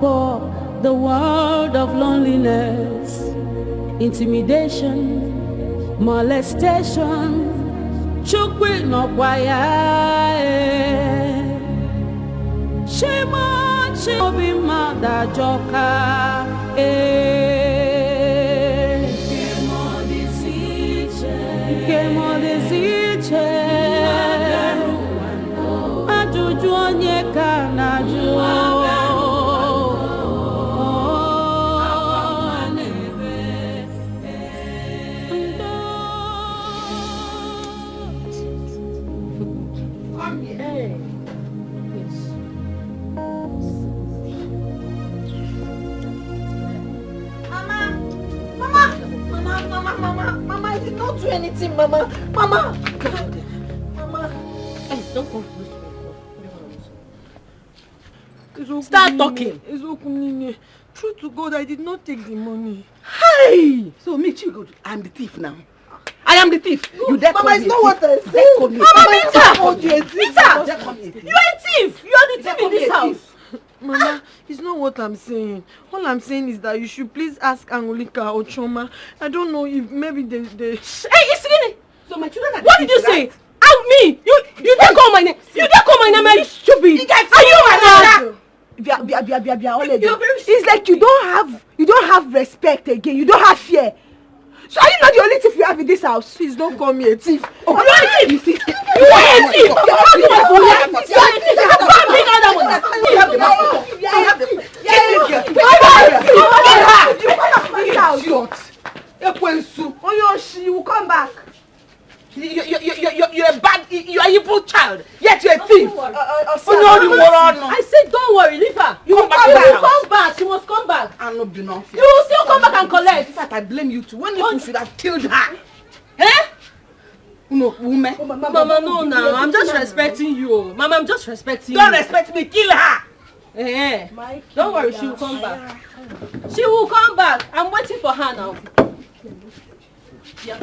the world of loneliness, intimidation, molestation. Chukwi no kwaya, shema chobi mada joka, kemo desiche, ajuju onyeka na juo. Mama, I did not do anything, Mama. Mama. Hey, don't come close. Start talking. It's okay. True to God, I did not take the money. Hey! So me too good. I'm the thief now. I am the thief. You dare Mama, call it's me not what I said. Mama, Rita! you are a thief. You are the thief in this house. Mama, it's not what I'm saying. All I'm saying is that you should please ask Angolika or Choma. I don't know if maybe they... Hey, Isrini! So my children are... What did you say? Out me! You didn't call my name! You didn't call my name! Are you stupid? Are you mad? It's like you don't have respect again. You don't have fear. So are you not the only thief you have in this house? Please don't call me a thief. Oh, you are a thief! You are a thief! You are a thief! You will come back. You're a bad, you're an evil child. Yet you're a thief. I said don't worry, leave her. You will come back. She must come back. I'm not being unfair. You will still come back and collect. In fact, I blame you too. When you should have killed her. Eh? No, woman. Mama, no, now. I'm just respecting you. Mama, I'm just respecting you. Don't respect me. Kill her. Eh. Don't worry, she will come back. She will come back. I'm waiting for her now. Yeah.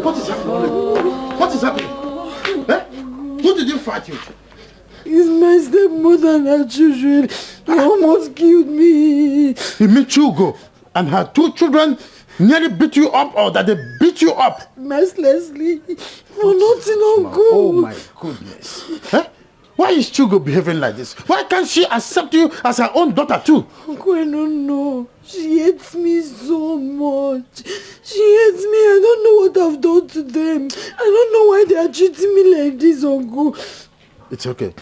What is happening? What is happening? Eh? Who did you fight with? It's my stepmother and her children. They almost killed me. You mean Chugo and her two children nearly beat you up, or that they beat you up? Mercilessly. For nothing on good. Oh my goodness. Eh? Why is Chugo behaving like this? Why can't she accept you as her own daughter too? Uncle, I don't know. She hates me so much. She hates me. I don't know what I've done to them. I don't know why they are treating me like this, Uncle. It's okay.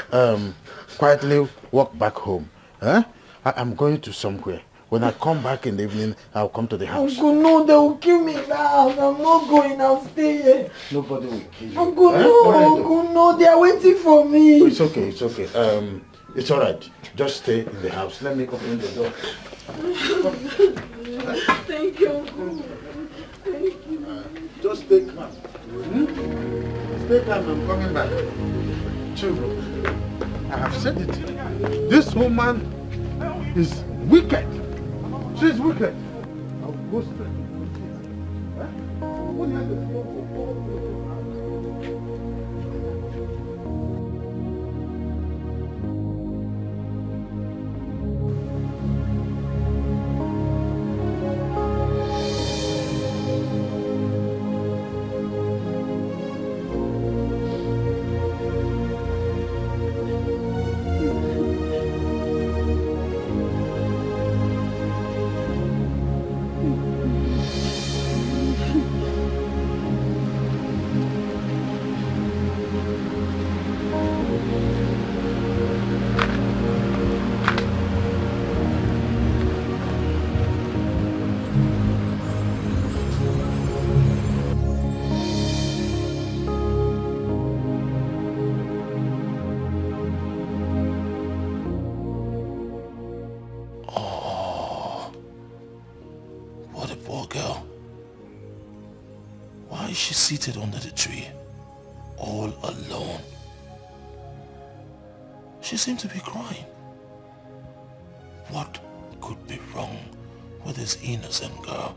Quietly walk back home. Huh? I'm going to somewhere. When I come back in the evening, I'll come to the house. Uncle, no, they will kill me now. I'm not going. I'll stay here. Nobody will kill you. Uncle, no, Uncle, no. They are waiting for me. Oh, it's okay, it's okay. It's alright. Just stay in the house. Let me open the door. Thank you, Uncle. Thank you. Just stay calm. Stay calm, I'm coming back. Children, I have said it. This woman is wicked. She's wicked. I'll go straight. What do you have to do? she seated under the tree, all alone? She seemed to be crying. What could be wrong with this innocent girl?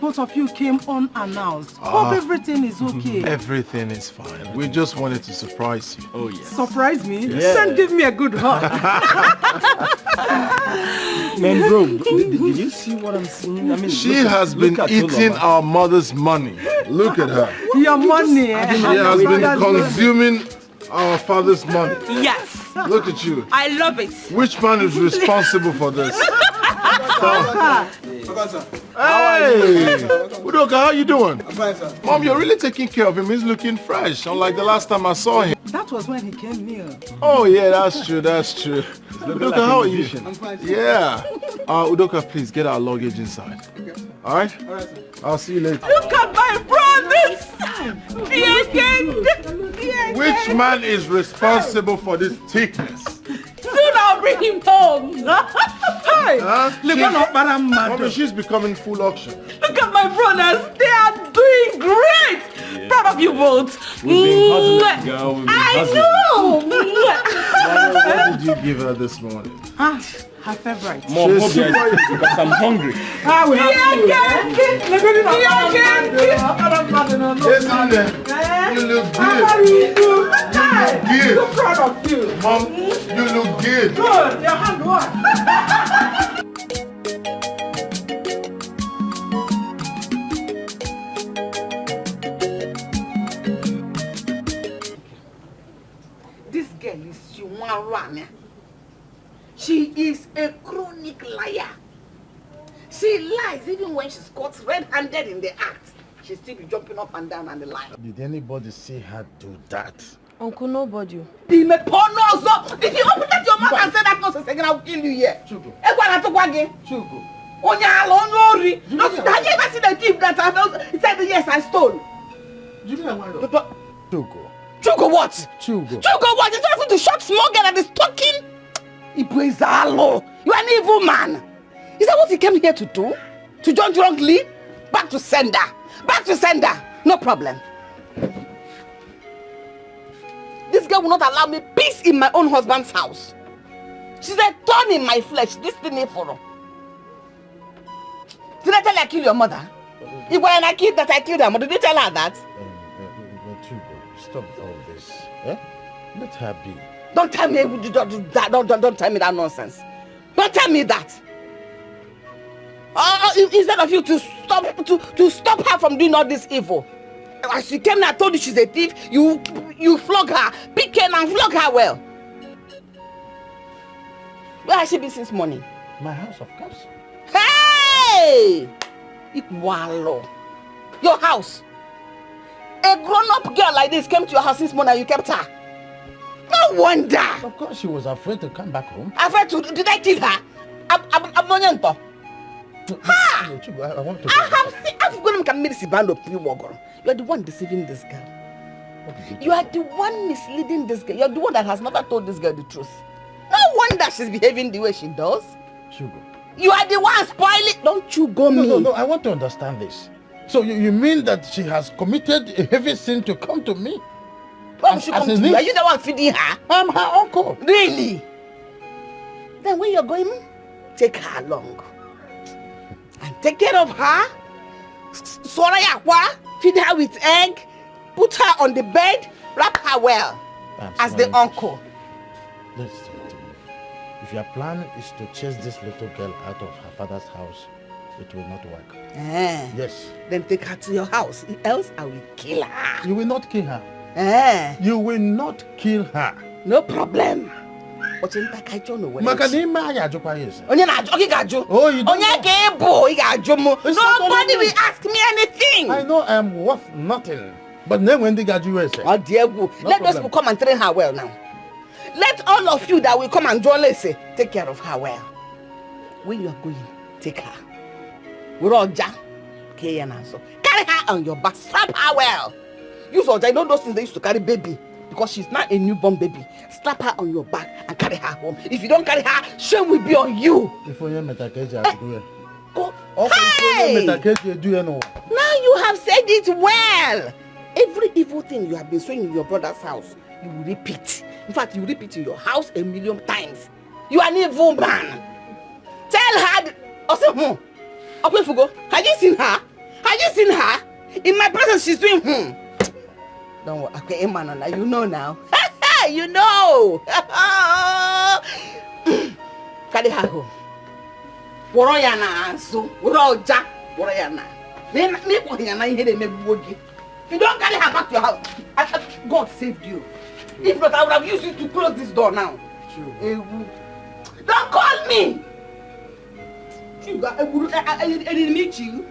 Both of you came unannounced. Hope everything is okay. Everything is fine. We just wanted to surprise you. Oh, yes. Surprise me? Yes. Then give me a good hug. Man, bro, did you see what I'm seeing? I mean, she has been eating our mother's money. Look at her. Your money. She has been consuming our father's money. Yes. Look at you. I love it. Which man is responsible for this? Hey, Udoka, how you doing? I'm fine, sir. Mom, you're really taking care of him. He's looking fresh, unlike the last time I saw him. That was when he came near. Oh, yeah, that's true, that's true. Udoka, how are you? I'm fine, sir. Yeah. Udoka, please get our luggage inside. Okay. All right? All right, sir. I'll see you later. Look at my brothers! Which man is responsible for this thickness? Soon I'll bring him home. Hey! She's becoming full auction. Look at my brothers. They are doing great. Yeah. Proud of you both. We've been hustling, girl. We've been hustling. What did you give her this morning? Her favorite. Mom, because I'm hungry. You look good. You look good. So proud of you. Mom, you look good. Good. Your hand work. This girl is one runner. She is a chronic liar. She lies even when she's caught red-handed in the act. She still be jumping up and down on the line. Did anybody see her do that? Uncle, nobody. If you open up your mouth and say that nonsense again, I will kill you here. Chuku. Chuku. Have you ever seen a thief that he said, yes, I stole? You didn't want to. Chuku. Chuku what? Chuku. Chuku what? It's not to shot small girl that is talking. Ibuezalo, you are an evil man. Is that what he came here to do? To join drunkenly? Back to sender. Back to sender. No problem. This girl will not allow me peace in my own husband's house. She's a thorn in my flesh. This thing is for her. Did I tell her I killed your mother? You were I killed that I killed her mother. Did you tell her that? Stop all this. Eh? Let her be. Don't tell me don't tell me that nonsense. Don't tell me that. Instead of you to stop her from doing all this evil. As she came and I told you she's a thief, you flog her, pick her and flog her well. Where has she been since morning? My house, of course. Hey! Ikwalo. Your house. A grown-up girl like this came to your house this morning and you kept her. No wonder. Of course, she was afraid to come back home. Afraid to? Did I kill her? I'm not yento. Ha! I want to. I have seen. I've got him medicine band of you are the one deceiving this girl. You are the one misleading this girl. You are the one that has never told this girl the truth. No wonder she's behaving the way she does. Sugar. You are the one spoiling. Don't you go me. No, I want to understand this. So you mean that she has committed a heavy sin to come to me? Why would she come to you? Are you the one feeding her? I'm her uncle. Really? Then when you're going, take her along. And take care of her. Feed her with egg. Put her on the bed. Wrap her well. As the uncle. Listen to me. If your plan is to chase this little girl out of her father's house, it will not work. Yes. Then take her to your house. Else I will kill her. You will not kill her. You will not kill her. No problem. Nobody will ask me anything. I know I am worth nothing. But then when they got you, let those people come and train her well now. Let all of you that will come and join us take care of her well. When you are going, take her. We're all jam. Carry her on your back. Strap her well. Use all I know those things they used to carry baby. Because she's not a newborn baby. Slap her on your back and carry her home. If you don't carry her, shame will be on you. Go. Hey! Now you have said it well. Every evil thing you have been saying in your brother's house, you will repeat. In fact, you repeat in your house 1,000,000 times. You are an evil man. Tell her. Also, have you seen her? Have you seen her? In my presence, she's doing Don't worry. Okay, man, you know now. You know. Carry her home. If you don't carry her back to your house, God saved you. If not, I would have used you to close this door now. Don't call me. I didn't meet you.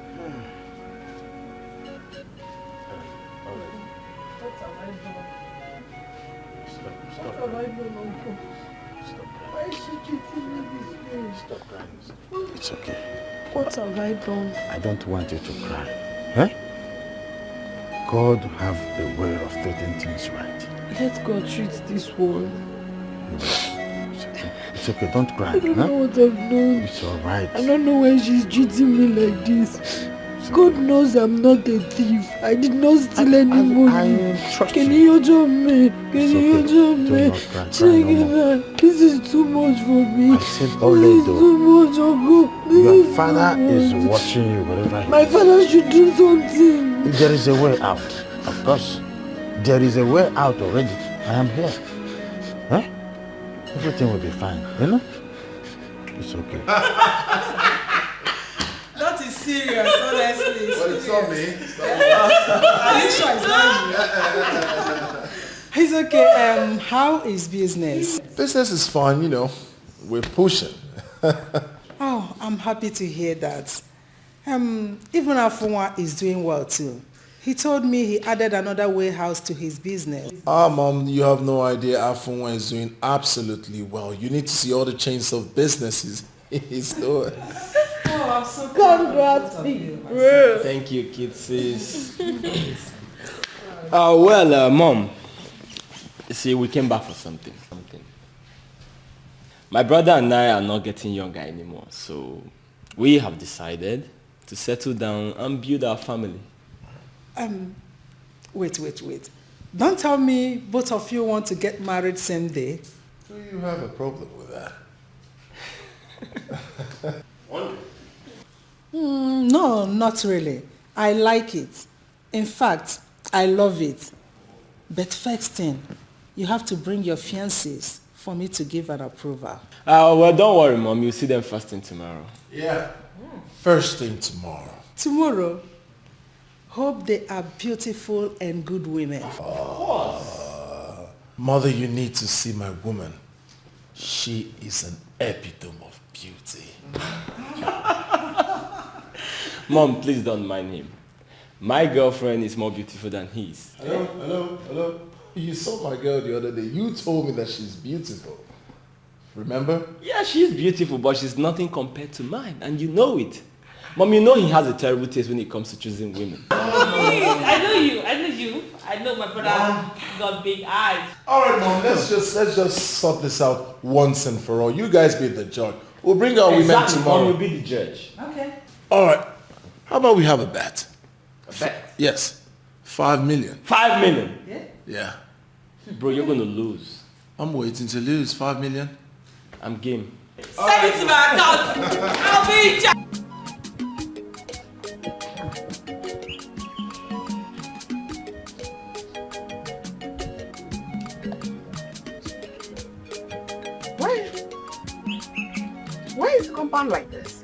Stop crying. It's okay. What have I done? I don't want you to cry. Huh? God have a way of treating things right. Let God treat this one. It's okay. Don't cry. I don't know what I've done. It's alright. I don't know why she's treating me like this. God knows I'm not a thief. I did not steal any money. Can you judge me? Can you judge me? This is too much for me. I said, This is too much, Uncle. Your father is watching you wherever he is. My father should do something. There is a way out. Of course. There is a way out already. I am here. Huh? Everything will be fine. You know? It's okay. That is serious, honestly. Well, it's not me. Are you sure it's not you? It's okay. How is business? Business is fine, you know. We're pushing. Oh, I'm happy to hear that. Even Afunwa is doing well too. He told me he added another warehouse to his business. Mom, you have no idea. Afunwa is doing absolutely well. You need to see all the chains of businesses he's doing. Oh, I'm so congrats, big bro. Thank you, kids. Mom, see, we came back for something. My brother and I are not getting younger anymore, so we have decided to settle down and build our family. Wait. Don't tell me both of you want to get married same day. Do you have a problem with that? No, not really. I like it. In fact, I love it. But first thing, you have to bring your fiancés for me to give an approval. Well, don't worry, Mom. You'll see them first thing tomorrow. Yeah. First thing tomorrow. Tomorrow? Hope they are beautiful and good women. Mother, you need to see my woman. She is an epitome of beauty. Mom, please don't mind him. My girlfriend is more beautiful than his. Hello. You saw my girl the other day. You told me that she's beautiful. Remember? Yeah, she's beautiful, but she's nothing compared to mine, and you know it. Mom, you know he has a terrible taste when it comes to choosing women. I know you. I know my brother got big eyes. All right, Mom. Let's just sort this out once and for all. You guys be the judge. We'll bring our women tomorrow. Mom will be the judge. Okay. All right. How about we have a bet? A bet? Yes. 5 million. 5 million? Yeah. Bro, you're going to lose. I'm waiting to lose. 5 million. I'm game. Send it to my account. I'll be in charge. Why is the compound like this?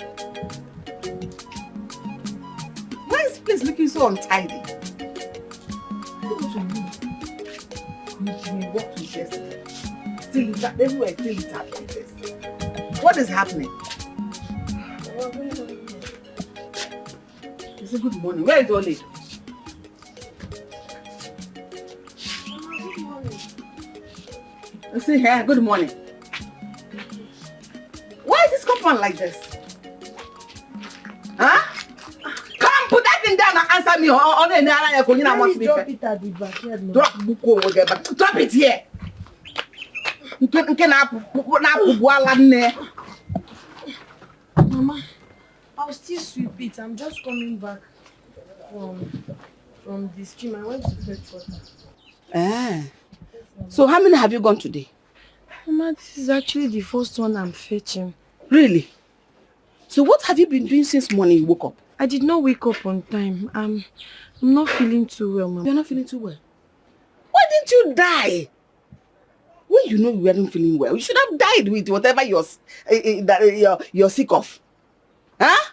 Why is the place looking so untidy? We walked to yesterday. Still is that everywhere still is that like this. What is happening? It's a good morning. Where is your lady? I say here, good morning. Why is this compound like this? Huh? Come, put that thing down and answer me. Drop it at the backyard. Drop it here. Mama, I'll still sweep it. I'm just coming back from the stream. I went to fetch water. So how many have you gone today? Mama, this is actually the first one I'm fetching. Really? So what have you been doing since morning you woke up? I did not wake up on time. I'm not feeling too well, Mama. You're not feeling too well? Why didn't you die? When you know you weren't feeling well, you should have died with whatever you're sick of. Huh?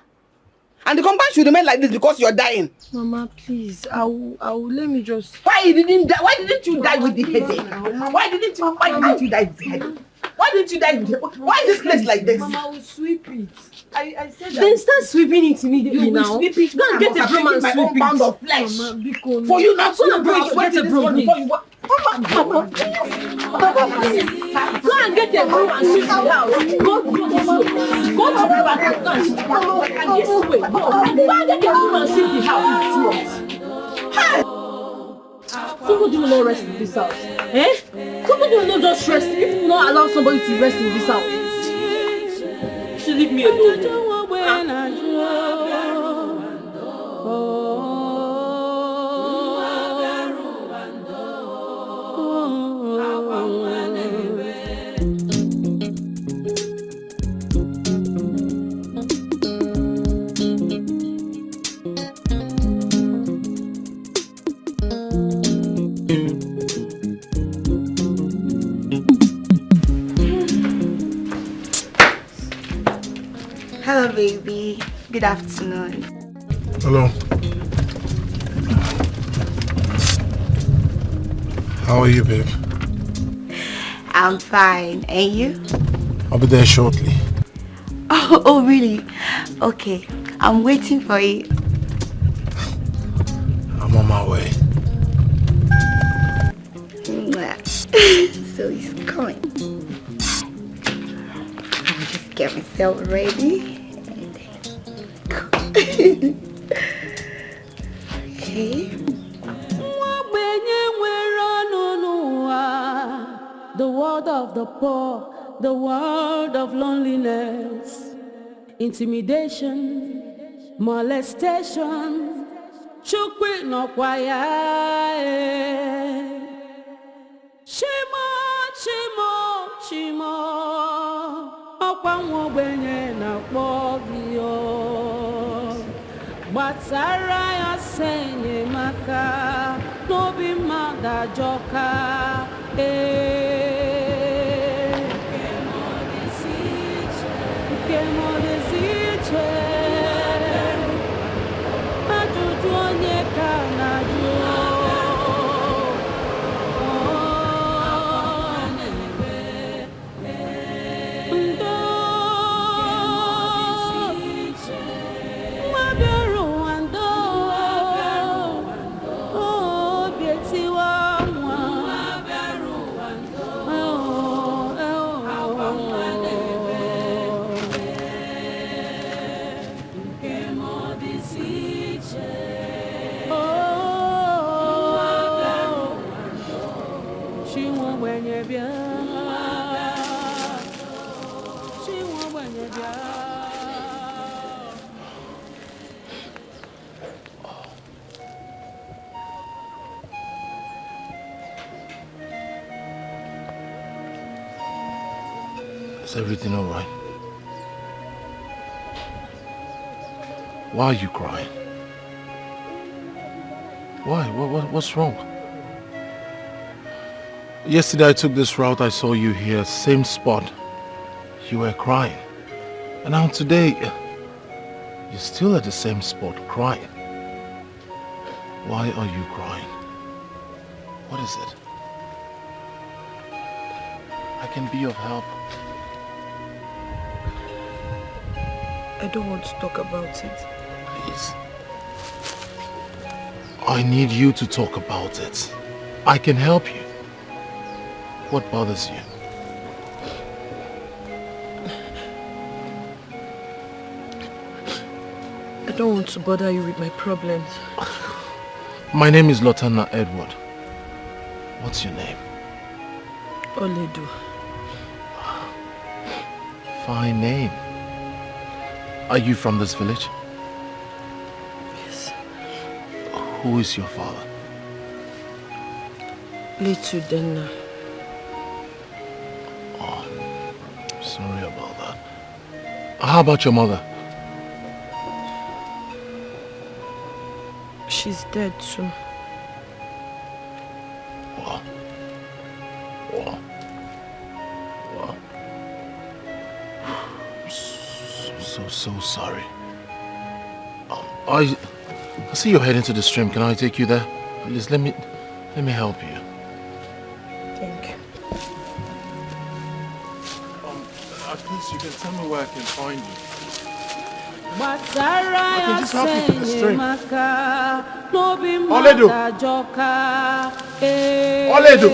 And the compound should remain like this because you're dying. Mama, please. I will let me just... Why didn't you die with the headache? Why didn't you die with the headache? Why didn't you die with the headache? Why is this place like this? Mama, I will sweep it. I said that. Then start sweeping it immediately You will now. sweep it. Go and get a broom and my sweep own pound it. of flesh. Mama, because... For you not to Go and do it, get a broom. before you walk. Go and get a broom and sweep the house. Go to the back and sweep the house. And this way, go and get a broom and sweep the house. Somebody will not rest in this house. Somebody will not just rest if you not allow somebody to rest in this house. She leave me alone. Hello, baby. Good afternoon. Hello. How are you, babe? I'm fine. And you? I'll be there shortly. Oh, really? Okay. I'm waiting for you. I'm on my way. So he's coming. I'll just get myself ready. Okay. The world of the poor, the world of loneliness, intimidation, molestation, chukwi no kwaya. Shimo, shimo, shimo, okwa mwobenye na kpogio. Gbasara ya senye maka n'obi mmadụ ajọka nke m dịzi iche ajụjụ onye ka na-ajụ Is everything all right? Why are you crying? Why? What's wrong? Yesterday I took this route, I saw you here, same spot. You were crying. And now today, you're still at the same spot, crying. Why are you crying? What is it? I can be of help. I don't want to talk about it. Please. I need you to talk about it. I can help you. What bothers you? I don't want to bother you with my problems. My name is Lotana Edward. What's your name? Oledu. Fine name. Are you from this village? Yes. Who is your father? Little Denna. Oh, sorry about that. How about your mother? She's dead too. Wow. Wow. Wow. So sorry. I see you're heading to the stream. Can I take you there? Please, let me help you. Thank you. At least you can tell me where I can find you. I can just help you to the stream. Oledu! Oledu!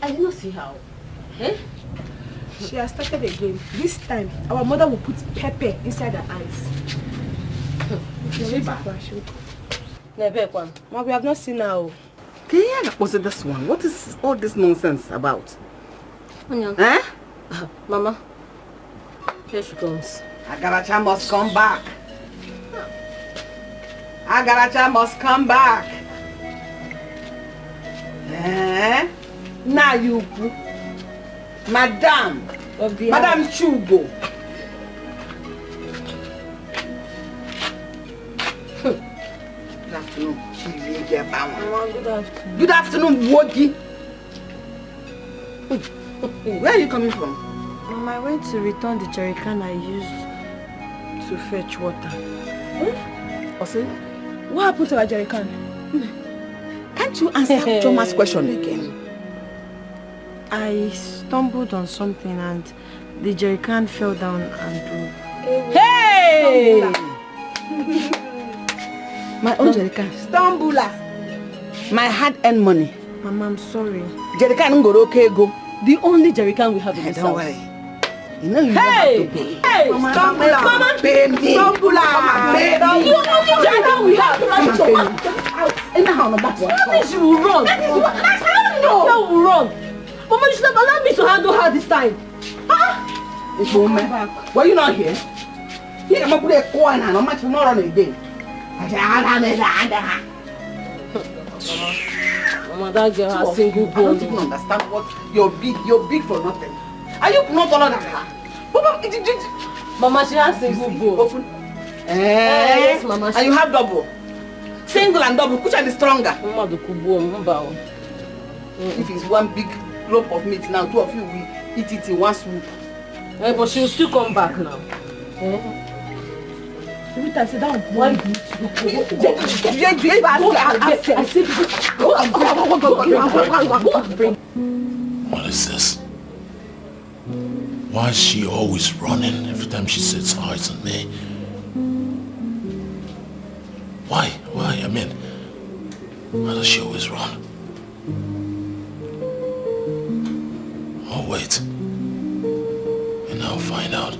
I did not see how. Eh? She has started again. This time, our mother will put pepper inside her eyes. Ma, we have not seen her. Was it this one? What is all this nonsense about? Eh? Mama, here she comes. Agaracha must come back. Agaracha must come back. Eh? Now you, Madam Chugo. Good afternoon. Good afternoon. Good afternoon, Wogi. Where are you coming from? I went to return the jerry can I used to fetch water. Ose, what happened to our jerry can? Can't you answer Choma's question again? I stumbled on something and the jerry can fell down and broke. Hey! My own jerry can. Stumbler. My hard-earned money. Mama, I'm sorry. Jerry can go okay go. The only jerry can we have in this Don't house. worry. You know you have to pay. Hey! Stumbler, pay me. Stumbler, pay me. The only jerry can we have. What She will run. That is what I know. She will run. Mama, you should have allowed me to handle her this time. Were you not here? Here, I'm going to put a corner, no much more on again. Mama, that girl has single bone. I don't even understand what you're big for nothing. Are you not taller than her? Mama, she has single bone. Open. Yes, Mama. And you have double. Single and double, which are the stronger? Mama, the kubo, Mama. If it's one big lump of meat now, two of you will eat it in one swoop. But she will still come back now. Every time I say that why do What is this? Why is she always running every time she sets eyes on me? Why? I mean, why does she always run? Oh, wait. And I'll find out.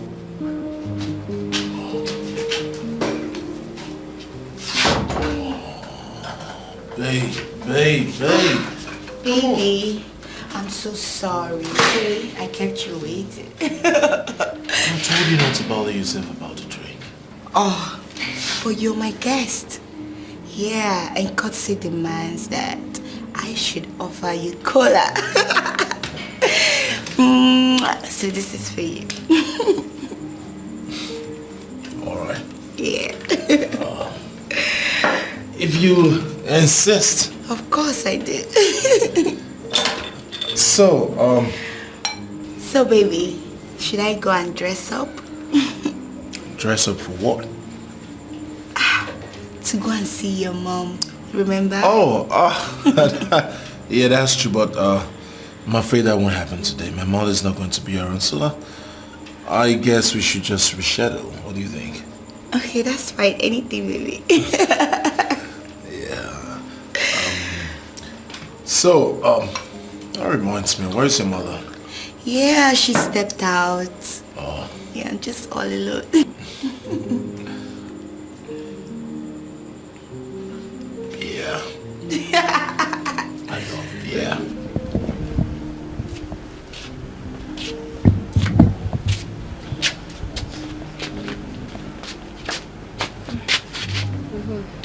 Babe. Baby, I'm so sorry. Okay? I kept you waiting. I told you not to bother yourself about the drink. Oh, but you're my guest. Yeah, and courtesy demands that I should offer you cola. So this is for you. Alright. Yeah. If you insist. Of course I do. So, So baby, should I go and dress up? Dress up for what? To go and see your mom, remember? Yeah, that's true, but I'm afraid that won't happen today. My mother's not going to be around, so I guess we should just reschedule. What do you think? Okay, that's fine. Anything, baby. Yeah. That reminds me, where's your mother? Yeah, she stepped out. Oh. Yeah, I'm just all alone. Yeah. I know, yeah.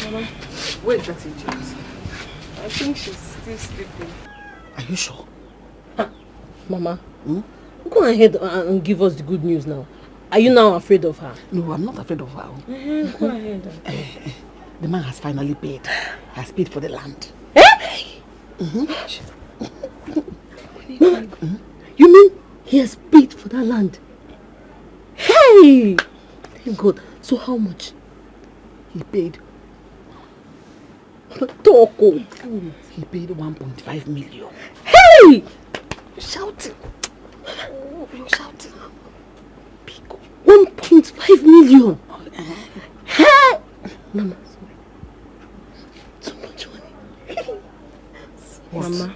Mama, where's that idiot? I think she's still sleeping. Are you sure? Mama, go ahead and give us the good news now. Are you now afraid of her? No, I'm not afraid of her. Go ahead. The man has finally paid. Has paid for the land. Mama, you mean he has paid for that land? Hey! Thank God. So how much? He paid. Talk. He paid 1.5 million. Hey! You're shouting. You're shouting. 1.5 million. Hey! Mama, so much money. Mama,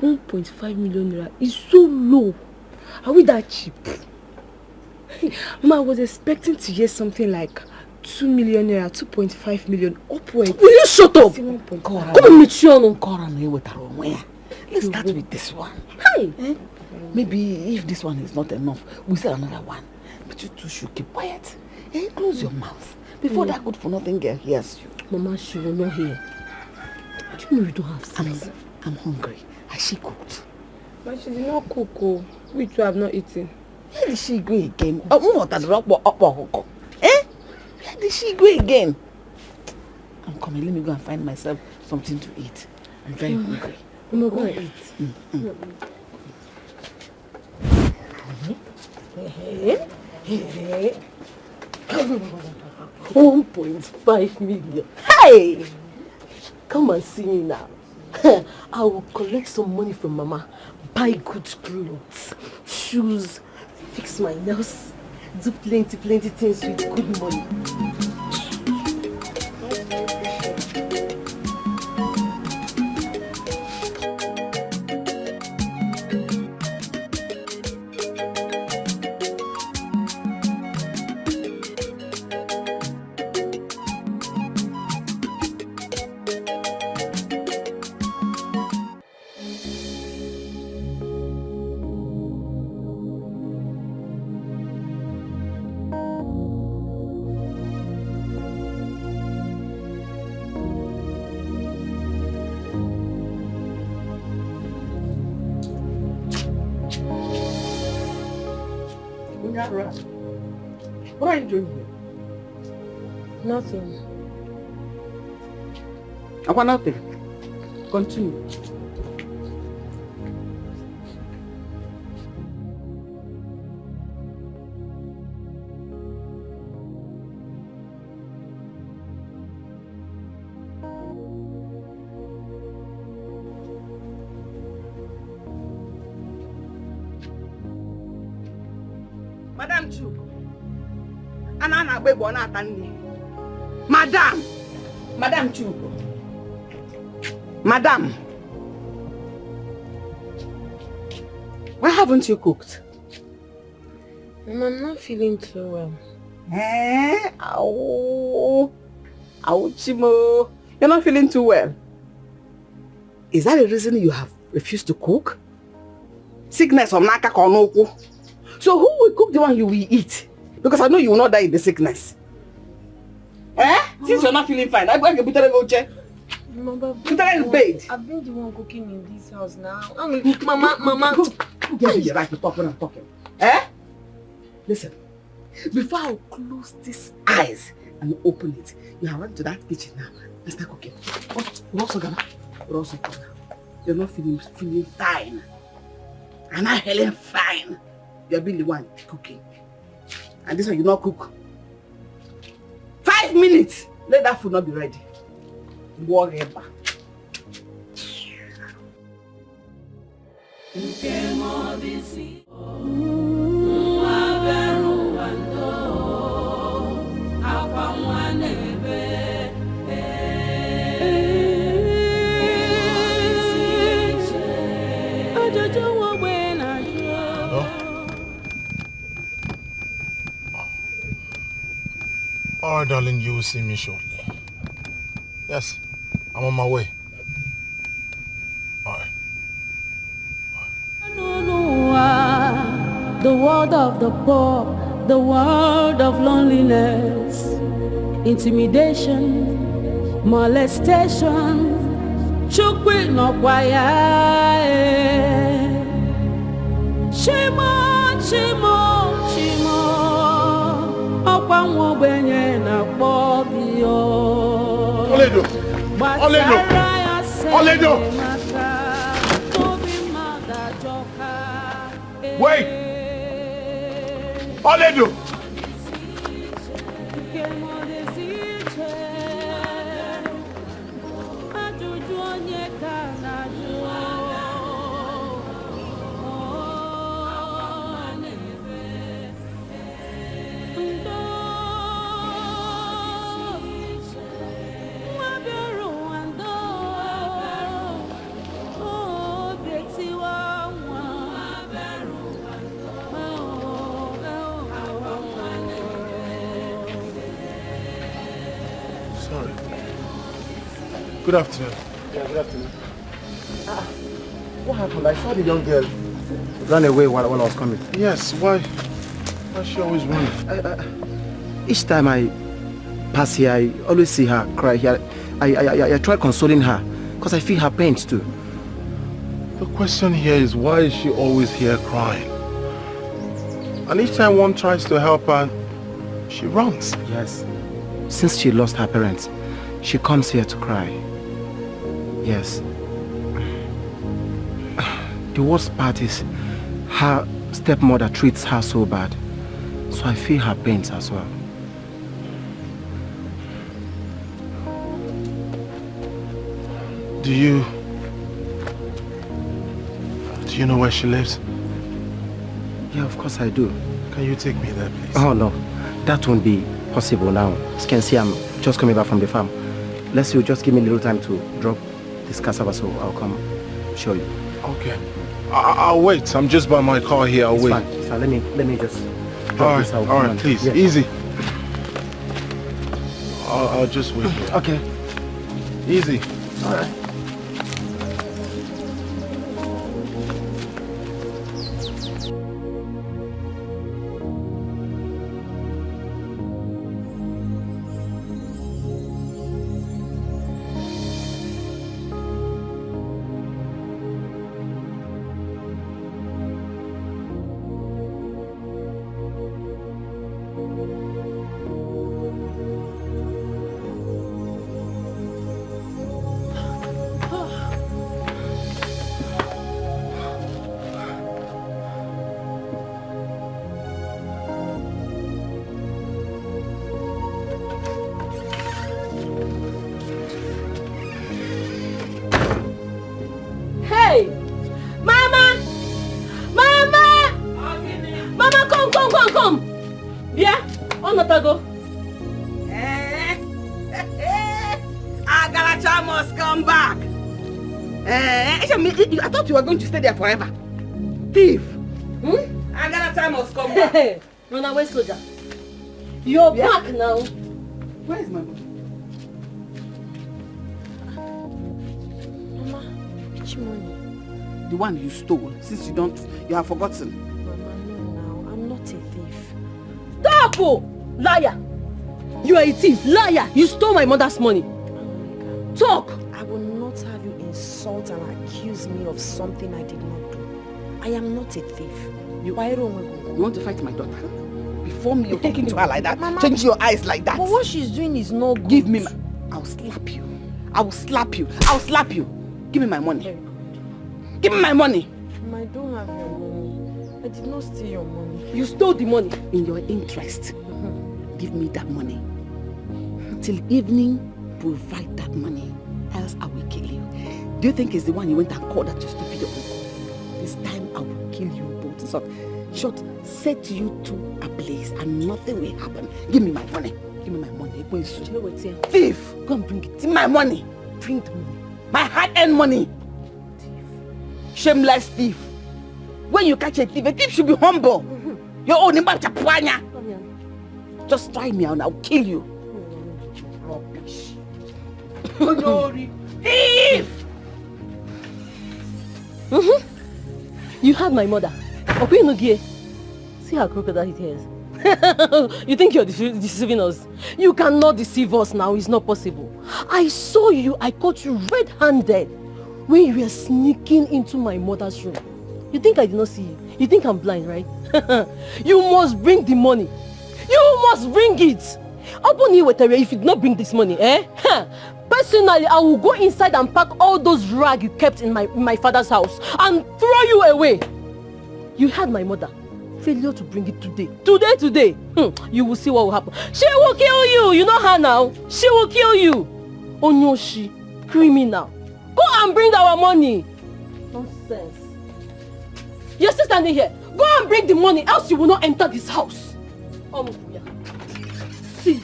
1.5 million naira is so low. Are we that cheap? Mama, I was expecting to hear something like 2 million naira, 2.5 million upwards. Will you shut up? Come on, Michiano. Let's start with this one. Hey! Maybe if this one is not enough, we'll say another one. But you two should keep quiet. Close your mouth before that good for nothing girl hears you. Mama, she will not hear. Do you know we don't have sense? I'm hungry. Has she cooked? But she did not cook. Oh. We two have not eaten. Where did she go again? Where did she go again? I'm coming. Let me go and find myself something to eat. I'm very hungry. I'm not going to eat. 1.5 million. Hey! Come and see me now. I will collect some money from Mama, buy good clothes, shoes, fix my nails, do plenty things with good money. What are you doing here? Nothing. I want nothing. Continue. Madam Chu. Anana bebo na atandi. Madam. Madam Chu. Madam. Why haven't you cooked? Mama, I'm not feeling too well. Ow. Ouchimo. You're not feeling too well. Is that the reason you have refused to cook? Sickness from Naka Konoku. So who will cook the one you will eat? Because I know you will not die in the sickness. Since you're not feeling fine, I'm going to put her in the Mama, put her in bed. I've been the one cooking in this house now. Mama. Who gives you the right to talk when I'm talking? Listen, before I close these eyes and open it, you have run to that kitchen now. Let's start cooking. We're also gonna. You're not feeling fine. I'm not feeling fine. You're being the one cooking. And this one you not cook. 5 minutes. Let that food not be ready. Whatever. Alright, darling, you will see me shortly. Yes, I'm on my way. Alright. The world of the poor, the world of loneliness, intimidation, molestation, chukwi no kwaya, shimo, okwa mwobenye na kpobio. Oledo! Wait! Oledo! Good afternoon. Yeah, good afternoon. What happened? I saw the young girl run away while I was coming. Yes, why she always running? Each time I pass here, I always see her cry here. I try consoling her because I feel her pain too. The question here is, why is she always here crying? And each time one tries to help her, she runs. Yes. Since she lost her parents, she comes here to cry. Yes. The worst part is her stepmother treats her so bad. So I feel her pains as well. Do you know where she lives? Yeah, of course I do. Can you take me there, please? Oh no, that won't be possible now. As you can see, I'm just coming back from the farm. Let's you just give me a little time to drop this cassava, so I'll come show you. Okay. I'll wait. I'm just by my car here. I'll wait. Fine. So let me just drop this out. All right, please. Yeah. Easy. I'll just wait here. Okay. Easy. All right. On Natago. Agaracha must come back. I thought you were going to stay there forever. Thief. Agaracha must come back. Run away, soldier. You're back now. Where is my money? Mama, which money? The one you stole, since you have forgotten. Mama, no now. I'm not a thief. Stop! Oh! Liar! You are a thief. Liar! You stole my mother's money. Talk! I will not have you insult and accuse me of something I did not do. I am not a thief. You want to fight my daughter? Before me, you're talking to her like that? Mama, change your eyes like that? But what she's doing is no good. Give me I'll slap you. I will slap you. I'll slap you. Give me my money. Give me my money. Mama, I don't have your money. I did not steal your money. You stole the money. In your interest, give me that money. Till evening, provide that money. Else I will kill you. Do you think it's the one you went and called that you stupid uncle? This time I will kill you both. So, short, set you two ablaze and nothing will happen. Give me my money. Give me my money. Thief! Go and bring it. Give me my money. Bring the money. My hard-earned money. Thief. Shameless thief. When you catch a thief should be humble. Your own Chapuanya. Just try me and I'll kill you. Rubbish. Thief! You had my mother. See how crocodile it is. You think you're deceiving us? You cannot deceive us now. It's not possible. I saw you. I caught you red-handed when you were sneaking into my mother's room. You think I did not see you? You think I'm blind, right? You must bring the money. You must bring it. If you did not bring this money, personally, I will go inside and pack all those rags you kept in my father's house and throw you away. You had my mother. Failure to bring it today. Today. You will see what will happen. She will kill you. You know her now. She will kill you. Onyoshi, criminal. Go and bring our money. Nonsense. You're still standing here. Go and bring the money, else you will not enter this house. See.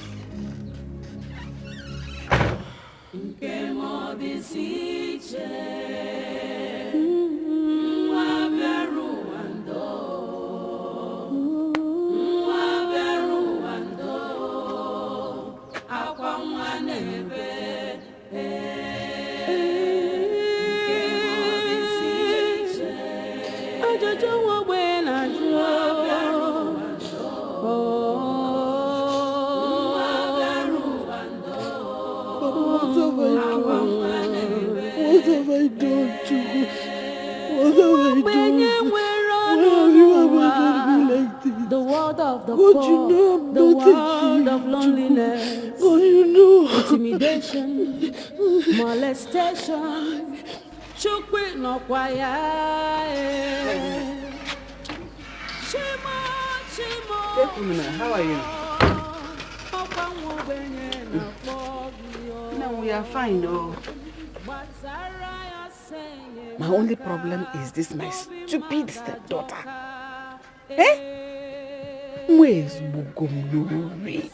The world of the poor, the world of loneliness, intimidation, molestation. Chukwi no kwaya. How are you? No, we are fine though. My only problem is this, my stupid stepdaughter. Where's Bugomluri?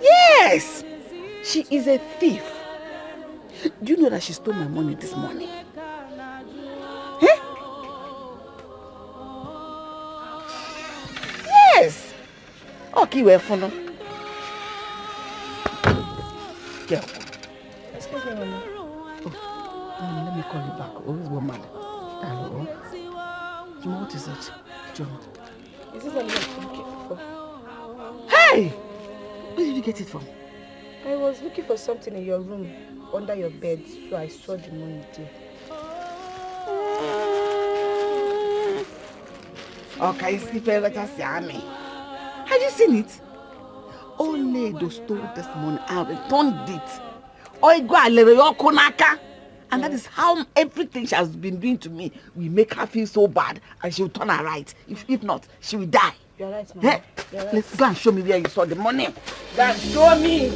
Yes! She is a thief. Do you know that she stole my money this morning? Yes! Okay, we're follow. Girl. Excuse me, Mama. Let me call you back. Always one man. Hello. Juma, what is it? Juma. Is this something I'm looking for? Hey! Where did you get it from? I was looking for something in your room, under your bed, so I saw the money there. Okay, sleeping like a Siami. Have you seen it? Only those stole this money and returned it. And that is how everything she has been doing to me. We make her feel so bad and she will turn her right. If not, she will die. You're right, Mama. You're right. Let's go and show me where you saw the money. Go and show me.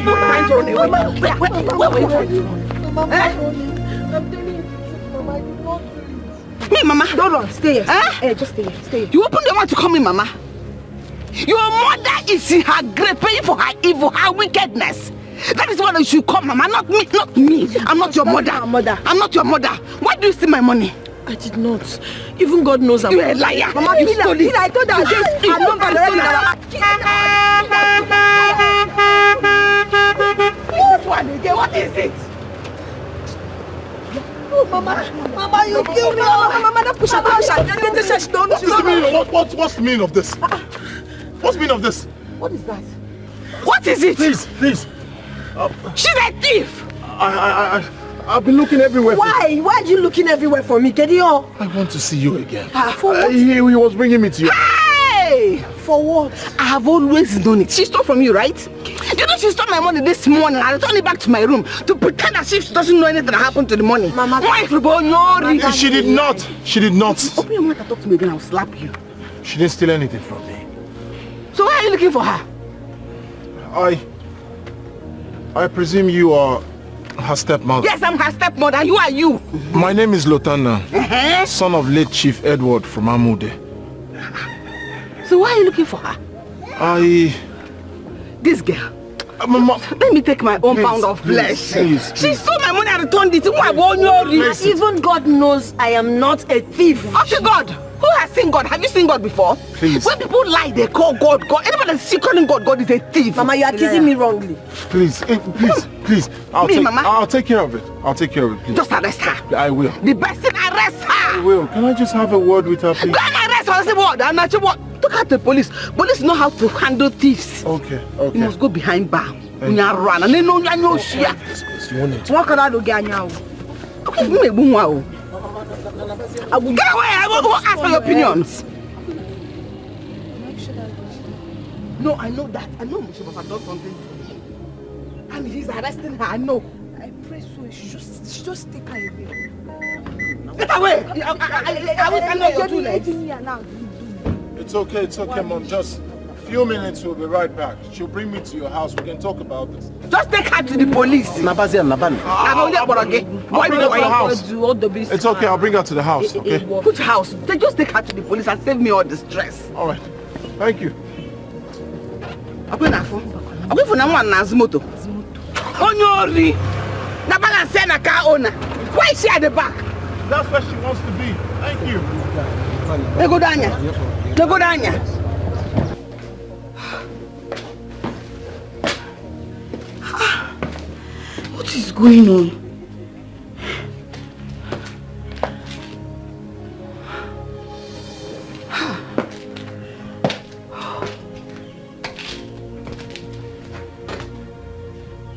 Mama, I'm telling you, Mama, I did not do it. Me, Mama. Don't run. Stay here. Eh? Just stay here. Stay here. You open the mouth to call me Mama. Your mother is in her grave paying for her evil, her wickedness. That is why you should call Mama, not me, not me. I'm not your mother. I'm not your mother. Why do you steal my money? I did not. Even God knows I'm... You're a liar. Mama, you stole it. I told her this. I know about This one again, what is it? Oh, Mama, you killed me. Mama, don't push her down. What's the meaning of this? What's the meaning of this? What is that? What is it? Please. She's a thief. I've been looking everywhere. Why? Why are you looking everywhere for me, Kedio? I want to see you again. For what? He was bringing me to you. Hey! For what? I have always known it. She stole from you, right? You know she stole my money this morning. I returned it back to my room to pretend as if she doesn't know anything that happened to the money. Mama, She did not. She did not. Open your mouth and talk to me again. I'll slap you. She didn't steal anything from me. So why are you looking for her? I presume you are her stepmother. Yes, I'm her stepmother. Who are you? My name is Lotana, son of late Chief Edward from Amude. So why are you looking for her? This girl. Let me take my own pound of flesh. Please. She stole my money and returned it. Even God knows I am not a thief. Okay, God. Who has seen God? Have you seen God before? Please. When people lie, they call God God. Anybody that's calling God is a thief. Mama, you are accusing me wrongly. Please. I'll take care of it. Please. Just arrest her. I will. The best thing, arrest her. I will. Can I just have a word with her, please? Go and arrest her. Say what? I'm not sure what. Look at the police. Police know how to handle thieves. Okay. You must go behind bar. When you run and they know you share. What can I do, Ganya? Okay, me wow. Get away. I won't ask for your opinions. No, I know that. I know Musha must have done something to me. And he's arresting her. I know. I pray so. She just take her away. Get away. I will know you're too late. It's okay, Mom. Just a few minutes, we'll be right back. She'll bring me to your house. We can talk about this. Just take her to the police. I'll bring her to the house. It's okay, I'll bring her to the house, okay? Which house? Just take her to the police and save me all the stress. All right. Thank you. I'm going for Naman's moto. Onyori. Nabala send a car owner. Why is she at the back? That's where she wants to be. Thank you. They go down here. What is going on?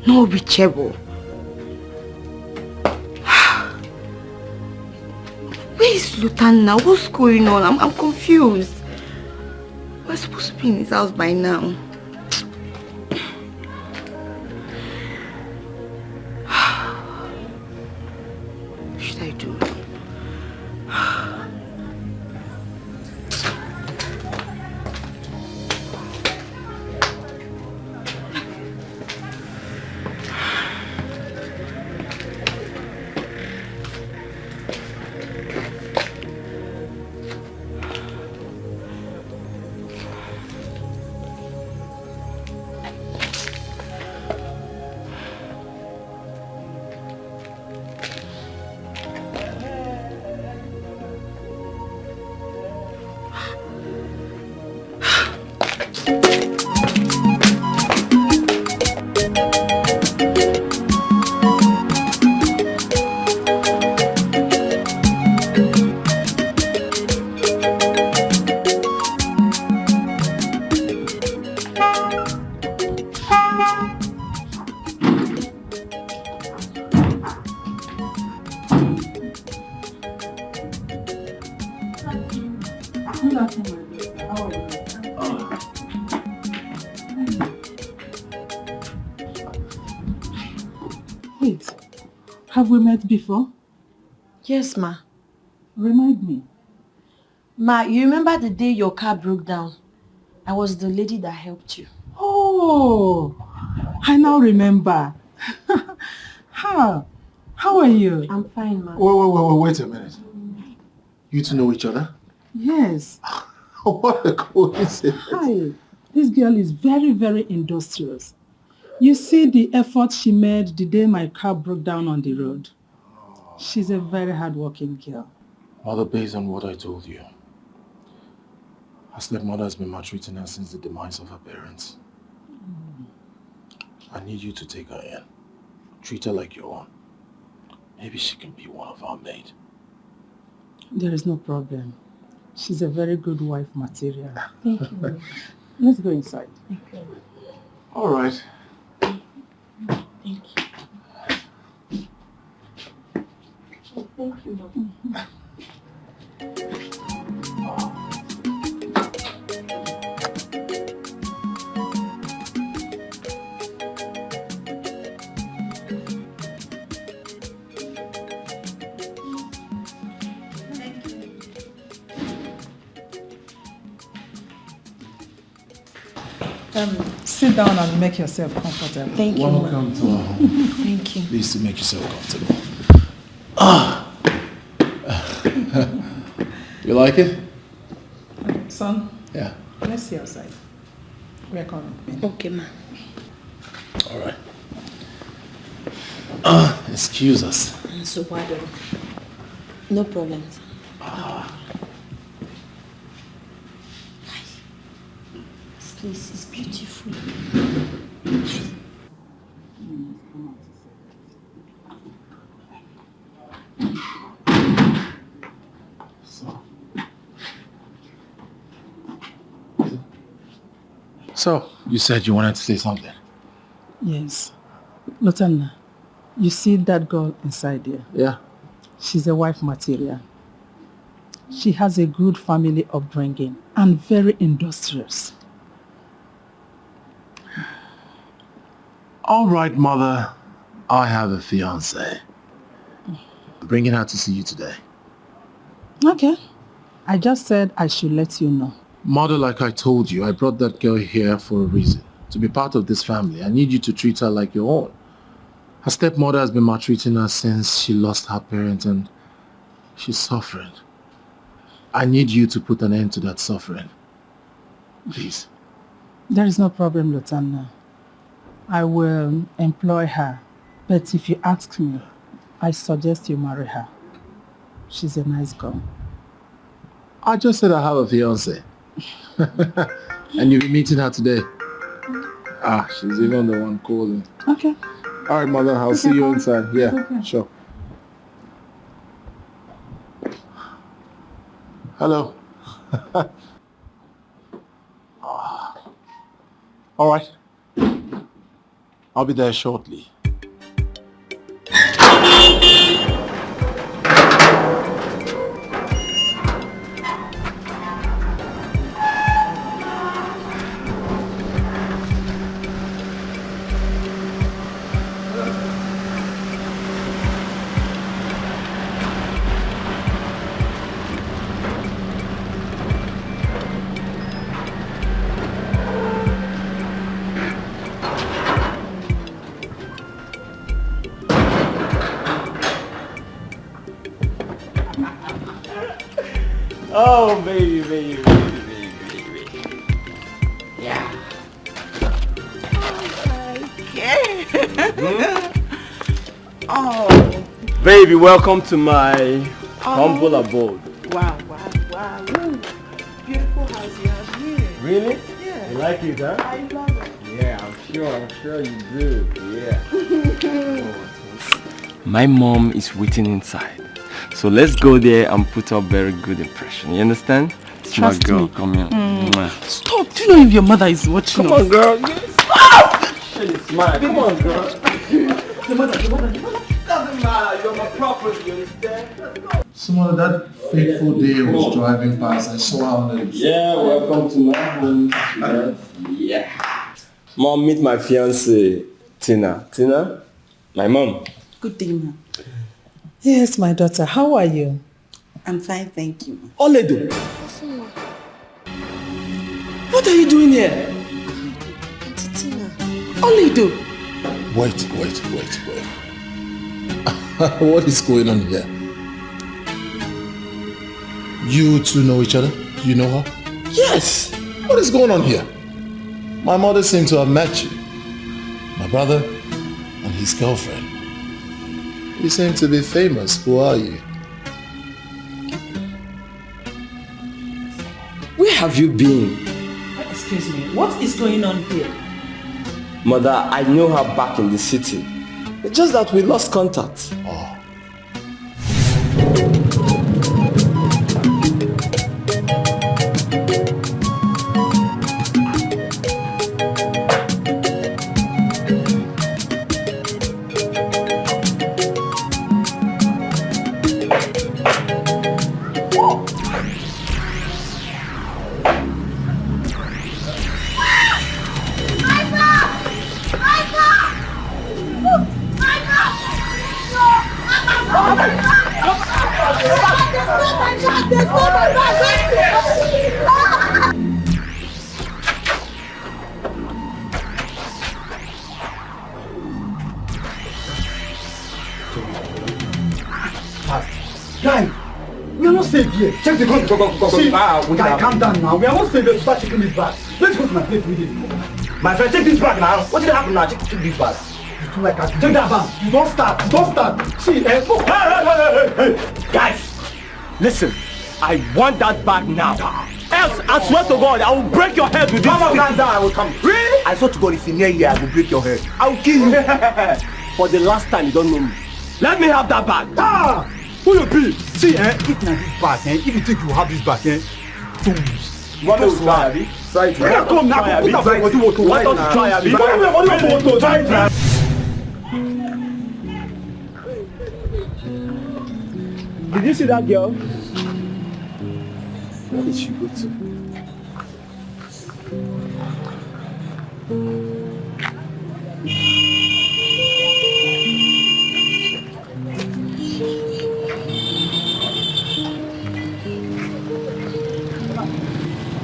No reachable. Where is Lutan now? What's going on? I'm confused. We're supposed to be in his house by now. What should I do? Wait, have we met before? Yes, ma. Remind me. Ma, you remember the day your car broke down? I was the lady that helped you. Oh, I now remember. How are you? I'm fine, ma. Wait a minute. You two know each other? Yes. What a coincidence. Hi. This girl is very, very industrious. You see the effort she made the day my car broke down on the road. She's a very hardworking girl. Mother, based on what I told you, her stepmother has been maltreating her since the demise of her parents. I need you to take her in. Treat her like your own. Maybe she can be one of our maids. There is no problem. She's a very good wife material. Thank you. Let's go inside. Okay. All right. Thank you. Oh, thank you, Mom. Sit down and make yourself comfortable. Thank you, Welcome to our home. Thank you. Please to make yourself comfortable. You like it? Son? Yeah. Let's see outside. We are coming. Okay, ma. All right. Excuse us. So why don't? No problem. This place is beautiful. So, you said you wanted to say something. Yes. Lotanna, you see that girl inside there? Yeah. She's a wife material. She has a good family upbringing and very industrious. All right, Mother. I have a fiancé. Bringing her to see you today. Okay. I just said I should let you know. Mother, like I told you, I brought that girl here for a reason. To be part of this family. I need you to treat her like your own. Her stepmother has been maltreating her since she lost her parents and she's suffering. I need you to put an end to that suffering. Please. There is no problem, Lotanna. I will employ her. But if you ask me, I suggest you marry her. She's a nice girl. I just said I have a fiancé. And you'll be meeting her today. She's even the one calling. Okay. All right, Mother, I'll see you inside. Yeah, okay. Sure. Hello. All right. I'll be there shortly. Oh, baby, baby, baby, baby, baby. Yeah. Oh. Baby, welcome to my humble abode. Wow, wow, wow. Ooh. Beautiful house you have here. Really? Yeah. You like it, huh? I love it. Yeah, I'm sure you do. Yeah. My mom is waiting inside. So let's go there and put up very good impression. You understand? Smart girl, me. come here. Stop. Do you know if your mother is watching Come us? on, girl. Stop! Shit is smart. Come on, girl. Your mother. Doesn't matter. You're my property. You understand? Let's go. Some that fateful day I was driving past, I saw her on the... Yeah, welcome to my home. Yeah. Mom, meet my fiancée, Tina. Tina, my mom. Good day, ma. Yes, my daughter. How are you? I'm fine, thank you. Oledo. What are you doing here? Auntie Tina. Oledo. Wait. What is going on here? You two know each other? You know her? Yes. What is going on here? My mother seemed to have met you. My brother and his girlfriend. You seem to be famous. Who are you? Where have you been? Excuse me, what is going on here? Mother, I know her back in the city. It's just that we lost contact. Oh. Guy, we are not safe here. Check the gun. Go. See, guy, calm down now. We are not safe here. Start taking this bag. Let's go to my place with it. My friend, take this bag now. What did happen now? Check this bag. You do like that. Take that bag. You don't start. See, hey. Guys, listen. I want that bag now. Else, I swear to God, I will break your head with this. Calm down, I will come. Really? I swear to God, if you're near here, I will break your head. I will kill you. For the last time, you don't know me. Let me have that bag. Ah! Who you be? See, if na this bag, if you think you have this bag, fools. You want me to try, Abi? Try it. Come now, put up your body. What us to try, Abi? Try. Did you see that girl? Where did she go to?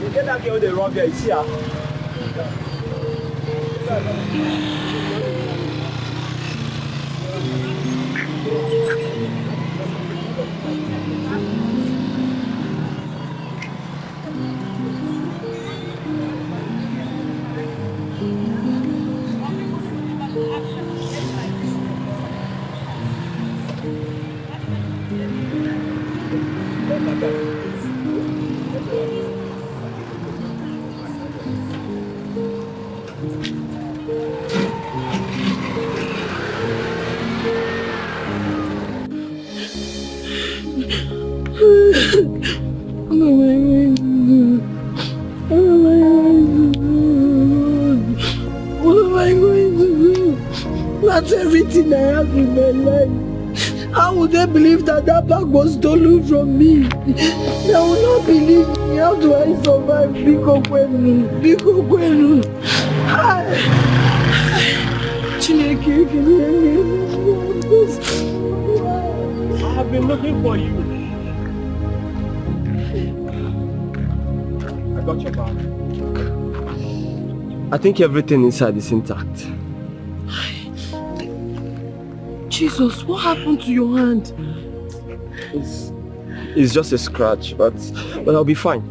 You get that girl they run there, you see her? That's everything I have in my life. How would they believe that that bag was stolen from me? They will not believe me. How do I survive? Biko Kwenu. Chineke, you can hear me. I have been looking for you. I got your bag. I think everything inside is intact. Jesus, what happened to your hand? It's just a scratch, but I'll be fine.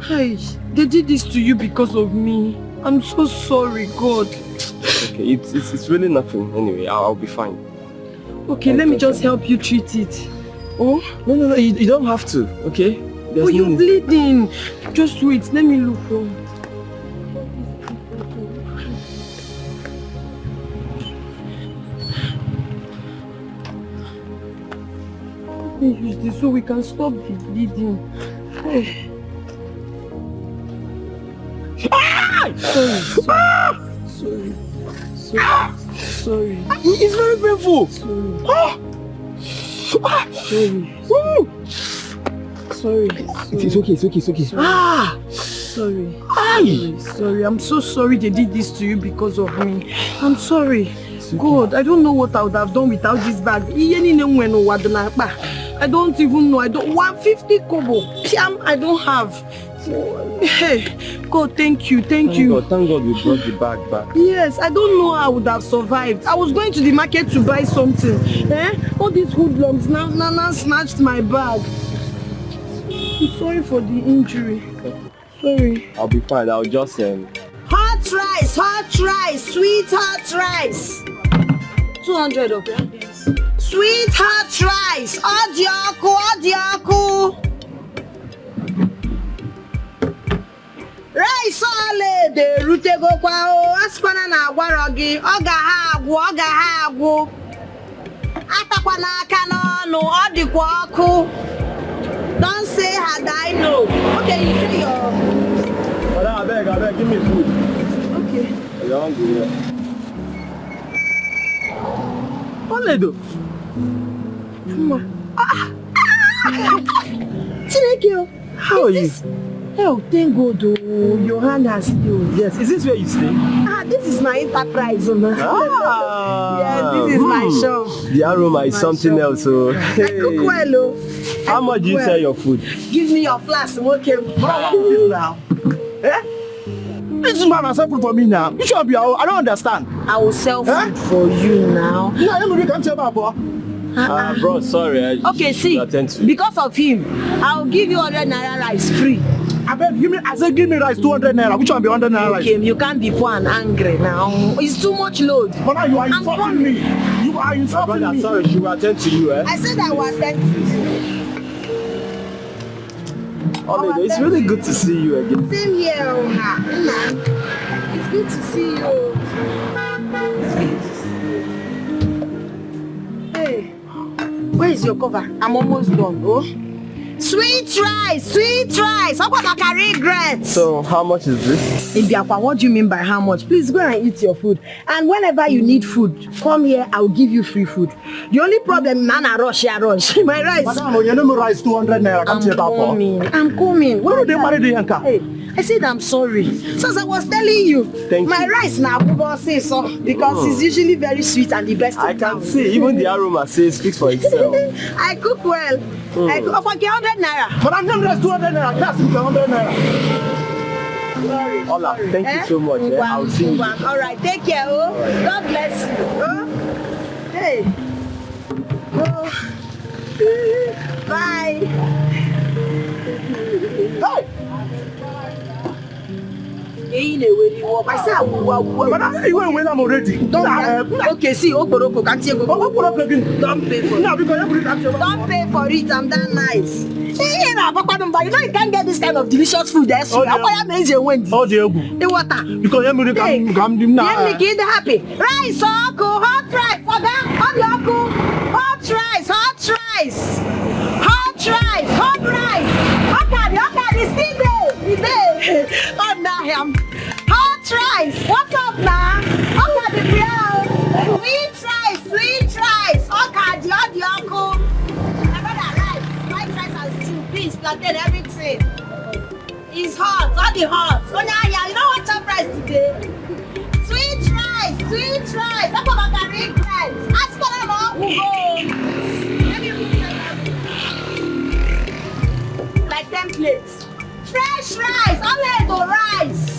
Hey, they did this to you because of me. I'm so sorry, God. Okay, it's really nothing anyway. I'll be fine. Okay, let me just help you treat it. Oh? No, you don't have to, okay? Oh, you're bleeding. Just wait, let me look for it. Use this so we can stop the bleeding. Sorry. It's very painful. Sorry. It's okay. Sorry. I'm so sorry they did this to you because of me. I'm sorry. God, I don't know what I would have done without this bag. I don't even know. 150 kobo. Piam, I don't have. Hey, God, thank you. Thank you. Thank God we brought the bag back. Yes, I don't know how I would have survived. I was going to the market to buy something. All these hoodlums now snatched my bag. I'm sorry for the injury. Sorry. I'll be fine. I'll just Hot rice, sweet hot rice. 200, okay? Yes. Sweet hot rice, odioku. Rice ole de rute go kwa o askwana na agwaro gi oga ha agwu. Atakwana aka n'ọnụ, ọ dịkwa ọkụ. Don't say had I know. Okay, you say your... But I beg, give me food. Okay. You're hungry, yeah. Oledo. Chineke, how are you? Oh, thank God, oh, your hand has healed. Yes, is this where you stay? This is my enterprise. Yes, this is my shop. The aroma is something else. So. I cook well, oh. How much do you sell your food? Give me your flask, okay? What is this now? Eh? This man has food for me now. You should be out. I don't understand. I will sell food for you now. Yeah, you can't tell me about. Bro, sorry. Okay, see, because of him, I'll give you 100 naira rice free. I said give me rice 200 naira. Which one be 100 naira rice? Okay, you can't be poor and angry now. It's too much load. But now you are insulting me. You are insulting me. Sorry, she will attend to you, eh? I said I will attend to you. Oledo, it's really good to see you again. Same here, it's good to see you. Hey, where is your cover? I'm almost done, oh. Sweet rice. How about I can regret? So, how much is this? Ibiakwa, what do you mean by how much? Please go and eat your food. And whenever you need food, come here, I'll give you free food. The only problem, man, I rush. My rice. Madam, you know rice 200 naira. I'm coming. Why don't they marry the Yanka? Hey, I said I'm sorry. So as I was telling you, my rice now, say so because it's usually very sweet and the best. I can see, even the aroma speaks for itself. I cook well. I cook for 100 naira. But I'm not just 200 naira. That's 100 naira. Sorry. Ola, thank you so much. I'll see you. All right, take care. Oh, God bless you. Oh, hey. Oh. Bye. Hey. I said I will. But you went with them already. Okay, see, Oporoko can't you go? Don't pay for it. Don't pay for it. I'm that nice. You know you can't get this kind of delicious food there. So I'm amazing when the water. Because I'm happy. Rice, hot rice, hot rice. Hot rice. What's up now? Okay, the sweet rice. Okay, the uncle. My brother rice, white rice and stew, beans, plantain, everything. It's hot, all the hot. So now, you don't want chop rice today. Sweet rice. That's what I can regret. Ask for them all who go. Like 10 plates. Fresh rice, Oledo rice.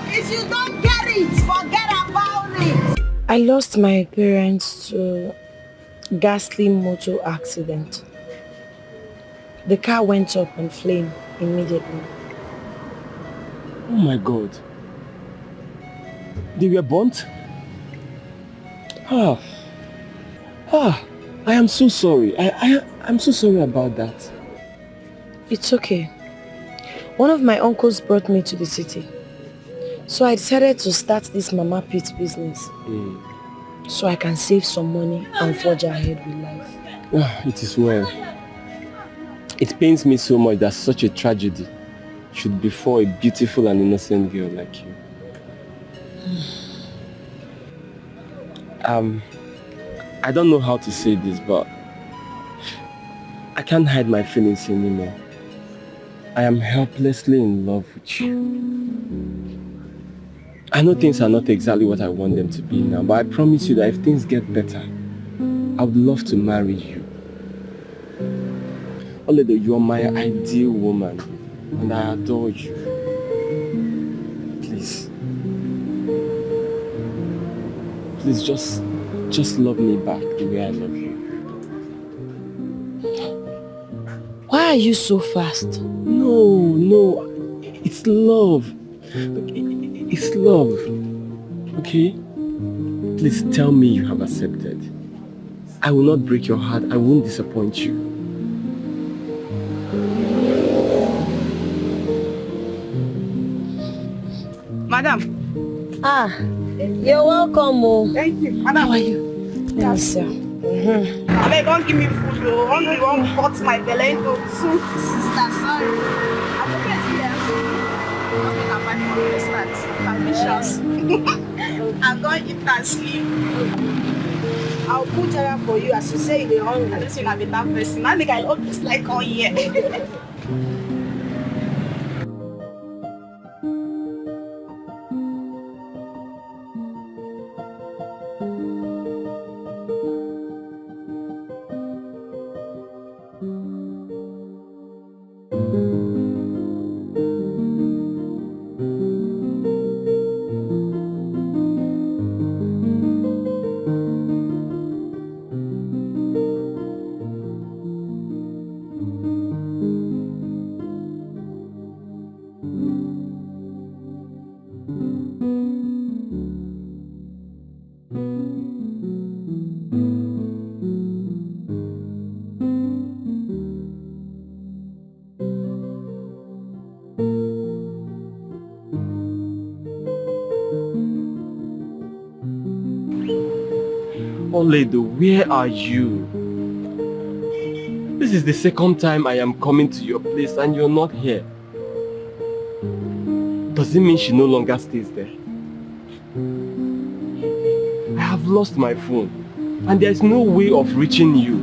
If you don't get it, forget about it. I lost my parents to a ghastly motor accident. The car went up in flame immediately. Oh my God. They were burnt? I am so sorry. I'm so sorry about that. It's okay. One of my uncles brought me to the city. So I decided to start this Mama Pit business. So I can save some money and forge ahead with life. It is well. It pains me so much that such a tragedy should befall a beautiful and innocent girl like you. I don't know how to say this, but I can't hide my feelings anymore. I am helplessly in love with you. I know things are not exactly what I want them to be now, but I promise you that if things get better, I would love to marry you. Oledo, you are my ideal woman, and I adore you. Please. Please just love me back the way I love you. Why are you so fast? No. It's love. It's love. Okay? Please tell me you have accepted. I will not break your heart. I won't disappoint you. Madam. You're welcome, oh. Thank you. Madam, how are you? Let me see. I mean, don't give me food, though. Hungry won't cut my belly into two. Sister, sorry. I'm okay here. I'm going to buy for restaurant. I'm going to eat and sleep. I'll put her for you as you say you're hungry. I don't think I'll be that person. I think I look just like all year. Oledo, where are you? This is the second time I am coming to your place and you're not here. Does it mean she no longer stays there? I have lost my phone and there's no way of reaching you.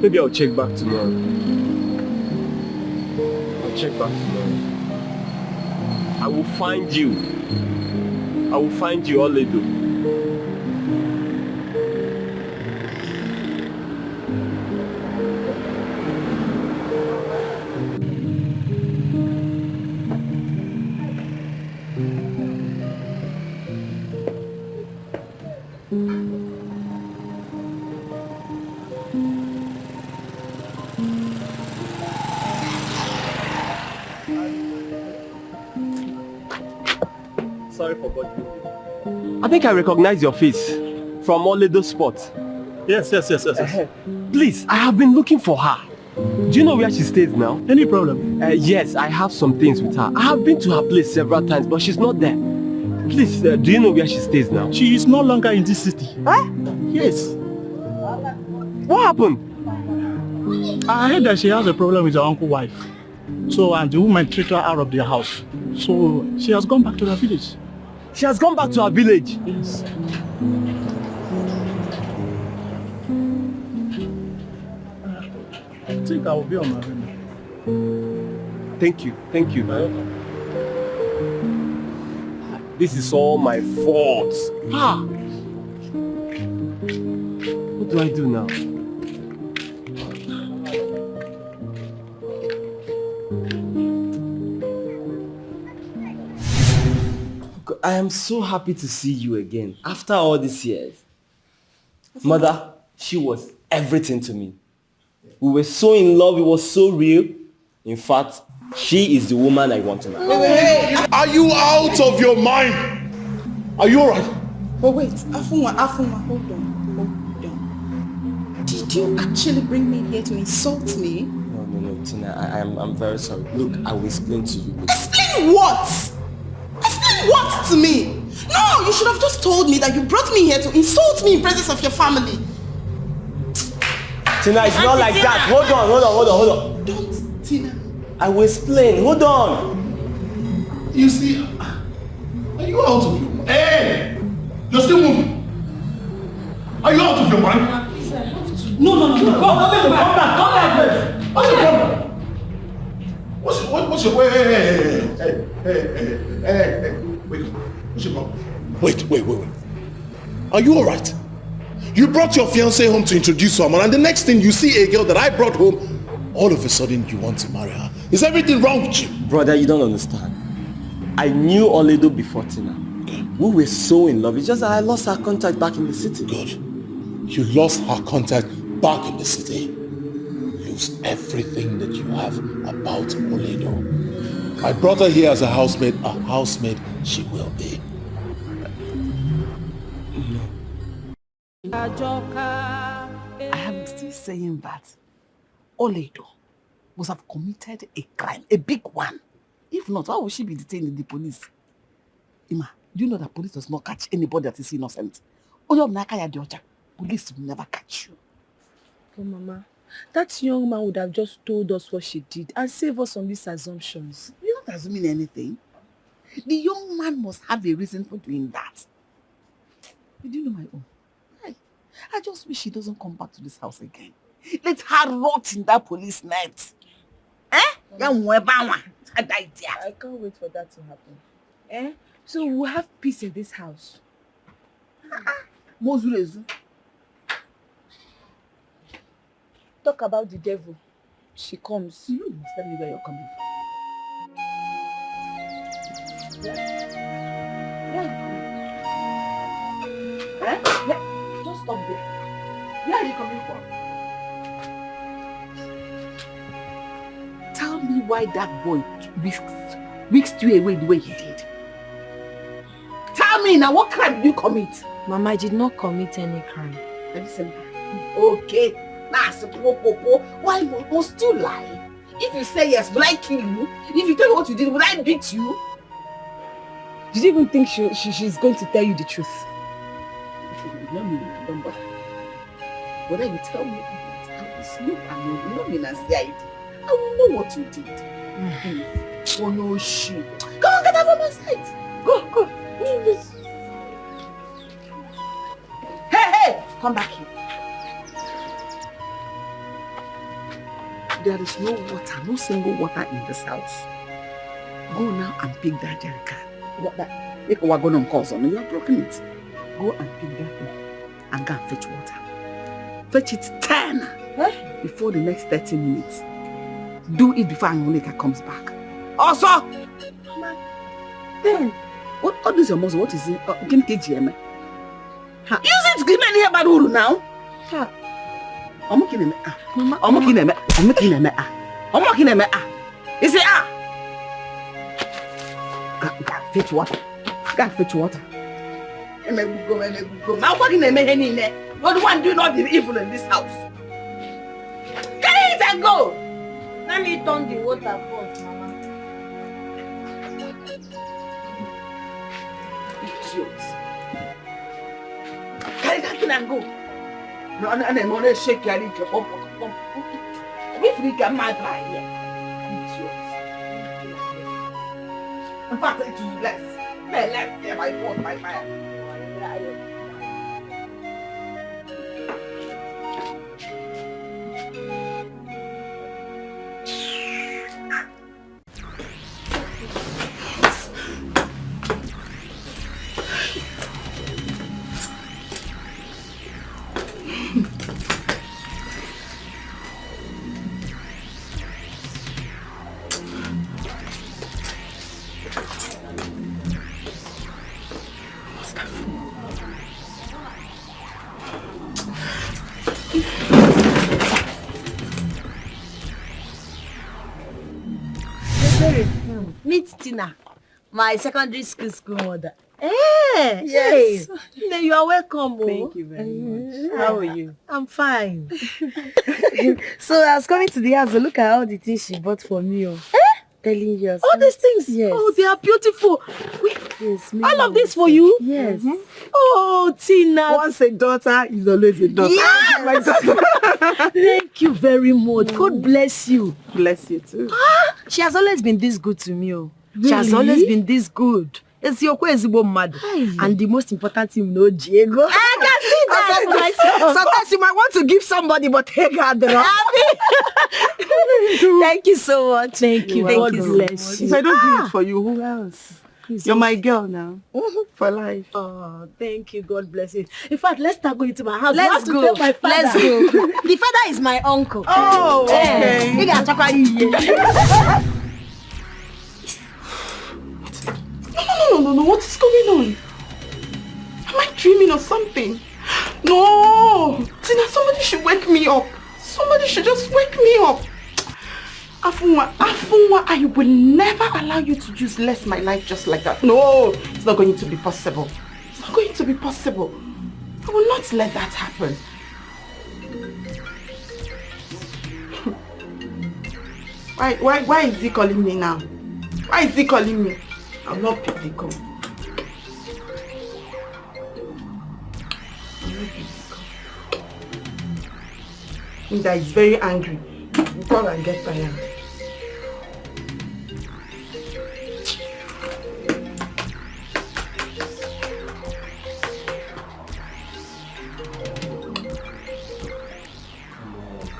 Maybe I'll check back tomorrow. I'll check back tomorrow. I will find you. I will find you, Oledo. Sorry for bothering you. I think I recognize your face from Oledo's spot. Yes. Please, I have been looking for her. Do you know where she stays now? Any problem? Yes, I have some things with her. I have been to her place several times, but she's not there. Please, do you know where she stays now? She is no longer in this city. Huh? Yes. What happened? I heard that she has a problem with her uncle's wife. So, and the woman treated her out of their house. So, she has gone back to her village. She has gone back to her village? Yes. I think I will be on my way now. Thank you. This is all my fault. What do I do now? I am so happy to see you again after all these years. Mother, she was everything to me. We were so in love, it was so real. In fact, she is the woman I want to marry. Are you out of your mind? Are you alright? But wait, Afunwa, hold on. Did you actually bring me here to insult me? No, Tina, I'm very sorry. Look, I will explain to you. Explain what? Explain what to me? No, you should have just told me that you brought me here to insult me in presence of your family. Tina, it's not like that. Hold on. Don't, Tina. I will explain. Hold on. You see, are you out of your mind? Hey! You're still moving. Are you out of your mind? Please, I have to. No. Come back. What's your problem? What's your hey, wait. What's your problem? Wait. Are you alright? You brought your fiancée home to introduce someone, and the next thing you see a girl that I brought home, all of a sudden you want to marry her. Is everything wrong with you? Brother, you don't understand. I knew Oledo before Tina. We were so in love. It's just that I lost our contact back in the city. Good. you lost her contact back in the city. Lose everything that you have about Oledo. My brother here as a housemaid she will be. I am still saying that Oledo must have committed a crime, a big one. If not, why would she be detained in the police? Ima, do you know that police does not catch anybody that is innocent? Police will never catch you. Oh, Mama, that young man would have just told us what she did and save us from these assumptions. You're not assuming anything. The young man must have a reason for doing that. You do know my own. I just wish she doesn't come back to this house again. Let her rot in that police net. Eh? I can't wait for that to happen. Eh? So we'll have peace in this house. Talk about the devil. She comes. You must tell me where you're coming from. Eh? Yeah. Just stop there. Where are you coming from? Tell me why that boy whisked you away the way he did. Tell me now, what crime did you commit? Mama, I did not commit any crime. Listen. Okay. Now, why must you lie? If you say yes, will I kill you? If you tell me what you did, will I beat you? Did you even think she's going to tell you the truth? Let me remember. Whether you tell me that I was you alone, you know me as the ID, I will know what you did. Oh no, shit. Come on, get out of my sight. Go. Hey! Come back here. There is no water, no single water in this house. Go now and pick that jerrycan. What that? You are going to cause on. You have broken it. Go and pick that thing and go and fetch water. Fetch it 10 before the next 30 minutes. Do it before Angonika comes back. Also, Mama, then what is your muscle? What is it? Can KGM? Use it to give me any baruru now. I'm looking at me. I'm looking at me. I'm looking at me. I'm looking at me. You say Go fetch water. Go fetch water. I'm working at me. You're the one doing all the evil in this house. Carry it and go. Let me turn the water first, Mama. Idiot. Carry that thing and go. No, and I'm gonna shake your leg. We freak a mad right here. Idiot. In fact, it will bless. May left there by force, by fire. Meet Tina, my secondary school mother. Hey, Yes. Hey, you are welcome. Thank you very much. How are you? I'm fine. So I was coming to the house to look at all the things she bought for me. Telling you. All these things? Yes. Oh, they are beautiful. Yes, all of this for you? Yes. Oh, Tina. Once a daughter is always a daughter. Yes. My daughter. Thank you very much. God bless you. Bless you too. She has always been this good to me. She has Really? always been this good. It's your ezigbo mother. And the most important thing, no Diego. I can see that for myself. Sometimes you might want to give somebody, but take her the Thank you so much. Thank you. Thank God you bless so If much. I don't do it for you, who else? You're my girl now. For life. Oh, thank you. God bless you. In fact, let's start going to my house. Let's You have to go. tell my father. Let's go. The father is my uncle. Oh, okay. He got chocolate. No. What is going on? Am I dreaming or something? No! Tina, somebody should wake me up. Somebody should just wake me up. Afunwa, I will never allow you to useless my life just like that. No, it's not going to be possible. It's not going to be possible. I will not let that happen. Why is he calling me now? Why is he calling me? I'll not pick the call. That is very angry. Call and get tired.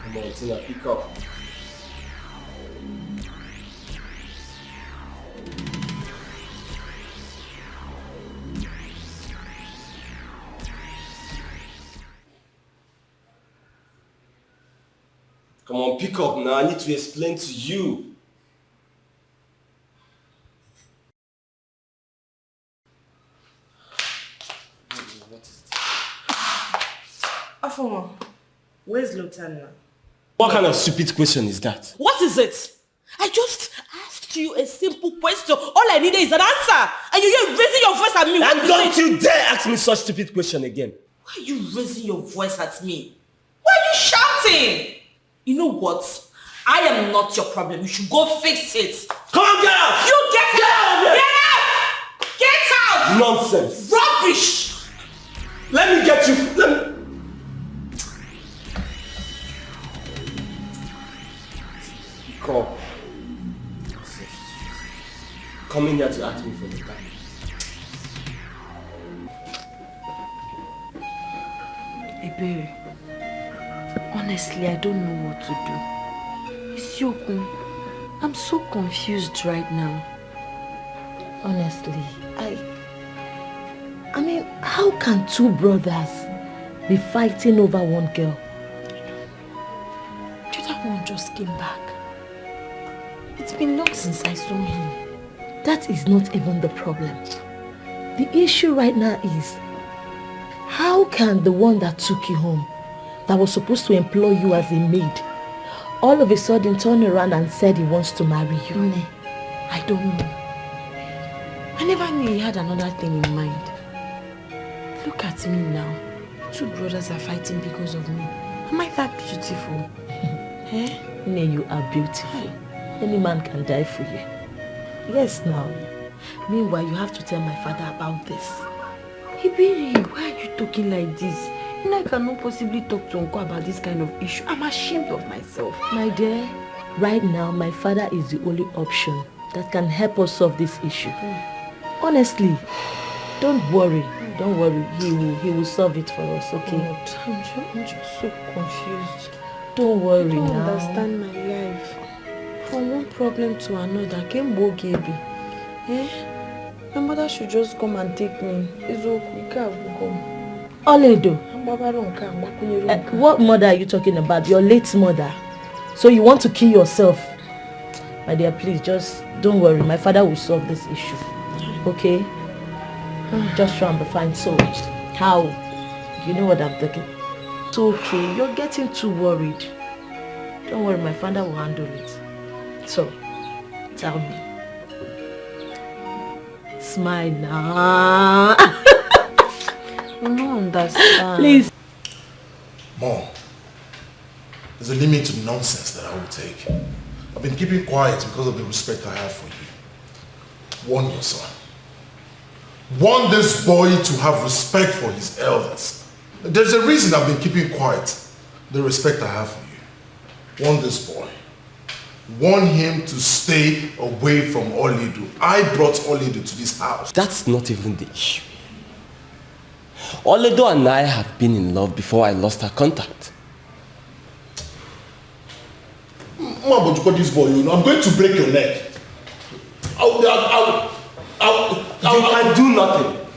Come on, Tina, pick up. Come on, pick up now. I need to explain to you. What is this? Afoma, where's Lutana? What kind of stupid question is that? What is it? I just asked you a simple question. All I needed is an answer. And you're raising your voice at me. And don't you dare ask me such stupid question again. Why are you raising your voice at me? Why are you shouting? You know what? I am not your problem. You should go fix it. Come on, get out! You get out! Get out! Get out! Nonsense! Rubbish! Let me get you. Come in here to ask me for the time. Ebere, honestly, I don't know what to do. Isiokun, I'm so confused right now. Honestly, I mean, how can two brothers be fighting over one girl? The other one just came back. It's been long since I saw him. That is not even the problem. The issue right now is, how can the one that took you home, that was supposed to employ you as a maid, all of a sudden turn around and said he wants to marry you? I don't know. I never knew he had another thing in mind. Look at me now. Two brothers are fighting because of me. Am I that beautiful? Eh? Nne, you are beautiful. Any man can die for you. Yes, now. Meanwhile, you have to tell my father about this. Ibiri, why are you talking like this? You know, I cannot possibly talk to Uncle about this kind of issue. I'm ashamed of myself. My dear, right now, my father is the only option that can help us solve this issue. Honestly, don't worry. Don't worry. He will solve it for us, okay? I'm just so confused. Don't worry now. I don't understand my life. From one problem to another, came Bogebi. My mother should just come and take me. Oledo. What mother are you talking about? Your late mother. So you want to kill yourself? My dear, please, just don't worry. My father will solve this issue. Okay? Just try and be fine. So, how? You know what I'm thinking? It's okay. You're getting too worried. Don't worry, my father will handle it. So, tell me. Smile now. I don't understand. Please. Mom, there's a limit to nonsense that I will take. I've been keeping quiet because of the respect I have for you. Warn your son. Want this boy to have respect for his elders. There's a reason I've been keeping quiet. The respect I have for you. Want this boy. Want him to stay away from Oledo. I brought Oledo to this house. That's not even the issue. Oledo and I have been in love before I lost her contact. Mom, but you got this boy, you know, I'm going to break your neck. You can do nothing.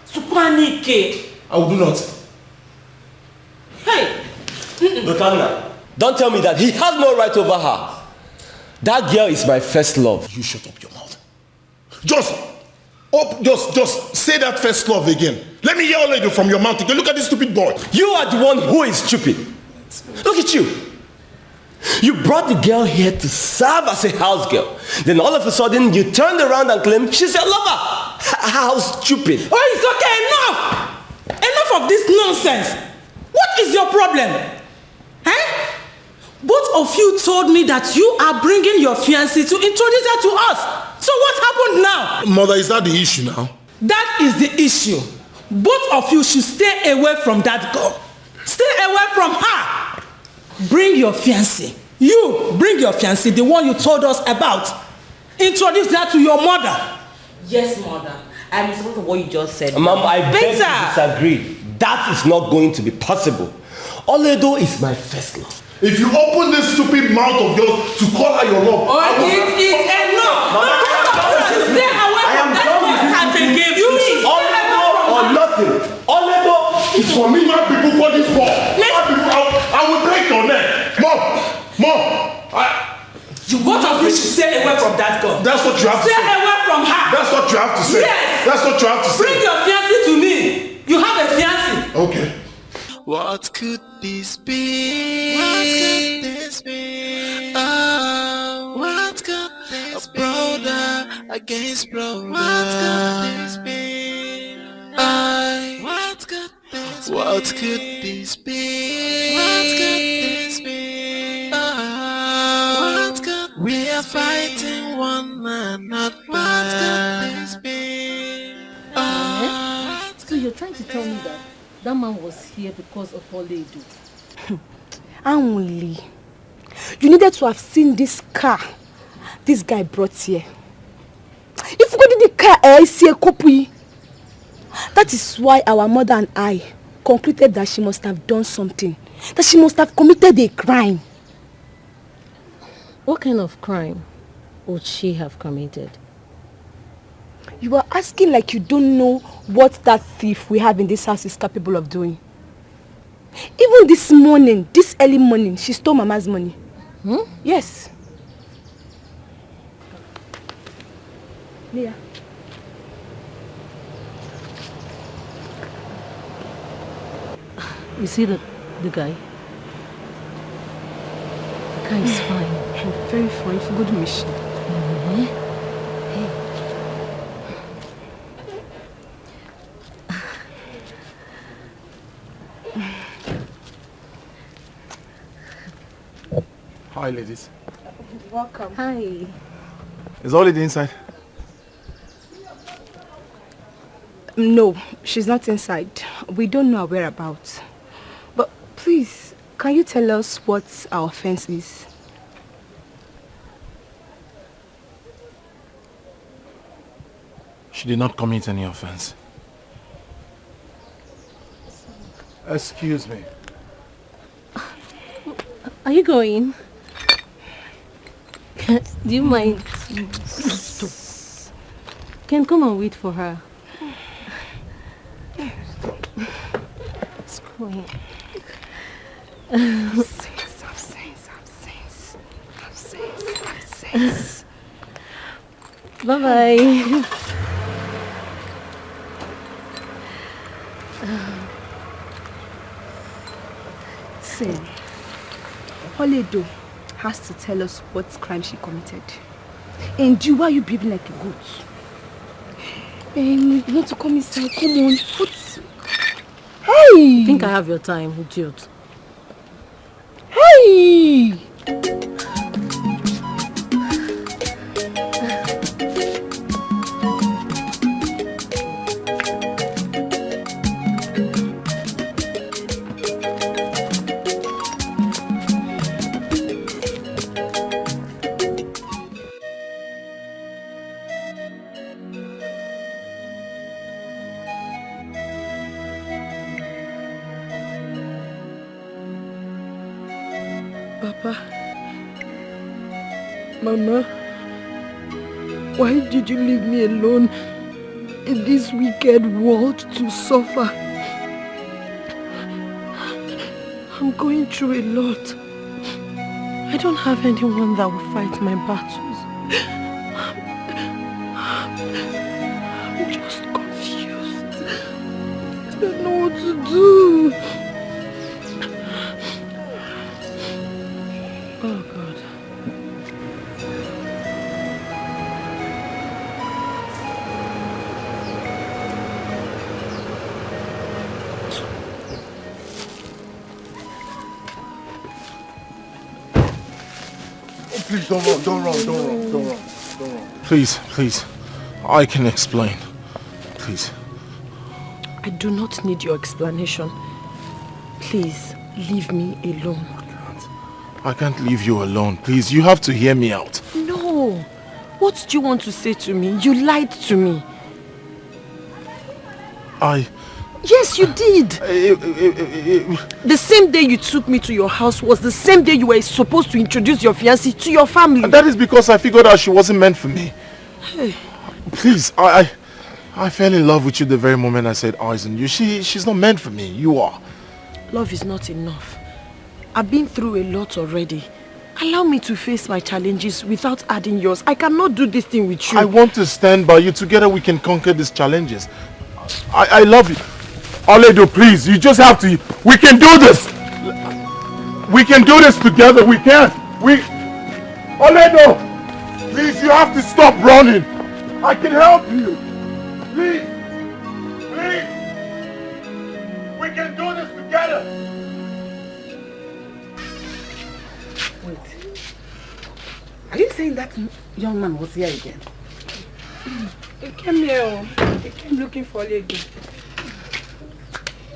Supanike. I will do nothing. Hey! Lutana, don't tell me that he has no right over her. That girl is my first love. You shut up your mouth. Johnson, Oh, just say that first love again. Let me hear all of you from your mouth again. Look at this stupid boy. You are the one who is stupid. Look at you. You brought the girl here to serve as a house girl. Then all of a sudden, you turned around and claimed she's your lover. How stupid. Oh, it's okay. Enough! Enough of this nonsense. What is your problem? Eh? Both of you told me that you are bringing your fiancée to introduce her to us. So what happened now? Mother, is that the issue now? That is the issue. Both of you should stay away from that girl. Stay away from her. Bring your fiancée. You bring your fiancée, the one you told us about. Introduce her to your mother. Yes, mother. I'm sorry for what you just said. Mom, I beg to disagree. That is not going to be possible. Oledo is my first love. If you open this stupid mouth of yours to call her your love, it is enough. Stay away from that man again. Oledo or nothing. Oledo is for me, my people, for this war. I will break your neck. Mom, both of you should stay away from that girl. That's what you have to say. Stay away from her. That's what you have to say. Yes. That's what you have to say. Bring your fiancée to me. You have a fiancée. Okay. What could this be? What could this be? Oh, what could this be? Brother against brother. What could this be? What could this be? What could this be? What could this be? What could we are fighting one another. What could this be? So you're trying to tell me that man was here because of all they do? Only. You needed to have seen this car this guy brought here. If you go to the car, I see a copy. That is why our mother and I concluded that she must have done something. That she must have committed a crime. What kind of crime would she have committed? You are asking like you don't know what that thief we have in this house is capable of doing. Even this morning, this early morning, she stole Mama's money. Yes. Leah. You see the guy? The guy is fine. Very fine, for good mission. Hi, ladies. Welcome. Hi. Is Ollie inside? No, she's not inside. We don't know her whereabouts. But please, can you tell us what our offense is? She did not commit any offense. Excuse me. Are you going? Do you mind? Stop. Can come and wait for her. It's going. Bye-bye. See, Oledo has to tell us what crime she committed. And you, why are you behaving like a goat? You want to come inside? Come on. What? Hey! I think I have your time, idiot. Hey! Mama, why did you leave me alone in this wicked world to suffer? I'm going through a lot. I don't have anyone that will fight my battles. I'm do? Oh, God. Please don't run, don't run, don't run, don't run, don't run. Please, please. I can explain. Please. I do not need your explanation. Please, leave me alone. I can't leave you alone. Please, you have to hear me out. No. What do you want to say to me? You lied to me. Yes, you did. The same day you took me to your house was the same day you were supposed to introduce your fiancé to your family. And that is because I figured out she wasn't meant for me. Hey. Please, I fell in love with you the very moment I said eyes on you. She's not meant for me. You are. Love is not enough. I've been through a lot already. Allow me to face my challenges without adding yours. I cannot do this thing with you. I want to stand by you. Together we can conquer these challenges. I love you. Oledo, please, you just have to. We can do this. We can do this together. We can. Oledo, please, you have to stop running. I can help you. Please. Please. We can do this together. Wait. Are you saying that young man was here again? He came here. He came looking for Lady.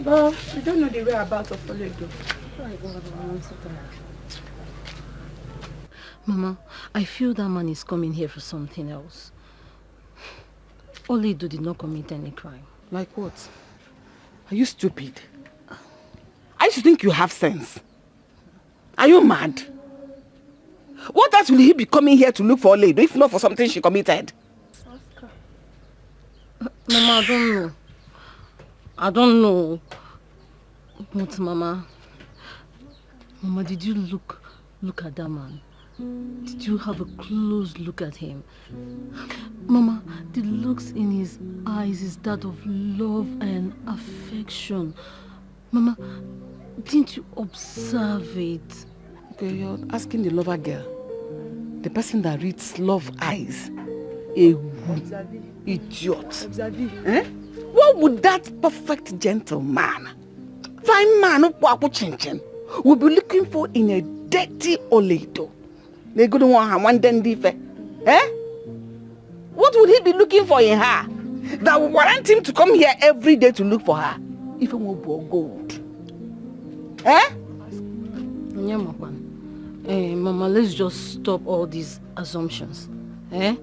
But we don't know the whereabouts of Oledo. Mama, I feel that man is coming here for something else. Oledo did not commit any crime. Like what? Are you stupid? I used to think you have sense. Are you mad? What else will he be coming here to look for Oledo if not for something she committed? Mama, I don't know. I don't know. But Mama, did you look at that man? Did you have a close look at him? Mama, the looks in his eyes is that of love and affection. Mama, didn't you observe it? Okay, you're asking the lover girl, the person that reads love eyes, a idiot. Eh? What would that perfect gentleman, fine man, will be looking for in a dirty Oledo? They go to one eh? What would he be looking for in her that would warrant him to come here every day to look for her? Even more gold. Eh? Yeah, Mama. Mama, let's just stop all these assumptions. Eh?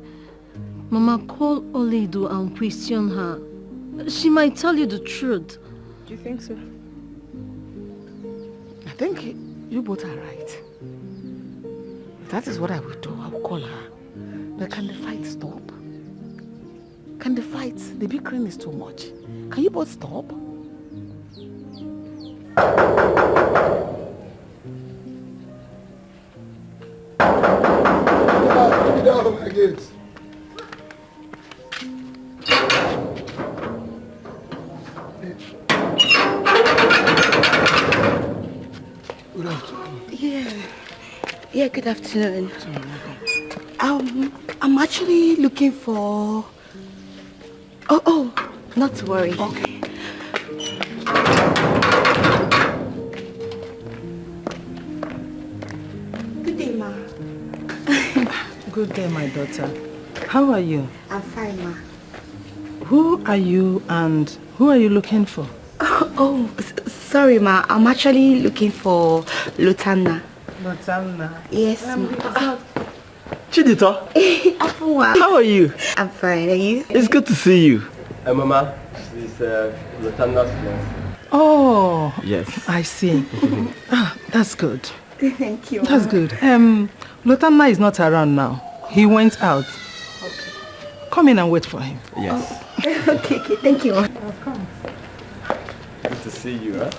Mama, call Oledo and question her. She might tell you the truth. Do you think so? I think you both are right. That is what I will do. I will call her. But can the fight stop? Can the fight? The bickering is too much. Can you both stop? Let me down my gates. Good afternoon. Yeah, good afternoon. I'm actually looking for... Oh, not to worry. Okay. Good day, Ma. Good day, my daughter. How are you? I'm fine, Ma. Who are you and who are you looking for? Sorry, Ma. I'm actually looking for Lutana. Lutana? Yes, Ma. Chidito, how are you? I'm fine, are you? It's good to see you. Mama, this is Lutana's fiance. Oh, yes. I see. That's good. Thank you, That's Ma. good. Lutana is not around now. He went out. Okay. Come in and wait for him. Yes. Okay, thank you, Ma. Good to see you, huh?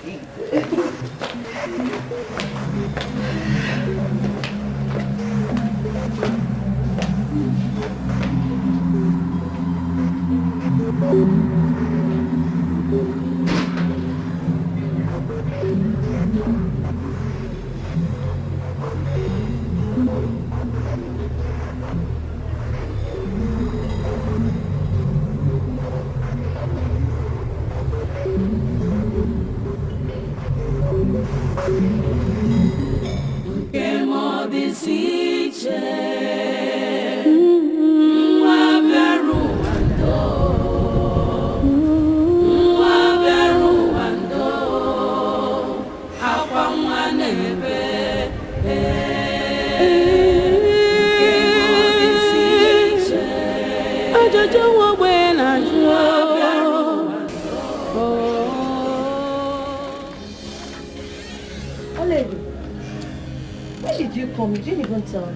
Where did you come? You didn't even tell.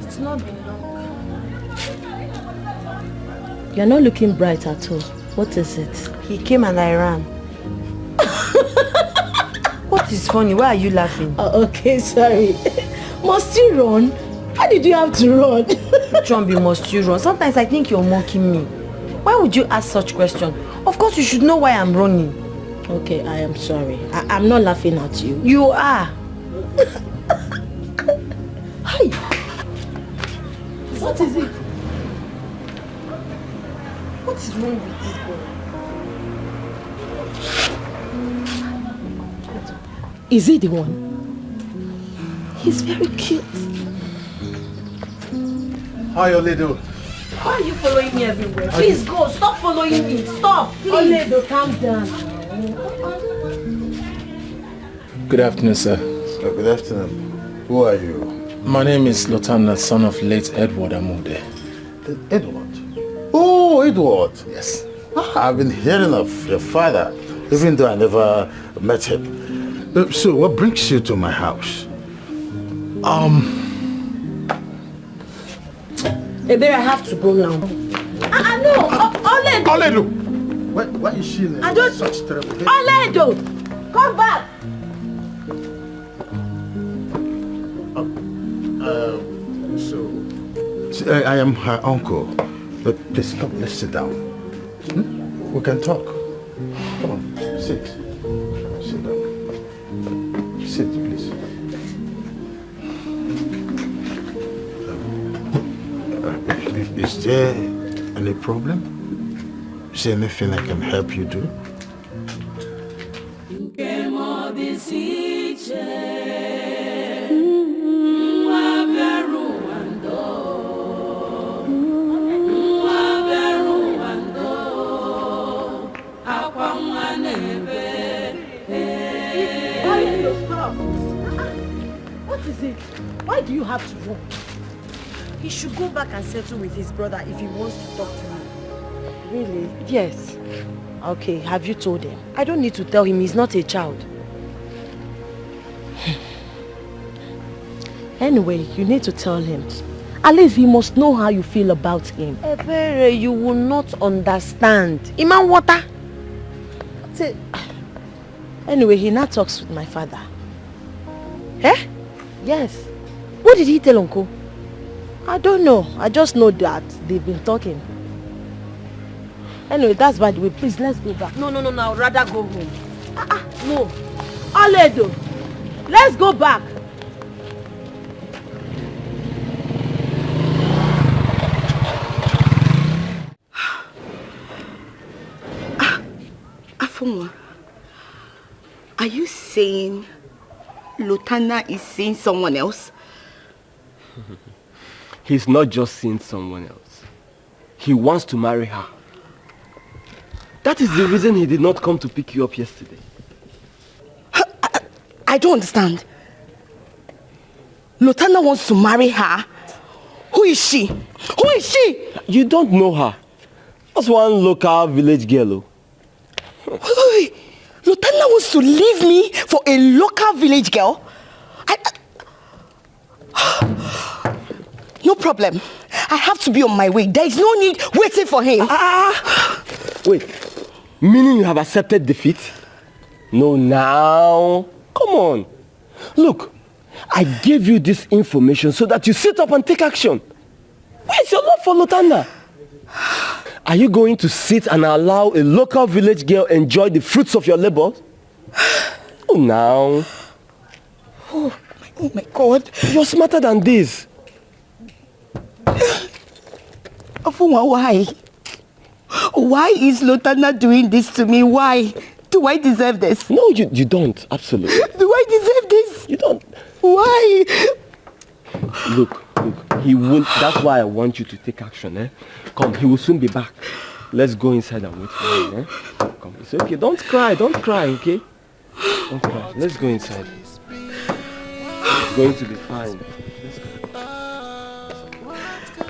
It's not been long. You're not looking bright at all. What is it? He came and I ran. What is funny? Why are you laughing? Okay, sorry. Must you run? Why did you have to run? Chombi, must you run? Sometimes I think you're mocking me. Why would you ask such question? Of course you should know why I'm running. Okay, I am sorry. I'm not laughing at you. You are. Hi. What is it? What is wrong with this boy? Is he the one? He's very cute. How you little? Why are you following me everywhere? Please go. Stop following me. Stop. Please. Oledo, calm down. Good afternoon, sir. Good afternoon. Who are you? My name is Lotana, son of late Edward Amude. Edward? Oh, Edward. Yes. I've been hearing of your father, even though I never met him. So, what brings you to my house? Ebe, I have to go now. No, Oledo. Oledo! Why is she in such terrible behavior? Oledo! Come back! I am her uncle. But please, come, let's sit down. We can talk. Come on, sit. Sit down. Sit, please. Is there any problem? Is there anything I can help you do? What is it? Why do you have to run? He should go back and settle with his brother if he wants to talk to me. Really? Yes. Okay, have you told him? I don't need to tell him, he's not a child. Anyway, you need to tell him. At least he must know how you feel about him. Ebere, you will not understand. Iman water. Anyway, he now talks with my father. Eh? Yes. What did he tell Uncle? I don't know. I just know that they've been talking. Anyway, that's by the way. Please, let's go back. No, I'd rather go home. No. Oledo, let's go back. Afunwa, are you saying Lotana is seeing someone else? He's not just seeing someone else. He wants to marry her. That is the reason he did not come to pick you up yesterday. I don't understand. Lotana wants to marry her? Who is she? Who is she? You don't know her. That's one local village girl. Wait. Lotana wants to leave me for a local village girl? No problem. I have to be on my way. There is no need waiting for him. Wait. Meaning you have accepted defeat? No, now. Come on. Look, I gave you this information so that you sit up and take action. Where's your love for Lotana? Are you going to sit and allow a local village girl enjoy the fruits of your labor? Oh, now. Oh my God. You're smarter than this. Afunwa, why? Why is Lotana doing this to me? Why? Do I deserve this? No, you don't. Absolutely. Do I deserve this? You don't. Why? Look. He won't. That's why I want you to take action, eh? Come, he will soon be back. Let's go inside and wait for him, eh? Come, it's okay. Don't cry, okay? Don't cry. Let's go inside. It's going to be fine. Let's go.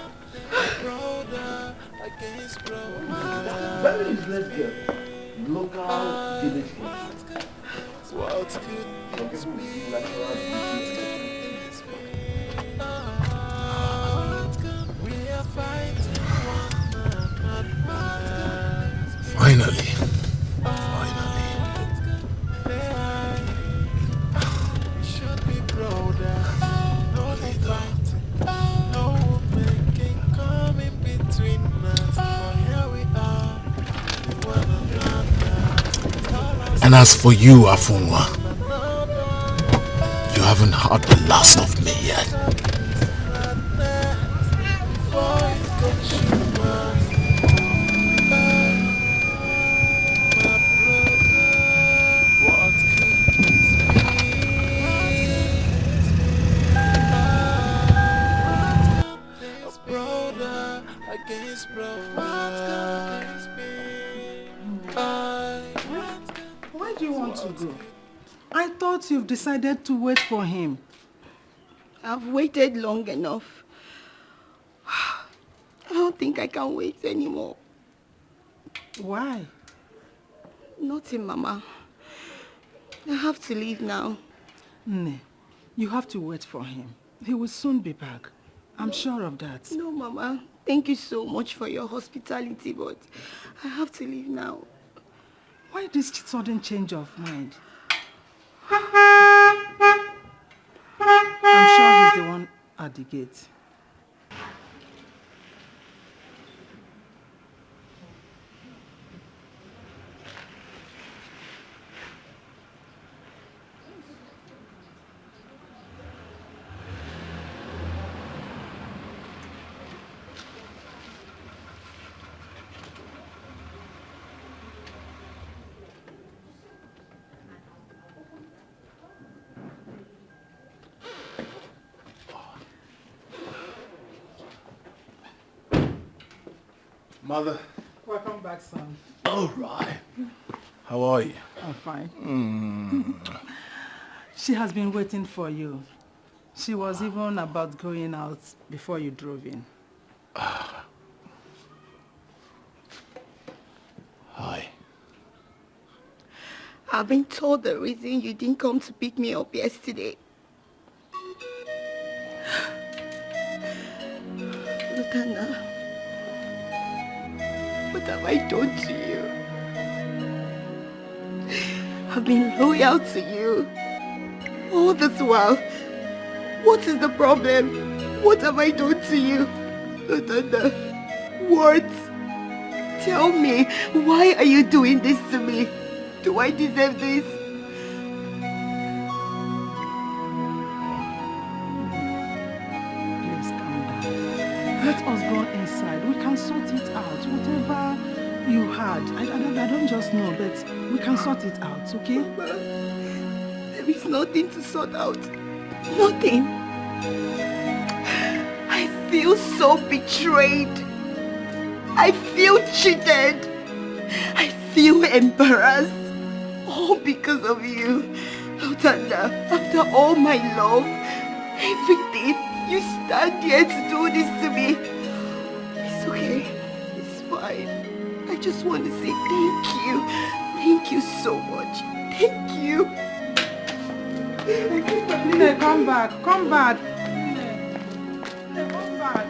Where is this girl? Local village girl. What could this be? We are fighting Finally. should be broader. No fight, no woman can come in between us. For here we are, one another. And as for you, Afunwa, you haven't heard the last of me yet. Why do you want to go? I thought you've decided to wait for him. I've waited long enough. I don't think I can wait anymore. Why? Nothing, Mama. I have to leave now. No, you have to wait for him. He will soon be back. I'm sure of that. No, Mama. Thank you so much for your hospitality, but I have to leave now. Why this sudden change of mind? I'm sure he's the one at the gate. Mother. Welcome back, son. All right. How are you? I'm fine. Mm. She has been waiting for you. She was even about going out before you drove in. Hi. I've been told the reason you didn't come to pick me up yesterday. Lutana, what have I done to you? I've been loyal to you all this while. What is the problem? What have I done to you? Lutana, what? Tell me, why are you doing this to me? Do I deserve this? Please calm down. Let us go inside. We can sort it out. Whatever you had. I don't just know, but we can sort it out, okay? Mama, there is nothing to sort out. Nothing. I feel so betrayed. I feel cheated. I feel embarrassed. All because of you. Lutanda, after all my love, everything, you stand here to do this to me. It's okay. It's fine. I just want to say thank you. Thank you so much. Thank you. Nene, come back. Come back. Nene, come back.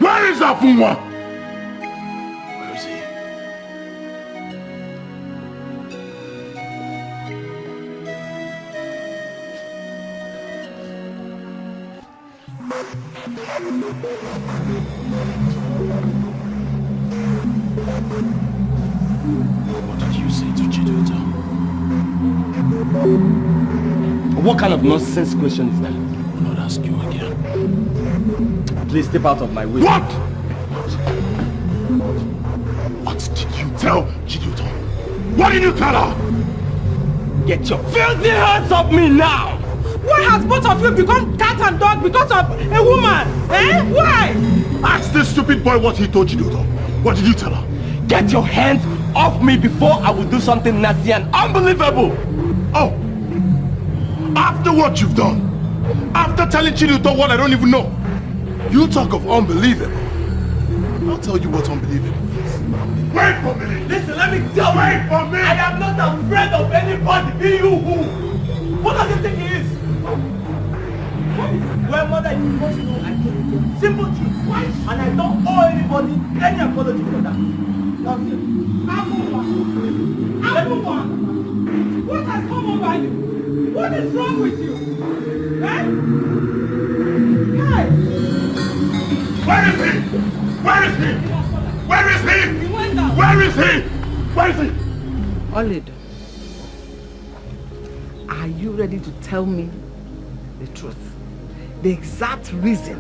Where is Afunwa? Where is he? What did you say to Chiduta? What kind of nonsense question is that? I will not ask you again. Please step out of my way. What? What did you tell Chiduta? What did you tell her? Get your filthy hands off me now! Why has both of you become cat and dog because of a woman? Eh? Why? Ask this stupid boy what he told Chiduta. What did you tell her? Get your hands off me before I will do something nasty and unbelievable! Oh! After what you've done, after telling Chiduta what I don't even know, you talk of unbelievable. I'll tell you what's unbelievable. Wait for me! Listen, let me tell you! Wait for me! I am not afraid of anybody, be you who? What does it think he is? Well, mother, you must know I told you the simple truth. And I don't owe anybody any apology for that. That's it. Abuwa! What has come over you? What is wrong with you? Eh? Hey! Where is he? Where is he? Where is he? He went out. Where is he? Where is he? Olid, are you ready to tell me the truth? The exact reason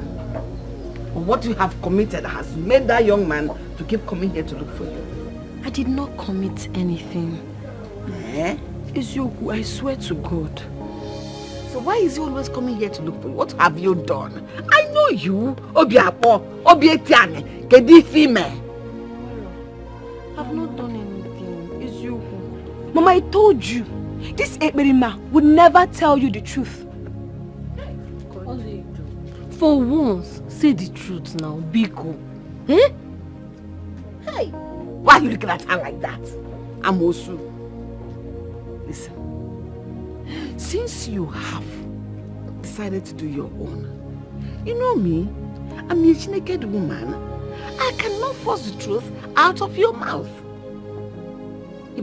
of what you have committed has made that young man to keep coming here to look for you. I did not commit anything. Eh? Ezioku, I swear to God. So why is he always coming here to look for you? What have you done? I know you. Obiapo, Obietiane, Kedi female. I've not done anything. Ezioku. Mama, I told you. This Ekberima would never tell you the truth. For once, say the truth now, Biko. Eh? Hey, why are you looking at her like that? I'm Osu. Listen, since you have decided to do your own, you know me, I'm a naked woman. I cannot force the truth out of your mouth. Oh,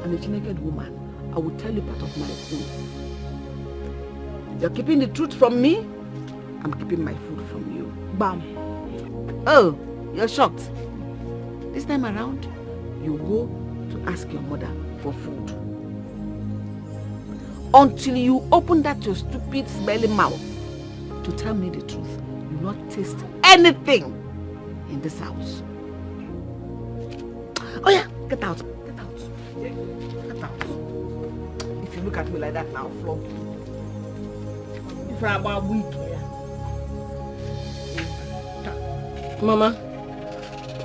I'm a naked woman. I will tell you part of my food. You're keeping the truth from me, I'm keeping my food from you. Bam. Oh, you're shocked. This time around, you go to ask your mother for food. Until you open that your stupid smelly mouth to tell me the truth, you will not taste anything in this house. Oh yeah, get out. Get out. Get out. If you look at me like that now, I'll flog you. If I'm about weak here. Mama,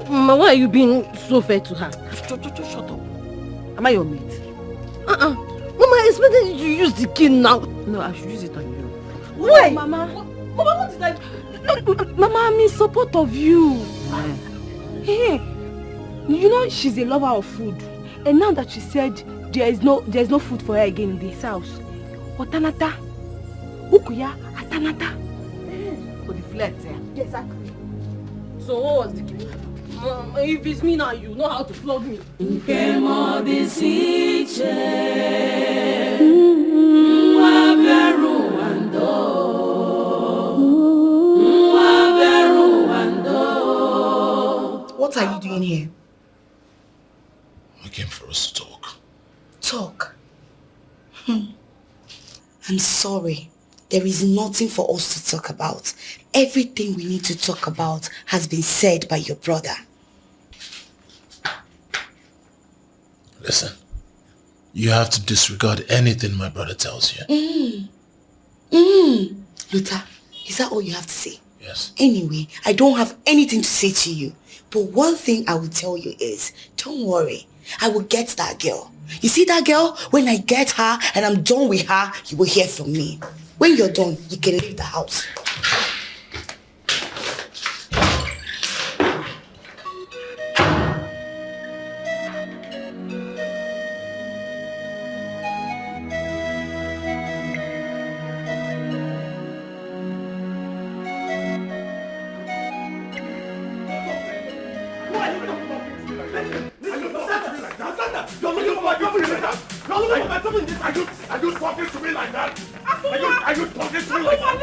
why are you being so fair to her? Shut up. Am I your mate? Mama, I expected you to use the key now. No, I should use it on you. Why? Mama, what did I... Mama, I'm in support of you. Hey, you know she's a lover of food. And now that she said there's no food for her again in this house. Otanata. Ukuya, atanata. For the flirts, yeah? Exactly. So what was the key? If it's me now, you know how to flog me. What are you doing here? I came for us to talk. Talk? I'm sorry. There is nothing for us to talk about. Everything we need to talk about has been said by your brother. Listen, you have to disregard anything my brother tells you. Luther, is that all you have to say? Yes. Anyway, I don't have anything to say to you. But one thing I will tell you is, don't worry. I will get that girl. You see that girl? When I get her and I'm done with her, you will hear from me. When you're done, you can leave the house. Are you talking to me like that? Are you talking to me like that?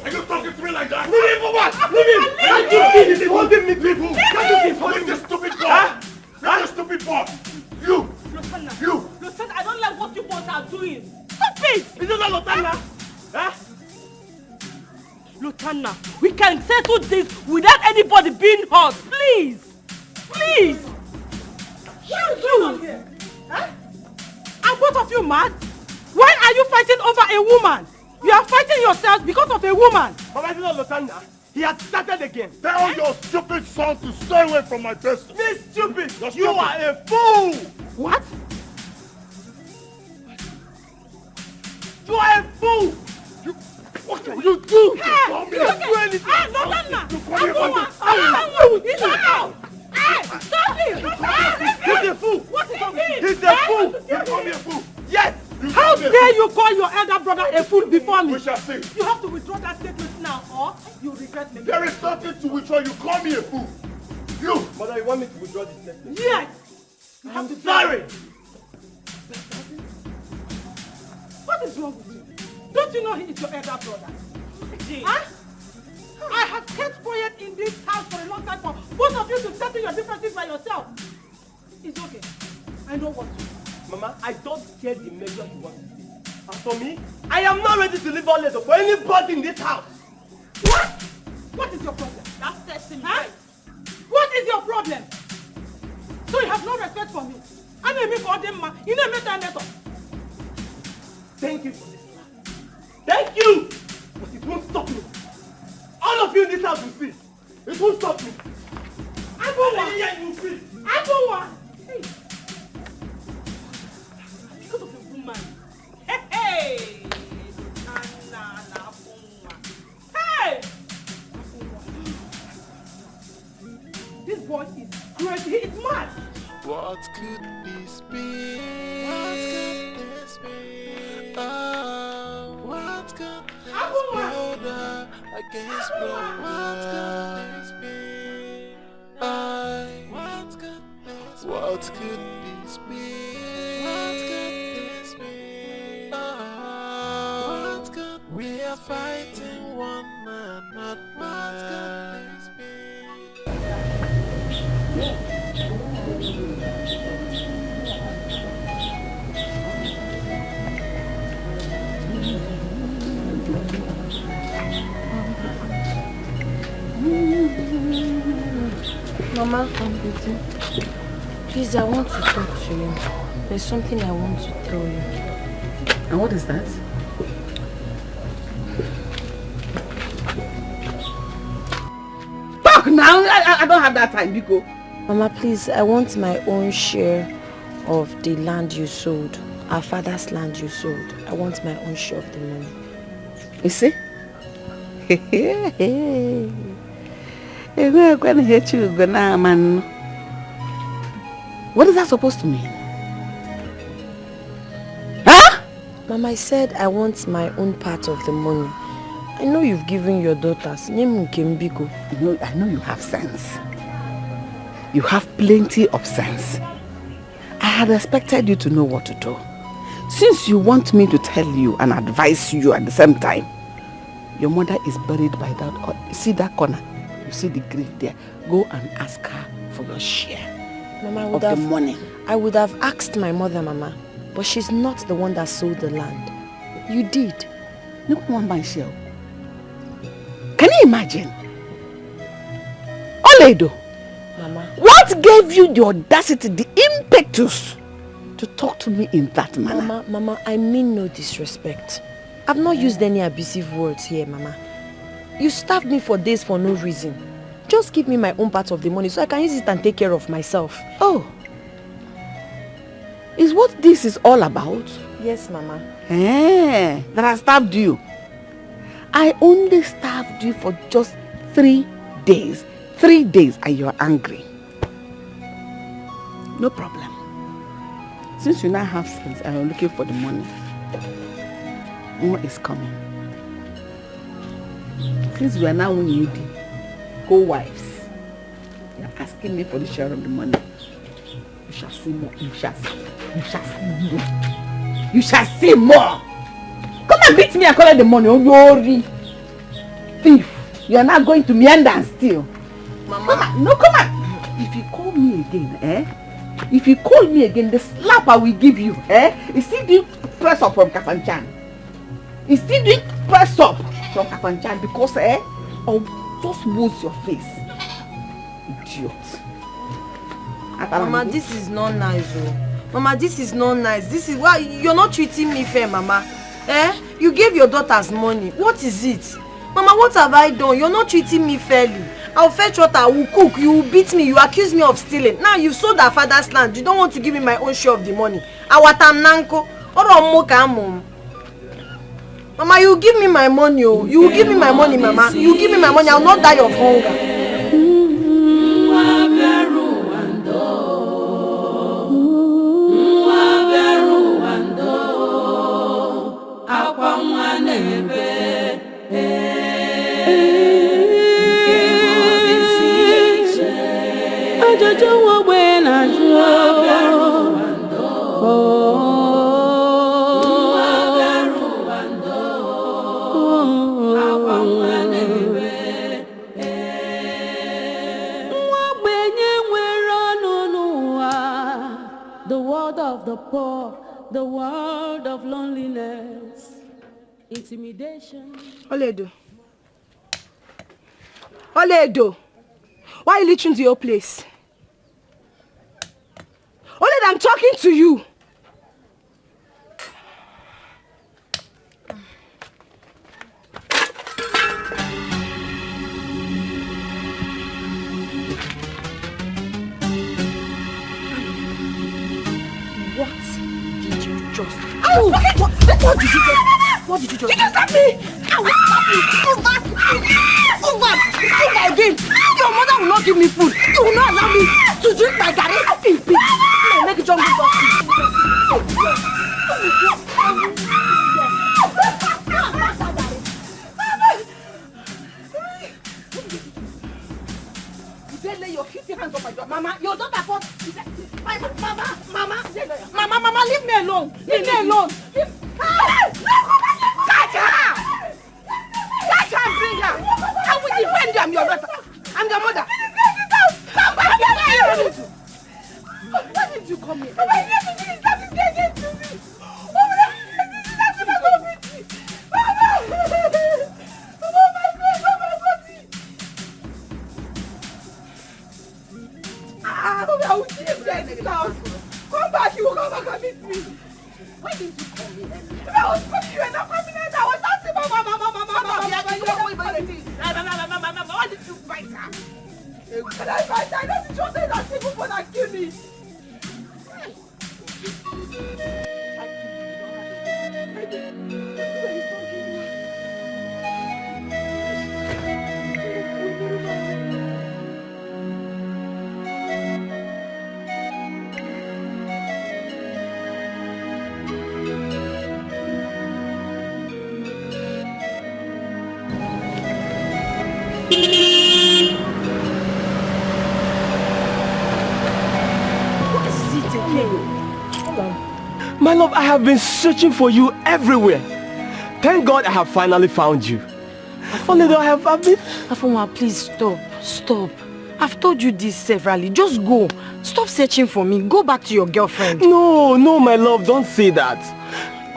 Are you talking to me like that? Leave him for what? Leave him! Can't you see this is holding me? Leave who? Can't you see it's holding Leave me? this stupid boy! Leave this stupid boy! You! You! Lieutenant, I don't like what you both are doing. Stop it! Is it not Lieutenant? Huh? Lieutenant, we can settle this without anybody being hurt. Please! Please! What is going on here? Huh? Are both of you mad? Why are you fighting over a woman? You are fighting yourselves because of a woman. Mama, is it not Lieutenant? He has started again. Tell your stupid son to stay away from my business. This stupid! You're You stupid. are a fool! What? You are a fool! What can you do? Hey! Call me. You can't do anything! Ah, no, He's out! Hey! Stop him! He's a fool! What is he? He's a fool! You call me a fool. Yes! How dare you call your elder brother a fool before me? We shall see. You have to withdraw that statement now, or you regret me. There is nothing to withdraw. You call me a fool. You! Mother, you want me to withdraw this statement? Yes! You have to Sorry! What is wrong with you? Don't you know he is your elder brother? Huh? I have kept quiet in this house for a long time for both of you to settle your differences by yourself. It's okay. I know what to do. Mama, I don't care the measure you want to take. As for me, I am not ready to leave all letter for anybody in this house. What? What is your problem? That's testing me. Huh? What is your problem? So you have no respect for me. I know me for them, man. You know me time better. Thank you for this plan. Thank you! But it won't stop me. All of you in this house will see. It won't stop me. I go one. Yeah, you will see. I go one. Hey. Because of a woman. Hey, hey. Hey. This boy is crazy. He is mad. What could this be? What could this be? Oh, what could this brother against brother? What could this be? What could this be? What could this be? What could we are fighting one man, not what could this be? Mama, please, I want to talk to you. There's something I want to tell you. And what is that? Talk now! I don't have that time, Biko. Mama, please, I want my own share of the land you sold. Our father's land you sold. I want my own share of the money. You see? What is that supposed to mean? Huh? Mama, I said I want my own part of the money. I know you've given your daughters. I know you have sense. You have plenty of sense. I had expected you to know what to do. Since you want me to tell you and advise you at the same time, your mother is buried by that. You see that corner? You see the grave there? Go and ask her for your share. Mama, of the money. I would have asked my mother, Mama, but she's not the one that sold the land. You did. No one my share. Can you imagine? Oledo, Mama, what gave you the audacity, the impetus to talk to me in that manner? Mama, I mean no disrespect. I've not used any abusive words here, Mama. You stabbed me for days for no reason. Just give me my own part of the money so I can use it and take care of myself. Oh. Is what this is all about? Yes, Mama. That I stabbed you. I only stabbed you for just 3 days. 3 days and you're angry. No problem. Since you now have sense and you're looking for the money, more is coming. Since we are now needy, co-wives, you're asking me for the share of the money. You shall see more. You shall see more. You shall see more. Come and beat me and collect the money. Oh, Yori. Thief. You are not going to meander and steal. Mama. Come on. No, come on. If you call me again, If you call me again, the slap I will give you, is still doing press up from Kafanchan. It's still doing press up from Kafanchan because, I'll just lose your face. Idiot. Mama, this is not nice, oh. Mama, this is not nice. This is why you're not treating me fair, Mama. You gave your daughters money. What is it? Mama, what have I done? You're not treating me fairly. I'll fetch water, I will cook, you will beat me, you accuse me of stealing. Now you sold our father's land. You don't want to give me my own share of the money. Awatamnanko. Mama, you give me my money, oh. You will give me my money, Mama. You give me my money, I'll not die of hunger. The world of the poor, the world of loneliness, intimidation. Oledo. Oledo. Why are you reaching to your place? Oledo, I'm talking to you. What did you just... Ow! What did you just... What did you just... You just slapped me! Ow! Over again! Your mother will not give me food. You will not allow me to drink my garri. Make it jump with us. You dare lay your filthy hands on my daughter. Mama, your daughter fought. Mama, leave me alone. Leave me alone. Catch her! Catch her and bring her. I will defend you. I'm your daughter. I'm your mother. Why did you come here? Mama, you have to finish that is getting to me. I will see you there in this house. Come back, you will come back and meet me. Why didn't you come here? If I was coming, you were not coming in. I was asking Mama. Why did you fight her? When I fight her, I know she just said that people want to kill me. My love, I have been searching for you everywhere. Thank God I have finally found you. Only though I have been... Afoma, please stop. I've told you this severally. Just go. Stop searching for me. Go back to your girlfriend. No, my love, don't say that.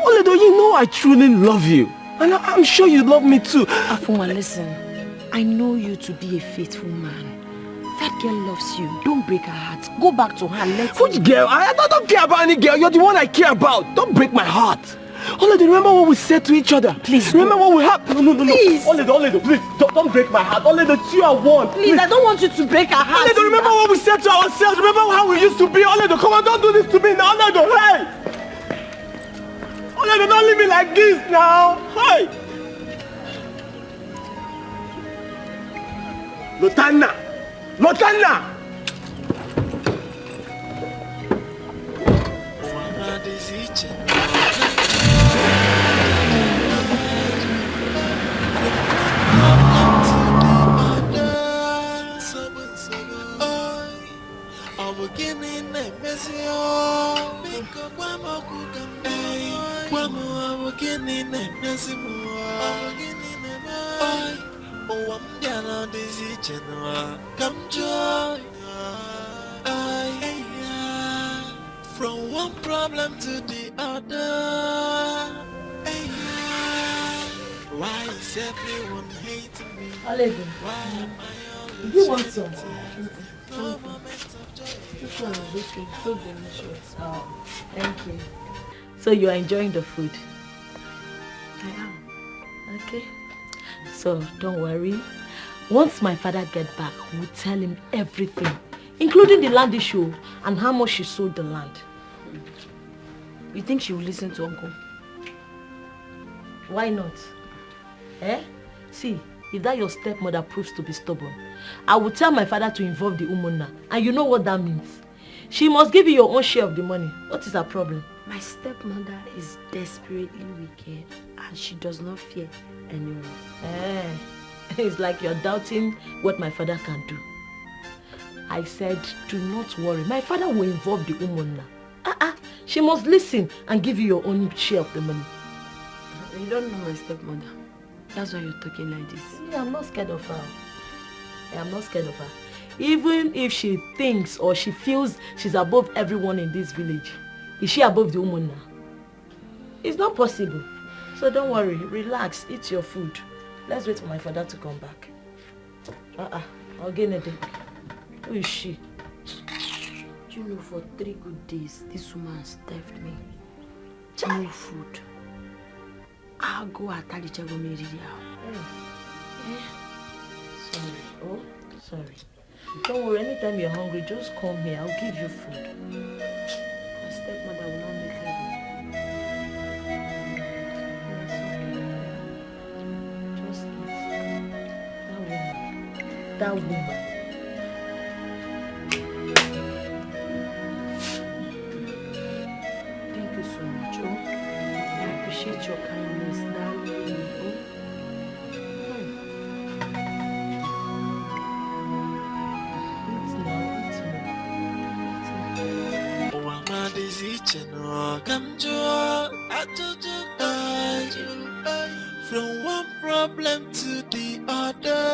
Only though you know I truly love you. And I'm sure you love me too. Afoma, listen. I know you to be a faithful man. That girl loves you. Don't break her heart. Go back to her. Which girl? I don't care about any girl. You're the one I care about. Don't break my heart. Oledo, remember what we said to each other? Please. Remember what we have? No. Please. Oledo, please. Don't break my heart. Oledo, you are one. Please, I don't want you to break her heart. Oledo, remember what we said to ourselves? Remember how we used to be? Oledo, come on, don't do this to me now. Oledo, hey! Oledo, don't leave me like this now. Hey! Lotana! I'm beginning to miss you. From one problem to the other. Why is everyone hating me? Oliver, do you want some? This one is looking so delicious. Oh, thank you. So you are enjoying the food? I am. Okay. So don't worry. Once my father gets back, we'll tell him everything, including the land issue and how much she sold the land. You think she will listen to Uncle? Why not? Eh? See, if that your stepmother proves to be stubborn, I will tell my father to involve the Umuna, and you know what that means. She must give you your own share of the money. What is her problem? My stepmother is desperately wicked and she does not fear anyone. It's like you're doubting what my father can do. I said, do not worry. My father will involve the Umuna. She must listen and give you your own share of the money. You don't know my stepmother. That's why you're talking like this. Yeah, I'm not scared of her. I'm not scared of her. Even if she thinks or she feels she's above everyone in this village, is she above the Umuna? It's not possible. So don't worry, relax, eat your food. Let's wait for my father to come back. I'll get a day. Who is she? You know, for 3 good days, this woman starved me. No food. I'll go at Alichago Meridia. Sorry. Oh, sorry. Don't worry, anytime you're hungry, just come here. I'll give you food. My stepmother will not make heaven. Just eat. That woman. Thank you so much, oh. I appreciate your kindness, darling. From one problem to the other.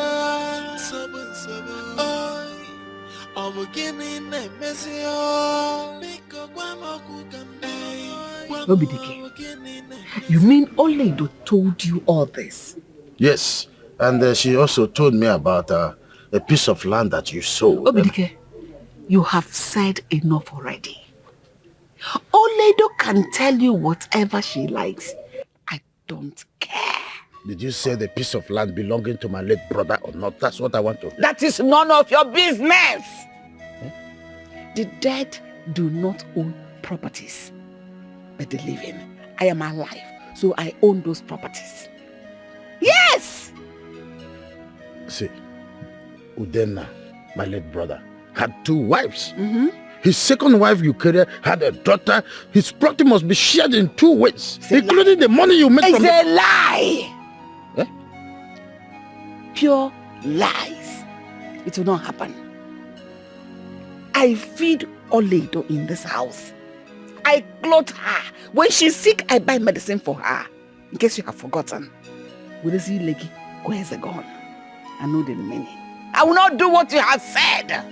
I'm beginning a messy. Obidike, you mean Oledo told you all this? Yes, and she also told me about a piece of land that you sold. Obidike, you have said enough already. Oledo can tell you whatever she likes. I don't care. Did you say the piece of land belonging to my late brother or not? That's what I want to know. That is none of your business. The dead do not own properties, but the living. I am alive, so I own those properties. Yes! See, Udenna, my late brother, had 2 wives. His second wife, Eukarya, had a daughter. His property must be shared in 2 ways, including the money you make from It's a lie! Eh? Pure lies. It will not happen. I feed Oledo in this house. I clothe her. When she's sick, I buy medicine for her. In case you have forgotten. With this leggy, where's the gun? I know the meaning. I will not do what you have said.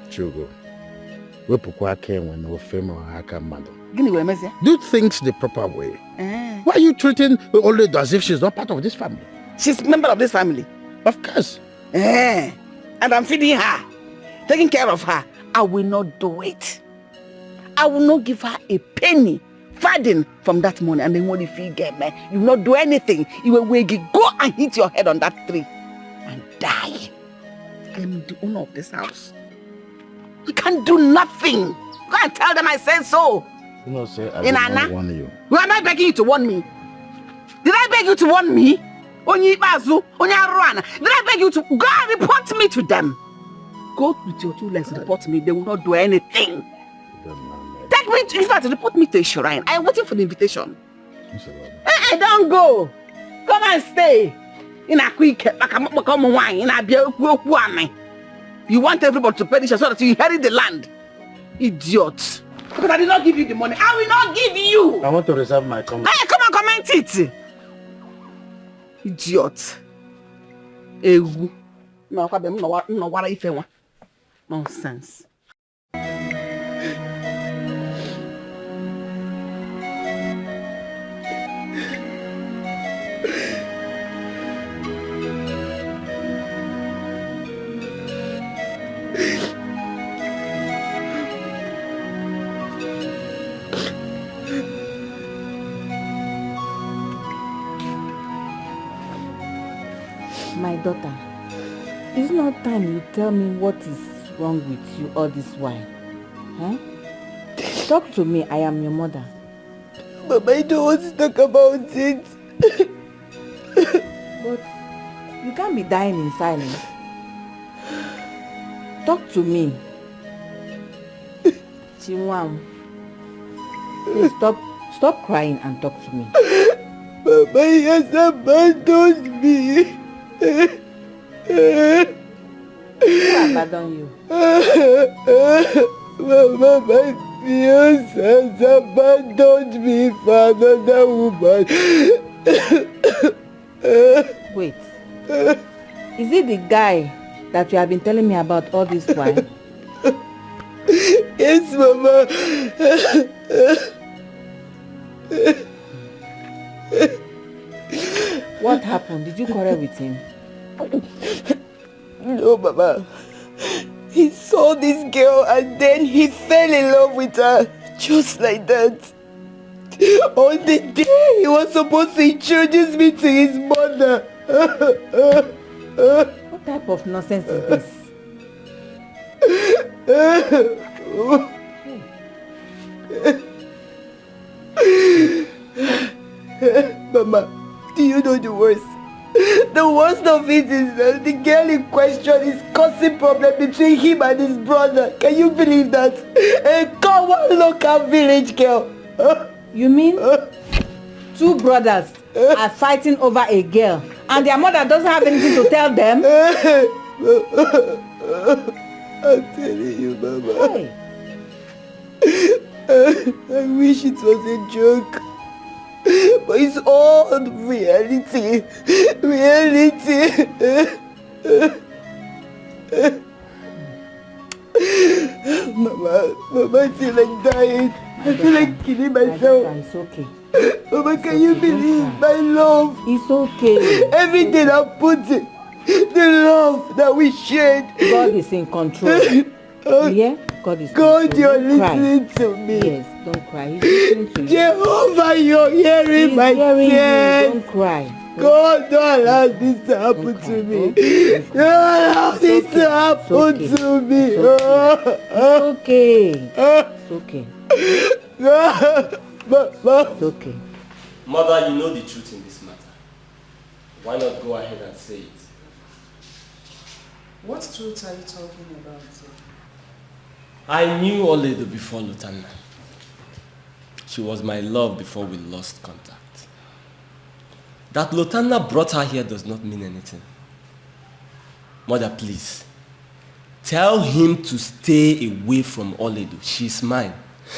Chugo. Do things the proper way. Why are you treating Oledo as if she's not part of this family? She's a member of this family. Of course. And I'm feeding her, taking care of her. I will not do it. I will not give her a penny farthing from that money. And then when you feel get me, you will not do anything. You will go and hit your head on that tree and die. I am the owner of this house. You can't do nothing. Go and tell them I said so. You know, say I don't warn you. Who am I begging you to warn me? Did I beg you to warn me? Did I beg you to go and report me to them? Go with your 2 legs, report me. They will not do anything. Take me to, in fact, report me to a shrine. I am waiting for the invitation. Hey, don't go. Come and stay. In a quick, wine. You want everybody to perish so that you inherit the land. Idiot. Because I did not give you the money. I will not give you. I want to reserve my comment. Hey, come and comment it. Idiot. Ewu. No, what if I want? Nonsense. My daughter, it's not time you tell me what is wrong with you all this while. Huh? Talk to me, I am your mother. Mama, I don't want to talk about it. But you can't be dying in silence. Talk to me. Chinwam, please stop crying and talk to me. Mama, he has abandoned me. Who abandoned you? Mama, my fiance has abandoned me for another woman. Wait. Is it the guy that you have been telling me about all this while? Yes, Mama. What happened? Did you quarrel with him? No, Mama. He saw this girl and then he fell in love with her. Just like that. On the day he was supposed to introduce me to his mother. What type of nonsense is this? Mama, do you know the worst? The worst of it is that the girl in question is causing problem between him and his brother. Can you believe that? A common local village girl. You mean two brothers are fighting over a girl and their mother doesn't have anything to tell them? I'm telling you, Mama. Hey. I wish it was a joke. But it's all reality. Reality. Mama, I feel like dying. I feel like killing myself. It's okay. Mama, can you believe my love? It's okay. Everything I put in, the love that we shared. God is in control. Yeah? God is in God, control. you're Don't listening cry. to me. Yes, don't cry. He's listening to you. Jehovah, you're hearing He's my hearing tears. you. Don't cry. God, don't allow this to happen to me. Don't allow this to happen to me. It's okay. It's okay. It's okay. Mother, you know the truth in this matter. Why not go ahead and say it? What truth are you talking about? I knew Oledo before Lutana. She was my love before we lost contact. That Lutana brought her here does not mean anything. Mother, please. Tell him to stay away from Oledo. She's mine.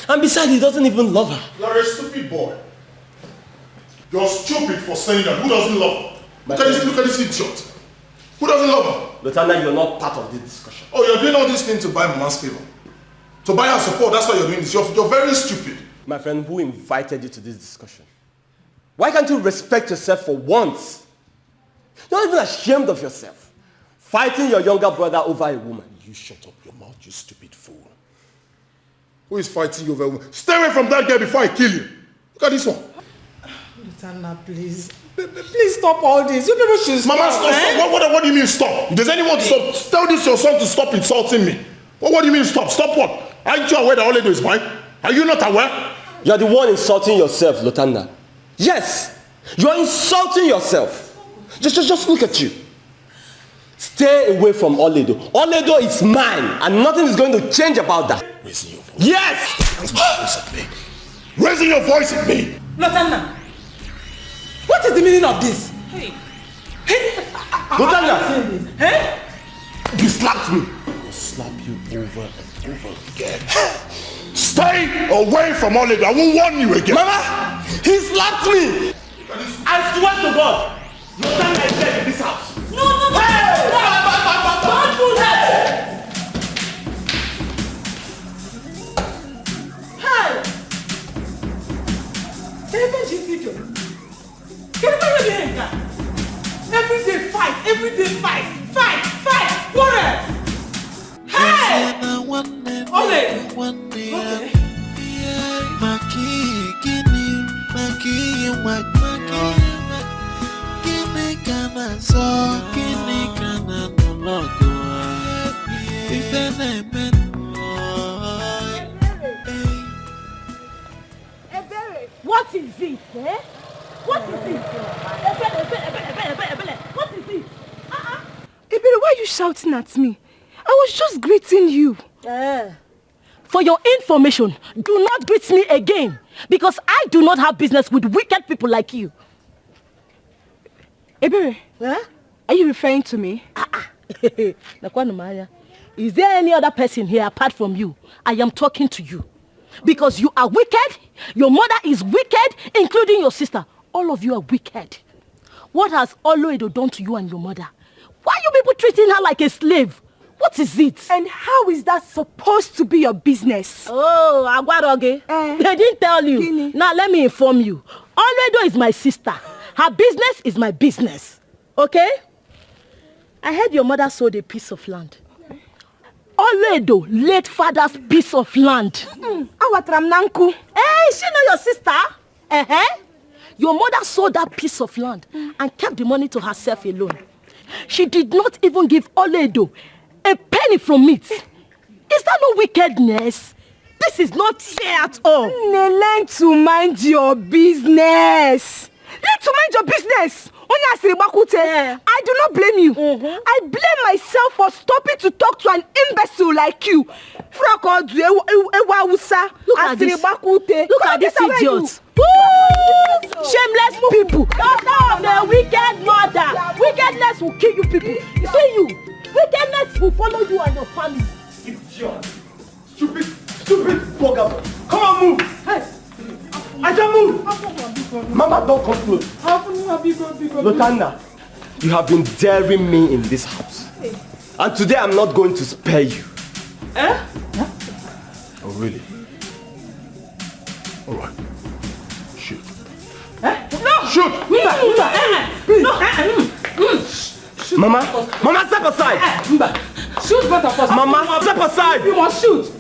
And besides, he doesn't even love her. You're a stupid boy. You're stupid for saying that. Who doesn't love her? Look at this idiot. Who doesn't love her? Lutana, you're not part of this discussion. Oh, you're doing all these things to buy Mama's favor. To buy her support, that's why you're doing this. You're very stupid. My friend, who invited you to this discussion? Why can't you respect yourself for once? You're not even ashamed of yourself. Fighting your younger brother over a woman. You shut up your mouth, you stupid fool. Who is fighting you over a woman? Stay away from that girl before I kill you. Look at this one. Lutana, please. Please stop all this. You people should stop. Mama, stop. What do you mean stop? Does anyone stop? Tell this your son to stop insulting me. What do you mean stop? Stop what? Aren't you aware that Oledo is mine? Are you not aware? You're the one insulting yourself, Lutana. Yes, you're insulting yourself. Just look at you. Stay away from Oledo. Oledo is mine, and nothing is going to change about that. Raising your voice. Yes! Raising your voice at me. Lutana, what is the meaning of this? Hey. Lutana! Hey? You slapped me. I'll slap you over and over again. Stay away from Oledo. I won't warn you again. Mama, he slapped me. I swear to God, no time like that in this house. No, hey! Don't do that! Hey! Every day fight, quarrel. Hey! Ole! What is it, eh? What is it? What is it? Ebere, why are you shouting at me? I was just greeting you. For your information, do not greet me again, because I do not have business with wicked people like you. Ebere, are you referring to me? Is there any other person here apart from you? I am talking to you. Because you are wicked, your mother is wicked, including your sister. All of you are wicked. What has Oloedo done to you and your mother? Why are you people treating her like a slave? What is it? And how is that supposed to be your business? Oh, Agwaroge. They didn't tell you. Kini. Now let me inform you. Oloedo is my sister. Her business is my business. Okay? I heard your mother sold a piece of land. Oloedo, late father's piece of land. Awatramnanku. Hey, is she not your sister? Your mother sold that piece of land and kept the money to herself alone. She did not even give Oloedo a penny from it. Is that no wickedness? This is not fair at all. Learn to mind your business. Learn to mind your business. I do not blame you. I blame myself for stopping to talk to an imbecile like you. Look at this idiot. Shameless people. The wicked mother. Wickedness will kill you people. You see you. Wickedness will follow you and your family. Idiot. Stupid bugger. Come on, move. Hey. I can move. Mama, don't come close. Lotanda, you have been daring me in this house. And today I'm not going to spare you. Oh, really? All right. Shoot. No! Shoot! Mama, step aside! Shoot both of us. Mama, step aside! You must shoot.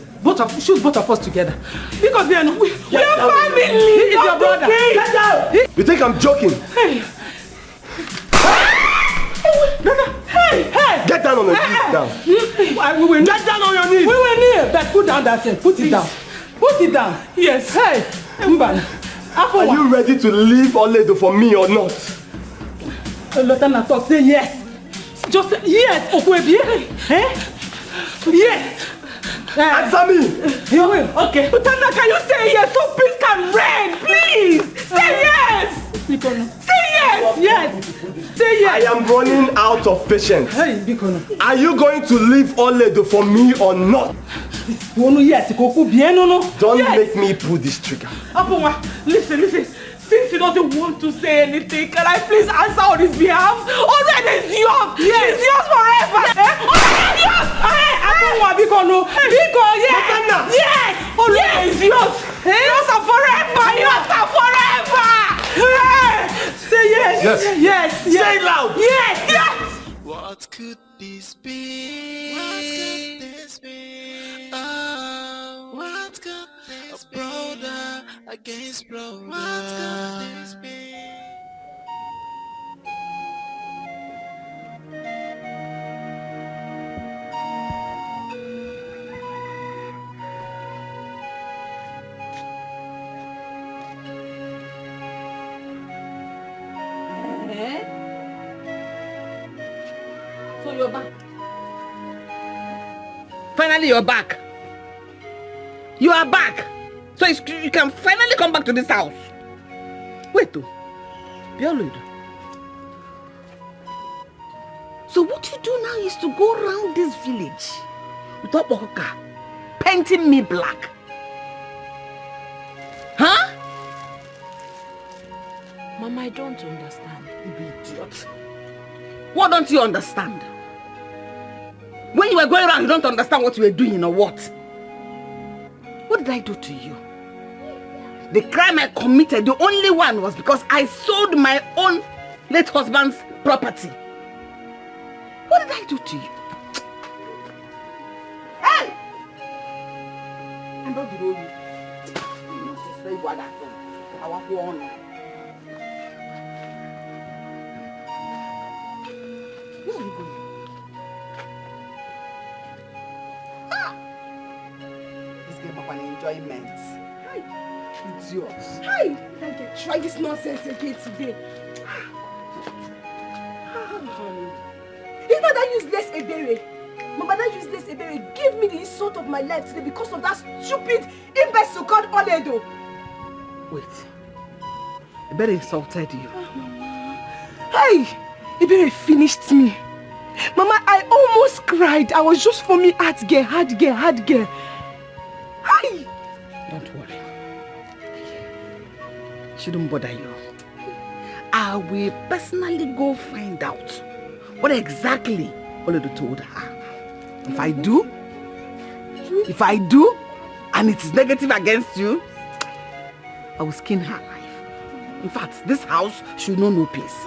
Shoot both of us together. Because we are family. He is your brother. Get down. You think I'm joking? Hey. Hey. Get down on your knees down. Get down on your knees. We were near. But put down that thing. Put it down. Put it down. Yes. Hey. Are you ready to leave Oloedo for me or not? Lieutenant, talk. Say yes. Just say yes. Yes. Answer me! You will. Okay. Lieutenant, can you say yes so peace can reign? Please! Say yes! Say yes! Yes! Say yes! I am running out of patience. Are you going to leave Oloedo for me or not? Yes. Don't make me pull this trigger. Listen. Since he doesn't want to say anything, can I please answer on his behalf? Oloedo is yours! Yes. It's yours forever! Oloedo is yours! Yes! Oloedo is yours! Yours are forever! Yours are forever! Say yes! Yes! Say it loud! Yes! What could this be? What could this be? Oh, what could this be? Brother against brother. What could this be? So you're back. Finally, you're back. You are back. So you can finally come back to this house. Wait, though. Billionaire. So what you do now is to go around this village without Bohoka, painting me black. Mama, I don't understand. You idiot. What don't you understand? When you were going around, you don't understand what you were doing or what? What did I do to you? The crime I committed, the only one, was because I sold my own late husband's property. What did I do to you? Hey! I don't know you. You must say what I done. I want one. Where are you going? This game of an enjoyment. Hi. Idiots. Hi. I can try this nonsense again today. It's not that useless Ebere. Mama, that useless Ebere gave me the insult of my life today because of that stupid imbecile called Oledo. Wait. Ebere insulted you. Hey! Ebere finished me. Mama, I almost cried. I was just forming hard girl. Hi! Don't worry. Shouldn't bother you. I will personally go find out what exactly Oledo told her. If I do, and it is negative against you, I will skin her alive. In fact, this house should know no peace.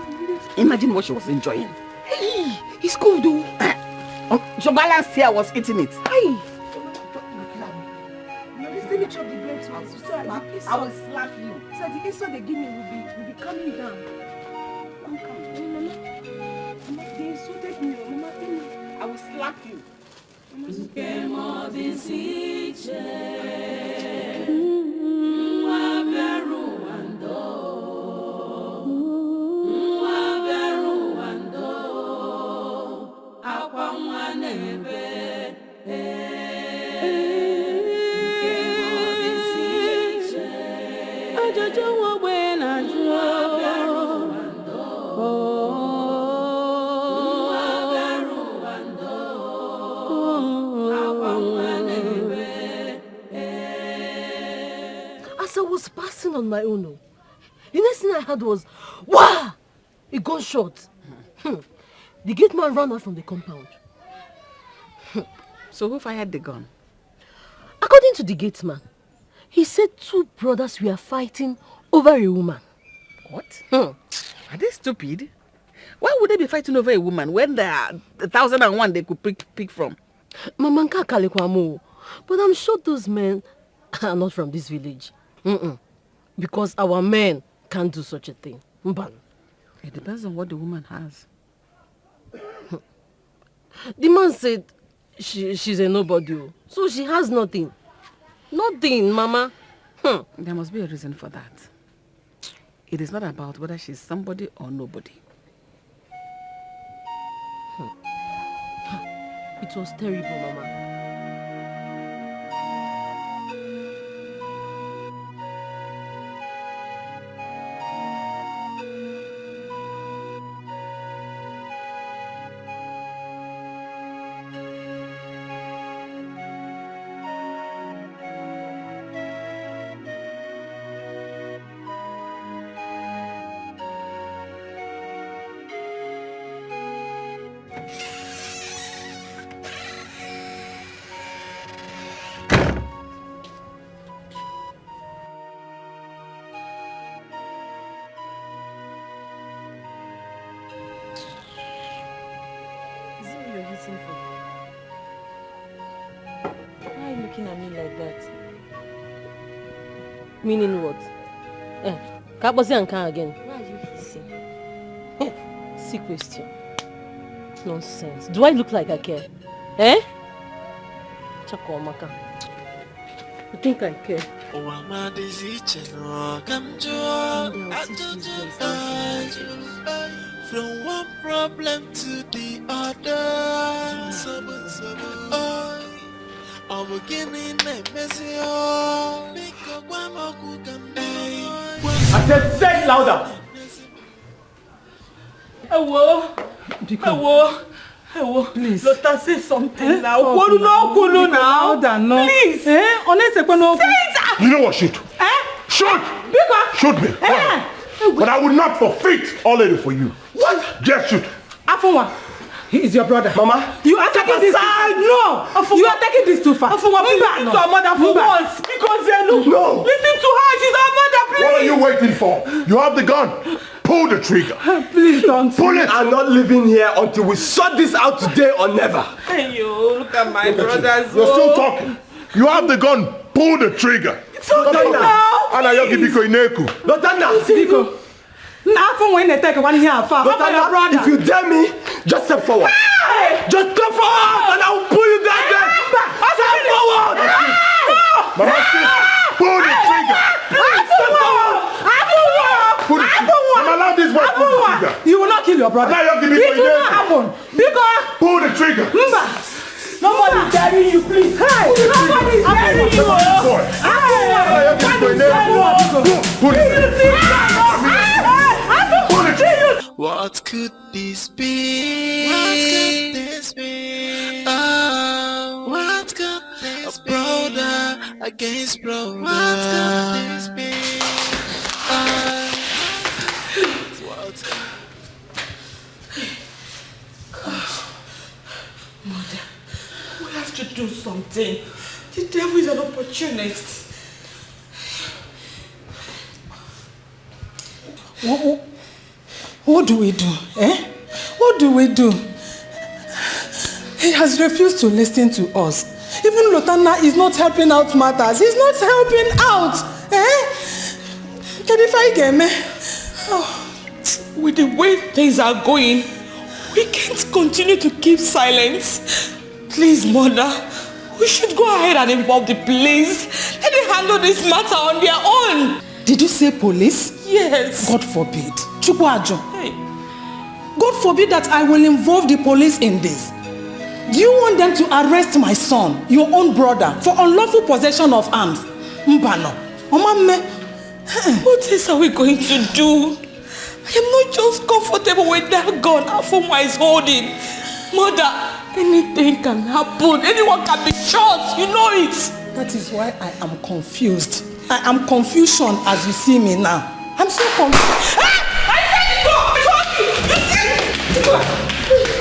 Imagine what she was enjoying. Hey, it's cool though. Your balance here was eating it. Hey. Let me chop the grapes. I will slap you. So the insult they give me will be coming down. Mama, they insulted me. Mama, I will slap you. As I was passing on my own, the next thing I heard was, "Wah!" A gunshot. The gate man ran out from the compound. So who fired the gun? According to the gate man, he said 2 brothers were fighting over a woman. What? Are they stupid? Why would they be fighting over a woman when there are 1,001 they could pick from? Mama nka kalekwamo, but I'm sure those men are not from this village. Because our men can't do such a thing. It depends on what the woman has. The man said she's a nobody, so she has nothing. Nothing, Mama. There must be a reason for that. It is not about whether she's somebody or nobody. It was terrible, Mama. Meaning what? Kabosi Anka again. Why are you hissing? Sick question. Nonsense. Do I look like I care? Chakomaka. You think I care? From one problem to the other. I'm beginning to mess it up. I said, say it louder. Hello, please. Lotta, say something now. Kulu now. Please. You know what? Shoot. Shoot. Shoot me. But I would not forfeit all lady for you. What? Just shoot. Afunwa, he is your brother. Mama, you are taking this. No, you are taking this too far. Afunwa, please listen to our mother for once. Because look, no. Listen to her. She's our mother, please. What are you waiting for? You have the gun. Pull the trigger. Please don't. Pull it. I'm not leaving here until we sort this out today or never. Hey, you look at my brothers. You're still talking. You have the gun. Pull the trigger. It's okay now. Ana yogi biko ineku. Dotana. Biko. Now from when they take one here far. Dotana, if you dare me, just step forward. Hey! Just step forward and I will pull you down there. Step forward. Mama, pull the trigger. Step forward. Pull the trigger. I'm allowed this boy to pull the trigger. You will not kill your brother. Ana yogi biko It will not happen. Because pull the trigger. Nobody is daring you, please. Hey! Nobody is daring you. What could this be? What could this be? Oh, what could this be? Brother against brother. What could this be? What? Mother, we have to do something. The devil is an opportunist. What do we do? What do we do? He has refused to listen to us. Even Lotana is not helping out matters. He's not helping out. With the way things are going, we can't continue to keep silence. Please, Mother, we should go ahead and involve the police. Let them handle this matter on their own. Did you say police? Yes. God forbid. Chukwajo. Hey. God forbid that I will involve the police in this. Do you want them to arrest my son, your own brother, for unlawful possession of arms? Mbano. Omame. What else are we going to do? I am not just comfortable with that gun Afuma is holding. Mother, anything can happen. Anyone can be shot. You know it. That is why I am confused. I am confusion as you see me now. I'm so confused. I can't go! I told you!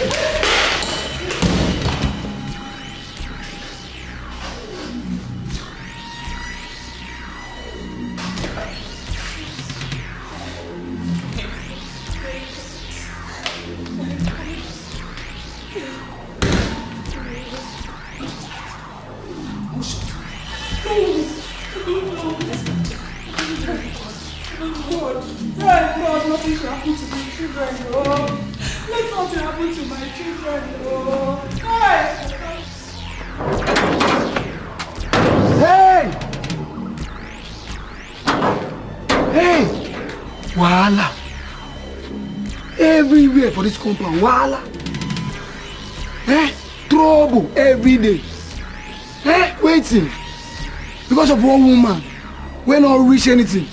God, nothing should happen to my children, Lord. Let nothing happen to my children, Lord. Hey! Wahala. Everywhere for this compound, wahala. Trouble every day. Waiting. Because of one woman. We not reach anything.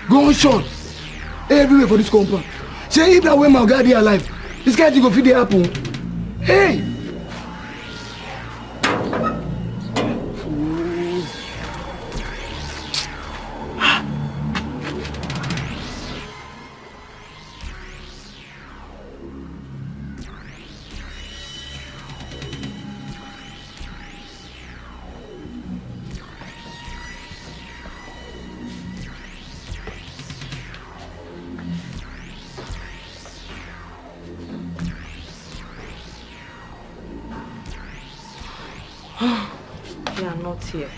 Gunshot everywhere for this compound. Say if that woman got there alive, this guy go feed the apple. Hey! They are not here.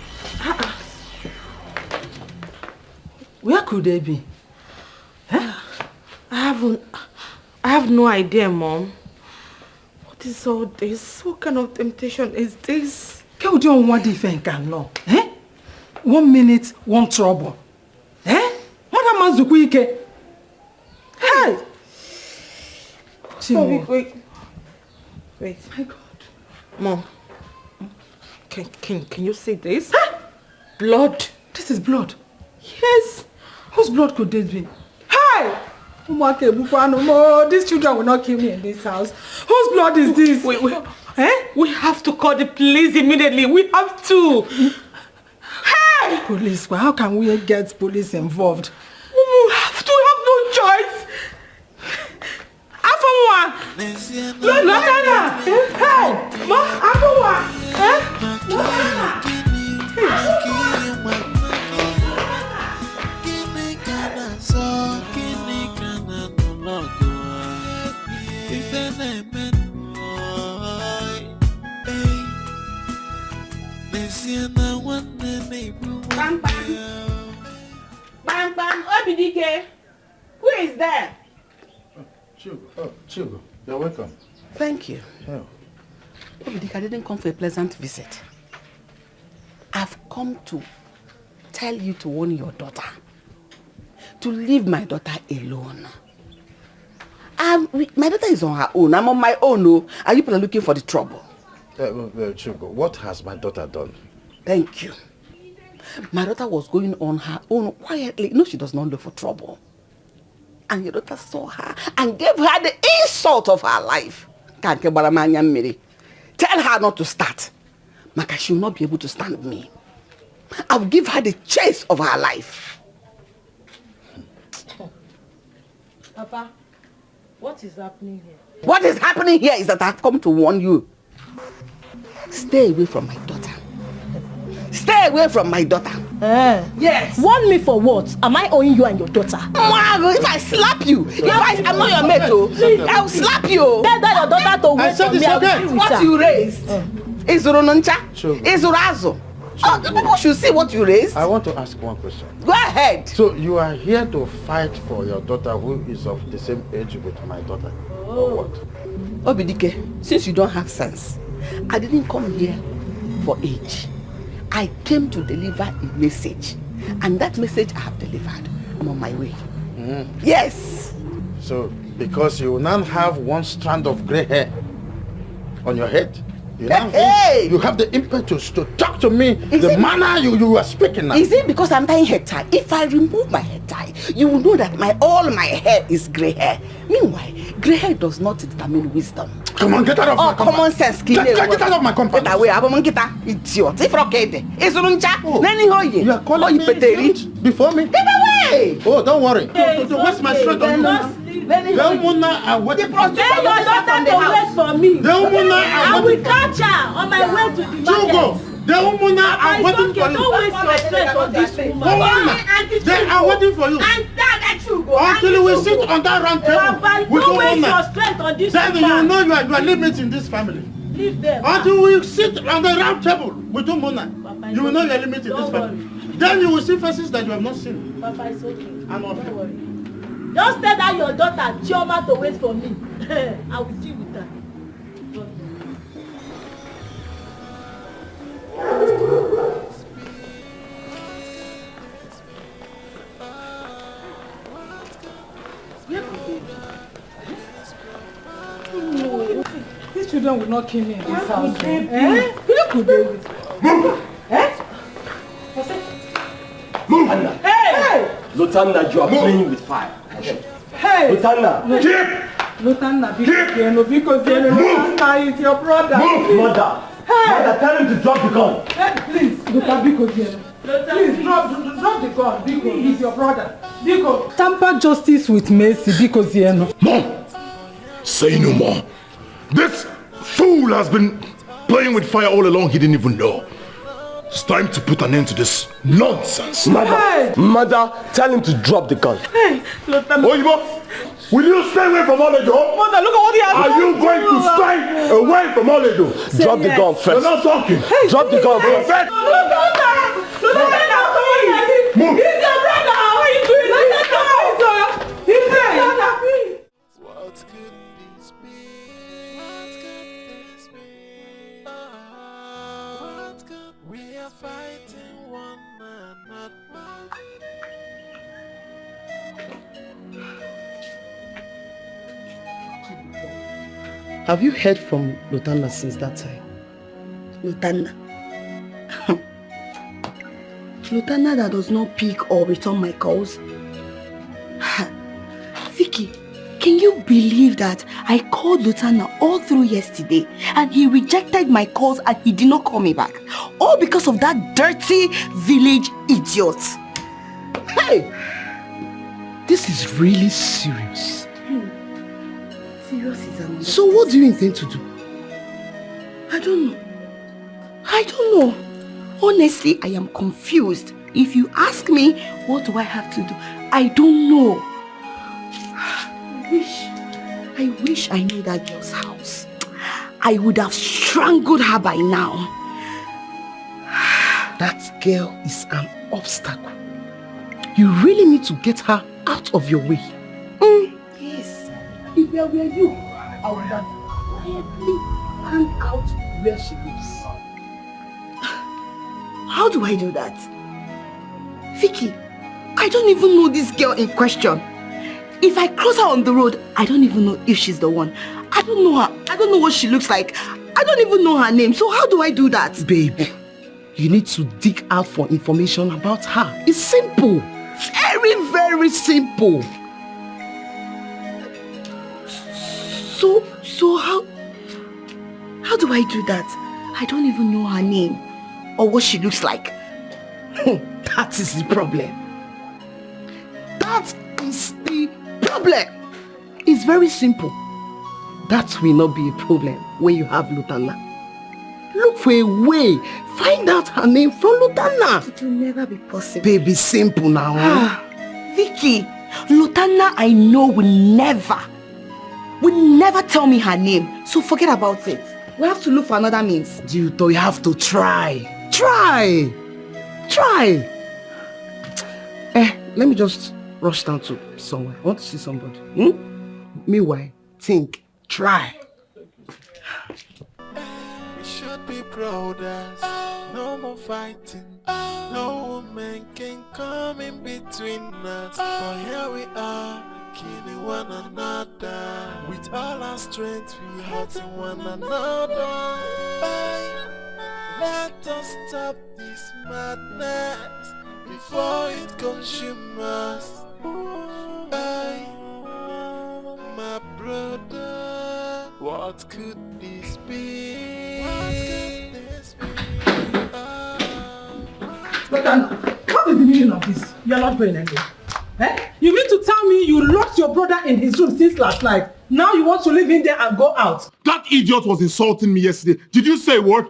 Where could they be? I have no idea, Mom. What is all this? What kind of temptation is this? How do you want to think? 1 minute, one trouble. What am I doing? Hey! Wait. My God. Mom. Can you see this? Blood. This is blood. Yes. Whose blood could this be? Hey! These children will not kill me in this house. Whose blood is this? We have to call the police immediately. We have to. Hey! Police? Well, how can we get police involved? We have no choice. Afamwa. Lotana. Hey, ma, Afamwa. Lotana. Bam bam. Bam bam. Obidike. Who is there? Chigo, you're welcome. Thank you. Yeah. Obidike, I didn't come for a pleasant visit. I've come to tell you to warn your daughter. To leave my daughter alone. My daughter is on her own. I'm on my own. No. Are you people looking for the trouble? Chigo, what has my daughter done? Thank you. My daughter was going on her own quietly. No, she does not look for trouble. And your daughter saw her and gave her the insult of her life. Tell her not to start. Maka, she will not be able to stand me. I will give her the chase of her life. Papa, what is happening here? What is happening here is that I've come to warn you. Stay away from my daughter. Stay away from my daughter. Yes. Warn me for what? Am I owing you and your daughter? If I slap you, I'm not your mate, I'll slap you. Tell that your daughter to wait for me. What you raised is Rononcha, is Urazo. People should see what you raised. I want to ask one question. Go ahead. So you are here to fight for your daughter who is of the same age with my daughter, or what? Obidike, since you don't have sense, I didn't come here for age. I came to deliver a message, and that message I have delivered. I'm on my way. Yes. So because you now have one strand of gray hair on your head, you have the impetus to talk to me the manner you are speaking now. Is it because I'm tying head tie? If I remove my head tie, you will know that all my hair is gray hair. Meanwhile, gray hair does not determine wisdom. Come on, get out of my compound. Common sense. Get out of my compound. Get away, idiot. If rocket, is Runcha. You are calling me idiot before me? Get away! Oh, don't worry. Don't waste my strength on you. Tell Muna I wait. Tell your daughter to wait for me. I will catch her on my way to the market. Tell Muna I'm waiting for you. Don't waste your strength on this woman. They are waiting for you. Until we sit on that round table with don't waste your strength on this woman. Then you know you are limits in this family. Leave them. Until we sit on the round table with Muna, you will know you are limited in this family. Then you will see faces that you have not seen. Papa, it's okay. I'm okay. Don't worry. Just tell that your daughter Chioma to wait for me. I will deal with her. No, these children will not kill me in this house. Where could they be? Move! What's it? Move! Hey! Lotana, you are playing with fire. Hey! Lotana! Lotana, because Lotana is your brother. Move! Mother! Hey! Mother, tell him to drop the gun. Hey, please, Lotana, because please drop the gun, because he's your brother. Because tamper justice with mercy, because Mom! Say no more. This fool has been playing with fire all along, he didn't even know. It's time to put an end to this nonsense. Mother, tell him to drop the gun. Hey, Lotana. Oyibo, will you stay away from Oledo? Mother, look at what he has done. Are you going to stay away from Oledo? Drop the gun first. You're not talking. Hey, drop the gun first. Move. He's your brother. What are you doing? Let that go. He's there. What could this be? What could this be? What could we are fighting one another? Have you heard from Lotana since that time? Lotana. Lotana that does not pick or return my calls. Vicky, Can you believe that I called Lieutenant all through yesterday and he rejected my calls and he did not call me back? All because of that dirty village idiot. Hey! This is really serious. Serious is another. So what do you intend to do? I don't know. Honestly, I am confused. If you ask me, what do I have to do? I don't know. I wish I knew that girl's house. I would have strangled her by now. That girl is an obstacle. You really need to get her out of your way. Yes. If I were you, I would have quietly found out where she lives. How do I do that? Vicky, I don't even know this girl in question. If I cross her on the road, I don't even know if she's the one. I don't know her. I don't know what she looks like. I don't even know her name. So how do I do that? Babe, you need to dig out for information about her. It's simple. Very, very simple. So how do I do that? I don't even know her name or what she looks like. That is the problem. That is the problem. It's very simple. That will not be a problem when you have Lutana. Look for a way. Find out her name from Lutana. It will never be possible. Baby, simple now. Vicky, Lutana I know will never tell me her name. So forget about it. We have to look for another means. You have to try. Try. Let me just rush down to somewhere. I want to see somebody. Meanwhile, think. Try. We should be brothers. No more fighting. No woman can come in between us. But here we are, killing one another. With all our strength, we hurting one another. Let us stop this madness before it consumes us. My brother, what could this be? What is the meaning of this? You're not going anywhere. You mean to tell me you locked your brother in his room since last night? Now you want to leave him there and go out? That idiot was insulting me yesterday. Did you say a word?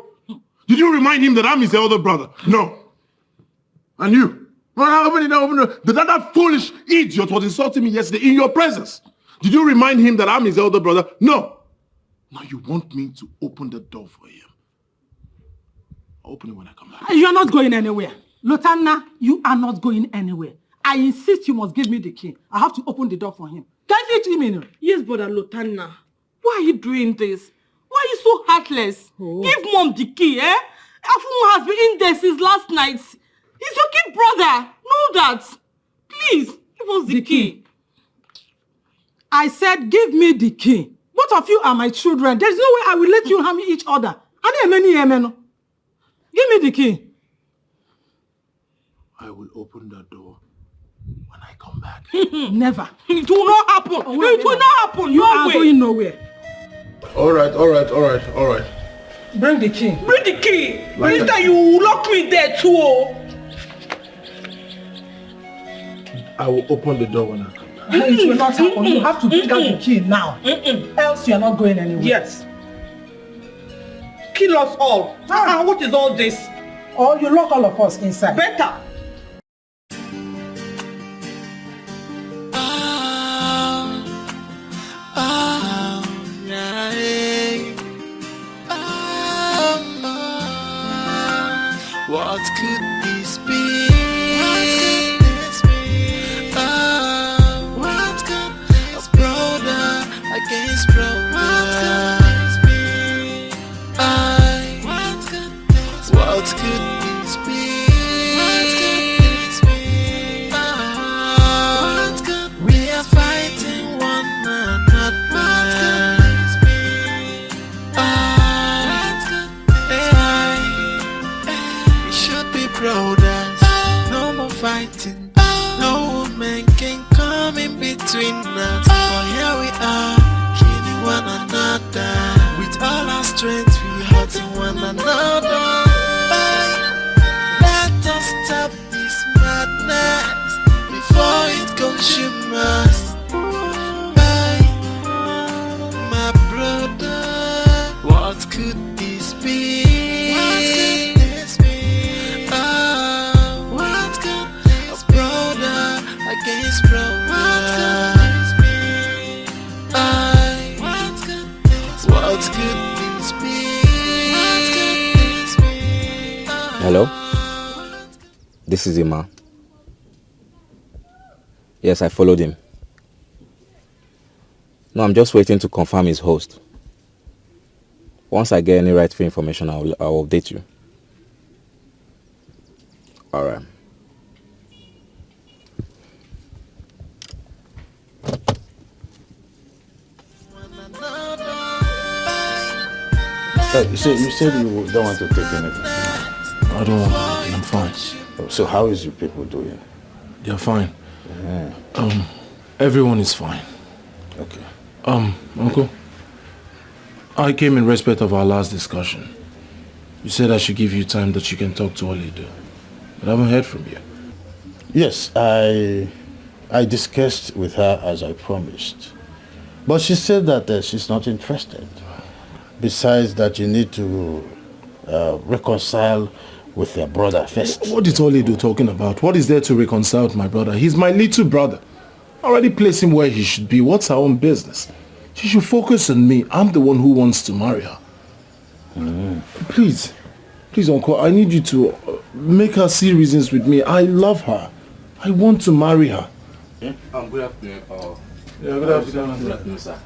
Did you remind him that I'm his elder brother? No. And you? That foolish idiot was insulting me yesterday in your presence. Did you remind him that I'm his elder brother? No. Now you want me to open the door for him. I'll open it when I come back. You're not going anywhere. Lutana, you are not going anywhere. I insist you must give me the key. I have to open the door for him. Can't you see me? Yes, brother Lutana. Why are you doing this? Why are you so heartless? Give mom the key, Afumu has been in there since last night. He's your kid brother. Know that. Please, give us the key. I said give me the key. Both of you are my children. There's no way I will let you harm each other. Give me the key. I will open the door when I come back. Never. It will not happen. It will not happen. You are going nowhere. All right. Bring the key. Bring the key. Mister, you lock me there too. I will open the door when I come back. It will not happen. You have to bring out the key now. Else you are not going anywhere. Yes. Kill us all. What is all this? Or you lock all of us inside. Better. What could this be? What could this be? A brother against brother. What could this be? We are fighting one another. We should be brothers. No more fighting. No woman can come in between us. For here we Hello? This is Ima. Yes, I followed him. No, I'm just waiting to confirm his host. Once I get any rightful information, I'll update you. Alright. So you said you don't want to take anything? I don't want anything. I'm fine. So how is your people doing? They're fine. Yeah. Everyone is fine. Okay. Uncle, I came in respect of our last discussion. You said I should give you time that you can talk to Olido, but I haven't heard from you. Yes, I discussed with her as I promised, but she said that she's not interested. Besides that, you need to reconcile with your brother first. What is Olido talking about? What is there to reconcile with my brother? He's my little brother. I already placed him where he should be. What's her own business? She should focus on me. I'm the one who wants to marry her. Please, Uncle, I need you to make her see reasons with me. I love her. I want to marry her. Good afternoon. Good afternoon, sir.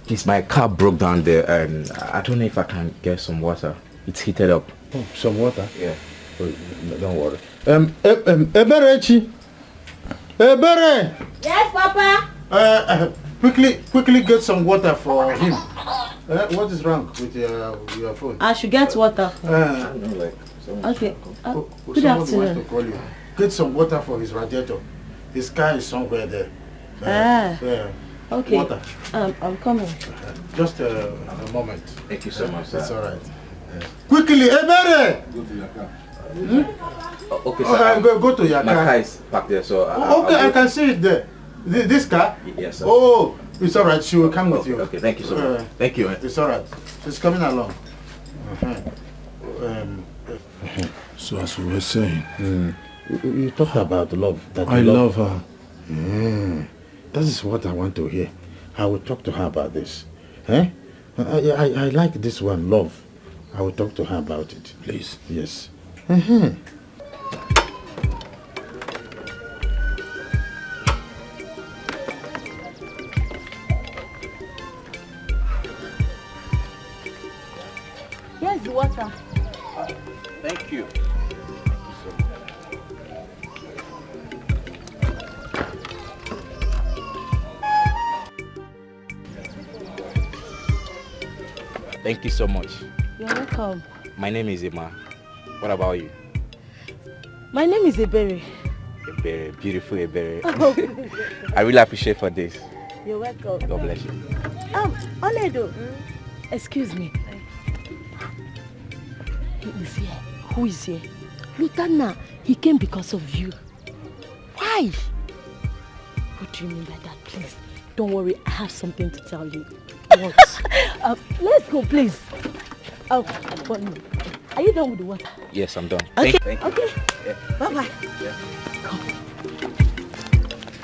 Please, my car broke down there and I don't know if I can get some water. It's heated up. Oh, some water? Yeah. Oh, don't worry. Eberechi. Ebere! Yes, Papa? Quickly get some water for him. What is wrong with your phone? I should get water. Okay. Good afternoon. Wants to call you. Get some water for his radiator. His car is somewhere there. Okay. Water. I'm coming. Just a moment. Thank you so much, sir. It's all right. Quickly, Ebere! Go to your car. Okay, sir. Go to your car. My car is parked there, so... I can see it there. This car? Yes, sir. Oh, it's all right. She will come with you. Okay, thank you so much. Thank you. It's all right. She's coming along. So as we were saying... You talked about love. I love her. That is what I want to hear. I will talk to her about this. I like this one, love. I will talk to her about it. Please. Yes. Here's the water. Thank you. Thank you so much. You're welcome. My name is Ima. What about you? My name is Ebere. Ebere, beautiful Ebere. Oh. I really appreciate for this. You're welcome. God bless you. Oledo. Excuse me. He is here. Who is here? Lutana. He came because of you. Why? What do you mean by that, please? Don't worry, I have something to tell you. What? Let's go, please. Oh, are you done with the water? Yes, I'm done. Okay. Thank you. Okay. Yeah. Bye-bye. Yeah. Come.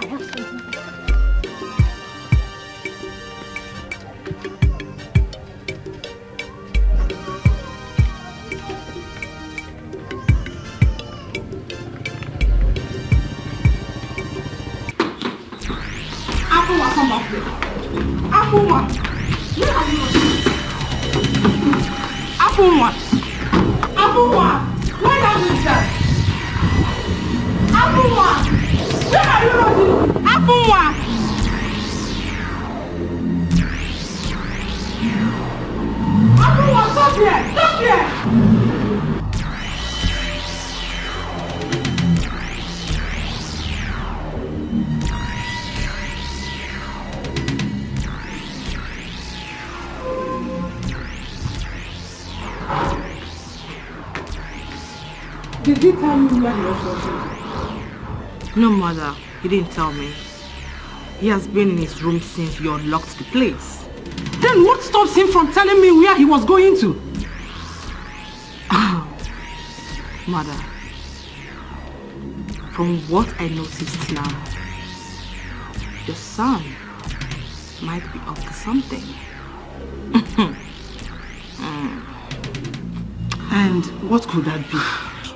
I have something. Apple, come back here. Apple one. Where are you? Apple one. Apple one. Where are you, sir? Apple one. Where are you running? Apple one. Apple one, stop here. Stop here. Did he tell you where he was working? No, mother. He didn't tell me. He has been in his room since you unlocked the place. Then what stops him from telling me where he was going to? Mother, from what I noticed now, your son might be up to something. And what could that be?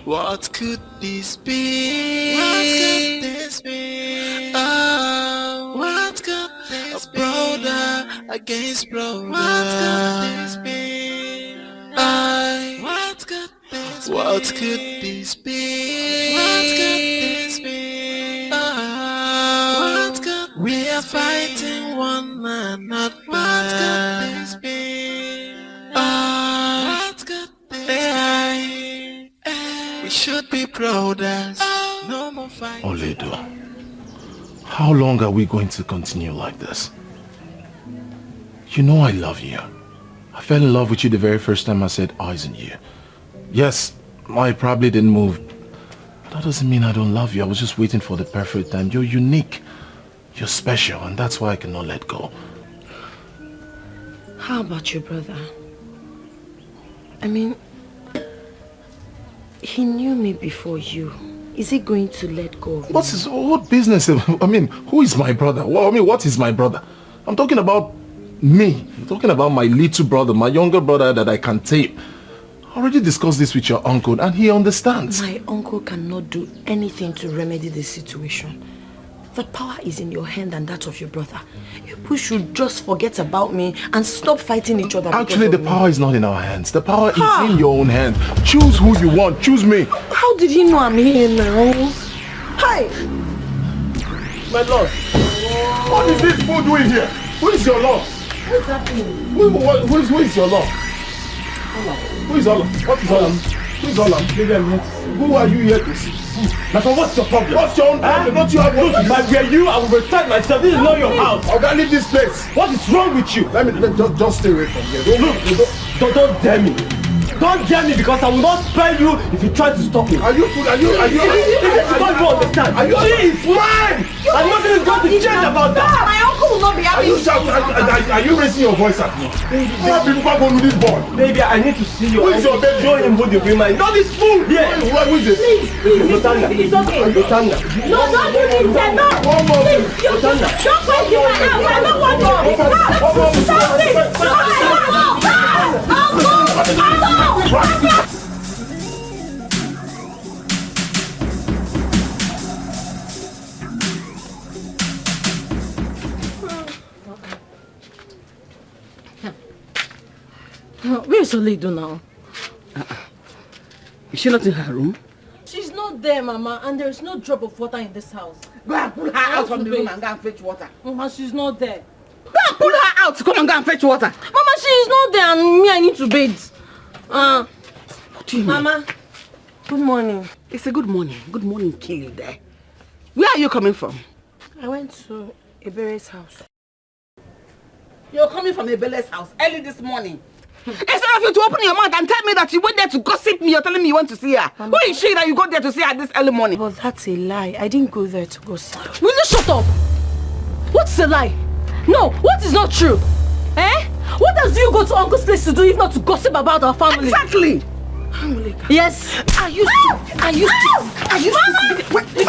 What could this be? What could this be? Oh, what could this be? A brother against brother. What could this be? What could this be? What could this be? What could this be? What could we are fighting one another. What could this be? What could this be? We should be brothers. No more fighting. Oledo, how long are we going to continue like this? You know I love you. I fell in love with you the very first time I set eyes on you. Yes, I probably didn't move. That doesn't mean I don't love you. I was just waiting for the perfect time. You're unique. You're special, and that's why I cannot let go. How about your brother? I mean, he knew me before you. Is he going to let go of me? What business? I mean, who is my brother? Well, I mean, what is my brother? I'm talking about me. I'm talking about my little brother, my younger brother that I can tape. I already discussed this with your uncle and he understands. My uncle cannot do anything to remedy the situation. The power is in your hand and that of your brother. You should just forget about me and stop fighting each other. Actually, the power is not in our hands. The power is in your own hand. Choose who you want. Choose me. How did he know I'm here now? Hi! My lord. What is this fool doing here? Who is your lord? What's happening? Who is your lord? Who is Allah? What is Allah? Who is Allah? Who are you here to see? Now, so what's your problem? What's your own problem? Don't you have no If I were you, I would respect myself. This is not your house. I can't leave this place. What is wrong with you? Let me just stay away from here. Don't dare me. Don't dare me because I will not spare you if you try to stop me. Are you? This is what you understand. She is mine. And nothing is going to change about that. My uncle will not be happy. Are you raising your voice at me? How people go to this boy? Baby, I need to see your Who is your baby? Show him who the woman is. Not this fool here. Who is it? Please, it's okay. Lotanga. No, don't do this, no. One more. Lotanga. Don't fight you right now. I don't want to. Stop it. Where's Oledo now? Is she not in her room? She's not there, Mama, and there's no drop of water in this house. Go and pull her out from the room and go and fetch water. Mama, she's not there. Go and pull her out. Come and go and fetch water. Mama, she is not there, and me, I need to bathe. What do you mean? Mama, good morning. It's a good morning. Good morning, kill you there. Where are you coming from? I went to Ebere's house. You're coming from Ebele's house early this morning. Instead of you to open your mouth and tell me that you went there to gossip me, you're telling me you want to see her. Mama. Who is she that you go there to see her this early morning? But that's a lie. I didn't go there to gossip. Will you shut up? What's a lie? No, what is not true? Eh? What does you go to uncle's place to do if not to gossip about our family? Exactly. Yes. Are you stupid? What is this?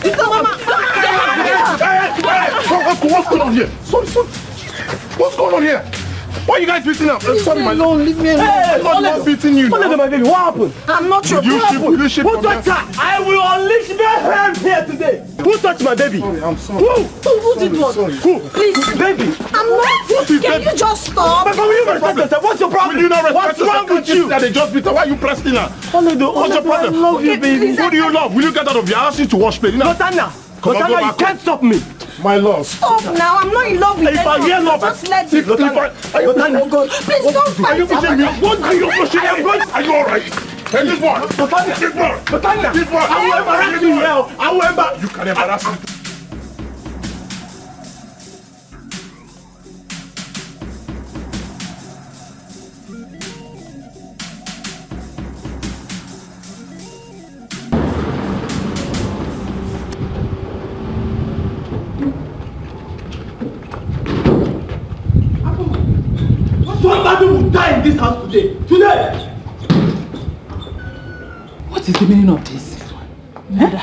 It's the mama. What's going on here? Sorry. What's going on here? Why are you guys beating up? Sorry, my lord. Leave me alone. I'm not beating you. What my baby? What happened? I'm not sure. You ship Who touched her? I will unleash mayhem here today. Who touched my baby? Sorry, I'm sorry. Who did what? Who? Please, baby. I'm not. Can you just stop? But will you respect yourself? What's your problem? Will you not respect What's wrong with you? That they just beat her. Why are you pressing her? What's your problem? I love you, baby. Who do you love? Will you get out of your house to wash plate? Lotanga, you can't stop me. My love. Stop now. I'm not in love with If I hear love, just let if Lotanga. Please don't fight. Are you pushing me? What are you pushing me? Are you alright? Hey, this one. Lotanga, This one. I will embarrass you now. I will embarrass you. Can embarrass me. Somebody will die in this house today. Today! What is the meaning of this? Mother,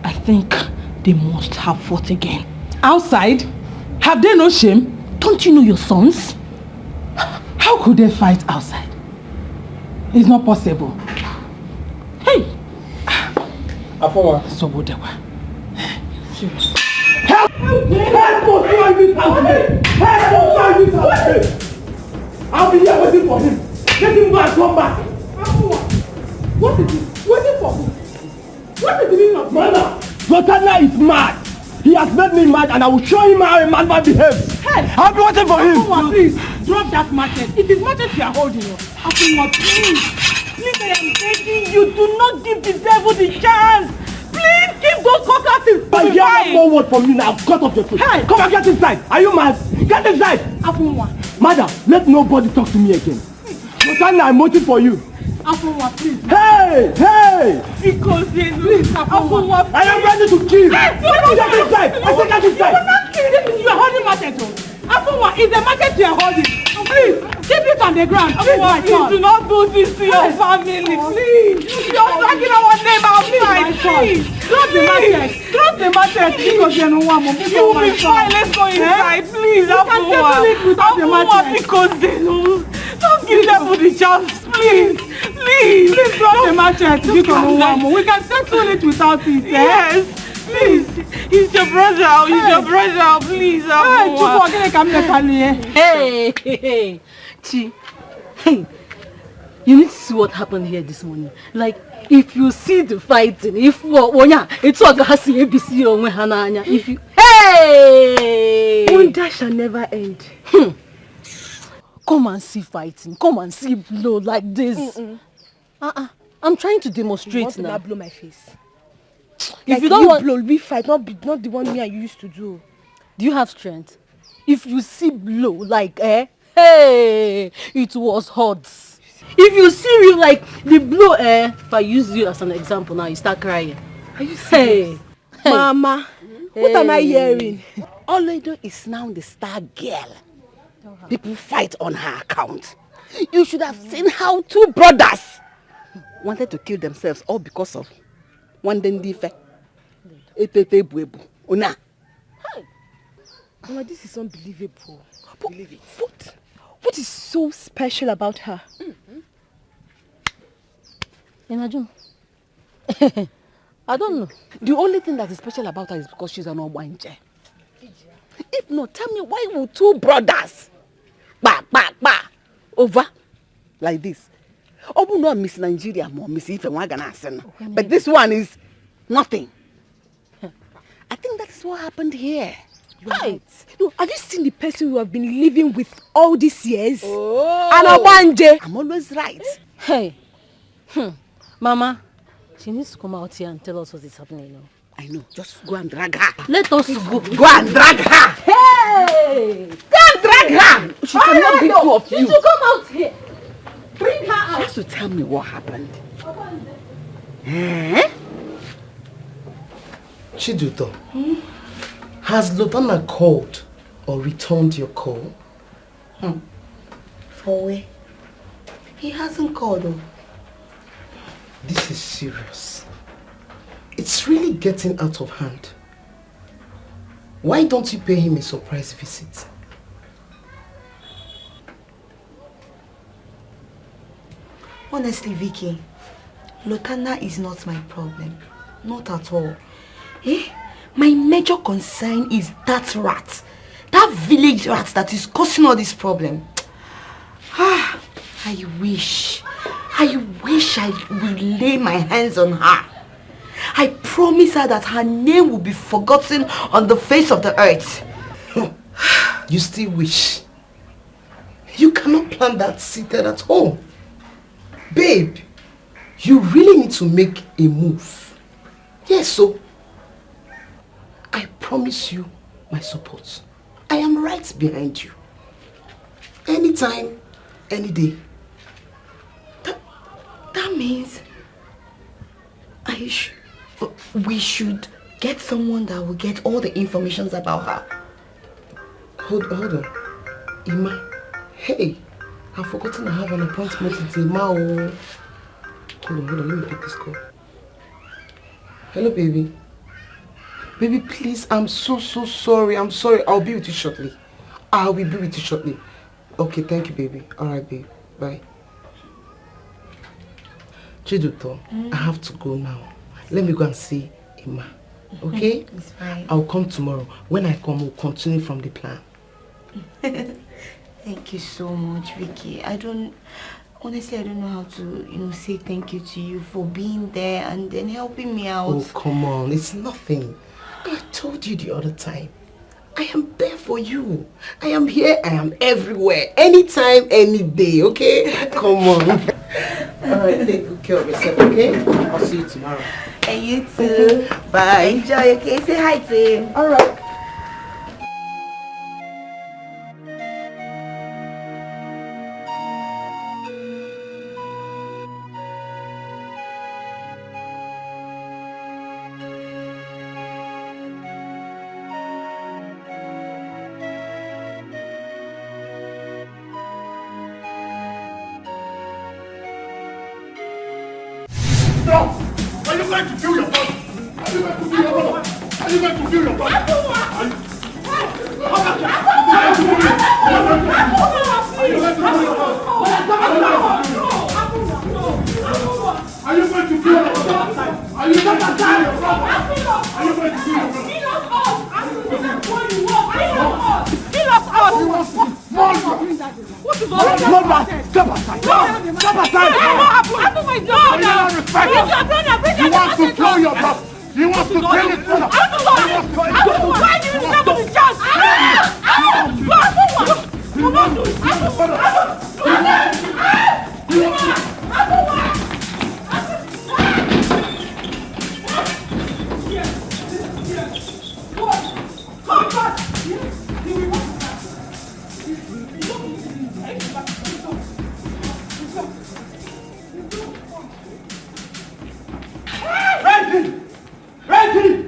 I think They must have fought again. Outside? Have they no shame? Don't you know your sons? How could they fight outside? It's not possible. Hey! Afowa. Sobodewa. Help! Help for this house! Help for this house! I'll be here waiting for him. Let him go and come back. What is it? Waiting for who? What is the meaning of mother? Rotana is mad. He has made me mad and I will show him how a madman behaves. Hey! I'll be waiting for him. Afunwa, please, drop that machete. It is machete you are holding. Afunwa, please. Please, I am begging you. Do not give the devil the chance. Please keep those cockases. I hear one more word from you now. Cut off your foot. Hey! Come and get inside. Are you mad? Get inside. Afunwa. Madam, let nobody talk to me again. Rotana, I'm waiting for you. Afunwa, please. Hey! Hey! Because please, Afunwa, please. I am ready to kill. Hey! Get inside. I said get inside. You will not kill this. You are holding machete. Afunwa, it's a machete you are holding. Please, keep it on the ground. Afunwa, please do not do this to your family. Please. You are dragging our name outside. Please. Drop the machete. Drop the machete. Because you know what, you will be fine. Let's go inside. Please, Afunwa. Afunwa, because they know. Don't give them the chance, please. Please. Please drop the machete. We can settle it without it. Yes. Please. He's your brother. He's your brother. Please, Afunwa. Hey. Chi. Hey. You need to see what happened here this morning. Like, if you see the fighting, if it's what has ABC on Hananya. If you wonder shall never end. Come and see fighting. Come and see blow like this. I'm trying to demonstrate now. Blow my face. If Like you don't want blow, we fight, not the one me and you used to do. Do you have strength? If you see blow like hey, it was hot. If you see real like the blow if I use you as an example now, you start crying. Are you serious? Hey. Mama, what am I hearing? All I do is now the star girl. People fight on her account. You should have seen how two brothers wanted to kill themselves all because of one dendife. Una. Mama, this is unbelievable. Believe it. What is so special about her? Imagine. I don't know. The only thing that is special about her is because she's an Obanje. If not, tell me why would two brothers over like this? Obu no Miss Nigeria more Miss Ife Wagana. But this one is nothing. I think that's what happened here. Right. No, have you seen the person we have been living with all these years? Oh. Anabanje. I'm always right. Hey. Mama, she needs to come out here and tell us what is happening now. I know. Just go and drag her. Let us go. Go and drag her. Hey! Go and drag her. She cannot be two of you. She should come out here. Bring her out. Just to tell me what happened. Chiduto, has Lobana called or returned your call? For where? He hasn't called though. This is serious. It's really getting out of hand. Why don't you pay him a surprise visit? Honestly, Vicky, Lotana is not my problem. Not at all. My major concern is that rat. That village rat that is causing all this problem. I wish I will lay my hands on her. I promise her that her name will be forgotten on the face of the earth. You still wish? You cannot plant that seated at home. Babe, you really need to make a move. Yes, so I promise you my support. I am right behind you. Anytime, any day. That means we should get someone that will get all the information about her. Hold on. Ima. Hey, I've forgotten I have an appointment with Ima. Hold on, let me pick this call. Hello, baby. Baby, please, I'm so sorry. I'm sorry. I'll be with you shortly. I will be with you shortly. Okay, thank you, baby. Alright, babe. Bye. Chiduto, I have to go now. Let me go and see Emma. Okay? It's fine. I'll come tomorrow. When I come, we'll continue from the plan. Thank you so much, Vicky. Honestly, I don't know how to, say thank you to you for being there and then helping me out. Oh, come on. It's nothing. I told you the other time. I am there for you. I am here. I am everywhere. Anytime, any day. Okay? Come on. Alright, take good care of yourself, okay? I'll see you tomorrow. And you too. Bye. Enjoy, okay? Say hi to him. Alright. Stop! Are you going to kill your brother? Are you going to kill your brother? Are you going to kill your brother? Are you going to kill your brother? Are you going to kill your brother? Are you going to kill your brother? What is all this? Step aside! Step aside! You want to kill your brother! You want to kill his brother! Why do you never be just? Reggie!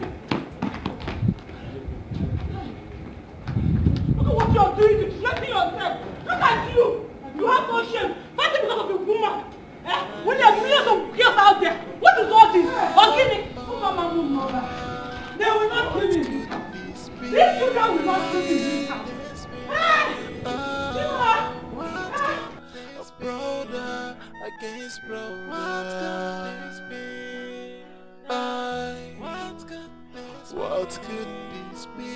Look at what you're doing, disrespecting yourself. Look at you. You have no shame. Fighting because of a woman. When there are millions of girls out there, what is all this? Organic. They will not kill me. These children will not kill me in this house. Brother against brother. What could this be?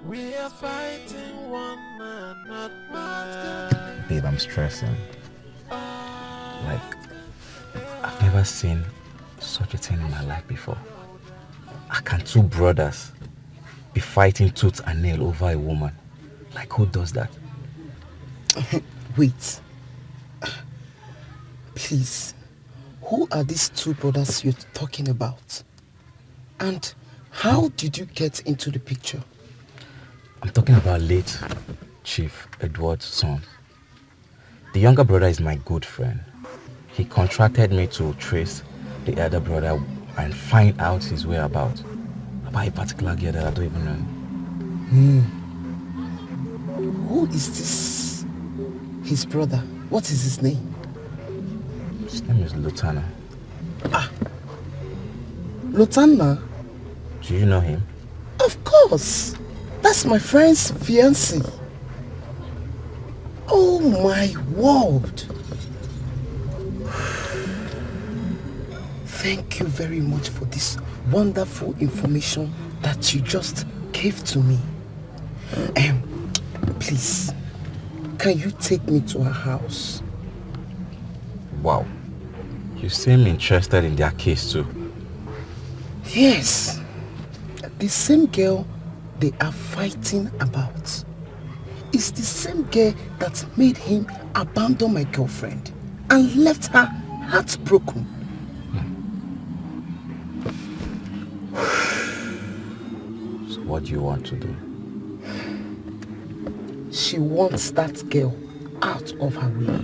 We are fighting one another. Babe, I'm stressing. Like, I've never seen such a thing in my life before. How can two brothers be fighting tooth and nail over a woman? Like, who does that? Wait. Please. Who are these two brothers you're talking about? And how did you get into the picture? I'm talking about late Chief Edward's son. The younger brother is my good friend. He contracted me to trace the elder brother and find out his whereabouts about a particular girl that I don't even know. Who is this? His brother. What is his name? His name is Lutana. Lutana? Do you know him? Of course. That's my friend's fiancé. Oh my word. Thank you very much for this wonderful information that you just gave to me. Please, can you take me to her house? Wow. You seem interested in their case too. Yes. The same girl they are fighting about is the same girl that made him abandon my girlfriend and left her heartbroken. So what do you want to do? She wants that girl out of her way.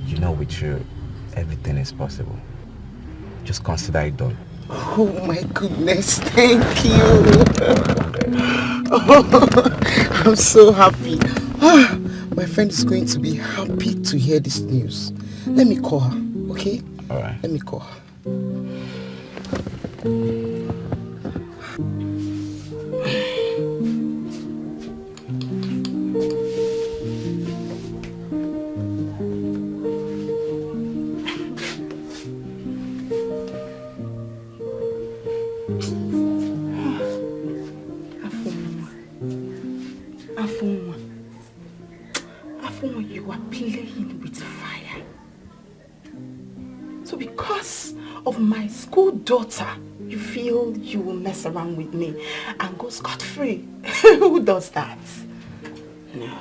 You know, with you, everything is possible. Just consider it done. Oh my goodness, thank you. Oh, I'm so happy. My friend is going to be happy to hear this news. Let me call her, okay? Alright. Let me call her. Afuma, you are playing with fire. So because of my school daughter, you feel you will mess around with me and go scot-free? Who does that? No.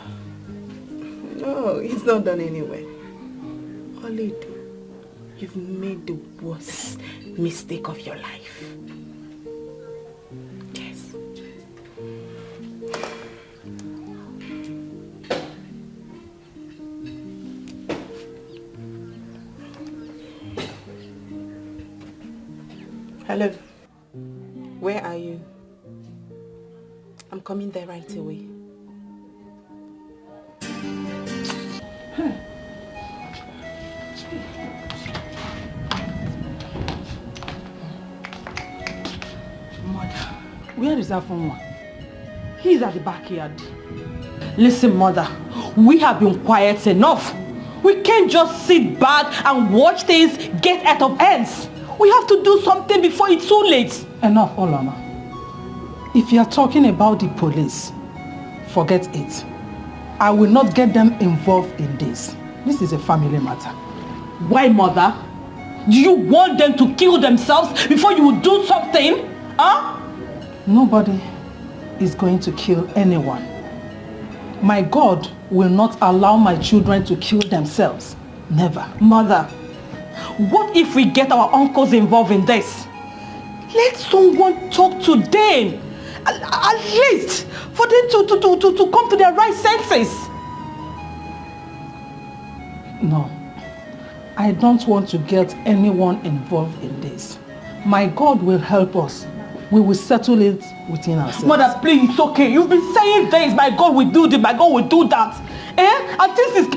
No, it's not done anyway. Olido, you've made the worst mistake of your life. Yes. Hello. Where are you? I'm coming there right away. Mother, where is Afuma? He's at the backyard. Listen, Mother, we have been quiet enough. We can't just sit back and watch things get out of hands. We have to do something before it's too late. Enough, Olama. If you are talking about the police, forget it. I will not get them involved in this. This is a family matter. Why, Mother? Do you want them to kill themselves before you will do something? Huh? Nobody is going to kill anyone. My God will not allow my children to kill themselves. Never. Mother, what if we get our uncles involved in this? Let someone talk to them. At least for them to come to their right senses. No. I don't want to get anyone involved in this. My God will help us. We will settle it within ourselves. Mother, please, it's okay. You've been saying things. My God will do this. My God will do that. And things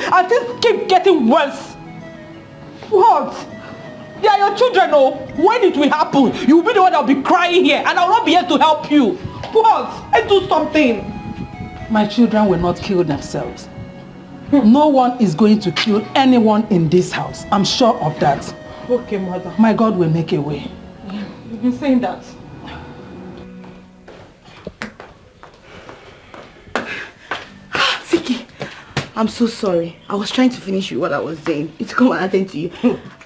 keep getting worse. What? They are your children, oh. When it will happen, you will be the one that will be crying here, and I will not be here to help you. What? I do something. My children will not kill themselves. No one is going to kill anyone in this house. I'm sure of that. Okay, Mother. My God will make a way. Yeah, you've been saying that. Vicky, I'm so sorry. I was trying to finish what I was saying. It's come and attend to you.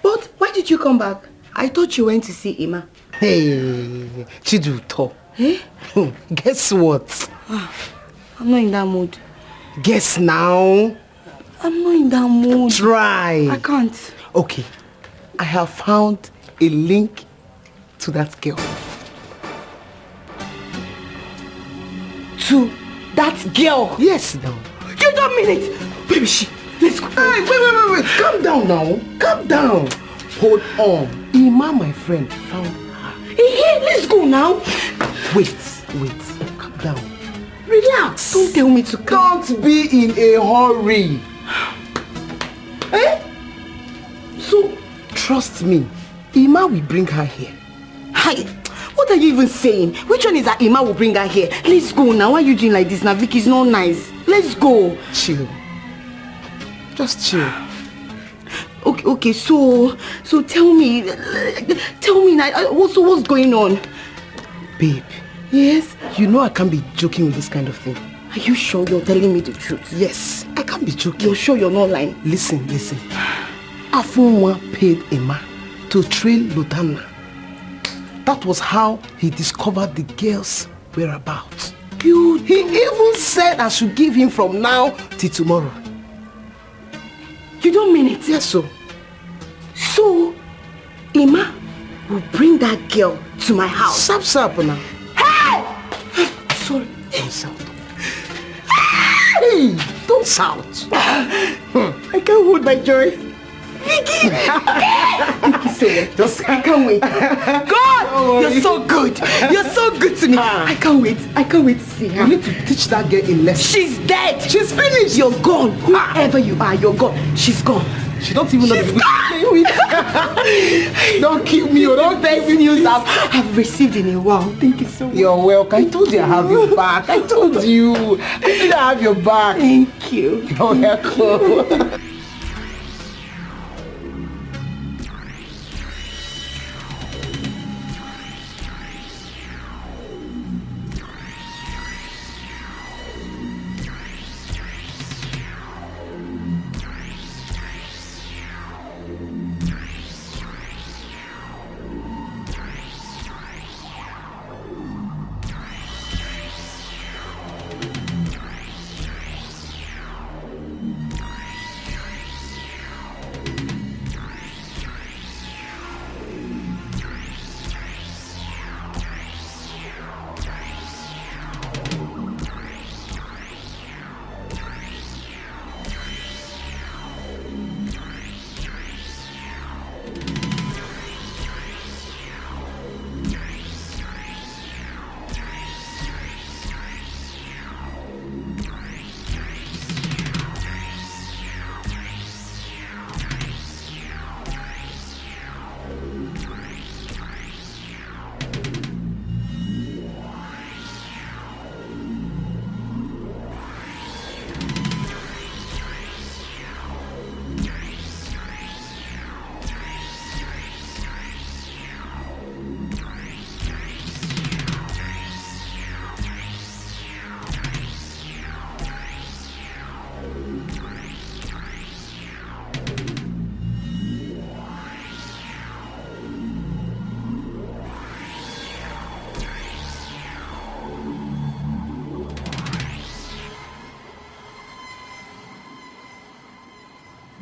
But why did you come back? I thought you went to see Emma. Hey, Chiduto. Eh? Guess what? I'm not in that mood. Guess now. I'm not in that mood. Try. I can't. Okay. I have found a link to that girl. To that girl? Yes, now. You don't mean it. Where is she? Let's go. Hey, wait. Calm down now. Calm down. Hold on. Ima, my friend, found her. Hey, let's go now. Wait. Calm down. Relax. Don't tell me to calm. Don't be in a hurry. Eh? So, trust me. Ima will bring her here. Hi. What are you even saying? Which one is that Emma will bring her here? Let's go now. Why are you doing like this now? Vicky, it's not nice. Let's go. Chill. Just chill. Okay, so tell me now, what's going on? Babe. Yes? You know I can't be joking with this kind of thing. Are you sure you're telling me the truth? Yes, I can't be joking. You're sure you're not lying? Listen. Afunwa paid Emma to trail Lutana. That was how he discovered the girl's whereabouts. Good. He even said I should give him from now till tomorrow. You don't mean it? Yes, so. So, Emma will bring that girl to my house. Sap now. Hey! Sorry. Don't shout. Hey! Don't shout. I can't hold my joy. Vicky! so well. I can't wait. God, you're so good. You're so good to me. I can't wait. I can't wait to see her. You need to teach that girl a lesson. She's dead. She's finished. You're gone. Whoever you are, you're gone. She's gone. She don't even know the people she's playing with. Don't kill me. Don't best news I've received in a while. Thank you so much. You're welcome. I told you I have your back. I told you. I told I have your back. Thank you. You're welcome.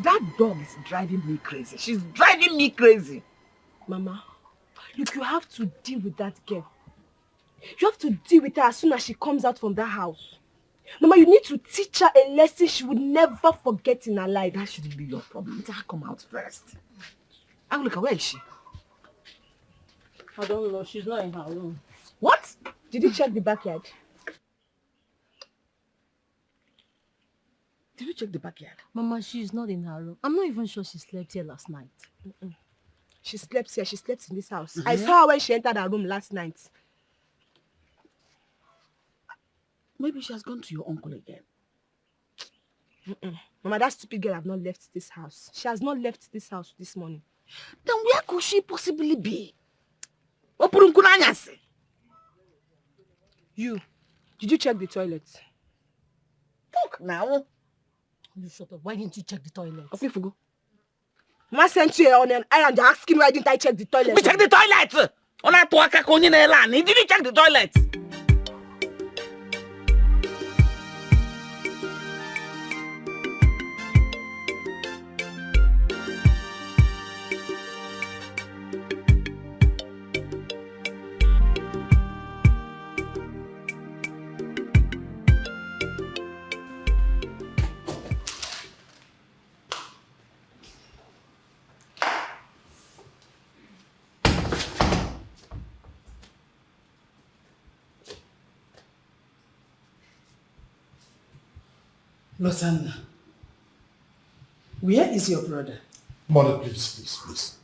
That dog is driving me crazy. She's driving me crazy. Mama, look, you have to deal with that girl. You have to deal with her as soon as she comes out from that house. Mama, you need to teach her a lesson she would never forget in her life. That shouldn't be your problem. Let her come out first. Look, where is she? I don't know. She's not in her room. What? Did you check the backyard? Did you check the backyard? Mama, she's not in her room. I'm not even sure she slept here last night. She slept here. She slept in this house. I saw her when she entered her room last night. Maybe she has gone to your uncle again. Mama, that stupid girl have not left this house. She has not left this house this morning. Then where could she possibly be? You, did you check the toilet? Look now. You shut up. Why didn't you check the toilet? Mama sent you on an errand asking why didn't I check the toilet? We check the toilet! Did you check the toilet? Lotanna, where is your brother? Mother, please.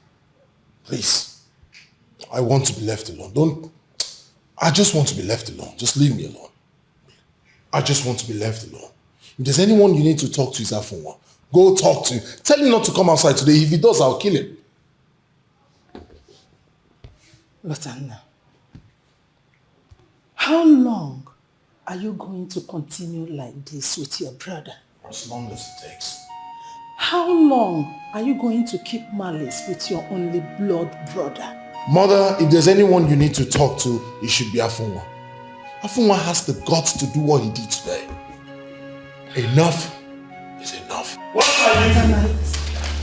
Please. I want to be left alone. I just want to be left alone. Just leave me alone. I just want to be left alone. If there's anyone you need to talk to, is Afunwa. Go talk to him. Tell him not to come outside today. If he does, I'll kill him. Lotanna, how long are you going to continue like this with your brother? As long as it takes. How long are you going to keep malice with your only blood brother? Mother, if there's anyone you need to talk to, it should be Afunwa. Afunwa has the guts to do what he did today. Enough is enough. What can you do?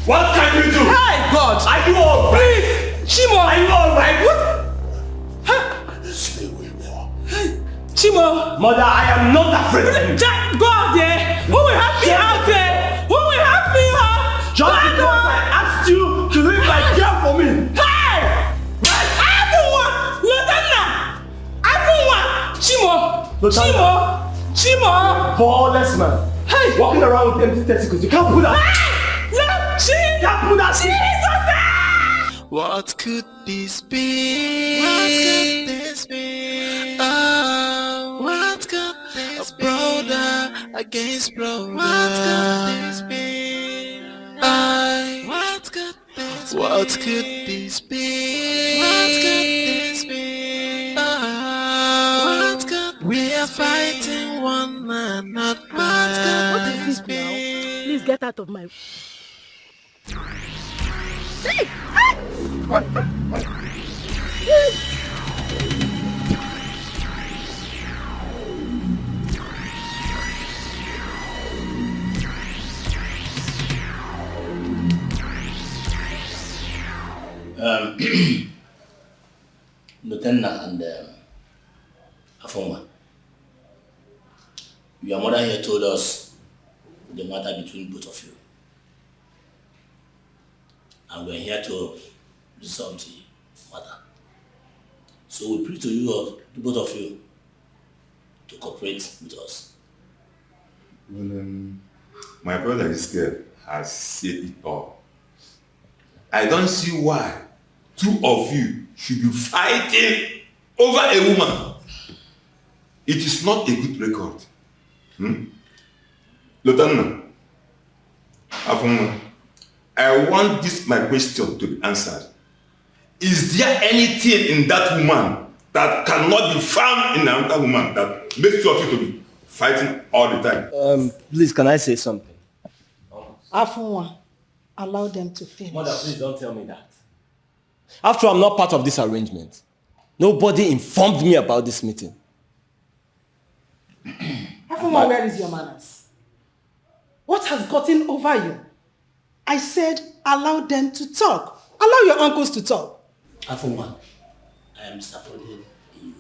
What can you do? Hey, God! Are you all right? Shimo! Are you all right? What? Stay where you are. Shimo! Mother, I am not afraid of you. God, yeah! Who will help me out there? Who will help me out? Just because I asked you to leave my girl for me. Chimo! Ballers, man. Hey! Walking around with empty testicles. You can't put that. You can't put that. Jesus! What could this be? What could this be? Oh, what could this be? A brother against brother. What could this be? What could this be? What could this be? What could this be? What could we are fighting one another. What could this be? Please get out of my... Lieutenant and Afoma, your mother here told us the matter between both of you. And we're here to resolve the matter. So we pray to you, to both of you, to cooperate with us. Well, my brother Ezekiel has said it all. I don't see why two of you should be fighting over a woman. It is not a good record. Lieutenant, I want this my question to be answered. Is there anything in that woman that cannot be found in another woman that makes two of you to be fighting all the time? Please, can I say something? Afunwa, allow them to finish. Mother, please don't tell me that. After I'm not part of this arrangement, nobody informed me about this meeting. Afunwa, where is your manners? What has gotten over you? I said allow them to talk. Allow your uncles to talk. Afunwa, I am disappointed in you.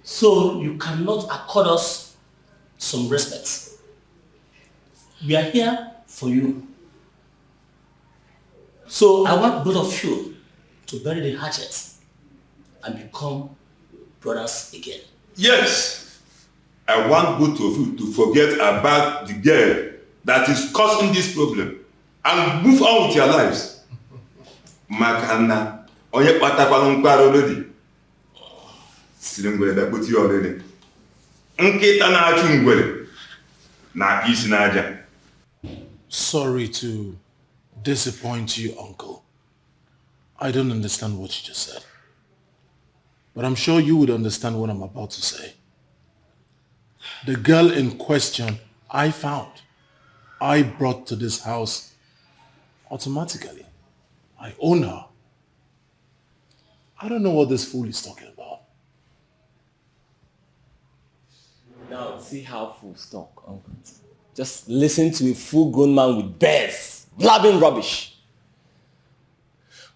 So you cannot accord us some respect. We are here for you. So I want both of you to bury the hatchet and become brothers again. Yes, I want both of you to forget about the girl that is causing this problem and move on with your lives. Makana, onye patakwa mkparo already. Silingwele da put already. Nkita na achu ngwele na isi na aja. Sorry to disappoint you, Uncle. I don't understand what you just said. But I'm sure you would understand what I'm about to say. The girl in question I found, I brought to this house automatically. I own her. I don't know what this fool is talking about. Now, see how fools talk, Uncle. Just listen to a full-grown man with bears, blabbing rubbish.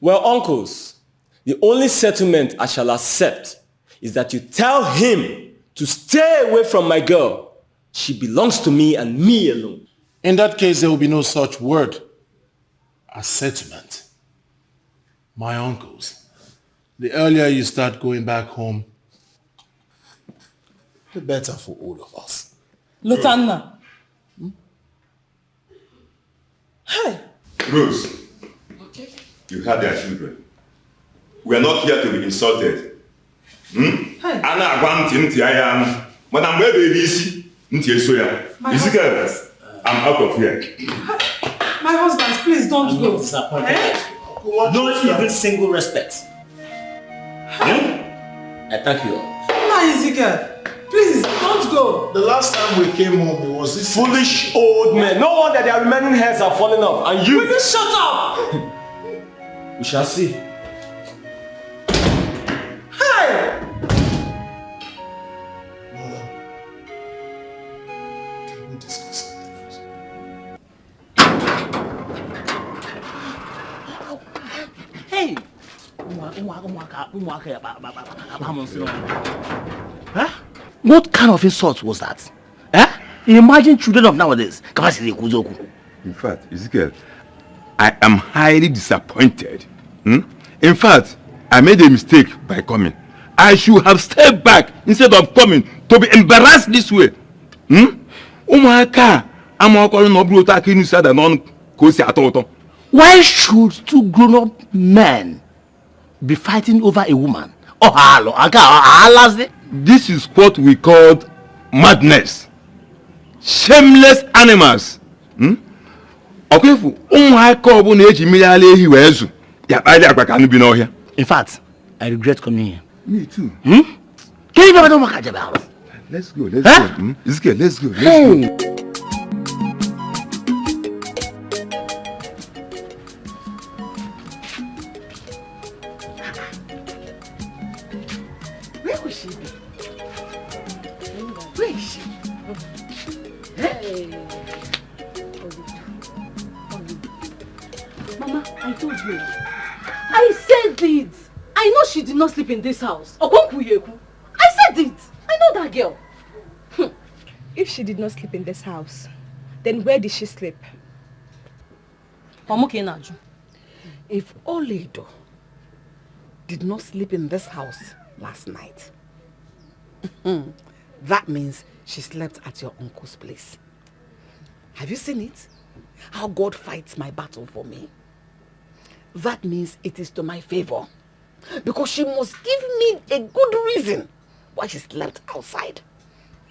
Well, uncles, the only settlement I shall accept is that you tell him to stay away from my girl. She belongs to me and me alone. In that case, there will be no such word as settlement. My uncles, the earlier you start going back home, the better for all of us. Lieutenant. Hey. Rose, you had their children. We are not here to be insulted. Ana agwa nti aya madam where baby isi nti eso ya. Ezekiel, I'm out of here. My husband, please don't go. No even single respect. I thank you. No, Ezekiel. Please, don't go. The last time we came home, it was this foolish old men. No wonder their remaining hairs are falling off. And you... Will you shut up? We shall see. Hey! Can we discuss something else? Hey! Huh? What kind of insult was that? Imagine children of nowadays. In fact, Ezekiel, I am highly disappointed. In fact, I made a mistake by coming. I should have stayed back instead of coming to be embarrassed this way. Why should two grown-up men be fighting over a woman? This is what we call madness. Shameless animals. In fact, I regret coming here. Me too. Can you never know what about? Let's go. Let's go. Let's go. Let's go. Let's go. Where will she be? Where is she? Mama, I told you. I said it. I know she did not sleep in this house. I said it. I know that girl. If she did not sleep in this house, then where did she sleep? If Oledo did not sleep in this house last night, that means she slept at your uncle's place. Have you seen it? How God fights my battle for me. That means it is to my favor. Because she must give me a good reason why she slept outside.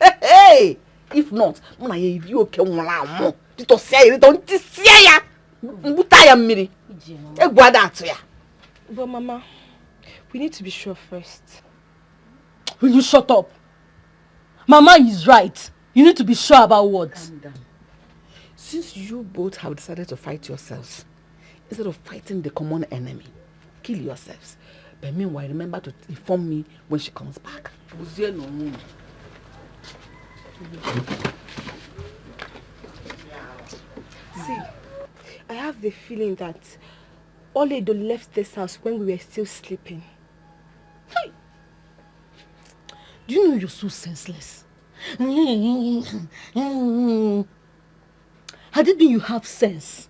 Hey! If not, but Mama, we need to be sure first. Will you shut up? Mama is right. You need to be sure about what? Calm down. Since you both have decided to fight yourselves, instead of fighting the common enemy, kill yourselves. But meanwhile, remember to inform me when she comes back. See, I have the feeling that Oledo left this house when we were still sleeping. Hey. Do you know you're so senseless? Had it been you have sense,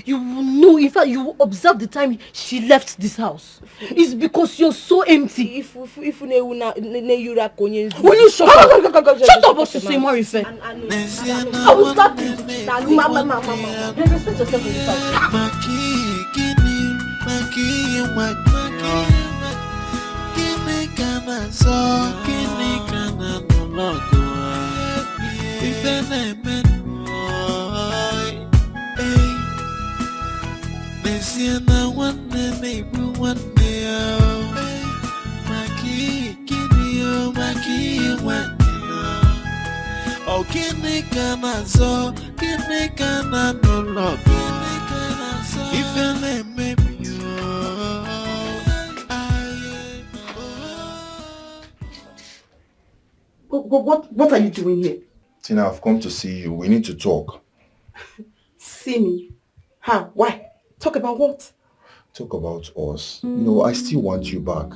you will know, in fact, you will observe the time she left this house. It's because you're so empty. Will you shut up? Shut up, what's to say more effect? I will slap you. Mama. Respect yourself in this house. What are you doing here? Tina, I've come to see you. We need to talk. See me? Huh? Why? Talk about what? Talk about us. You know, I still want you back.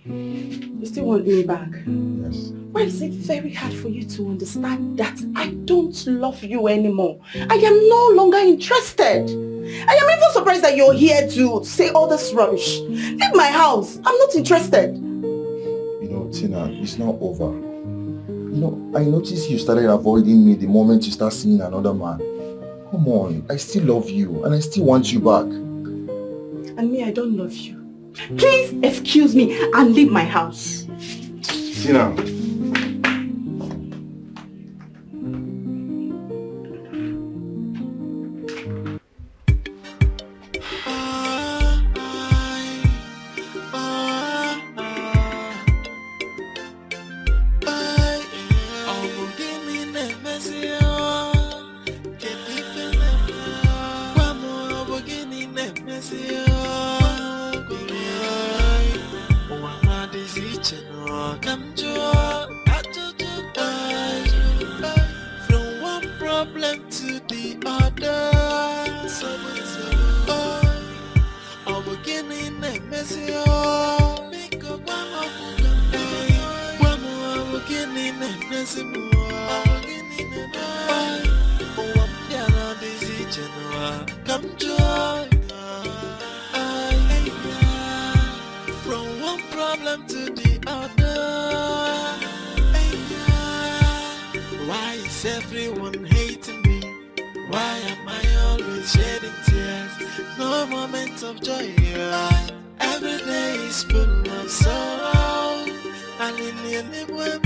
You still want me back? Yes. Why is it very hard for you to understand that I don't love you anymore? I am no longer interested. I am even surprised that you're here to say all this rubbish. Leave my house. I'm not interested. You know, Tina, it's not over. You know, I noticed you started avoiding me the moment you start seeing another man. Come on, I still love you and I still want you back. And me, I don't love you. Please excuse me and leave my house. Tina. From one problem to is everyone hating me? Why am I always shedding tears? No moment of joy. Every day is full of sorrow. And in the boy,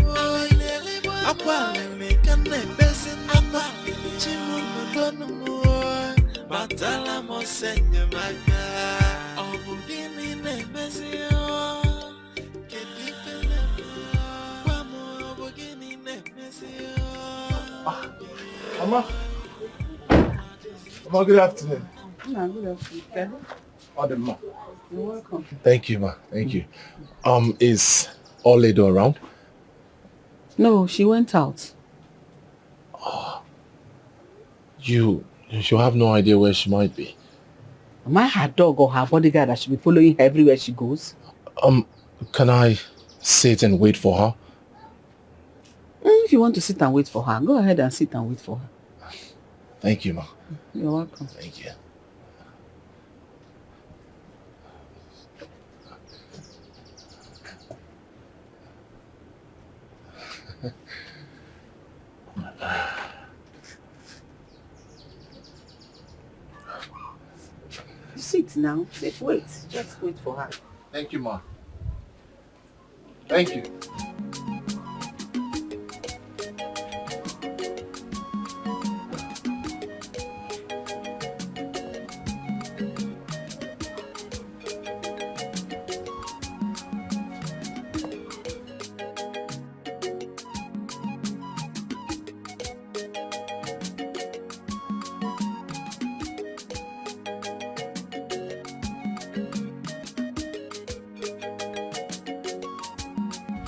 Batala mo senye maga obugini ne mesio kedipele wamo obugini ne mesio. Mama, good afternoon. Good afternoon. Ma. You're welcome. Thank you, ma. Thank you. Is Oledo around? No, she went out. You have no idea where she might be. Am I her dog or her bodyguard that should be following her everywhere she goes? Can I sit and wait for her? If you want to sit and wait for her, go ahead and sit and wait for her. Thank you, ma. You're welcome. Thank you. Sit now. Wait. Just wait for her. Thank you, ma. Thank you.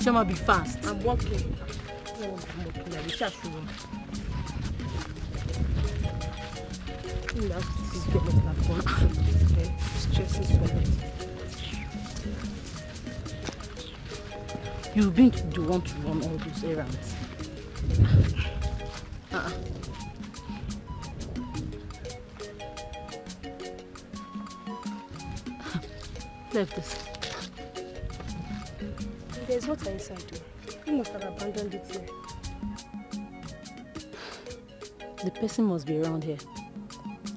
Shema, be fast. I'm walking. I'm walking. I wish I should run. This girl must have gone. Stress is for it. You've been the one to run all those errands. Left this. There's water inside too. You must have abandoned it here. The person must be around here.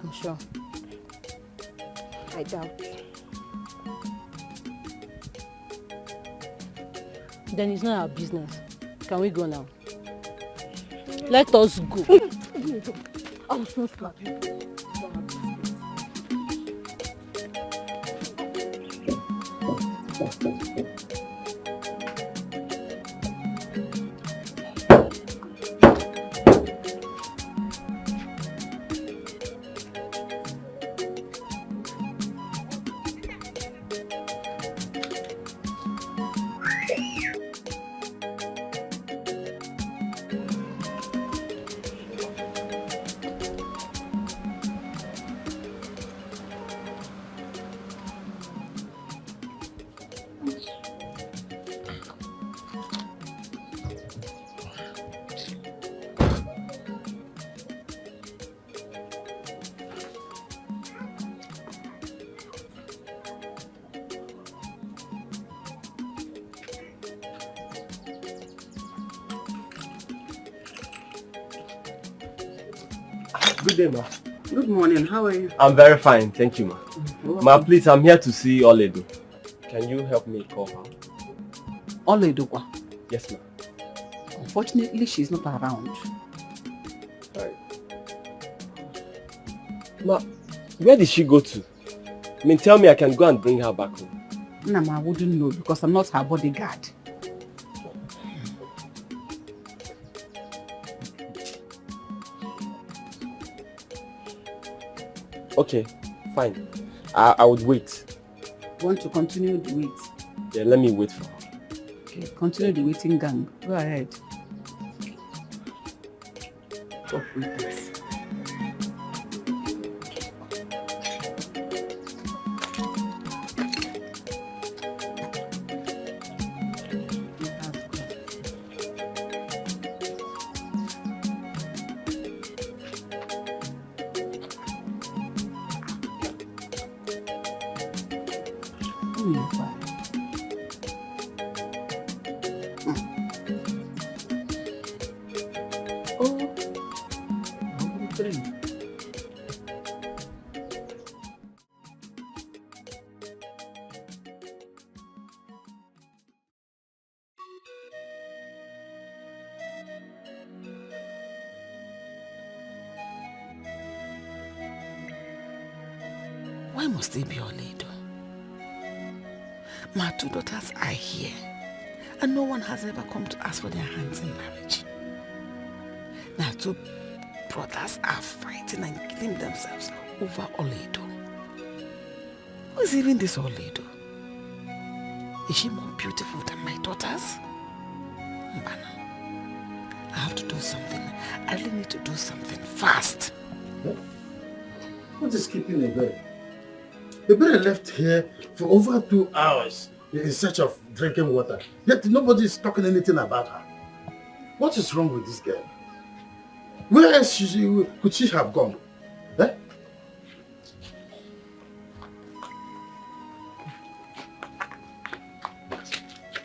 I'm sure. I doubt. Then it's not our business. Can we go now? Let us go. I will not slap you. Good day, ma. Good morning. How are you? I'm very fine, thank you, ma. Ma, please, I'm here to see Oledo. Can you help me call her? Oledo? Yes, ma. Unfortunately, she's not around. Right. Ma, where did she go to? I mean, tell me I can go and bring her back home. No, I wouldn't know because I'm not her bodyguard. Okay, fine. I would wait. Want to continue the wait? Yeah, let me wait for her. Okay, continue the waiting gang. Go ahead. Stop waiters. answering you. Why must they be Oledo? My 2 daughters are here, and no one has ever come to ask for their hands in marriage. My 2 brothers are fighting and killing themselves over Oledo. Who is even this Oledo? Is she more beautiful than my daughters? Mbana, I have to do something. I really need to do something fast. What is keeping Ebere? Ebere left here for over 2 hours in search of drinking water. Yet nobody is talking anything about her. What is wrong with this girl? Where else could she have gone? Eh?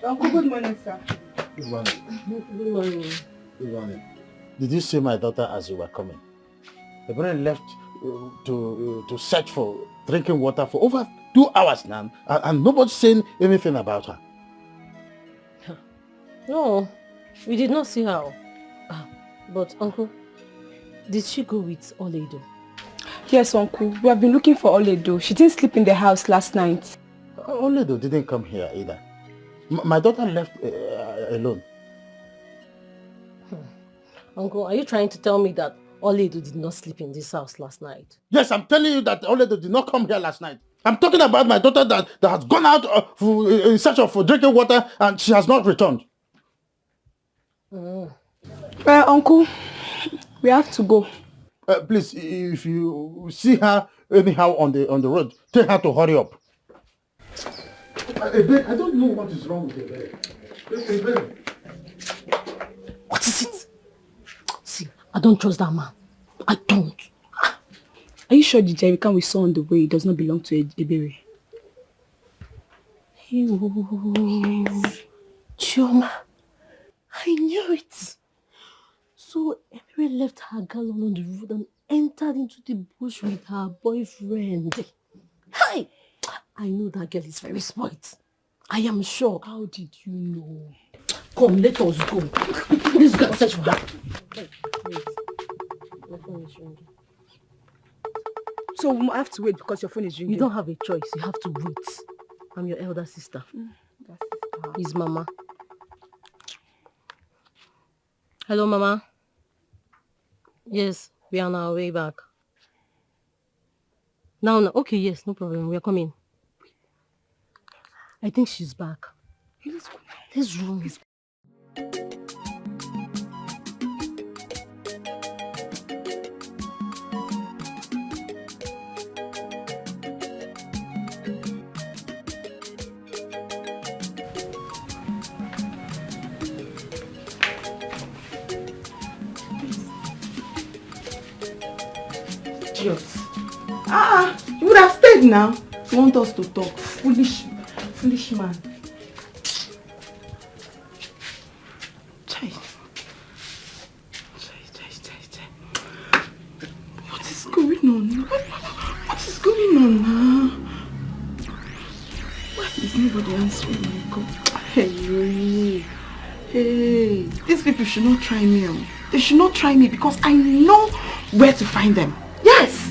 Uncle, good morning, sir. Good morning. Good morning. Good morning. Did you see my daughter as you were coming? Ebere left to search for drinking water for over 2 hours now, and nobody's saying anything about her. No, we did not see her. But uncle, did she go with Oledo? Yes, uncle. We have been looking for Oledo. She didn't sleep in the house last night. Oledo didn't come here either. My daughter left alone. Uncle, are you trying to tell me that Oledo did not sleep in this house last night? Yes, I'm telling you that Oledo did not come here last night. I'm talking about my daughter that has gone out in search of drinking water and she has not returned. Uncle, we have to go. Please, if you see her anyhow on the road, tell her to hurry up. I don't know what is wrong with Ebere. What is it? See, I don't trust that man. I don't. Are you sure the jerrycan we saw on the way does not belong to Ebere? Chioma, I knew it. So Ebere left her gallon on the road and entered into the bush with her boyfriend. Hi! I know that girl is very smart. I am sure. How did you know? Come, let us go. Let's go search for her. Wait. My phone is ringing. So we have to wait because your phone is ringing? You don't have a choice. You have to wait. I'm your elder sister. His mama. Hello, Mama. Yes, we are on our way back. Now, okay, yes, no problem. We are coming. I think she's back. Let's go. Let's run. You would have stayed now. You want us to talk. Foolish man. Chai. What is going on? What is going on now? Why is nobody answering my call? Hey, these people should not try me. They should not try me because I know where to find them. Yes!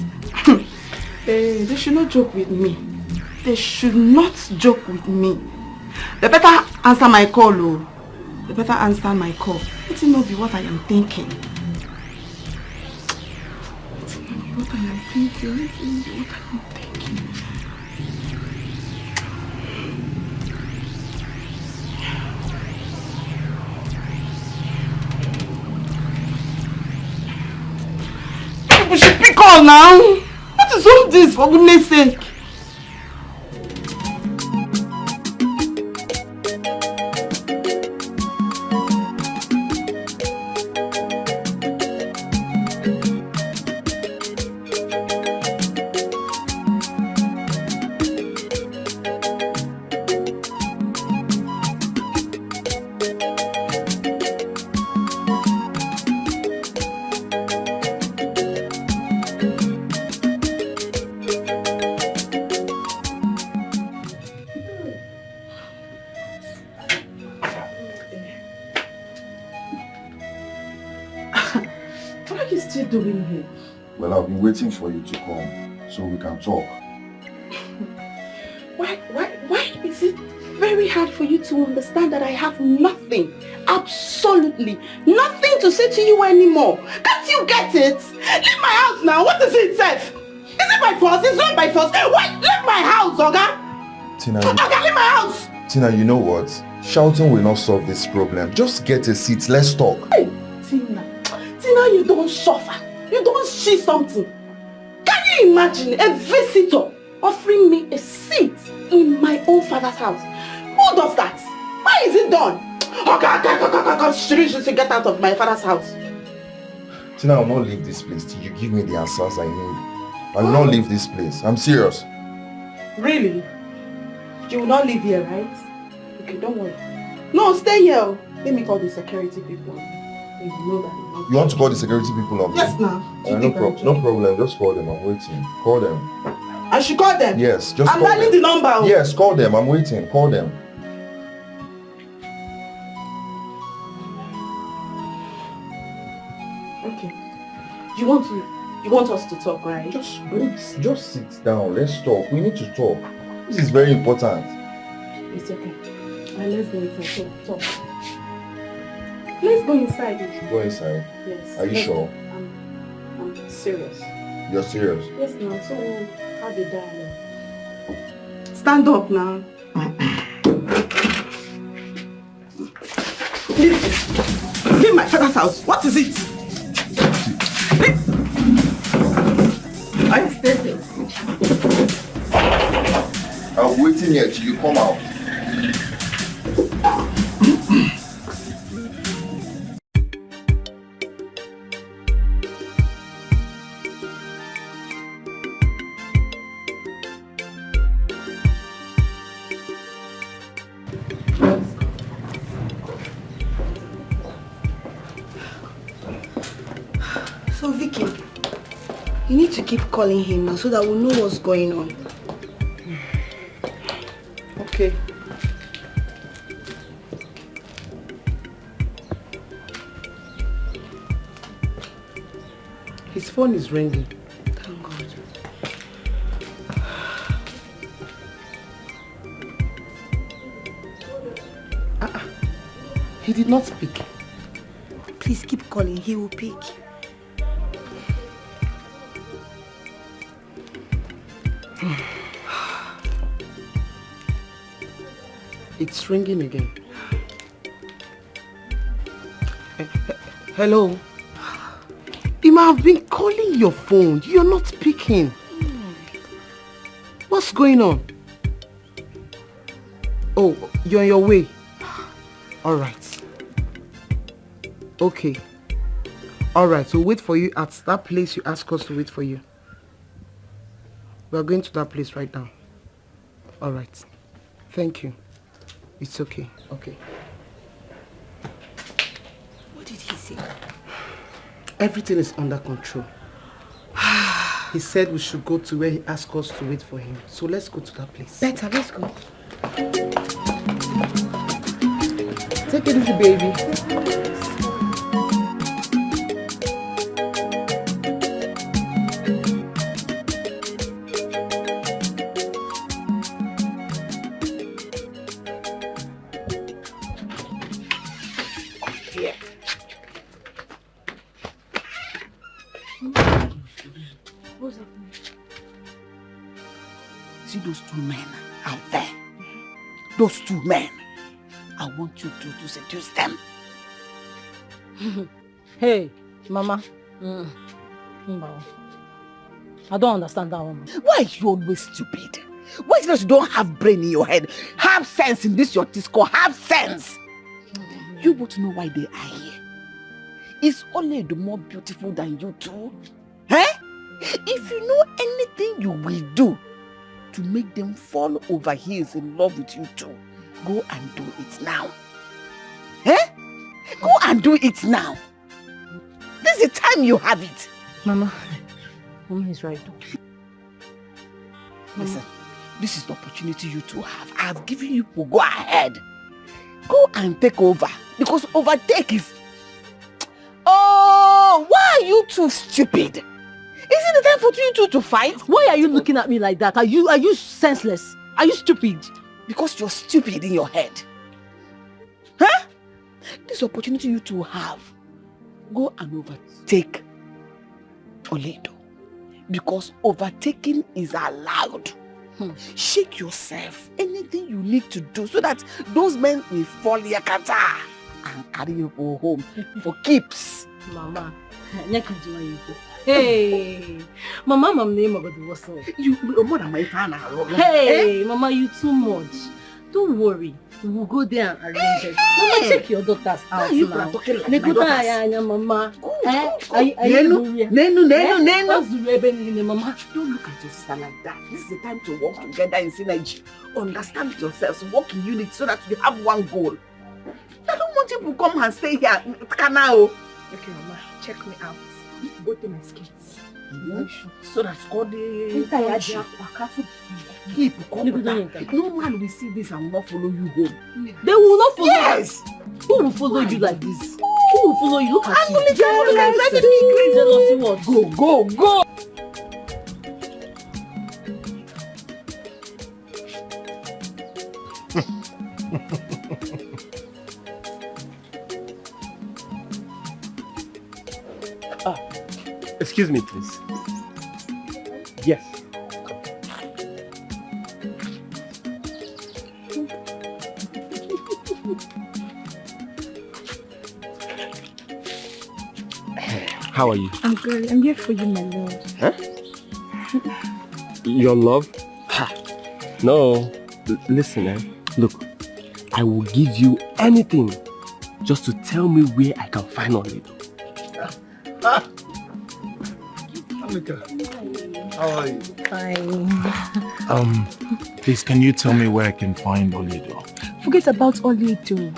Hey, they should not joke with me. They should not joke with me. They better answer my call, oh. They better answer my call. It will not be what I am thinking. It will not be what I am thinking. It will not be what I am thinking. People should pick on now. What is all this, for goodness sake? What are you still doing here? Well, I've been waiting for you to come so we can talk. Why is it very hard for you to understand that I have nothing, absolutely nothing to say to you anymore? Can't you get it? Leave my house now. What is it, Seth? Is it my fault? It's not my fault. Why? Leave my house, Oga. Tina, Oga, leave my house. Tina, you know what? Shouting will not solve this problem. Just get a seat. Let's talk. Hey, Tina, you don't suffer. You don't see something. Can you imagine a visitor offering me a seat in my own father's house? Who does that? Why is it done? Okay, she should get out of my father's house. Tina, I will not leave this place till you give me the answers I need. I will not leave this place. I'm serious. Really? You will not live here, right? Okay, don't worry. No, stay here. Let me call the security people. You know that. You want to call the security people up? Yes, now. No problem. Just call them. I'm waiting. Call them. I should call them? Yes, just I'm call them. dialing the number. Yes, call them. I'm waiting. Call them. Okay. You want us to talk, right? Just sit down. Let's talk. We need to talk. This is very important. It's okay. Let's go inside. Talk. Let's go inside. Go inside. Yes. Are you sure? I'm serious. You're serious? Yes, now. So we'll have a dialogue. Stand up now. Leave my father's house. What is it? I stay there. I'm waiting here till you come out. So Vicky, you need to keep calling him now so that we'll know what's going on. Okay. His phone is ringing. Thank God. He did not speak. Please keep calling, he will pick. It's ringing again. Hello? Ima, I've been calling your phone. You're not picking. What's going on? Oh, you're on your way. All right. Okay. All right, so wait for you at that place you asked us to wait for you. We are going to that place right now. All right. Thank you. It's okay. Okay. What did he say? Everything is under control. He said we should go to where he asked us to wait for him. So let's go to that place. Better, let's go. Take it easy, baby. See those two men out there? Those two men. I want you to seduce them. Hey, Mama. I don't understand that one. Why are you always stupid? Why is it that you don't have brain in your head? Have sense in this your disco. Have sense. You both know why they are here. Is Oledo more beautiful than you two? Eh? If you know anything you will do to make them fall over heels in love with you two, go and do it now. Eh? Go and do it now. This is the time you have it. Mama is right. Listen, this is the opportunity you two have. I have given you to go ahead. Go and take over. Because overtake is... Oh, why are you two stupid? Is it the time for you two to fight? Why are you looking at me like that? Are you senseless? Are you stupid? Because you're stupid in your head. Huh? This opportunity you two have, go and overtake Oledo. Because overtaking is allowed. Shake yourself. Anything you need to do so that those men will fall yakata and carry you go home for keeps. Mama, hey, Mama, name about the whistle. You more than my fan. Hey, Mama, you too much. Don't worry. We'll go there and arrange it. Mama, check your daughter's house you now. are talking like my daughters. Mama. Mama. Don't look at your sister like that. This is the time to work together in synergy. Understand yourselves, work in unity so that we have one goal. I don't want you to come and stay here. Canal. Okay, Mama, check me out. Go to my skates. So that's called the no man will see this and will not follow you home. They will not follow. Yes. Who will follow you like this? Who will follow you? Look at you. Jealousy what? Go. Excuse me, please. Yes. How are you? I'm good. I'm here for you, my love. Huh? Your love? Ha. No. Listen, look. I will give you anything just to tell me where I can find Olido. How are you? Fine. Please, can you tell me where I can find Olido? Forget about Olido.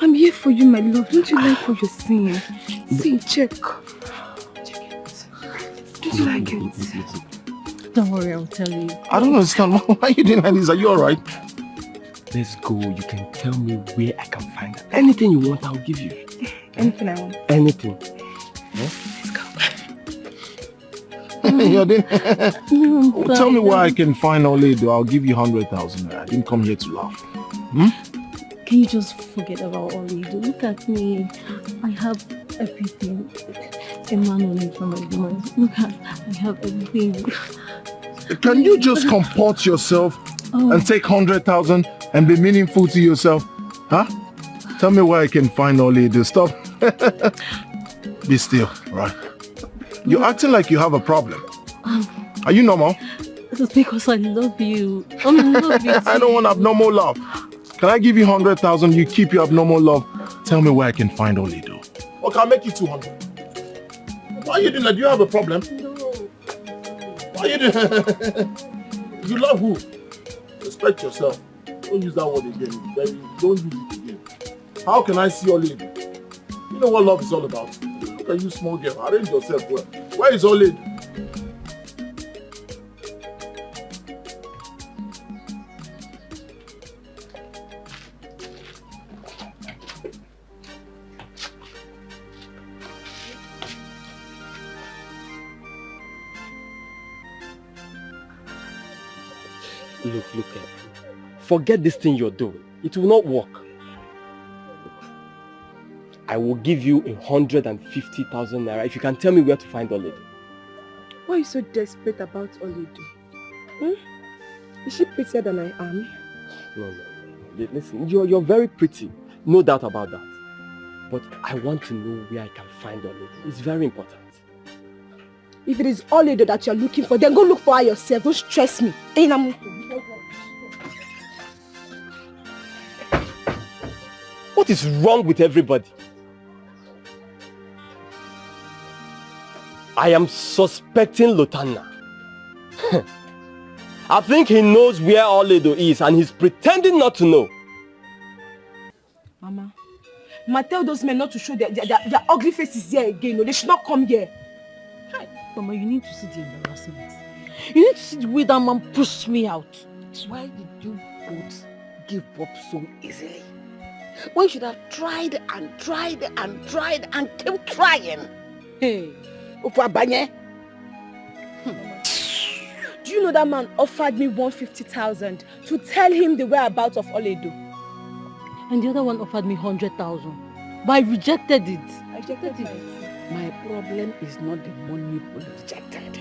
I'm here for you, my love. Don't you like what you're seeing? See, check. Check it. Don't you like it? Don't worry, I'll tell you. I don't understand. Why are you doing like this? Are you alright? Let's go. You can tell me where I can find her. Anything you want, I'll give you. Anything I want. Anything. Let's go. Tell me where I can find Olido. I'll give you 100,000. I didn't come here to laugh. Can you just forget about Olido? Look at me. I have everything. A man only from my woman. Look at, I have everything. Can you just comport yourself and take 100,000 and be meaningful to yourself? Huh? Tell me where I can find Olido. Stop. Be still, right? You're acting like you have a problem. Are you normal? It's because I love you. I'm in love with you. I don't want abnormal love. Can I give you 100,000? You keep your abnormal love. Tell me where I can find Olido. Okay, I'll make you 200. Why are you doing that? Do you have a problem? No. Why are you doing You love who? Respect yourself. Don't use that word again. Baby. Don't use it again. How can I see Olido? You know what love is all about. Look at you, small girl. Arrange yourself well. Where is Olido? Look. Forget this thing you're doing. It will not work. I will give you 150,000 naira if you can tell me where to find Olido. Why are you so desperate about Olido? Is she prettier than I am? No. Listen, you're very pretty. No doubt about that. But I want to know where I can find Olido. It's very important. If it is Olido that you're looking for, then go look for her yourself. Don't stress me. What is wrong with everybody? I am suspecting Lotana. I think he knows where Olido is and he's pretending not to know. Mama, tell those men not to show their ugly faces here again. No, they should not come here. Mama, you need to see the embarrassment. You need to see the way that man pushed me out. Why did you both give up so easily? When you should have tried and kept trying. Hey, Do you know that man offered me 150,000 to tell him the whereabouts of Oledo? And the other one offered me 100,000. But I rejected it. I rejected it. My problem is not the money you rejected.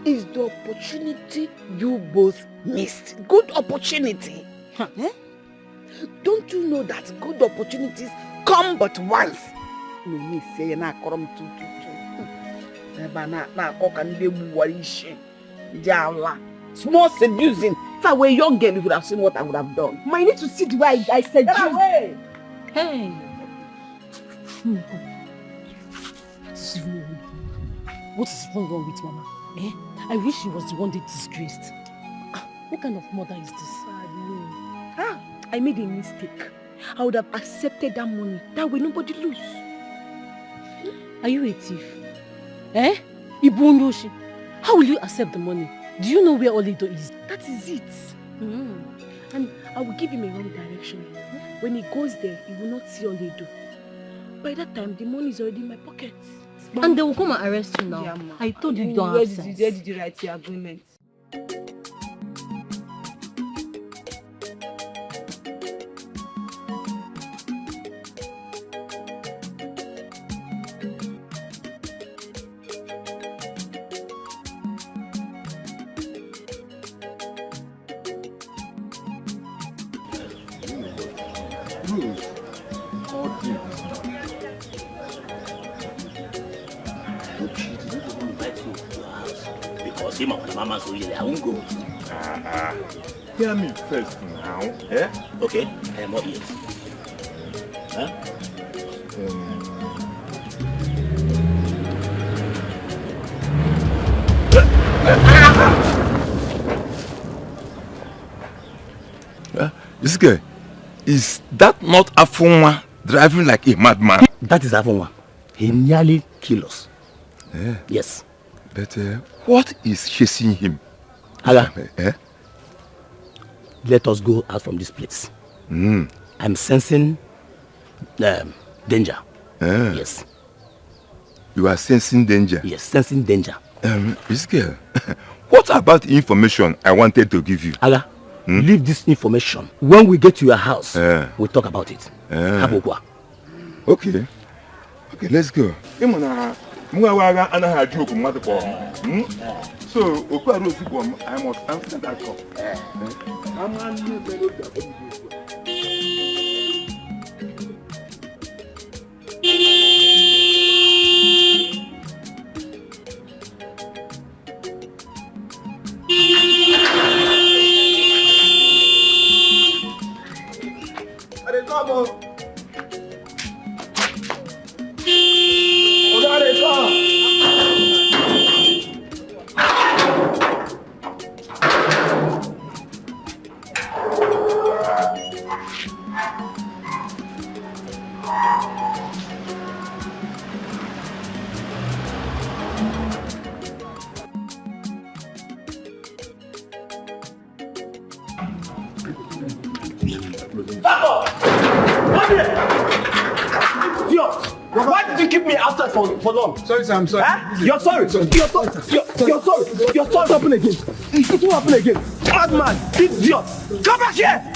It's the opportunity you both missed. Good opportunity. Huh? Eh? Don't you know that good opportunities come but once? Me say na korom tu. Small seducing. If I were a young girl, you would have seen what I would have done. Ma, you need to see the way I said you. Hey. What is wrong with Mama? Eh? I wish she was the one they disgraced. What kind of mother is this? I made a mistake. I would have accepted that money. That way nobody lose. Are you a thief? Eh? Ibunyoshi. How will you accept the money? Do you know where Oledo is? That is it. And I will give him a wrong direction. When he goes there, he will not see Oledo. By that time, the money is already in my pocket. And they will come and arrest you now. Yeah, I told you don't have sense. Where did you write your agreement? I won't go. Hear me first now. Eh? Okay, I am all ears. Huh? This guy, is that not Afunwa driving like a madman? That is Afunwa. He nearly killed us. Yeah. Yes. But what is chasing him? Aga, let us go out from this place. I'm sensing danger. Yes. You are sensing danger? Yes, sensing danger. This girl, what about the information I wanted to give you? Aga, leave this information. When we get to your house, we'll talk about it. Okay. Okay, let's go. So, I must answer that call. Why did you keep me outside for long? Sorry, sir, I'm sorry. You're sorry. You're sorry. You're sorry. You're sorry. Happen again. It will happen again. Bad man, idiot. Come back here.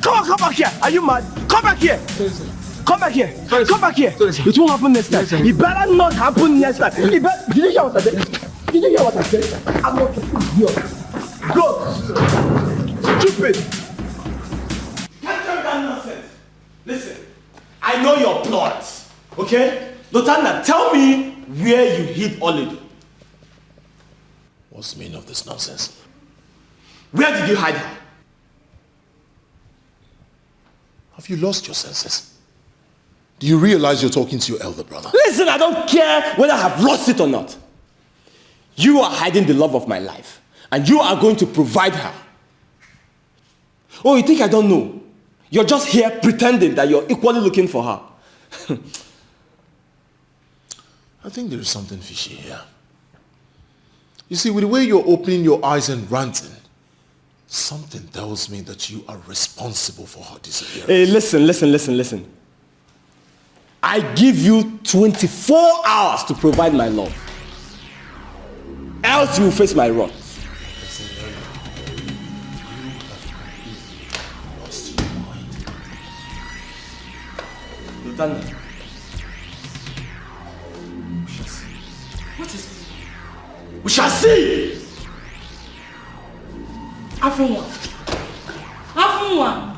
Come back here. Are you mad? Come back here. Come back here. Come back here. It won't happen next time. It better not happen next time. Did you hear what I said? Did you hear what I said? I'm not an idiot. Go. Stupid. Can't tell that nonsense. Listen, I know your plots. Okay? Lotanda, tell me where you hid Oledo. What's the meaning of this nonsense? Where did you hide her? Have you lost your senses? Do you realize you're talking to your elder brother? Listen, I don't care whether I have lost it or not. You are hiding the love of my life, and you are going to provide her. Oh, you think I don't know? You're just here pretending that you're equally looking for her. I think there is something fishy here. You see, with the way you're opening your eyes and ranting, something tells me that you are responsible for her disappearance. Hey, listen. I give you 24 hours to provide my love. Else you will face my wrath. Lieutenant. What is it? We shall see! Afunwa. Afunwa.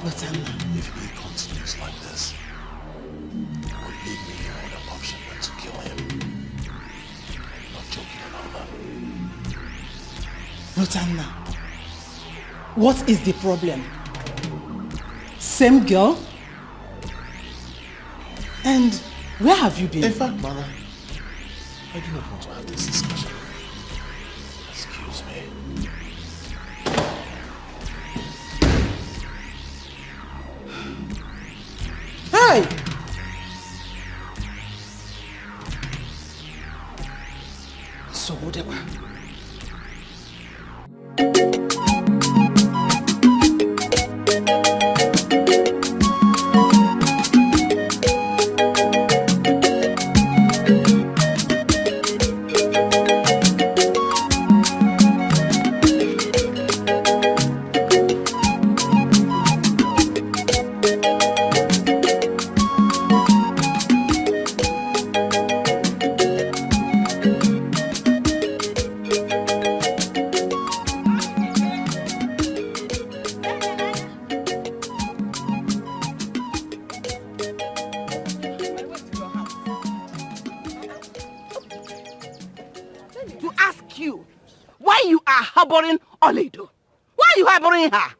Lieutenant, if he continues like this, it would leave me no other option but to kill him. Not joking about that. Lieutenant, what is the problem? Same girl? And where have you been? In fact, Mother, I do not want to have this discussion. Excuse me. Hey! So whatever. To ask you why you are harboring Oledo. Why are you harboring her?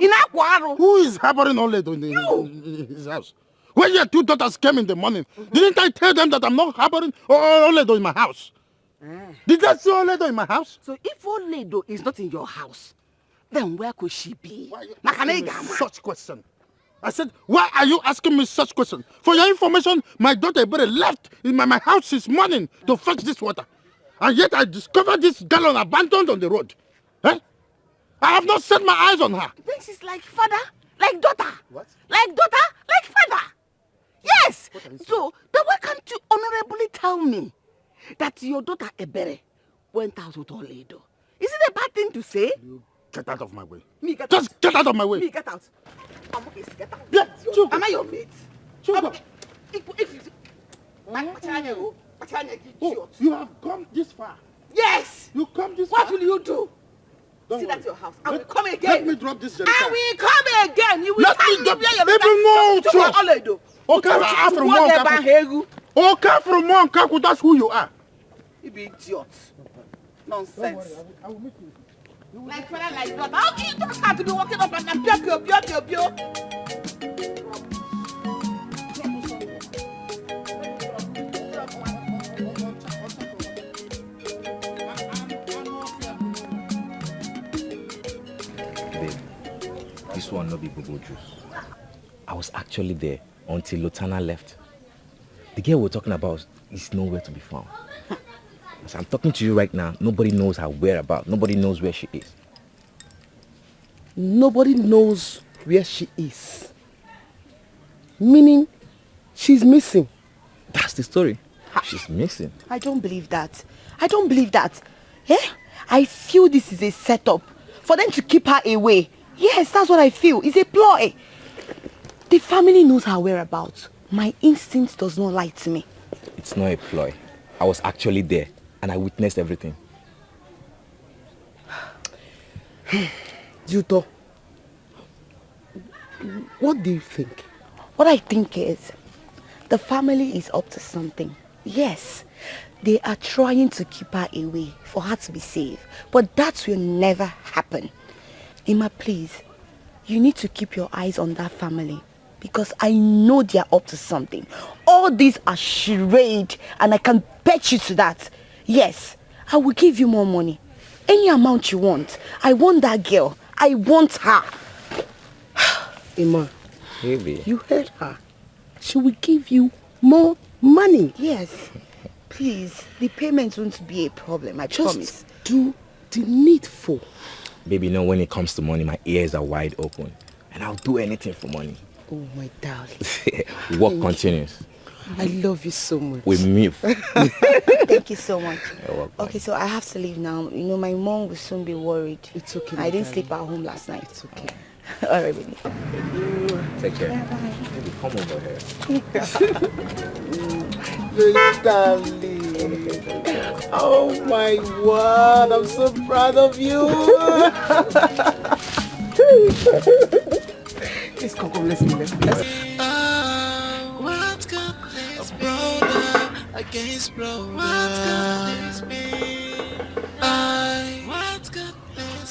In Aquaro. Who is harboring Oledo in his house? When your two daughters came in the morning, didn't I tell them that I'm not harboring Oledo in my house? Did I see Oledo in my house? So if Oledo is not in your house, then where could she be? Why are you asking me such question? I said, why are you asking me such question? For your information, my daughter left in my house this morning to fetch this water. And yet I discovered this gallon abandoned on the road. Eh? I have not set my eyes on her. Then she's like father, like daughter. What? Like daughter, like father. Yes. So then why can't you honorably tell me that your daughter Ebere went out with Oledo? Is it a bad thing to say? You get out of my way. Me get Just out. get out of my way. Me get out. I'm okay, get out. Yeah, Am I your mate? If Oh, you have come this far. Yes. You come this What far. will you do? Don't See, worry. that's your house. I will come again. Let me drop this jerrycan. I will come again. You will Let me drop your Baby, no, Cho. Oledo. Okay, after Monk. Okay, from Monk, that's who you are. You be idiot. Nonsense. I will meet you. Like father, like daughter. How can you just have to be walking up and down? Pio. Babe, this one no be bubble juice. I was actually there until Lotana left. The girl we're talking about is nowhere to be found. As I'm talking to you right now, nobody knows her whereabouts. Nobody knows where she is. Nobody knows where she is. Meaning, she's missing. That's the story. She's missing. I don't believe that. I don't believe that. Eh? I feel this is a setup for them to keep her away. Yes, that's what I feel. It's a ploy. The family knows her whereabouts. My instinct does not lie to me. It's not a ploy. I was actually there and I witnessed everything. Juto, what do you think? What I think is, the family is up to something. Yes, they are trying to keep her away for her to be safe. But that will never happen. Emma, please, you need to keep your eyes on that family. Because I know they are up to something. All these are charade, and I can bet you to that. Yes, I will give you more money. Any amount you want. I want that girl. I want her. Emma, Baby. you heard her. She will give you more money. Yes. Please, the payment won't be a problem, I promise. Just do the needful. Baby, you know when it comes to money, my ears are wide open. And I'll do anything for money. Oh, my darling. Work continues. I love you so much. We move. Thank you so much. You're welcome. Okay, so I have to leave now. You know, my mom will soon be worried. It's okay. I didn't sleep at home last night. It's okay. All right, baby. Take care. Yeah, bye. Maybe come over here. Darling. Oh my word, I'm so proud of you. Please come, let's be. What could this brother against brother? What could this be?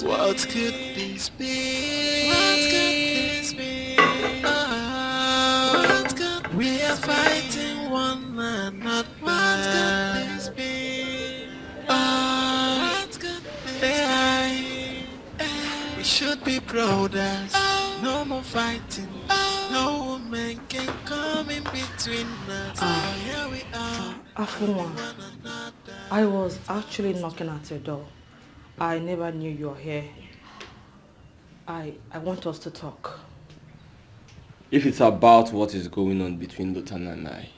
What could this be? What could this be? What could we are fighting one another? What could this be? What could this be? We should be brothers. No more fighting. No woman can come in between us. Here we are. Afunwa, I was actually knocking at your door. I never knew you were here. I want us to talk. If it's about what is going on between Lutana and I,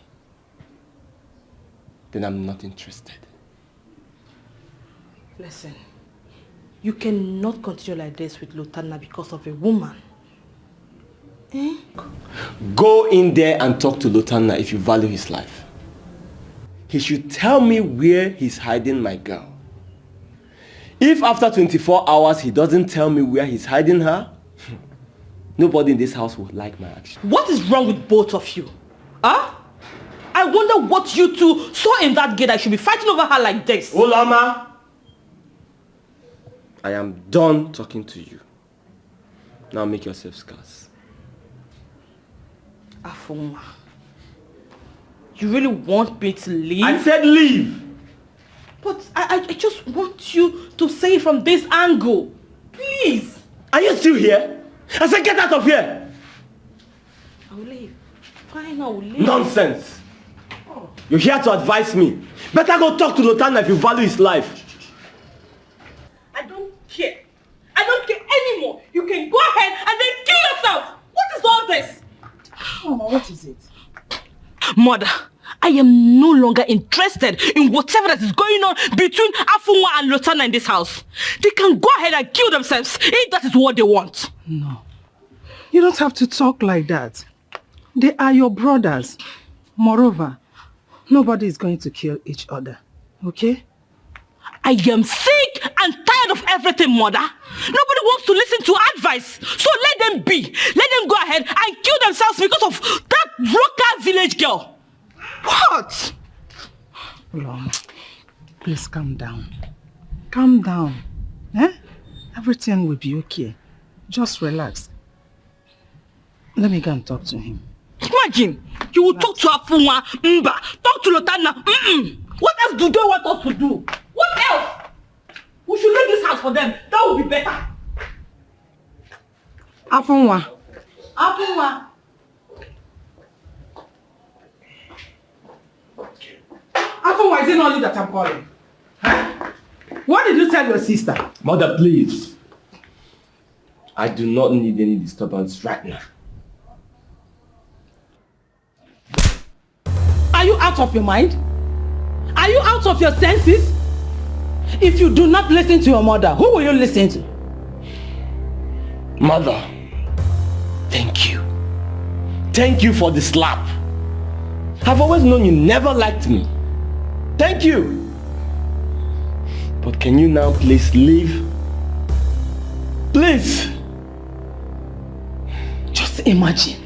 then I'm not interested. Listen, you cannot continue like this with Lutana because of a woman. Eh? Go in there and talk to Lutana if you value his life. He should tell me where he's hiding my girl. If after 24 hours he doesn't tell me where he's hiding her, nobody in this house would like my action. What is wrong with both of you? Huh? I wonder what you two saw in that gate that should be fighting over her like this. Olama! I am done talking to you. Now make yourself scarce. Afunwa, you really want me to leave? I said leave! But I just want you to say it from this angle. Please! Are you still here? I said get out of here! I will leave. Fine, I will leave. Nonsense! You're here to advise me. Better go talk to Lutana if you value his life. I don't care. I don't care anymore. You can go ahead and then kill yourself. What is all this? Mama, what is it? Mother, I am no longer interested in whatever that is going on between Afunwa and Lutana in this house. They can go ahead and kill themselves if that is what they want. No. You don't have to talk like that. They are your brothers. Moreover, nobody is going to kill each other. Okay? I am sick and tired of everything, Mother. Nobody wants to listen to advice. So let them be. Let them go ahead and kill themselves because of that local village girl. What? Lord, please calm down. Calm down. Eh? Everything will be okay. Just relax. Let me go and talk to him. Imagine, you will talk to Afunwa, Mba, talk to Lutana. What else do they want us to do? What else? We should leave this house for them. That would be better. Afunwa. Afunwa. Afunwa, is it not you that I'm calling? Huh? What did you tell your sister? Mother, please. I do not need any disturbance right now. Are you out of your mind? Are you out of your senses? If you do not listen to your mother, who will you listen to? Mother, thank you. Thank you for the slap. I've always known you never liked me. Thank you. But can you now please leave? Please. Just imagine.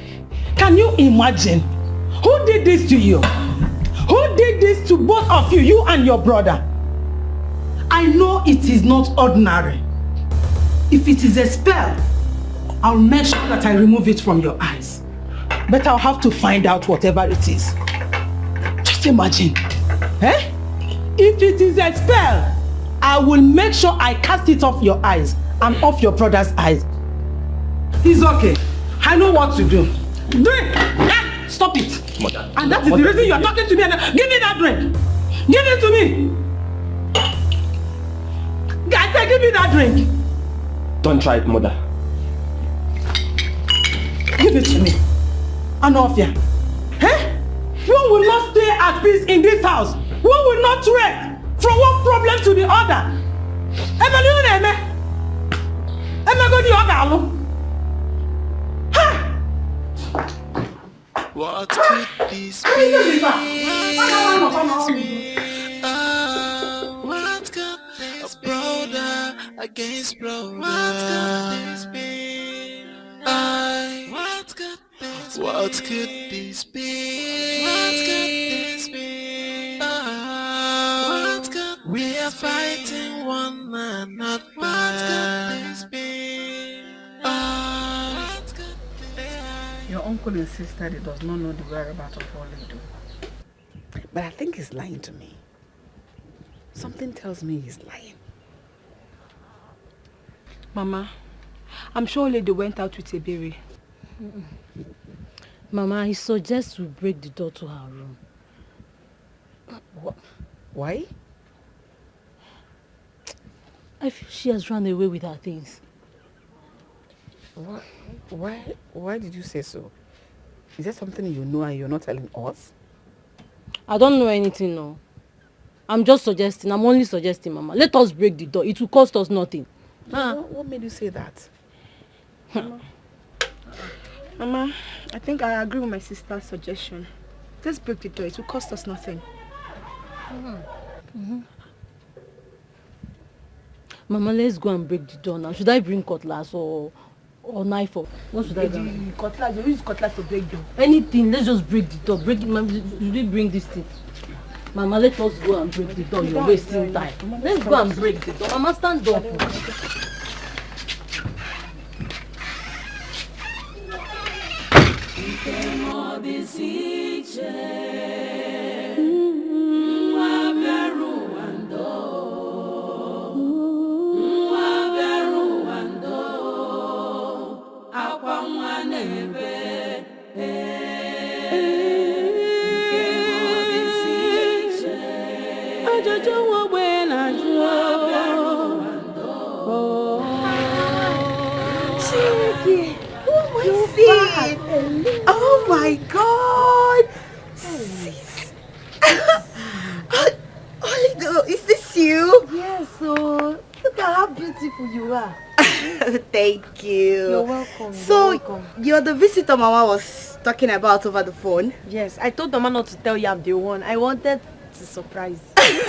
Can you imagine? Who did this to you? Who did this to both of you, you and your brother? I know it is not ordinary. If it is a spell, I'll make sure that I remove it from your eyes. But I'll have to find out whatever it is. Just imagine. Eh? If it is a spell, I will make sure I cast it off your eyes and off your brother's eyes. It's okay. I know what to do. Drink! Ah, stop it! Mother. And that is the reason you are talking to me. Give me that drink! Give it to me! I said give me that drink! Don't try it, Mother. Give it to me. Anofia. Eh? One will not stay at peace in this house. One will not rest from one problem to the other. What could this be? What could this be? Brother against brother. What could this be? What could this be? What could this be? What could we are fighting one another. What could this be? Your uncle insisted he does not know the whereabouts of Oledo. But I think he's lying to me. Something tells me he's lying. Mama, I'm sure Oledo went out with Ebere. Mama, he suggests we break the door to her room. What? Why? I feel she has run away with her things. What? Why did you say so? Is there something you know and you're not telling us? I don't know anything, no. I'm just suggesting. I'm only suggesting, Mama. Let us break the door. It will cost us nothing. What made you say that? Mama, I think I agree with my sister's suggestion. Let's break the door. It will cost us nothing. Mama, let's go and break the door now. Should I bring cutlass or knife? Or what should I do? Cutlass. You use cutlass to break door. Anything. Let's just break the door. Break it. Mama, should we bring this thing? Mama, let us go and break the door. You're wasting time. Let's go and break the door. Mama, stand up. Oh my God! Sis! Oledo, is this you? Yes, so look at how beautiful you are. Thank you. You're welcome. So, you're welcome. You're the visitor Mama was talking about over the phone? Yes, I told Mama not to tell you I'm the one. I wanted to surprise you.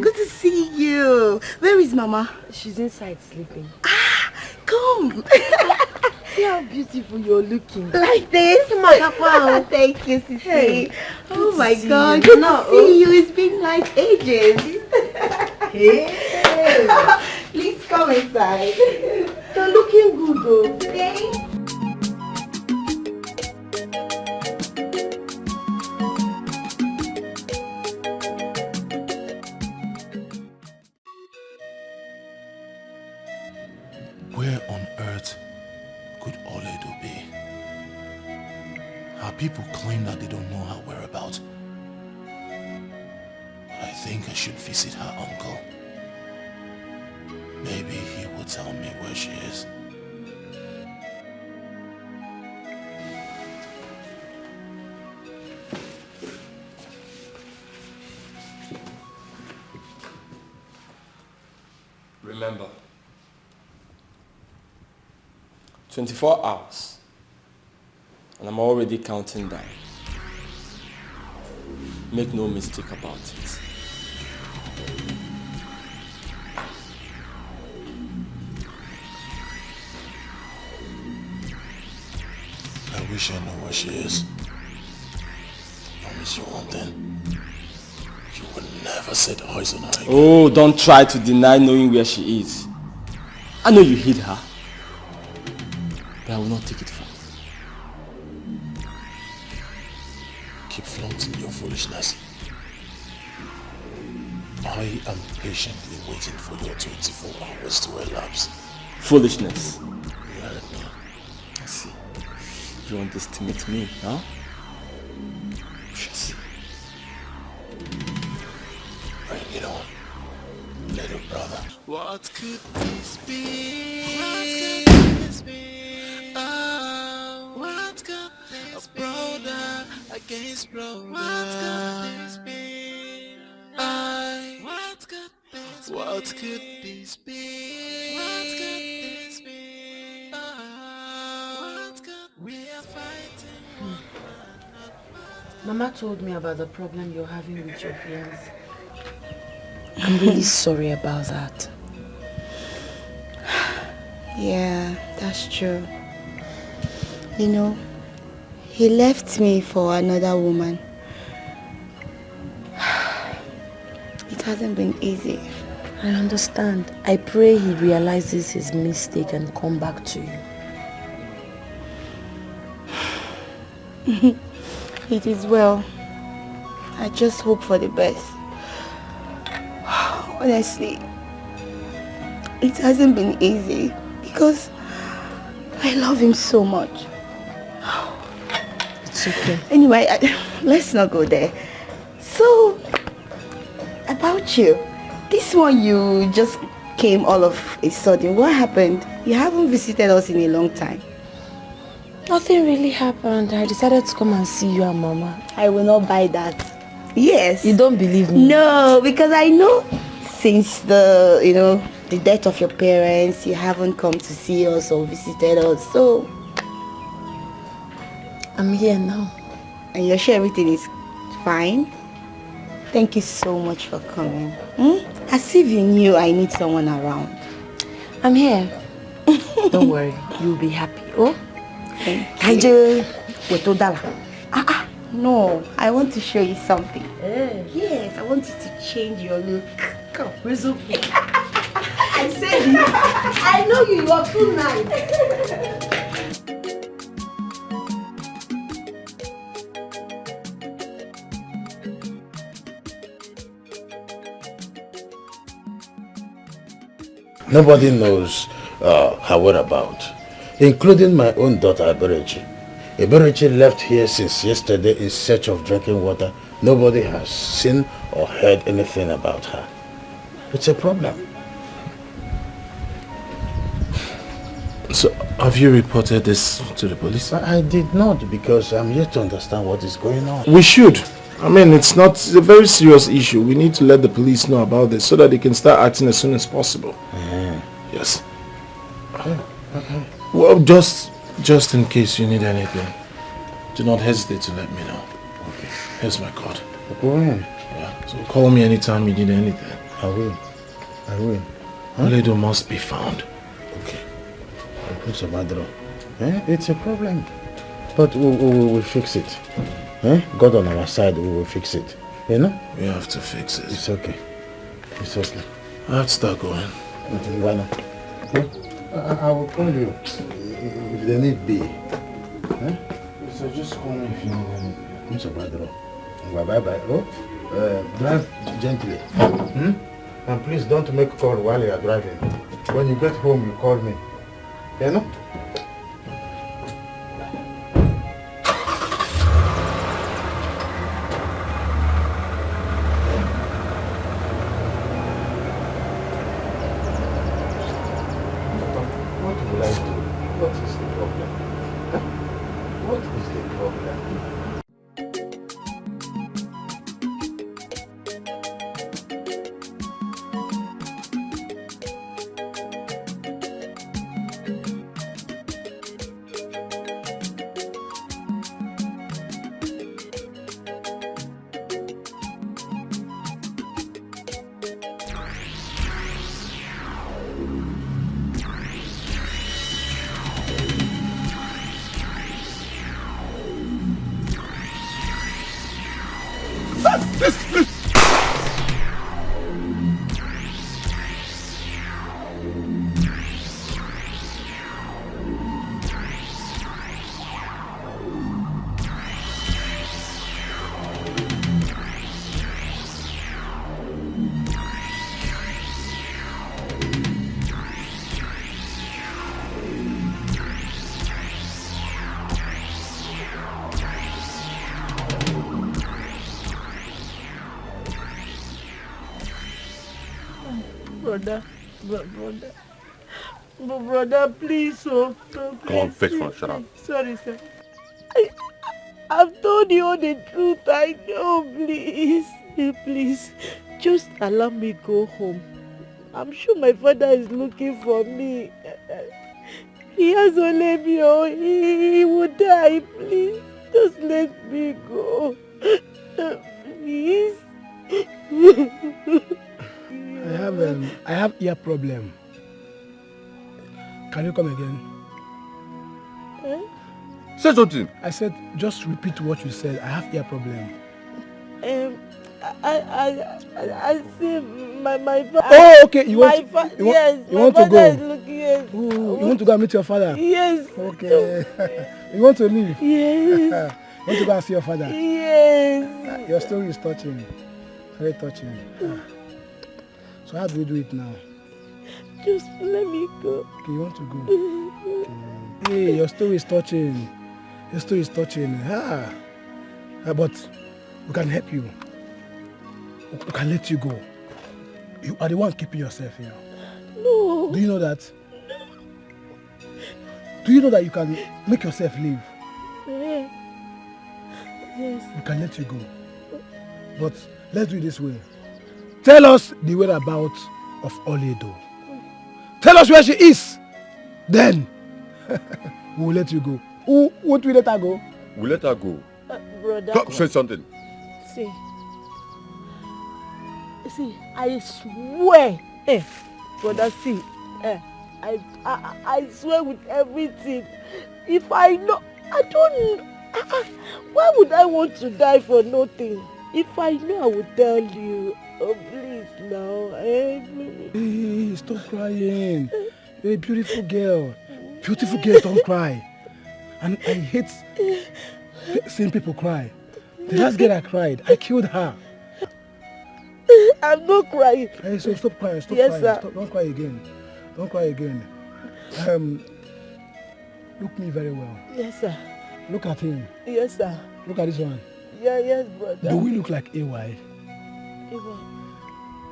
Good to see you. Where is Mama? She's inside sleeping. Come. See how beautiful you're looking. Like this? Thank you, Sissy. Hey, oh my God, you. good to see you. It's been like ages. Hey. Please come inside. You're looking good though. Thanks. Where on earth could Oledo be? Her people claim that they don't know her whereabouts. But I think I should visit her uncle. Maybe he will tell me where she is. Remember, 24 hours, and I'm already counting down. Make no mistake about it. I wish I knew where she is. Promise you one thing. You would never set eyes on her again. Oh, don't try to deny knowing where she is. I know you hid her, but I will not take it from you. Keep flaunting your foolishness. I am patiently waiting for your 24 hours to elapse. Foolishness. You heard me. I see. You underestimate me, huh? We shall see. Bring it on, little brother. What could this be? What could this be? brother against brother. What could this be? What could this be? We are fighting. Mama told me about the problem you're having with your fiancé. I'm really sorry about that. Yeah, that's true. You know, he left me for another woman. It hasn't been easy. I understand. I pray he realizes his mistake and come back to you. It is well. I just hope for the best. Honestly, it hasn't been easy because I love him so much. It's okay. Anyway, let's not go there. So, about you, this one you just came all of a sudden. What happened? You haven't visited us in a long time. Nothing really happened. I decided to come and see you and Mama. I will not buy that. Yes. You don't believe me? No, because I know since the death of your parents, you haven't come to see us or visited us. So, I'm here now. And you're sure everything is fine? Thank you so much for coming. As if you knew I need someone around. I'm here. Don't worry, you'll be happy. Oh? Thank you. No, I want to show you something. Yes, I want you to change your look. Come, resume. I said it. I know you are too nice. Nobody knows her whereabouts, including my own daughter, Eberechi. Eberechi left here since yesterday in search of drinking water. Nobody has seen or heard anything about her. It's a problem. So, have you reported this to the police? I did not, because I'm yet to understand what is going on. We should. I mean, it's a very serious issue. We need to let the police know about this so that they can start acting as soon as possible. Yes. Okay. Well, just in case you need anything, do not hesitate to let me know. Okay. Here's my card. Go ahead. Yeah. So call me anytime you need anything. I will. Oledo must be found. Okay. It's a problem. But we'll fix it. God on our side, we will fix it. You know? We have to fix it. It's okay. It's okay. I have to start going. Why not? I will call you if there need be. So just call me if you need anything. Bye-bye. Drive gently. And please don't make a call while you are driving. When you get home, you call me. You know? Brother, please, please. Come on, fetch one, shut up. Sorry, sir. I've told you all the truth. I know, please. Please, just allow me go home. I'm sure my father is looking for me. He has only me. Oh, he will die. Please, just let me go. Please. I have ear problem. Can you come again? Eh? Say something. I said, just repeat what you said. I have ear problem. I see my father. Oh, okay. You want to go? Is looking, yes. Ooh, you want to go and meet your father? Yes. Okay. You want to leave? Yes. You want to go and see your father? Yes. Your story is touching. Very touching. So how do we do it now? Just let me go. Okay, you want to go? Okay. Hey, your story is touching. Your story is touching. But we can help you. We can let you go. You are the one keeping yourself here. No. Do you know that? Do you know that you can make yourself leave? Yes. We can let you go. But let's do it this way. Tell us the whereabouts of Oledo. Tell us where she is. Then we will let you go. Who won't we let her go? We let her go. Brother. Come, say something. See, I swear, brother, see, I swear with everything. If I know, I don't. Why would I want to die for nothing? If I know, I would tell you. Oh, please now. Hey, stop crying. You're a beautiful girl. Beautiful girls don't cry. And I hate seeing people cry. The last girl I cried, I killed her. I'm not crying. Hey, so stop crying. Stop Yes, crying. sir. Stop, don't cry again. Don't cry again. Look me very well. Yes, sir. Look at him. Yes, sir. Look at this one. Yeah, yes, brother. Do we look like AY? AY.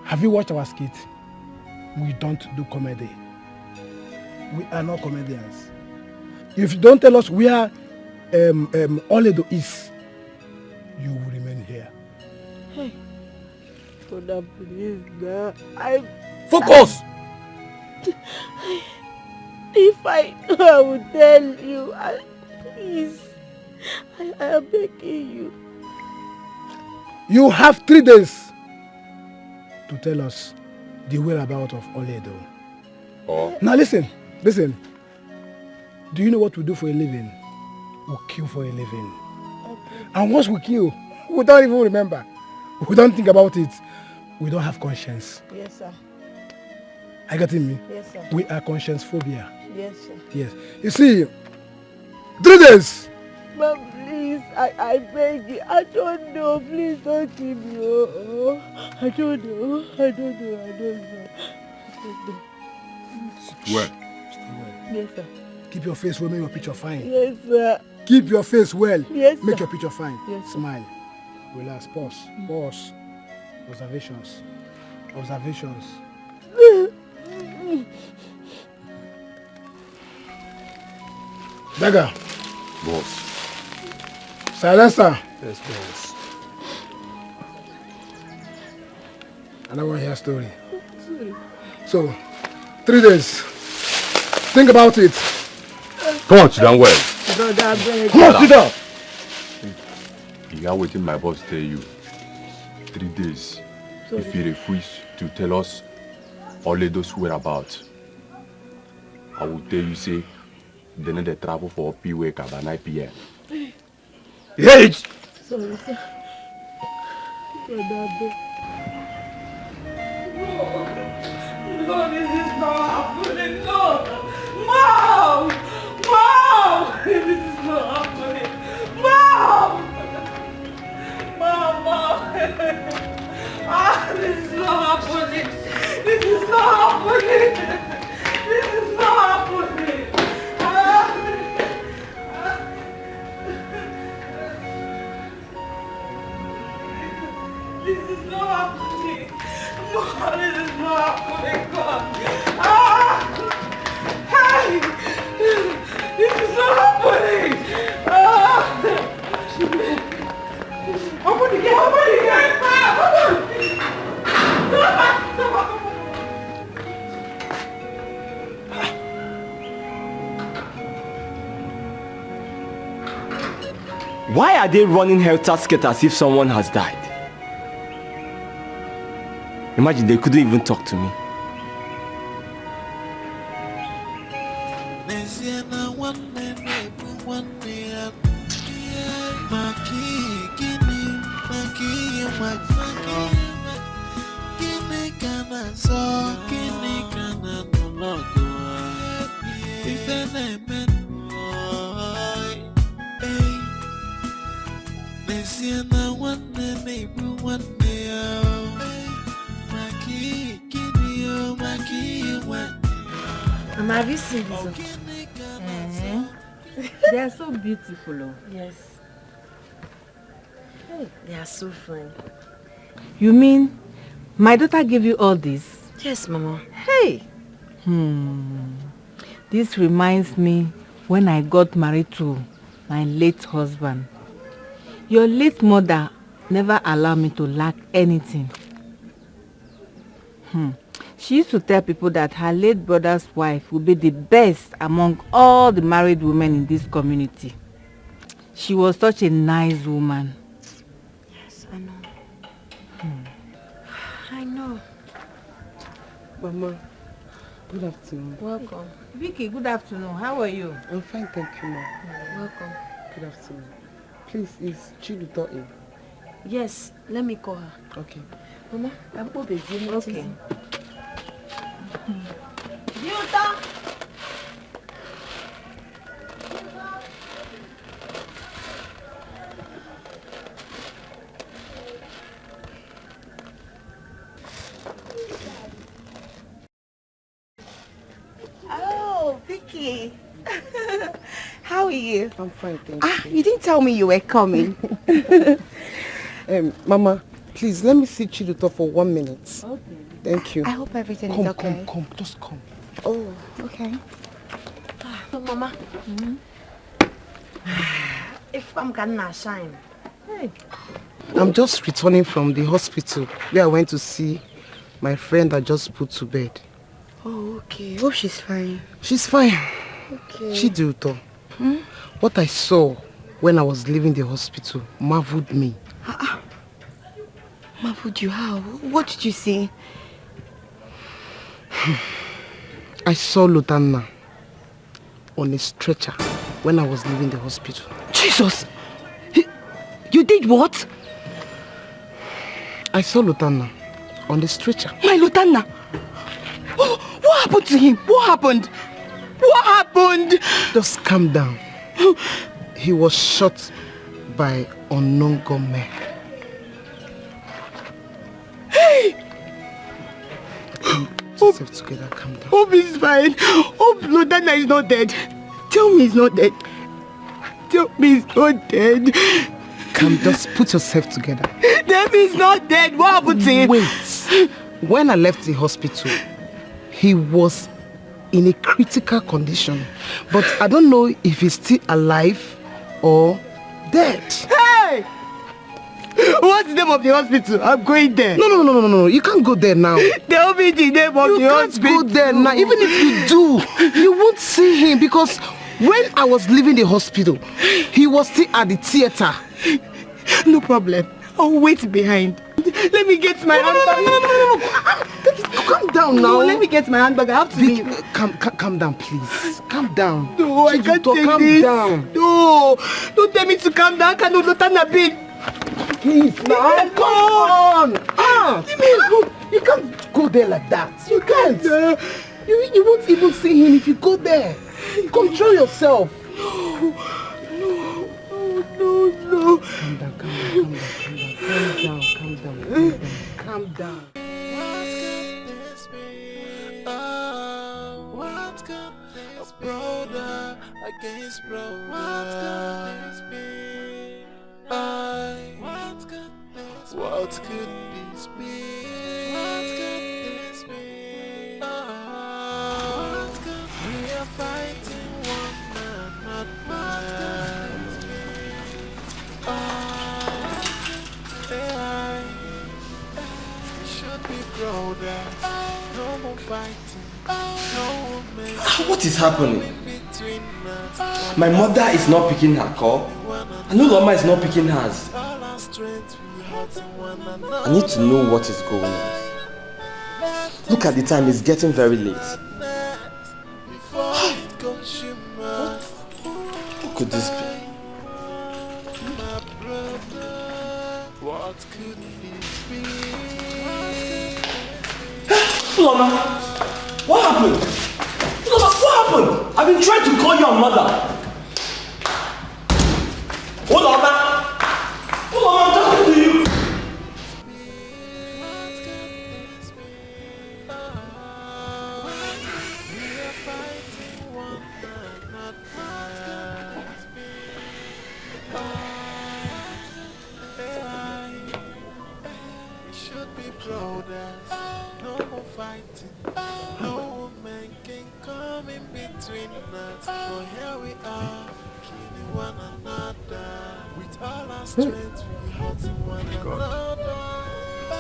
Have you watched our skit? We don't do comedy. We are not comedians. If you don't tell us where Oledo is, you will remain here. Hey, brother, please, now. Focus! If I know, I will tell you. Please, I am begging you. You have 3 days to tell us the whereabouts of Oledo. Oh. Now listen. Do you know what we do for a living? We kill for a living. Okay. And once we kill, we don't even remember. We don't think about it. We don't have conscience. Yes, sir. Are you getting me? Yes, sir. We are conscience phobia. Yes, sir. Yes. You see, 3 days. But please, I beg you. I don't know. Please don't keep me. I don't know. Well. Yes, sir. Keep your face well, make your picture fine. Yes, sir. Keep your face well. Yes, make sir. your picture fine. Yes, sir. Smile. Relax. Pause. Observations. Dagger. Boss. Silencer. Yes, boss. I don't want to hear a story. So, 3 days. Think about it. Come on, sit down well. Brother, I beg. Come on, sit down. You are waiting my boss tell you. 3 days. Sorry. If you refuse to tell us Oledo's whereabouts, I will tell you, say, they need to travel for P-Wake by 9 p.m. Hey! Sorry, sir. Brother, I beg. No, this is not happening. No. Mom! Mom! This is not happening. Mom! This is not happening. This is not happening. This is not happening. This is not happening. Mom, this is not happening. God. Hey! This is not happening. Open the gate! Open the gate! Why are they running helter-skelter as if someone has died? Imagine they couldn't even talk to me. Mama, have you seen this? They are so beautiful. Oh. Yes. Hey, they are so fine. You mean my daughter gave you all this? Yes, Mama. Hey! This reminds me when I got married to my late husband. Your late mother never allowed me to lack anything. She used to tell people that her late brother's wife would be the best among all the married women in this community. She was such a nice woman. Yes, I know. I know. Mama, good afternoon. Welcome. Vicky, good afternoon. How are you? I'm fine, thank you, Mom. Welcome. Good afternoon. Please, is Chiluto in? Yes, let me call her. Okay. Mama, I'm busy. Okay. Oh, Vicky. How are you? I'm fine, thank you. You didn't tell me you were coming. Mama, please let me see Chiluto for 1 minute. Okay. Thank you. I hope everything is okay. Come, just come. Oh, okay. Oh, Mama. If I'm gonna shine. Hey. I'm just returning from the hospital where I went to see my friend that just put to bed. Oh, okay. Hope she's fine. She's fine. Okay. Chiluto. What I saw when I was leaving the hospital marveled me. Marveled you? How? What did you see? I saw Lutana on a stretcher when I was leaving the hospital. Jesus! You did what? I saw Lutana on the stretcher. My Lutana! Oh, what happened to him? What happened? What happened? Just calm down. He was shot by unknown gunmen. Hey! Put yourself together, calm down. Hope he's fine. Hope Lutana is not dead. Tell me he's not dead. Tell me he's not dead. Come, just put yourself together. Tell me he's not dead. What happened to him? Wait. When I left the hospital, he was in a critical condition. But I don't know if he's still alive or dead. Hey! What's the name of the hospital? I'm going there. No. You can't go there now. Tell me the name of the hospital. You can't go there now. Even if you do, you won't see him because when I was leaving the hospital, he was still at the theater. No problem. I'll wait behind. Let me get my handbag. No. Calm down now. No, let me get my handbag. I have to leave. Calm down, please. Calm down. No, I can't take calm this. Down. No, don't tell me to calm down. Can Lutana be? Please, now. Come on. You can't go there like that. You can't. You won't even see him if you go there. Control yourself. No. Calm down. What could this be? Brother against brother. What could this be? What could this be? What could this be? What could we are fighting one another? What could this be? What is happening? My mother is not picking her call. And Uloma is not picking hers. I need to know what is going on. Look at the time, it's getting very late. What could this be? Uloma, what happened? Uloma, what happened? I've been trying to call your mother. Uloma, Uloma, I'm talking to you.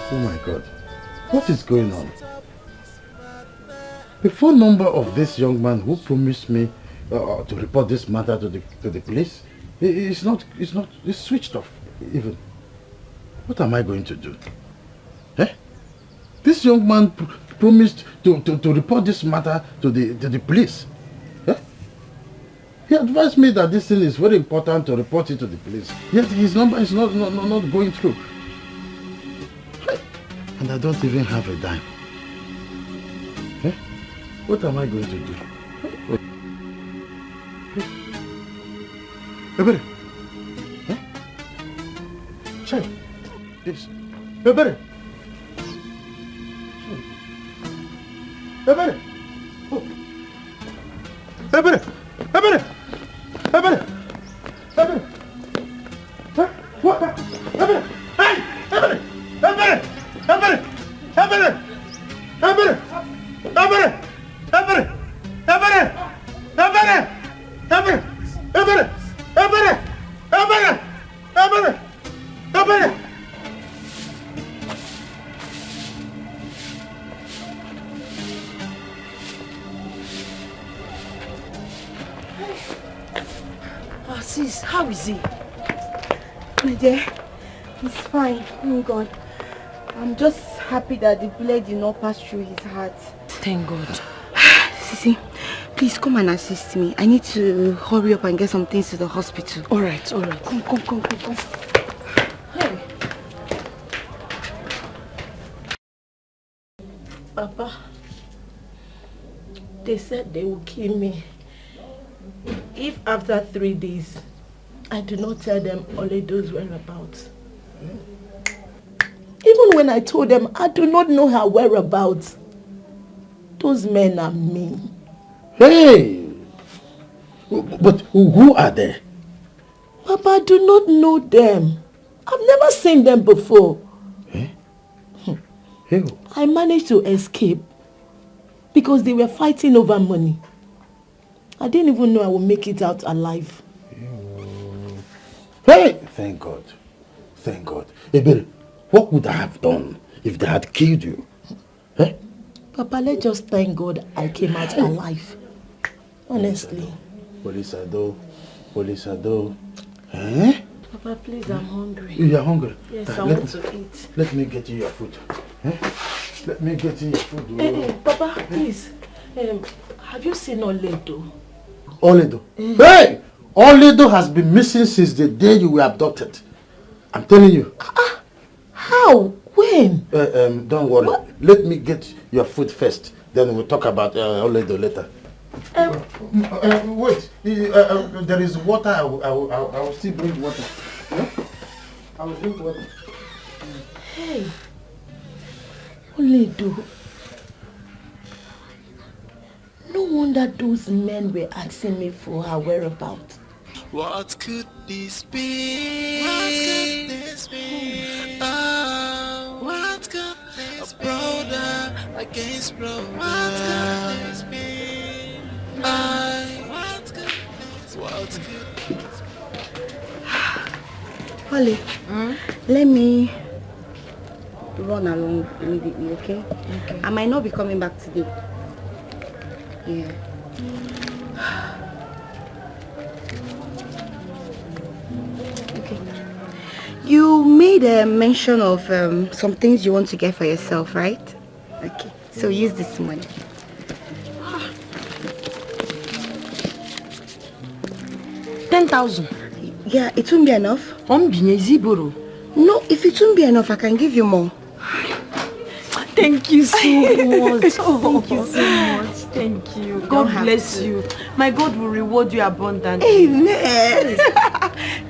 Oh my God. What is going on? The phone number of this young man who promised me to report this matter to the police it's switched off even. What am I going to do? Eh? This young man promised to report this matter to the police. Eh? He advised me that this thing is very important to report it to the police. Yet his number is not going through. And I don't even have a dime. Eh? What am I going to do? Ebere! Eh? Chai! Yes. Ebere! Ebere! Oh. Ebere! Ebere! Ebere! Ebere! Huh? What? Ebere! Hey! Ebere! Ebere! Ebere! Ebere! Ebere! Ebere! Ebere! Ebere! Ebere! Ebere! Ebere! Ebere! Ebere! Ebere! Ebere! Oh, sis, how is he? My dear, he's fine. Oh God. I'm just happy that the bullet did not pass through his heart. Thank God. Sisi, please come and assist me. I need to hurry up and get some things to the hospital. All right, all right. Come. Hey. Papa, they said they will kill me if after 3 days I do not tell them Oledo's whereabouts. Even when I told them I do not know her whereabouts, those men are mean. Hey! But who are they? Papa, I do not know them. I've never seen them before. Eh? Hey. I managed to escape because they were fighting over money. I didn't even know I would make it out alive. Hey! Thank God. Thank God. Ebere, what would I have done if they had killed you? Eh? Papa, let's just thank God I came out alive. Honestly. Police Ado. Eh? Papa, please, I'm hungry. You are hungry? Yes, I want to eat. Let me get you your food. Eh? Let me get you your food. Hey, Papa, please. Have you seen Oledo? Oledo? Hey! Oledo has been missing since the day you were abducted. I'm telling you. How? When? Don't worry. What? Let me get your food first. Then we'll talk about Oledo later. Wait. There is water. I will still bring water. Huh? I will drink water. Hey. Oledo. No wonder those men were asking me for her whereabouts. What could this be? What could this be? Oh, what could this be? A brother against brother. What could this be? What could this be? Holly, let me run along immediately, okay? Okay. I might not be coming back today. Yeah. Okay. You made a mention of some things you want to get for yourself, right? Okay. So use this money. 10,000. Yeah, it won't be enough. No, if it won't be enough, I can give you more. Thank you so much. Thank you so much. Thank you. God bless you. My God will reward you abundantly. Amen.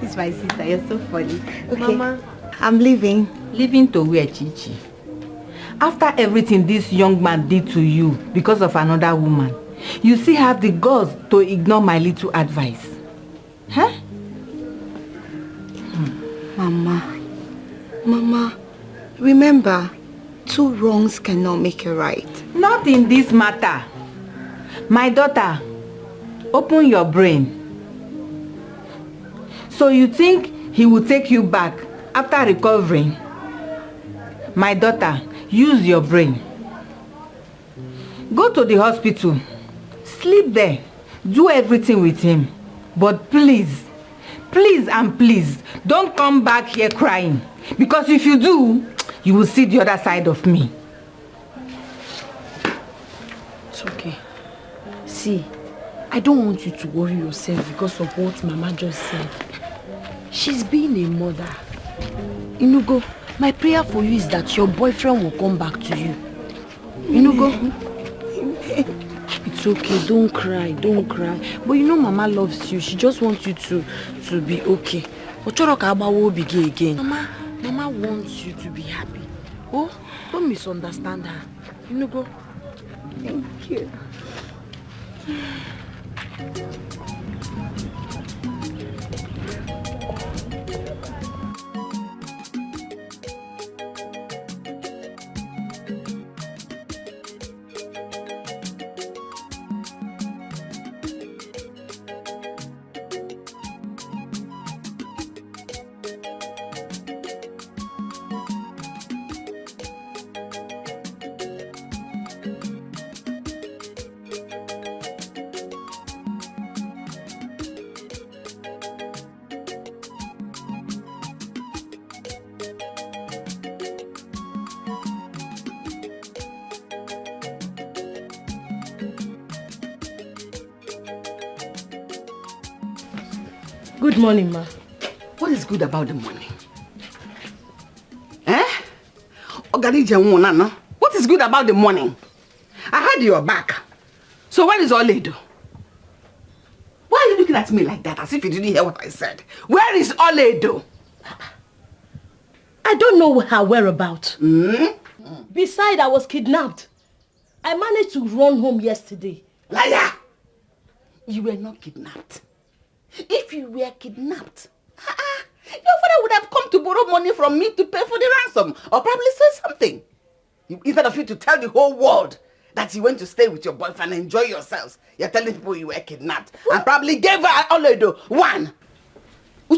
This is my sister. You're so funny. Okay. Mama, I'm leaving. Leaving to where, Chichi? After everything this young man did to you because of another woman, you still have the guts to ignore my little advice. Huh? Mama, remember, 2 wrongs cannot make a right. Not in this matter. My daughter, open your brain. So you think he will take you back after recovering? My daughter, use your brain. Go to the hospital. Sleep there. Do everything with him. But please, please and please, don't come back here crying. Because if you do, you will see the other side of me. It's okay. See, I don't want you to worry yourself because of what Mama just said. She's being a mother. Inugo, my prayer for you is that your boyfriend will come back to you. Inugo, it's okay, don't cry, don't cry. But you know Mama loves you. She just wants you to be okay. Ochoroka will begin again. Mama wants you to be happy. Oh, don't misunderstand her. Inugo. Thank you. Good morning, ma. What is good about the morning? Eh? What is good about the morning? I had your back. So where is Oledo? Why are you looking at me like that as if you didn't hear what I said? Where is Oledo? I don't know her whereabouts. Besides, I was kidnapped. I managed to run home yesterday. Liar! You were not kidnapped. If you were kidnapped, your father would have come to borrow money from me to pay for the ransom or probably say something. Instead of you to tell the whole world that you went to stay with your boyfriend and enjoy yourselves, you're telling people you were kidnapped and probably gave her Oledo one. I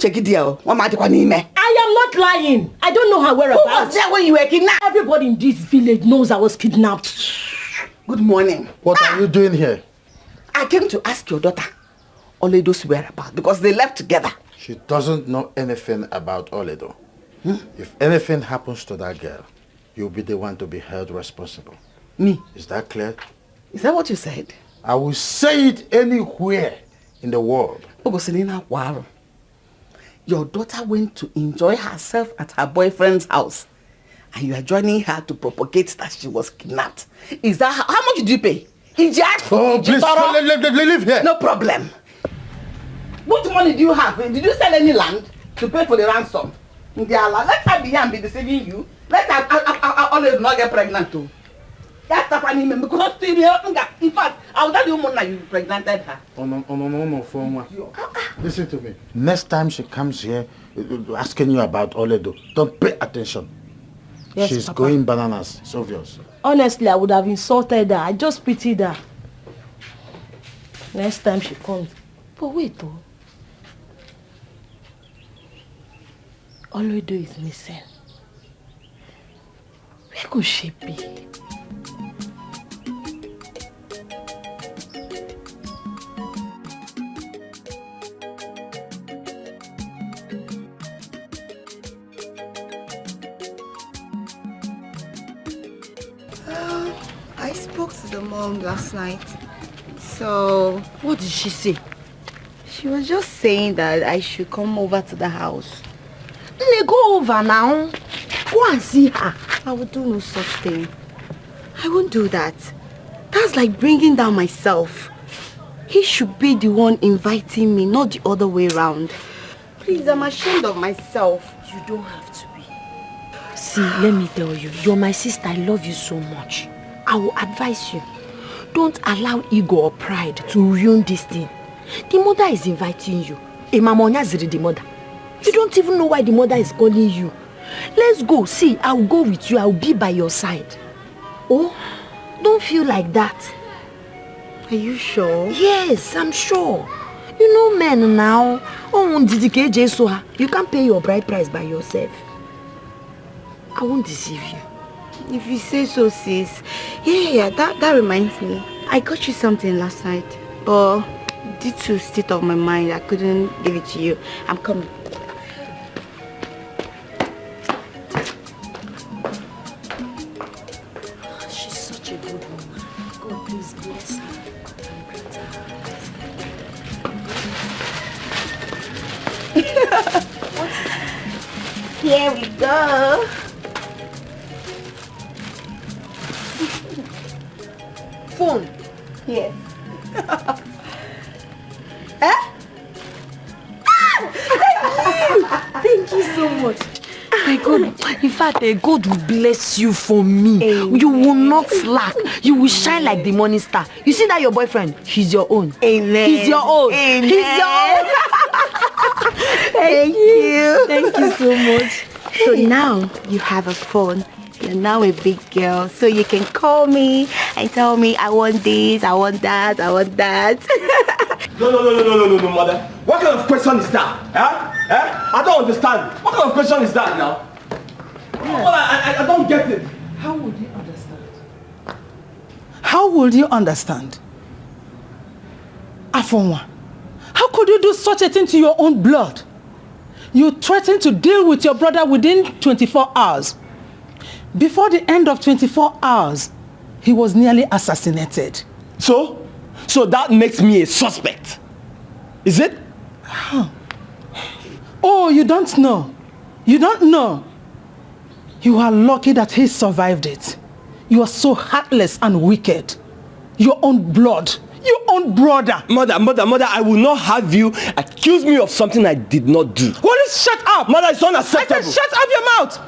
am not lying. I don't know her whereabouts. Who was there when you were kidnapped? Everybody in this village knows I was kidnapped. Good morning. What are you doing here? I came to ask your daughter Oledo's whereabouts because they left together. She doesn't know anything about Oledo. If anything happens to that girl, you'll be the one to be held responsible. Me? Is that clear? Is that what you said? I will say it anywhere in the world. Your daughter went to enjoy herself at her boyfriend's house and you are joining her to propagate that she was kidnapped. Is that how much did you pay? Please, leave here. No problem. What money do you have? Did you sell any land to pay for the ransom? Let her be here and be deceiving you. Let her always not get pregnant too. That's the funny man because in fact, I will tell you more you pregnanted her. Listen to me. Next time she comes here asking you about Oledo, don't pay attention. Yes, she's Papa. going bananas. It's obvious. Honestly, I would have insulted her. I just pitied her. Next time she comes. But wait though. Oledo is missing. Where could she be? I spoke to the mom last night. So... What did she say? She was just saying that I should come over to the house. Let go over now. Go and see her. I will do no such thing. I won't do that. That's like bringing down myself. He should be the one inviting me, not the other way around. Please, I'm ashamed of myself. You don't have to be. See, let me tell you, you're my sister. I love you so much. I will advise you. Don't allow ego or pride to ruin this thing. The mother is inviting you. The mother. You don't even know why the mother is calling you. Let's go. See, I'll go with you. I'll be by your side. Oh, don't feel like that. Are you sure? Yes, I'm sure. You know men now. Oh, you can't pay your bride price by yourself. I won't deceive you. If you say so, sis. Yeah, that reminds me. I got you something last night, but due to state of my mind, I couldn't give it to you. I'm coming. She's such a good woman. God, please bless her. Here we go. Phone. Yes. Thank you so much. My God, in fact, God will bless you for me. Amen. You will not slack. You will shine like the morning star. You see that your boyfriend? He's your own. Amen. He's your own. Amen. He's your own. Thank you. Thank you so much. So now you have a phone. You're now a big girl, so you can call me and tell me I want this, I want that, I want that. No, mother. What kind of question is that? Huh? I don't understand. What kind of question is that now? Yeah. Well, I don't get it. How would you understand? How would you understand? Afonwa, how could you do such a thing to your own blood? You threatened to deal with your brother within 24 hours. Before the end of 24 hours, he was nearly assassinated. So that makes me a suspect. Is it? Huh. Oh, you don't know. You don't know. You are lucky that he survived it. You are so heartless and wicked. Your own blood. Your own brother. Mother, I will not have you accuse me of something I did not do. What is shut up? Mother, it's unacceptable. I said shut up your mouth.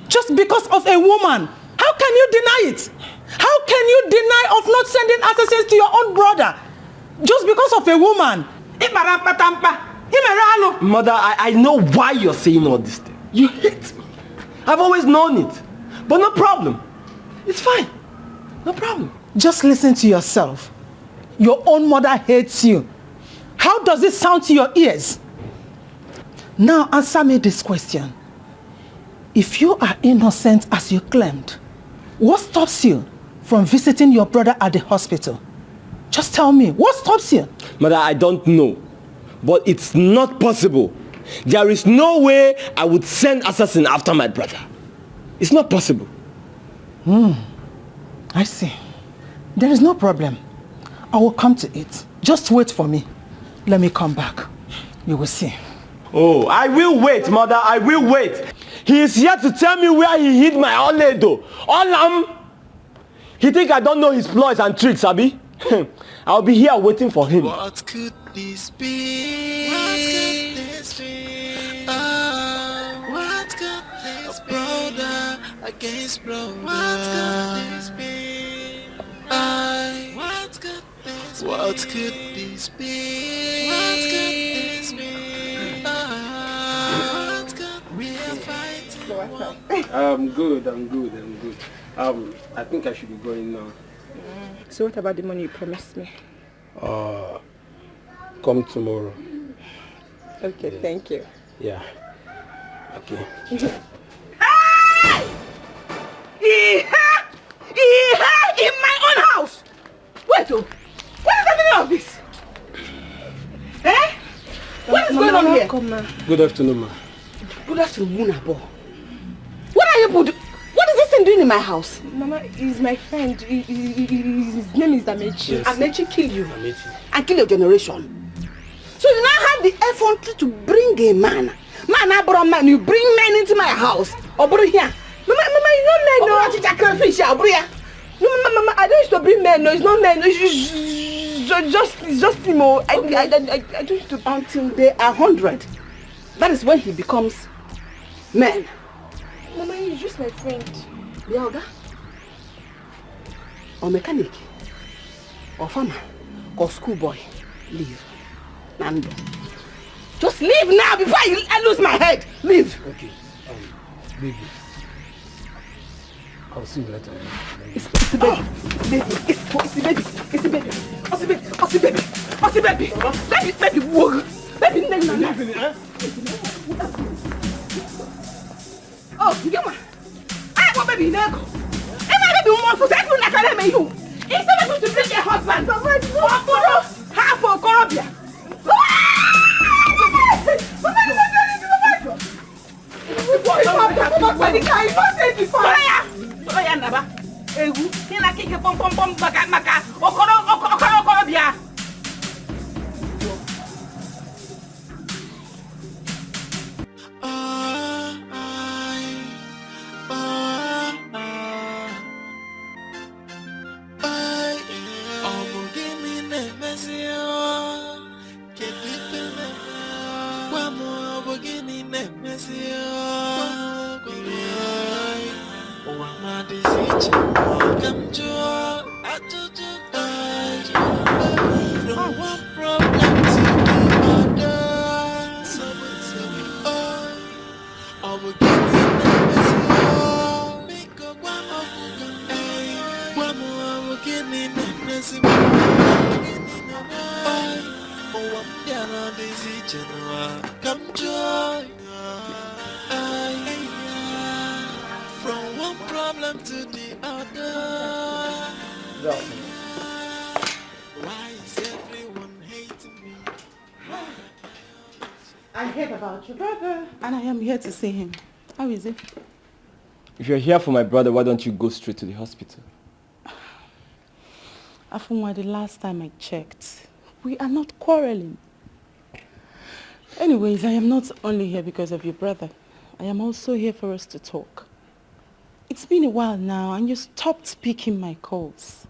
Just because of a woman. How can you deny it? How can you deny of not sending assassins to your own brother? Just because of a woman. Mother, I know why you're saying all this thing. You hate me. I've always known it. But no problem. It's fine. No problem. Just listen to yourself. Your own mother hates you. How does it sound to your ears? Now answer me this question. If you are innocent as you claimed, what stops you from visiting your brother at the hospital? Just tell me, what stops you? Mother, I don't know. But it's not possible. There is no way I would send assassin after my brother. It's not possible. I see. There is no problem. I will come to it. Just wait for me. Let me come back. You will see. Oh, I will wait, mother. I will wait. He is here to tell me where he hid my Oledo. Olam! He think I don't know his ploys and tricks, Abi? I'll be here waiting for him. What could this be? What could this be? Oh, what could this be? Brother against brother. What could this be? What could this be? What could this be? What could this be? What could we fight? I'm good. I think I should be going now. So what about the money you promised me? Come tomorrow. Okay, yes. Thank you. Yeah. Okay. What is the meaning of this? Eh? What is going on here? Good afternoon, ma. Good afternoon, Abo. What are you doing? What is this thing doing in my house? Mama, he's my friend. His name is Amechi. Yes. Amechi kill you. Amechi. And kill your generation. So you now have the effrontery to bring a man. Man, I brought man. You bring men into my house. Obro here. Mama, you know men. No, Mama, I don't used to bring men. No, it's not men. It's just him. I don't used to. Until they are 100. That is when he becomes man. Mama, he's just my friend. Yoga? Or mechanic? Or farmer? Or schoolboy? Leave. Nando. Just leave now before I lose my head. Leave. Okay. Baby. I'll see you later. It's the baby. It's the baby. It's the baby. What's the baby? What's the baby? Baby. Whoa. Baby. Oh, you get one. I want baby nego. If I baby want to take you like I let you. Instead of to bring your husband. Half of Colombia. I heard about your brother, and I am here to see him. How is he? If you're here for my brother, why don't you go straight to the hospital? Afunwa, the last time I checked, we are not quarreling. Anyways, I am not only here because of your brother. I am also here for us to talk. It's been a while now, and you stopped picking my calls.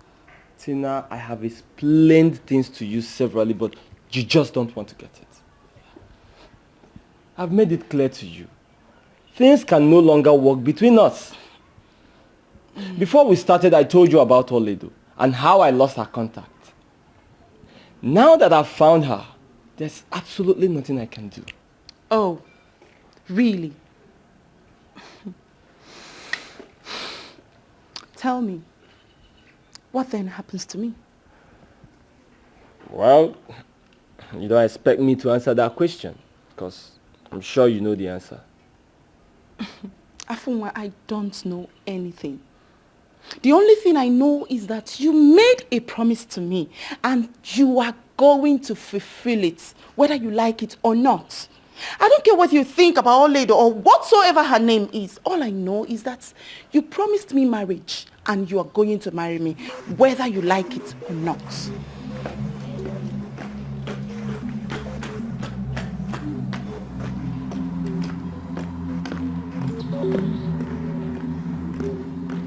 Tina, I have explained things to you severally, but you just don't want to get it. I've made it clear to you. Things can no longer work between us. Before we started, I told you about Oledo and how I lost her contact. Now that I've found her, there's absolutely nothing I can do. Oh, really? Tell me, what then happens to me? Well, you don't expect me to answer that question, because I'm sure you know the answer. Afunwa, I don't know anything. The only thing I know is that you made a promise to me and you are going to fulfill it, whether you like it or not. I don't care what you think about old lady or whatsoever her name is. All I know is that you promised me marriage and you are going to marry me, whether you like it or not.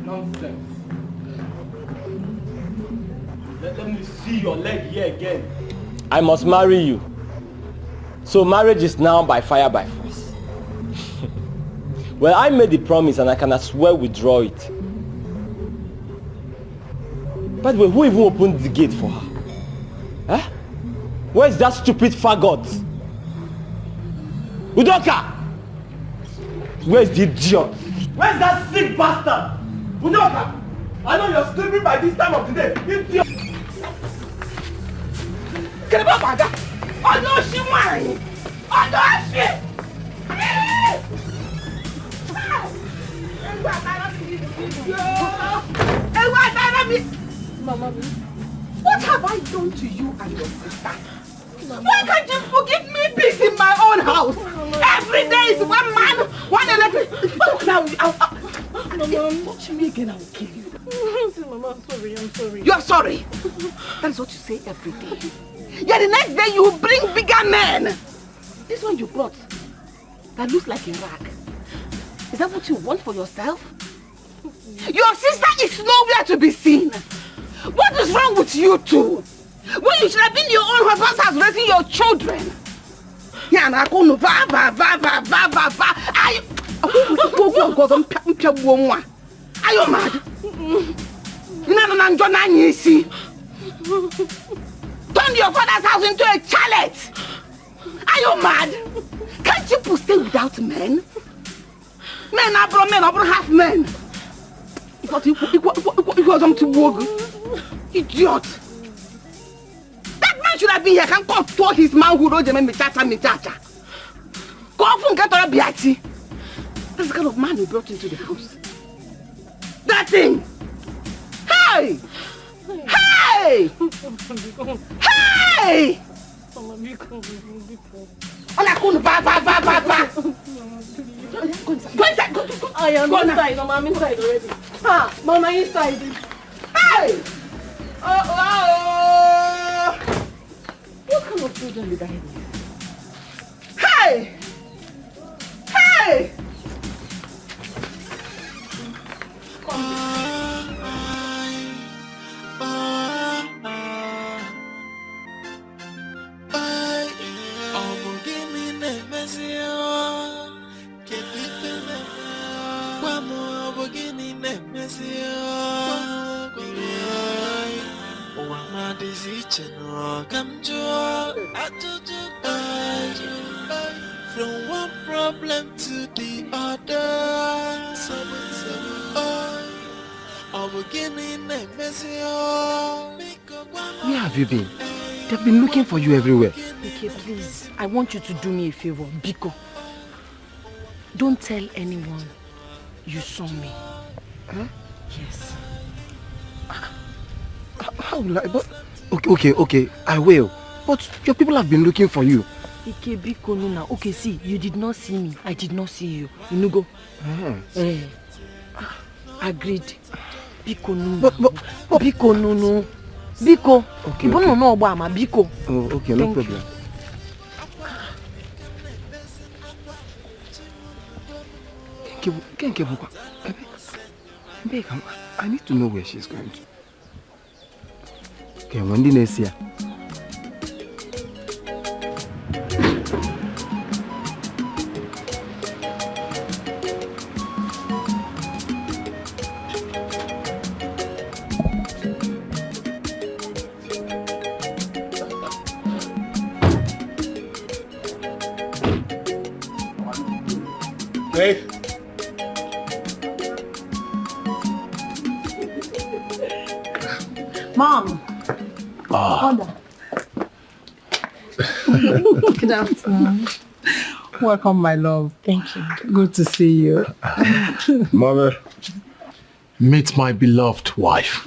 Nonsense. Let me see your leg here again. I must marry you. So marriage is now by fire by force. Well, I made the promise and I can as well withdraw it. By the way, who even opened the gate for her? Huh? Where's that stupid faggot? Udoka! Where's the idiot? Where's that sick bastard? Udoka! I know you're sleeping by this time of the day. Idiot! Get up, Aga! Oh no, she won! Oh no, she! Mama, what have I done to you and your sister? Why can't you forgive me peace in my own house? Every day is one man, one electric. Look now, touch me again, I will kill you. Mama, I'm sorry. You are sorry? That is what you say every day. Yeah, the next day you bring bigger men. This one you brought, that looks like a rag. Is that what you want for yourself? Your sister is nowhere to be seen. What is wrong with you two? When you should have been in your own husband's house raising your children. Yeah, and I call no va. Are you mad? Turn your father's house into a chalet. Are you mad? Can't you stay without men? Men are half men. Idiot. That man should have been here. Can control his manhood. Go off and get on a biati. That's the kind of man we brought into the house. That thing. Hey! Hey! Hey! Go inside. I am inside. Mama, I'm inside already. Mama, inside. Hey! What kind of children did I have? Hey! Hey! From one problem to the other. Where have you been? They've been looking for you everywhere. Okay, please. I want you to do me a favor. Biko. Don't tell anyone you saw me. Huh? Yes. How will I? But okay. I will. But your people have been looking for you. Ike Biko Nuna. Okay, see, you did not see me. I did not see you. You go. Agreed. Biko Nuna. But Biko Nunu. Biko. Okay. No Obama. Biko. Oh, okay, no problem. I need to know where she's going to. Okay, when did I see her? Hey. Mom. Order. Good afternoon. Welcome, my love. Thank you. Good to see you. Mother, meet my beloved wife.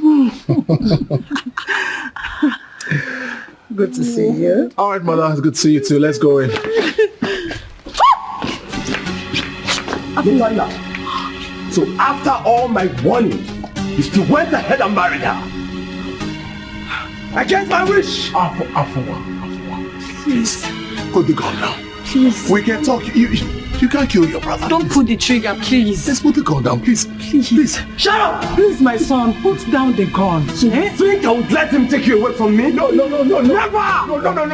Good to see you. All right, mother, it's good to see you too. Let's go in. So after all my warning, you still went ahead and married her. Against my wish. Afua. Please, put the gun down. Please. We can talk. You can't kill your brother. Don't put the trigger, please. Let's put the gun down, please. Please. Shut up! Please, my son, put down the gun. So you think I would let him take you away from me? No. Never!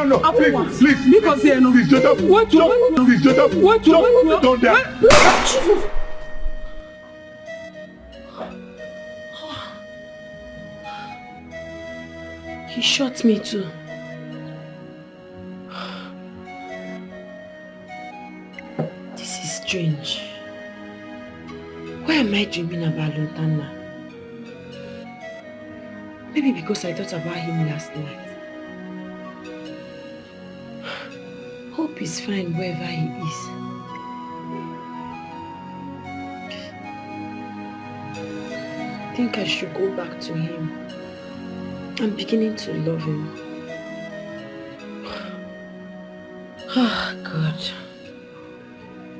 No. Please. Because here, no. Please, Joseph. Wait. Please, Joseph. Wait. Don't dare. Jesus. He shot me too. This is strange. Why am I dreaming about Lontana? Maybe because I thought about him last night. Hope he's fine wherever he is. I think I should go back to him. I'm beginning to love him. Oh, God.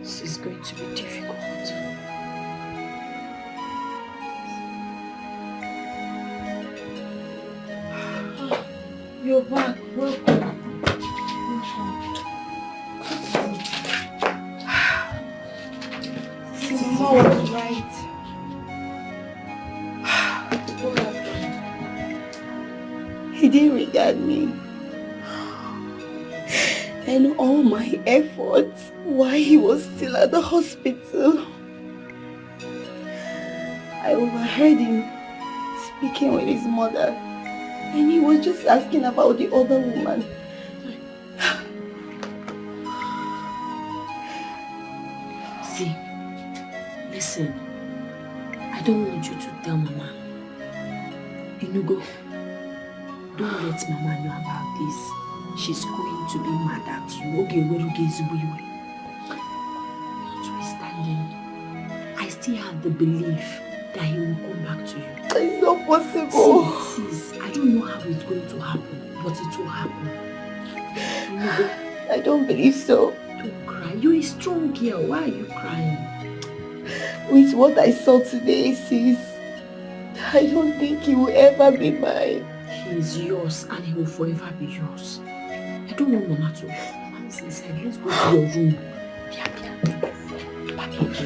This is going to be difficult. You're back. Welcome. Mama was right. He didn't regard me. And all my efforts while he was still at the hospital. I overheard him speaking with his mother. And he was just asking about the other woman. See, listen. I don't want you to tell Mama. Inugo, don't let Mama know about this. She's going to be mad at you. Notwithstanding, I still have the belief that he will come back to you. It's not possible. Sis, I don't know how it's going to happen, but it will happen. Inugo, I don't believe so. Don't cry. You're a strong girl. Why are you crying? With what I saw today, sis, I don't think he will ever be mine. He is yours and he will forever be yours. I don't want Mama to. Mama's inside. Let's go to your room. Package.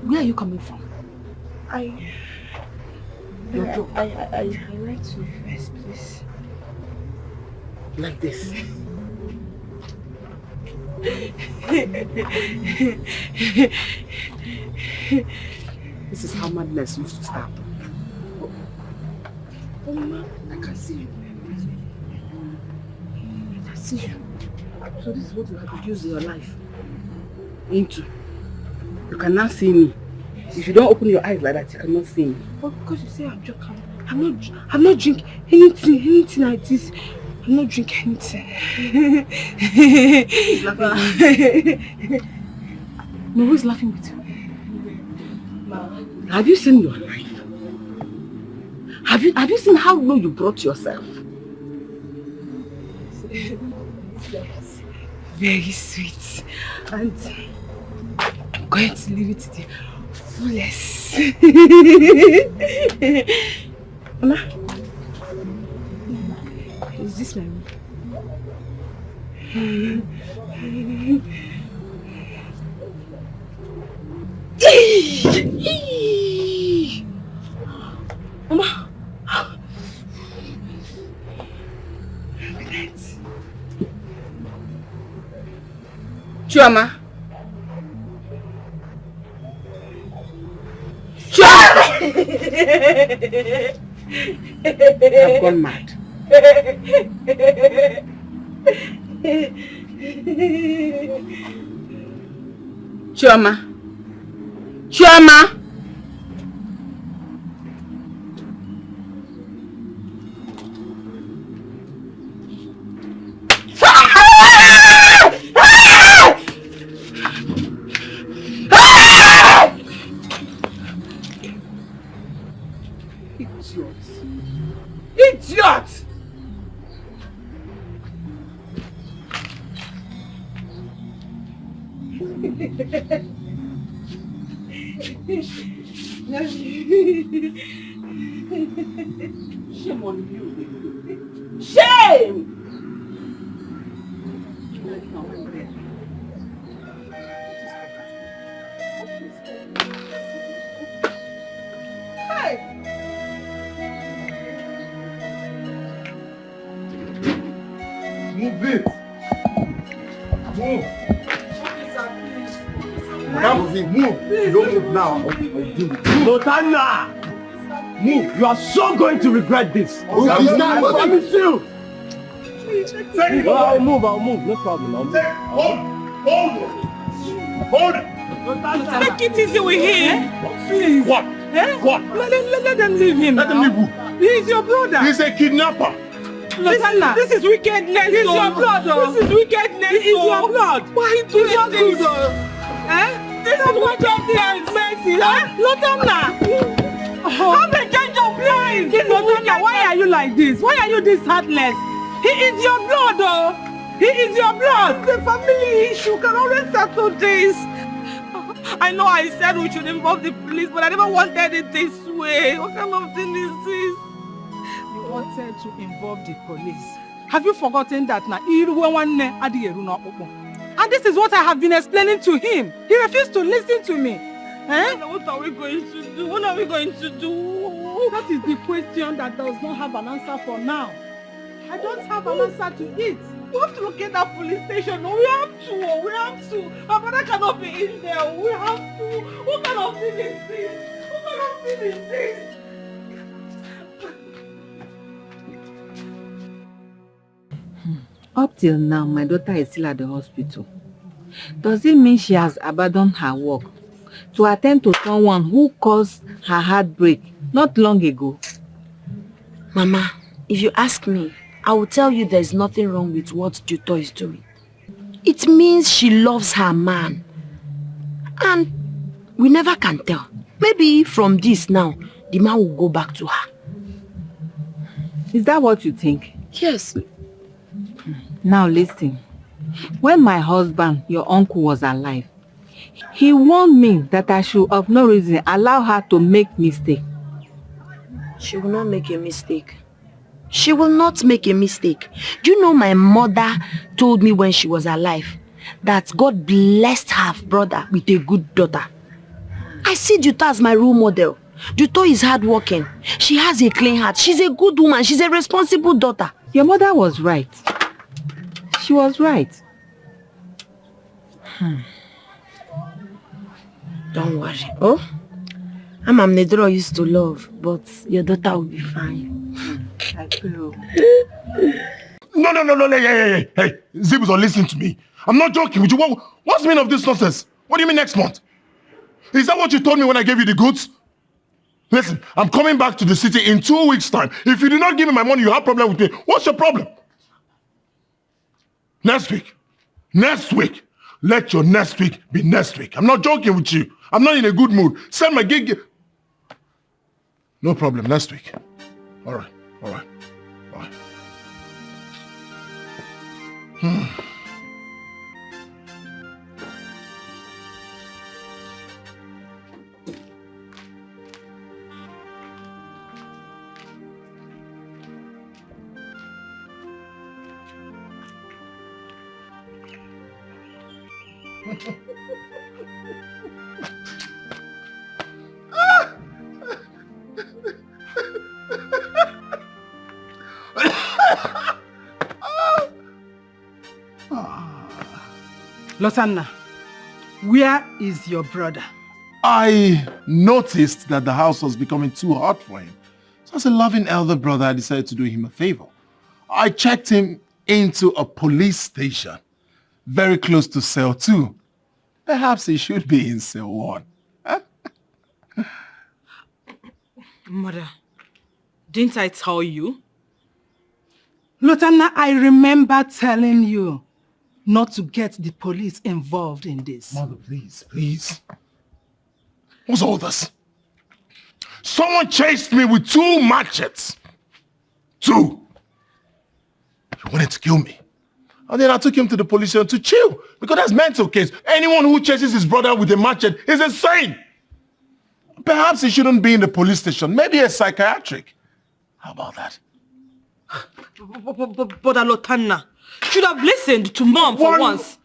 Where are you coming from? I like to first, please. Like this. This is how madness used to start. Oh, Mama. I can see you. I can see you. So this is what you have reduced your life into. You can now see me. If you don't open your eyes like that, you cannot see me. But because you say I'm joking, I'm not drinking anything like this. I'm not drinking anything. Who's laughing? No, who's laughing with you? Mama. Have you seen your life? Have you seen how low you brought yourself? Very sweet. And going to leave it to the fullest. Mama, is this my room? Mama. Chioma. Chioma! I've gone mad. Chioma. Chioma! Idiot! Shame on you. Shame! Hey! Move it. Move. Madam, move. You don't move now. Lotana! Move. You are so going to regret this. Oh, I promise you. I'll move. No problem. I'll move. Hold it. Take it easy with him. Please. What? Eh? What? Let them leave him. Let them leave who? He is your brother. He's a kidnapper. This is wickedness. It's your blood. This is wickedness. It is your blood. Why do you do this? Eh? This is wickedness. Mercy. Lotana. Have a change of plans. Lotana, why are you like this? Why are you this heartless? He is your blood, oh. He is your blood. The family issue can always settle this. I know I said we should involve the police, but I never wanted it this way. What kind of thing is this? You wanted to involve the police. Have you forgotten that now? And this is what I have been explaining to him. He refused to listen to me. Eh? What are we going to do? What are we going to do? That is the question that does not have an answer for now. I don't have an answer to it. We have to locate that police station. No, we have to. My brother cannot be in there. We have to. What kind of thing is this? Up till now, my daughter is still at the hospital. Does it mean she has abandoned her work to attend to someone who caused her heartbreak not long ago? Mama, if you ask me, I will tell you there's nothing wrong with what Duto is doing. It means she loves her man. And we never can tell. Maybe from this now, the man will go back to her. Is that what you think? Yes. Now listen. When my husband, your uncle, was alive, he warned me that I should of no reason allow her to make mistake. She will not make a mistake. She will not make a mistake. Do you know my mother told me when she was alive that God blessed her brother with a good daughter? I see Duto as my role model. Duto is hardworking. She has a clean heart. She's a good woman. She's a responsible daughter. Your mother was right. She was right. Don't worry. Oh, Amamnedro used to love, but your daughter will be fine. I feel. No, hey, Zibuzo, listen to me. I'm not joking with you. What's the meaning of this nonsense? What do you mean next month? Is that what you told me when I gave you the goods? Listen, I'm coming back to the city in 2 weeks' time. If you do not give me my money, you have a problem with me. What's your problem? Next week. Let your next week be next week. I'm not joking with you. I'm not in a good mood. Send my gig. No problem, next week. All right. Bye. Lotanna, where is your brother? I noticed that the house was becoming too hot for him. So as a loving elder brother, I decided to do him a favor. I checked him into a police station, very close to cell 2. Perhaps he should be in cell 1. Mother, didn't I tell you? Lotanna, I remember telling you not to get the police involved in this. Mother, please, please. What's all this? Someone chased me with 2 machetes. 2. He wanted to kill me. And then I took him to the police station to chill. Because that's mental case. Anyone who chases his brother with a machete is insane. Perhaps he shouldn't be in the police station. Maybe a psychiatric. How about that? But Lotanna should have listened to Mom for once.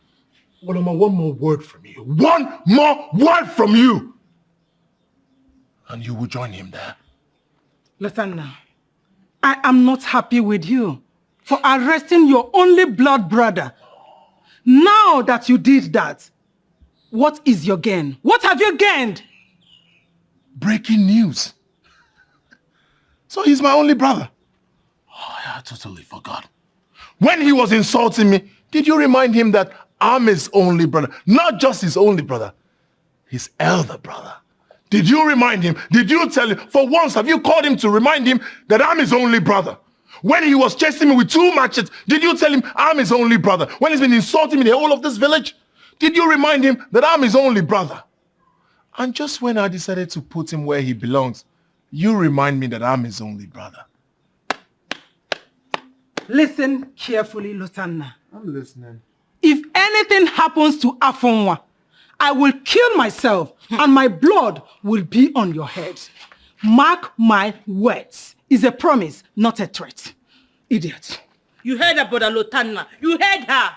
One more word from you. One more word from you. And you will join him there. Lotanna, I am not happy with you for arresting your only blood brother. Now that you did that, what is your gain? What have you gained? Breaking news. So he's my only brother. Oh, I totally forgot. When he was insulting me, did you remind him that I'm his only brother? Not just his only brother, his elder brother. Did you remind him? Did you tell him? For once, have you called him to remind him that I'm his only brother? When he was chasing me with 2 machetes, did you tell him I'm his only brother? When he's been insulting me the whole of this village, did you remind him that I'm his only brother? And just when I decided to put him where he belongs, you remind me that I'm his only brother. Listen carefully, Lotanna. I'm listening. If anything happens to Afonwa, I will kill myself and my blood will be on your head. Mark my words. It's a promise, not a threat. Idiot. You heard her, Brother Lotanna. You heard her.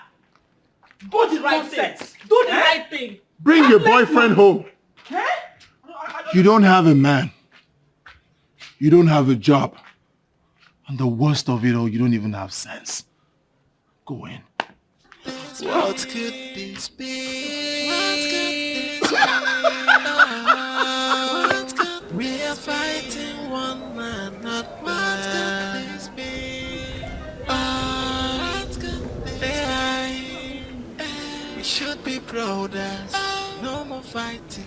Do the right thing. Do the right thing. Bring your boyfriend home. You don't have a man. You don't have a job. And the worst of it all, you don't even have sense. Go in. What could this be? What could this be? What could we are fighting one man, not what could this be? What could this be? We should be brothers. No more fighting.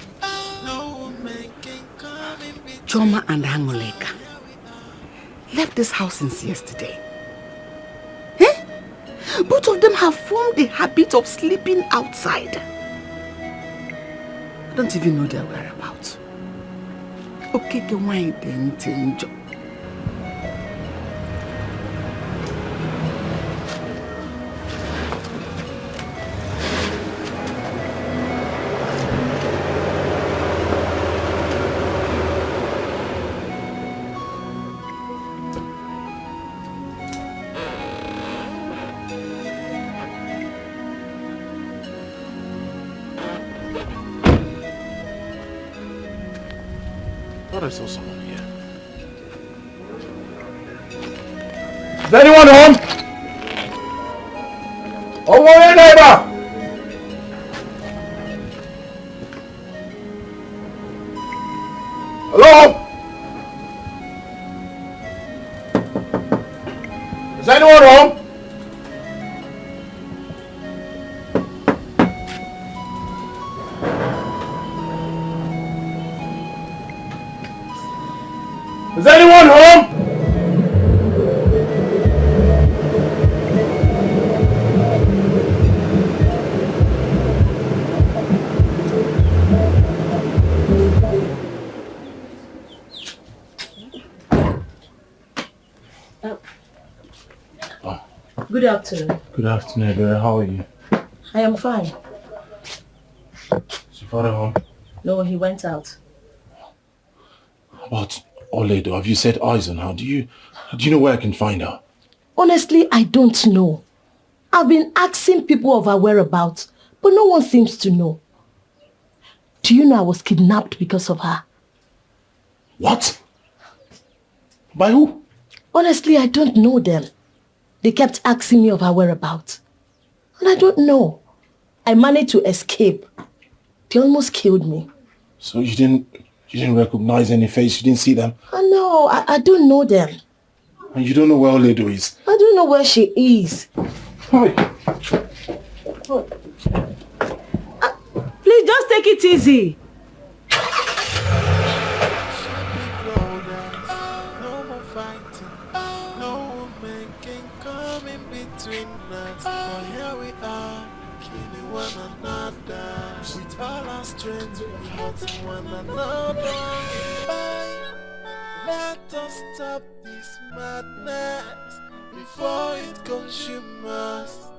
No making coming between. Choma and Hangoleka left this house since yesterday. Both of them have formed the habit of sleeping outside. I don't even know their whereabouts. Okay, why didn't enjoy? I saw someone here. Is anyone home? Over here, neighbor! Hello? Is anyone home? Is anyone home? Good afternoon. Good afternoon, dear. How are you? I am fine. Is your father home? No, he went out. But Oledo, have you set eyes on her? Do you know where I can find her? Honestly, I don't know. I've been asking people of her whereabouts, But no one seems to know. Do you know I was kidnapped because of her? What? By who? Honestly, I don't know them. They kept asking me of her whereabouts. And I don't know. I managed to escape. They almost killed me. So you didn't recognize any face? You didn't see them? No, I don't know them. And you don't know where Oledo is? I don't know where she is. Please just take it easy. With all our strength, we hurt one another. Let us stop this madness before it consumes us.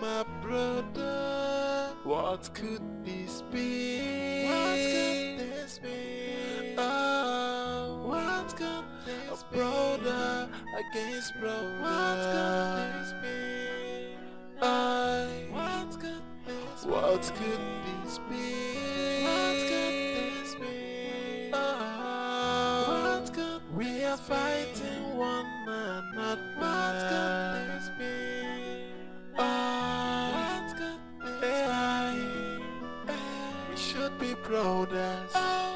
My brother, what could this be? What could this be? Oh, what could this be? A brother against brother. What could this be? What could this be? What could this be? What could we are fighting one another? What could this be? What could this be? We should be brothers.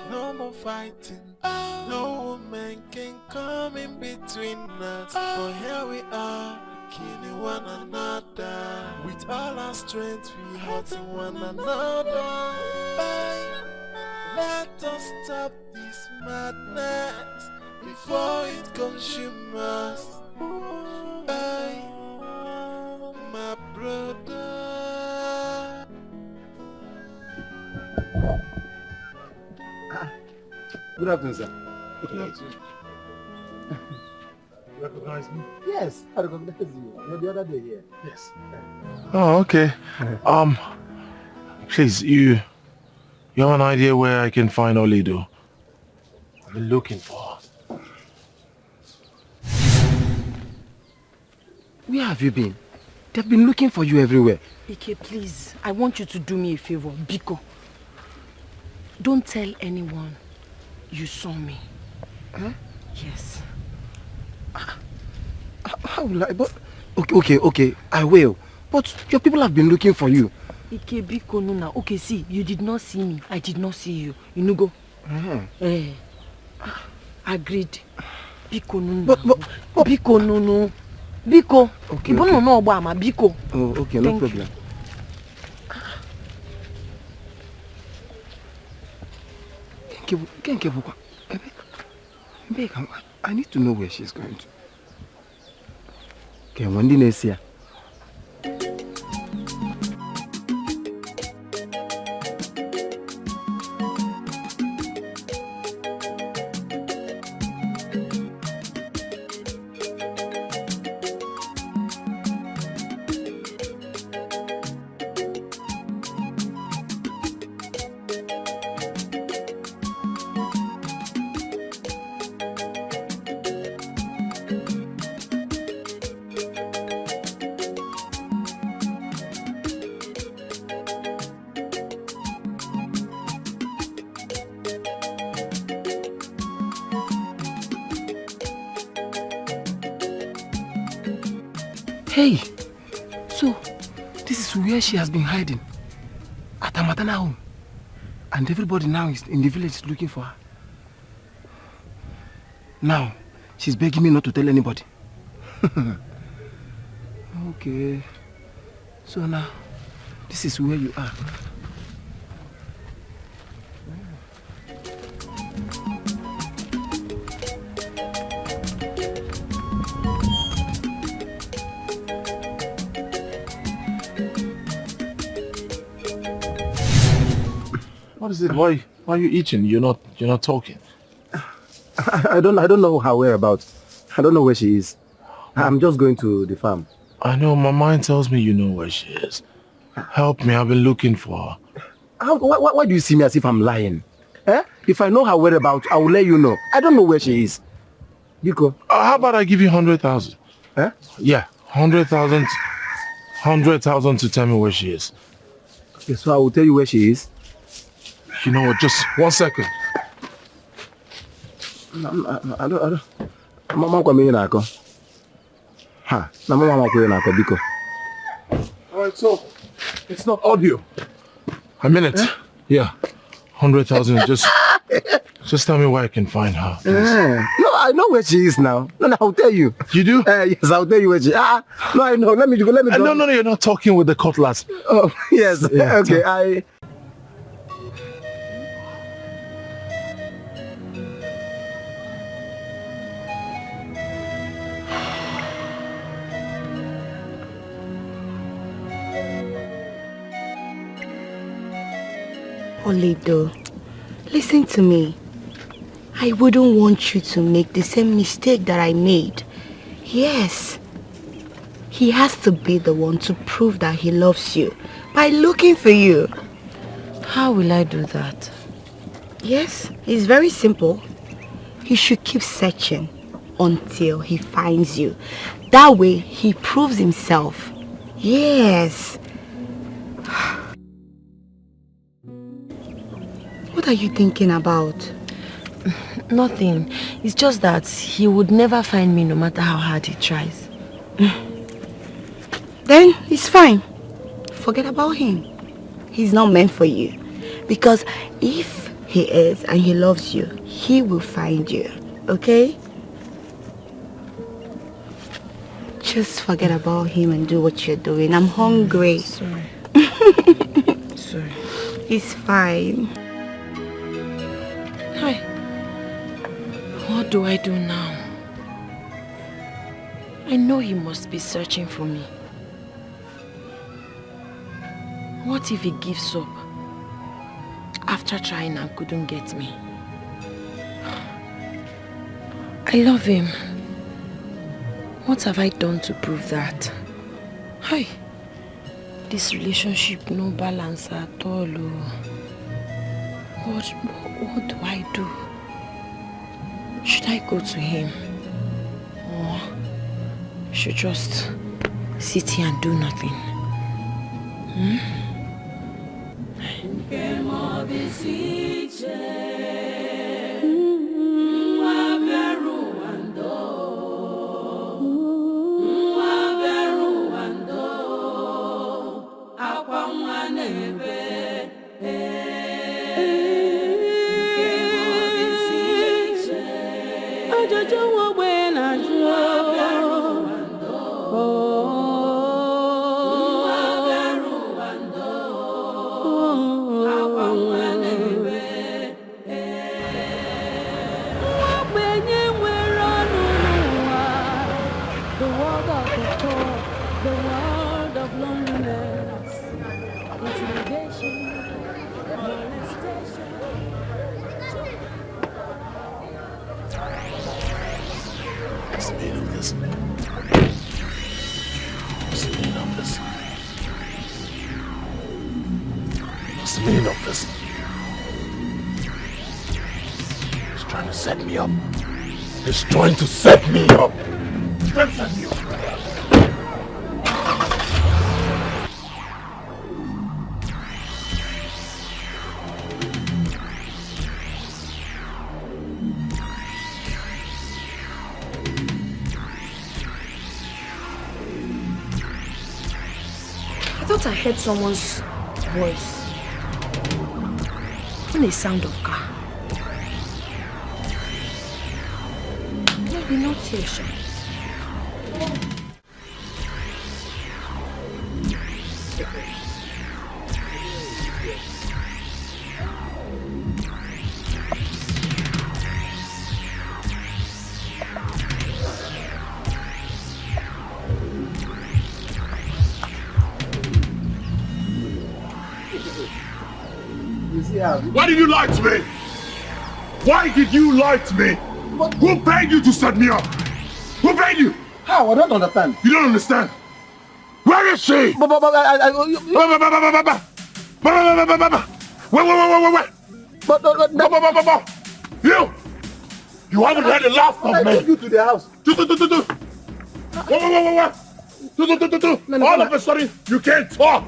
No more fighting. No woman can come in between us. But here we are, killing one another. With all our strength, we hurting one another. Let us stop this madness before it consumes us. My brother. Good afternoon, sir. Good afternoon. You recognize me? Yes, I recognize you. You're the other day here. Yes. Oh, okay. Please, you have an idea where I can find Oledo? I've been looking for her. Where have you been? They've been looking for you everywhere. Ike, please, I want you to do me a favor. Biko, don't tell anyone you saw me. Huh? Yes. How will I? But okay, I will. But your people have been looking for you. Ike, Biko, Nuna. Okay, see, you did not see me. I did not see you. You know, go. Agreed. Biko, Nuna. But Biko, no. Biko. Okay. No, Biko. Oh, okay, no problem. I need to know where she's going to. Okay, one day next year. Hey, so this is where she has been hiding, at her maternal home, and everybody now is in the village looking for her. Now, she's begging me not to tell anybody. Okay, so now, this is where you are. What is it? Why are you eating? You're not talking. I don't know her whereabouts. I don't know where she is. I'm just going to the farm. I know, my mind tells me you know where she is. Help me, I've been looking for her. Why do you see me as if I'm lying? If I know her whereabouts, I will let you know. I don't know where she is. Biko. How about I give you 100,000? Huh? Yeah, 100,000 100,000 to tell me where she is. Okay, so I will tell you where she is. You know what? Just 1 second. I don't. Mama kwa mimi nako. Ha, na mama kwa nako biko. Alright, so it's not audio. A minute. Yeah. 100,000. Just tell me where I can find her. No, I know where she is now. No, I'll tell you. You do? Yes, I'll tell you where she is. No, I know. Let me No, you're not talking with the cutlass. Oh, yes. Yeah, okay, Olido, listen to me. I wouldn't want you to make the same mistake that I made. Yes. He has to be the one to prove that he loves you by looking for you. How will I do that? Yes, it's very simple. He should keep searching until he finds you. That way, he proves himself. Yes. What are you thinking about? Nothing. It's just that he would never find me no matter how hard he tries. Then it's fine. Forget about him. He's not meant for you. Because if he is and he loves you, he will find you. Okay? Just forget about him and do what you're doing. I'm hungry. Sorry. Sorry. It's fine. Hi. What do I do now? I know he must be searching for me. What if he gives up after trying and couldn't get me? I love him. What have I done to prove that? Hi. This relationship no balance at all. What do I do? Should I go to him? Or should just sit here and do nothing? He's trying to set me up. I thought I heard someone's voice. And the sound of car. Maybe not here, Sha. Why did you lie to me? Why did you lie to me? Who paid you to set me up? Who paid you? How? I don't understand. You don't understand? Where is she? Wait. You haven't heard the last of me. I took you to the house. Wait. All of a sudden, you can't talk.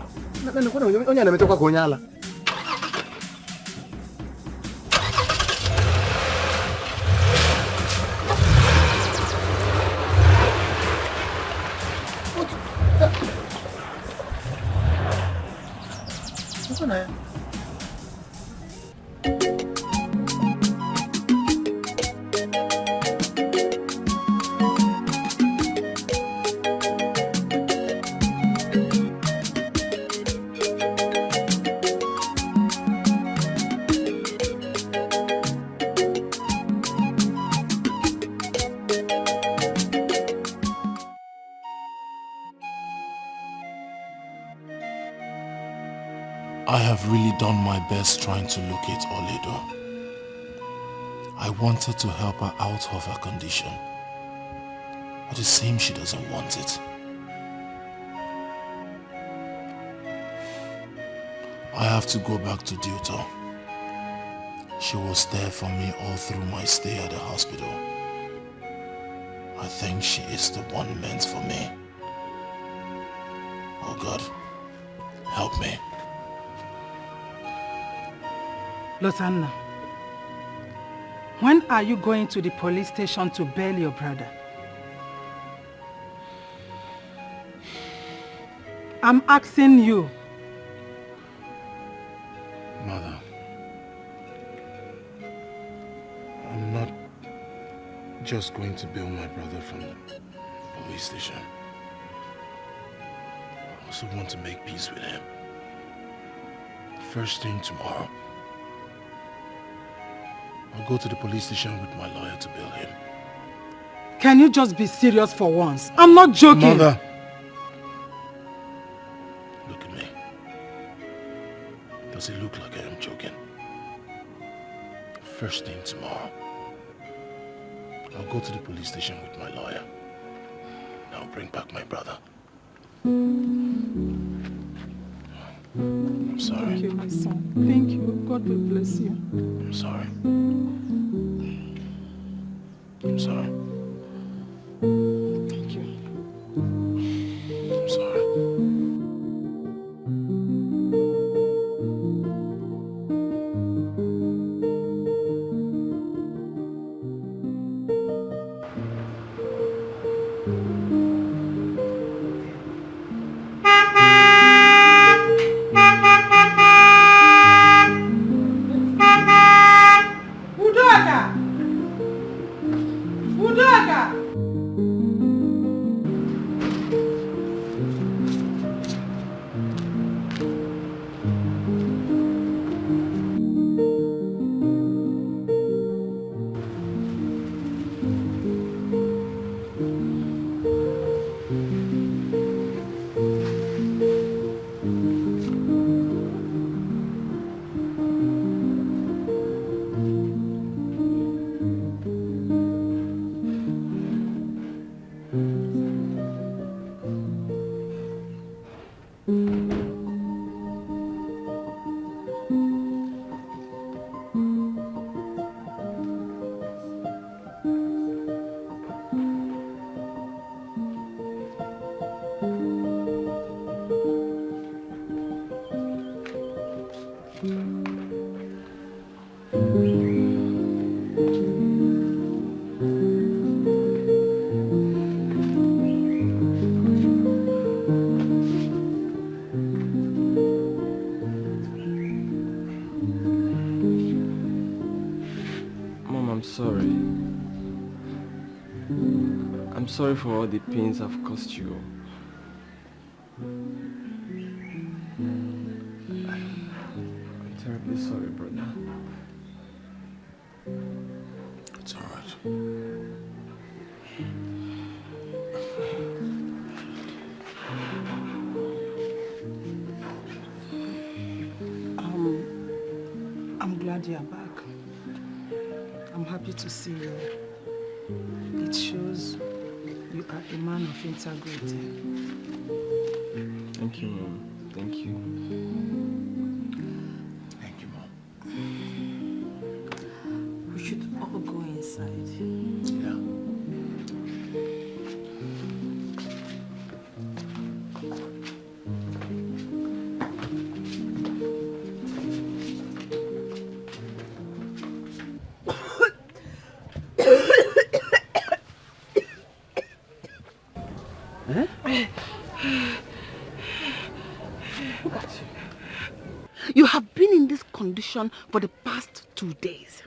I have really done my best trying to locate Oledo. I wanted to help her out of her condition, but it seems she doesn't want it. I have to go back to duty. She was there for me all through my stay at the hospital. I think she is the one meant for me. Oh God, help me. Lotanna, when are you going to the police station to bail your brother? I'm asking you. Mother, I'm not just going to bail my brother from the police station. I also want to make peace with him. First thing tomorrow, I'll go to the police station with my lawyer to bail him. Can you just be serious for once? I'm not joking. Mother, look at me. Does it look like I am joking? First thing tomorrow, I'll go to the police station with my lawyer. And I'll bring back my brother. I'm sorry. Thank you, my son. Thank you. God will bless you. I'm sorry. I'm sorry. Thank you. I'm sorry. I'm sorry for all the pains I've caused you. I'm terribly sorry, brother. It's all right. I'm glad you're back. I'm happy to see you. It shows you are a man of integrity. Thank you, Mom. Thank you. Thank you, Mom. We should all go inside. Yeah. Look at you. You have been in this condition for the past 2 days.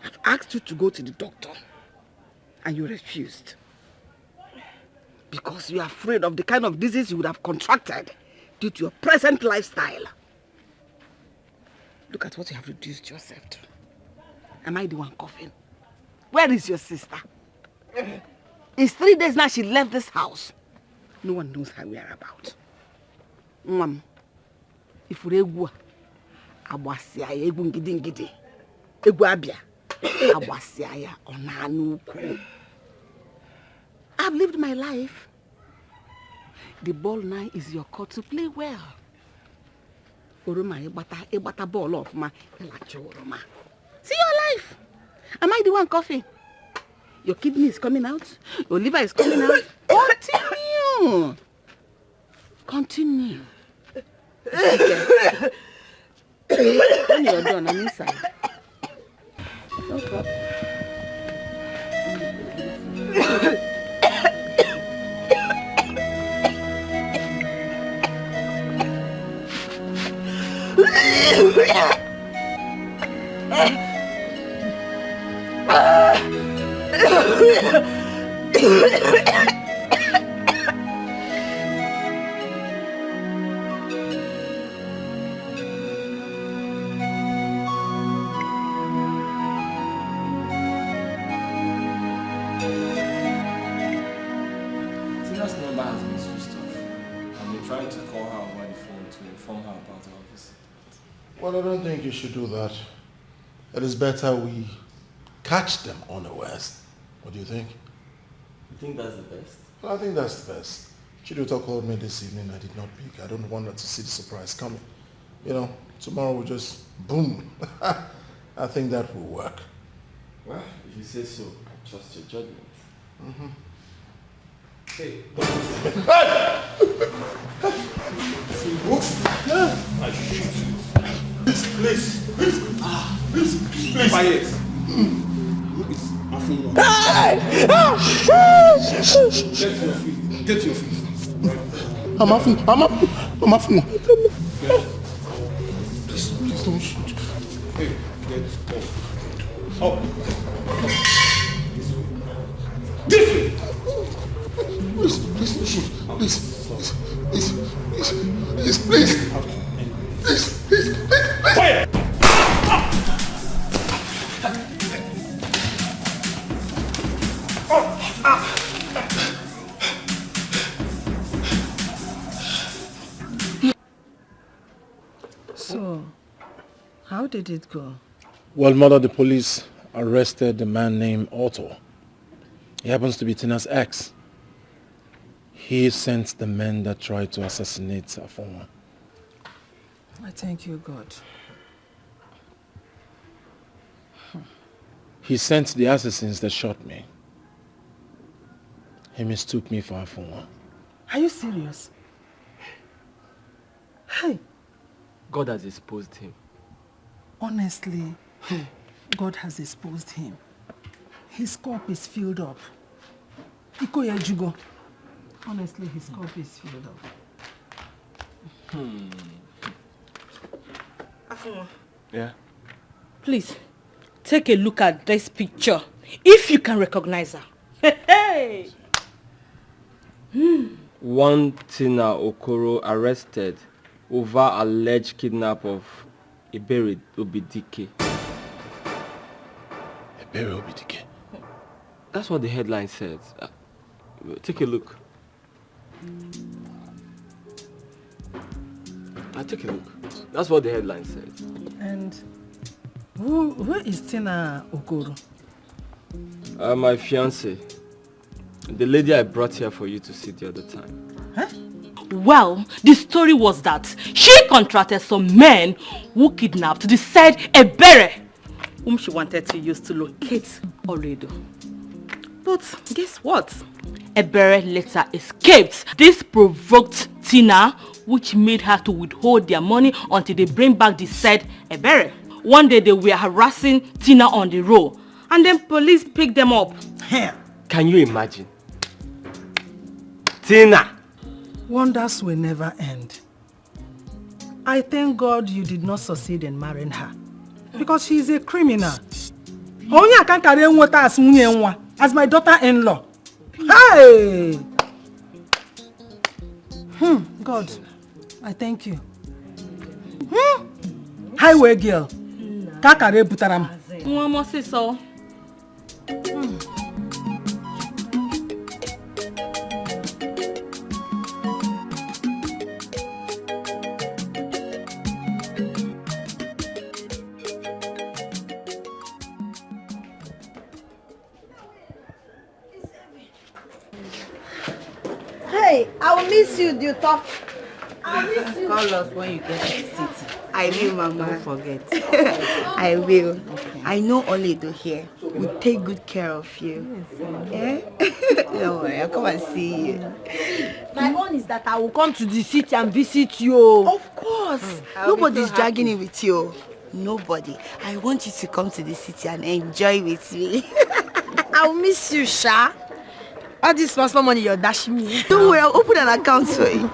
I've asked you to go to the doctor and you refused. Because you are afraid of the kind of disease you would have contracted due to your present lifestyle. Look at what you have reduced yourself to. Am I the one coughing? Where is your sister? It's 3 days now she left this house. No one knows her whereabouts. Mom, if we're egu abwasia egu ngidi ngidi. Egu abia abwasia onanu. I've lived my life. The ball now is your court to play well. Oroma ebata ball off ma oroma. See your life. Am I the one coughing? Your kidney is coming out. Your liver is coming out. Continue. Continue. When you're done, I'm inside. No problem. Tina's number has been switched off. I've been trying to call her over the phone to inform her about our visit. Well, I don't think you should do that. It is better we catch them unawares. What do you think? You think that's the best? Well, I think that's the best. Chiduta called me this evening. I did not pick. I don't want her to see the surprise coming. You know, tomorrow we'll just boom. I think that will work. Well, if you say so, I trust your judgment. Mm-hmm. Hey. I shoot you. Please. Quiet. Look, it's nothing wrong. Get your feet. I'm laughing. Please don't shoot. Hey, get up. This way. Please don't shoot. Please. Quiet. So, how did it go? Well, Mother, the police arrested a man named Otto. He happens to be Tina's ex. He sent the men that tried to assassinate Afoma. I thank you, God. He sent the assassins that shot me. He mistook me for Afoma. Are you serious? Hey. God has exposed him. Honestly, God has exposed him. His cup is filled up. Ikoya Jugo. Honestly, his cup is filled up. Afuma, Yeah? please, take a look at this picture. If you can recognize her. Hey! One Tina Okoro arrested over alleged kidnap of Iberi Obidike. Iberi Obidike? That's what the headline says. Take a look. Take a look. That's what the headline says. And who is Tina Okoro? My fiancée. The lady I brought here for you to see the other time. Huh? Well, the story was that she contracted some men who kidnapped the said Ebere, whom she wanted to use to locate Oredo. But guess what? Ebere later escaped. This provoked Tina, which made her to withhold their money until they bring back the said Ebere. One day they were harassing Tina on the road, and then police picked them up. Can you imagine? Tina, Wonders will never end. I thank God you did not succeed in marrying her. Because she is a criminal. Only I can't carry water as my daughter-in-law. Hey! God, I thank you. Highway girl. Kakare butaram. Mama say so. Hey, I will miss you, Duto. I'll miss you. Call us when you get to the city. I will, Mama. Don't forget. I will. Okay. I know Oledo here will take good care of you. Yeah? Don't worry, I'll come and see you. My own is that I will come to the city and visit you. Of course. Nobody's dragging it with you. Nobody. I want you to come to the city and enjoy with me. I'll miss you, Sha. All this small money you're dashing me. Don't worry, I'll open an account for you.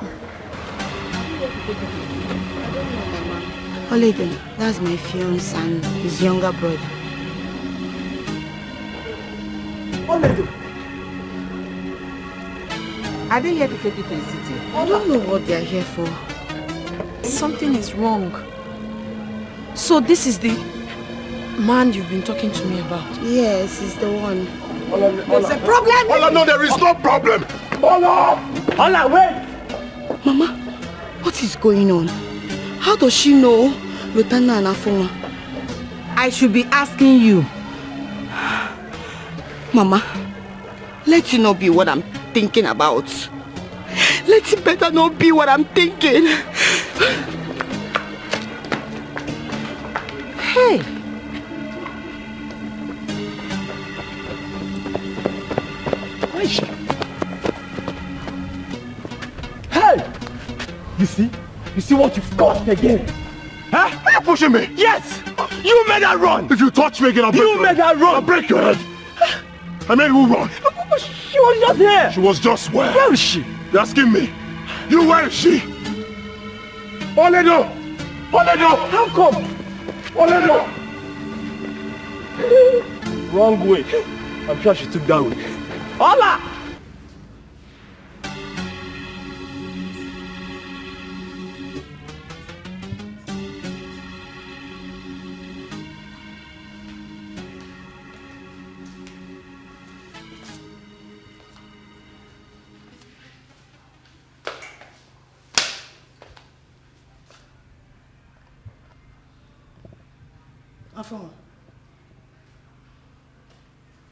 Oledo, that's my fiancé and his younger brother. Oledo, are they here to take you to the city? I don't know what they're here for. Something is wrong. So this is the man you've been talking to me about? Yes, he's the one. There's a problem? Ola, no, there is no problem. Ola! Ola, wait! Mama, what is going on? How does she know Lutana and Afoma? I should be asking you. Mama, let it not be what I'm thinking about. Let it better not be what I'm thinking. Hey! Where is she? Hey! You see what you've got again? Huh? Are you pushing me? Yes! You made her run! If you touch me again, I'll break your head. You made her run! I'll break your head! I made who run? She was just here! She was just where? Where is she? You're asking me. You, where is she? Oledo! Oledo! How come? Oledo! Wrong way. I'm sure she took that way. Ola!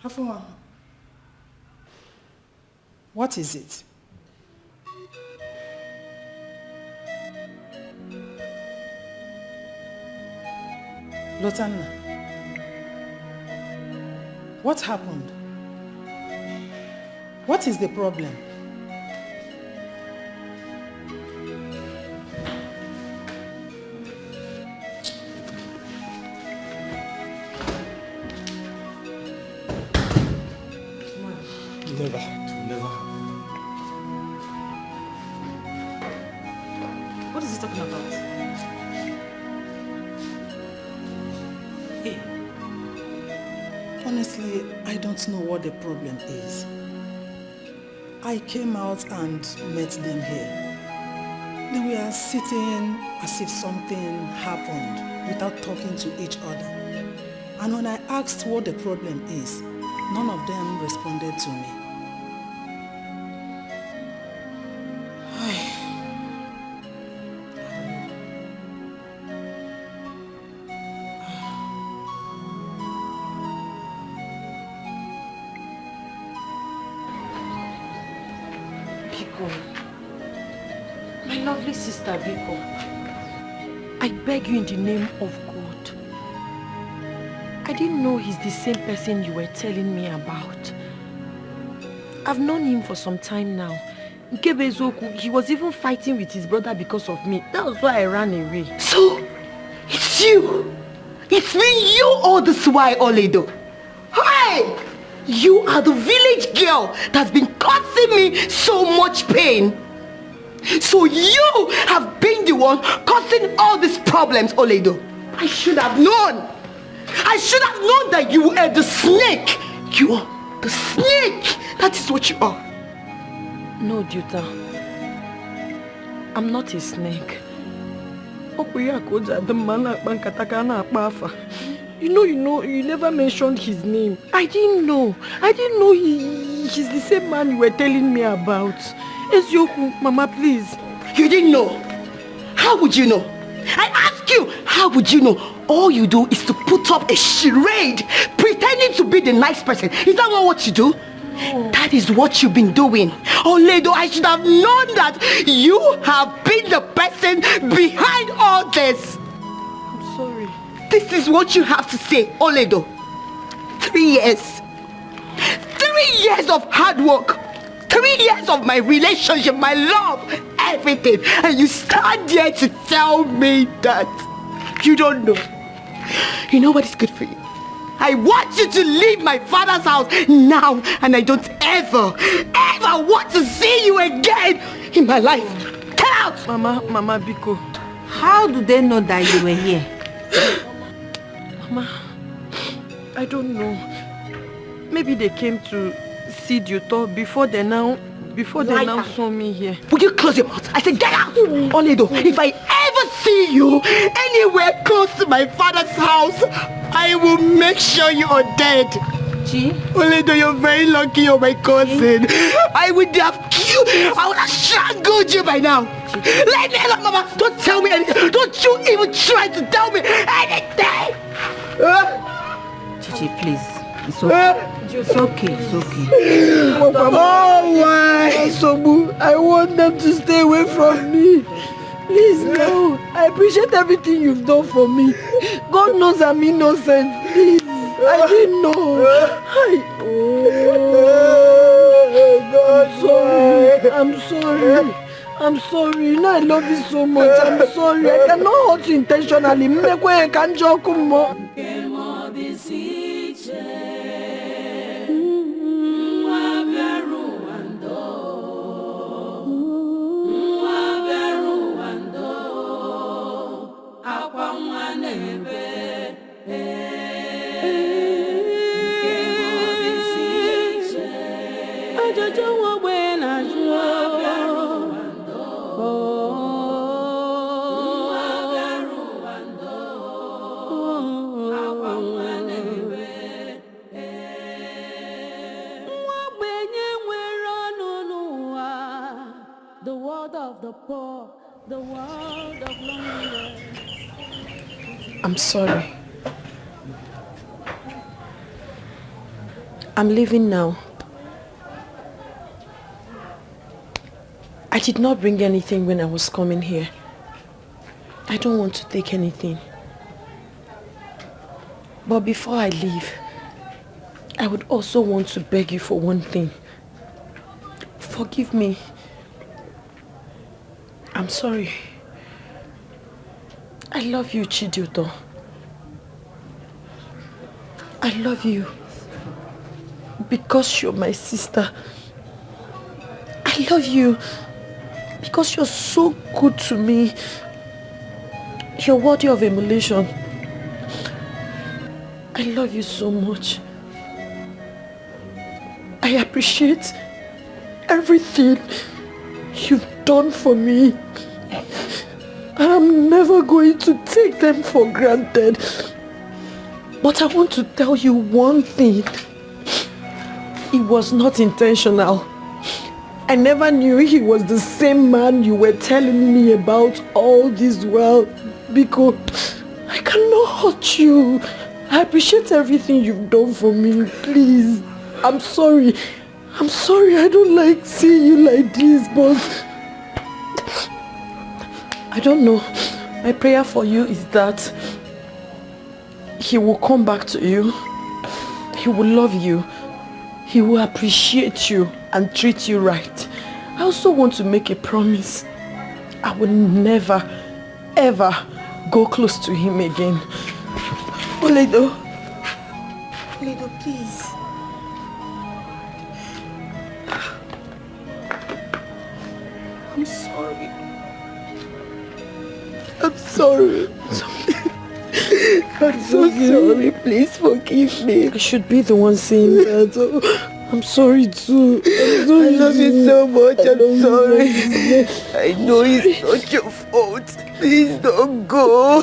Afoma. What is it? Lotana, what happened? What is the problem? Never. What is he talking about? Hey. Honestly, I don't know what the problem is. I came out and met them here. They were sitting as if something happened without talking to each other. And when I asked what the problem is, none of them responded to me. My lovely sister Biko, I beg you in the name of God. I didn't know he's the same person you were telling me about. I've known him for some time now. Nkebezoku, he was even fighting with his brother because of me. That was why I ran away. So, it's you! It's been you all this while, Oledo. Hey! You are the village girl that's been causing me so much pain. So you have been the one causing all these problems, Oledo. I should have known. I should have known that you were the snake. You are the snake. That is what you are. No, Duta. I'm not a snake. You never mentioned his name. I didn't know he's the same man you were telling me about. Ezioku, Mama, please. You didn't know? How would you know? I ask you, how would you know? All you do is to put up a charade, pretending to be the nice person. Is that not what you do? Oh. That is what you've been doing. Oledo, I should have known that you have been the person behind all this. I'm sorry. This is what you have to say, Oledo. 3 years. 3 years of hard work. 3 years of my relationship, my love, everything. And you stand there to tell me that you don't know. You know what is good for you? I want you to leave my father's house now, and I don't ever want to see you again in my life. Get out! Mama Biko. How do they know that you were here? Mama, I don't know. Maybe they came to see Duto before they now saw me here. Would you close your mouth? I said get out! Oledo, if I ever see you anywhere close to my father's house, I will make sure you are dead. Chi? Oledo, you're very lucky you're my cousin. I would have killed, I would have strangled you by now. Let me alone, Mama. Don't tell me anything. Don't you even try to tell me anything. Chichi, please. It's okay. It's okay. It's okay. Oh, why? Sobu, I want them to stay away from me. Please, no. I appreciate everything you've done for me. God knows I'm innocent. Please. I didn't know. I'm sorry. I'm sorry. You know I love you so much. I'm sorry. I cannot hurt you intentionally. I can't joke more. The world of the poor, the world of loneliness. I'm sorry. I'm leaving now. I did not bring anything when I was coming here. I don't want to take anything. But before I leave, I would also want to beg you for one thing. Forgive me. I'm sorry. I love you, Chidioto. I love you because you're my sister. I love you because you're so good to me. You're worthy of emulation. I love you so much. I appreciate everything you've done for me. I'm never going to take them for granted. But I want to tell you one thing. It was not intentional. I never knew he was the same man you were telling me about all this while. Because I cannot hurt you. I appreciate everything you've done for me. Please. I'm sorry. I'm sorry. I don't like seeing you like this, but I don't know. My prayer for you is that he will come back to you. He will love you. He will appreciate you and treat you right. I also want to make a promise. I will never, ever go close to him again. Oledo. Oledo, please. I'm sorry. I'm sorry. I'm so sorry. Please forgive me. I should be the one saying that. I'm sorry too. I love you so much. I'm sorry. I know it's not your fault. Please don't go.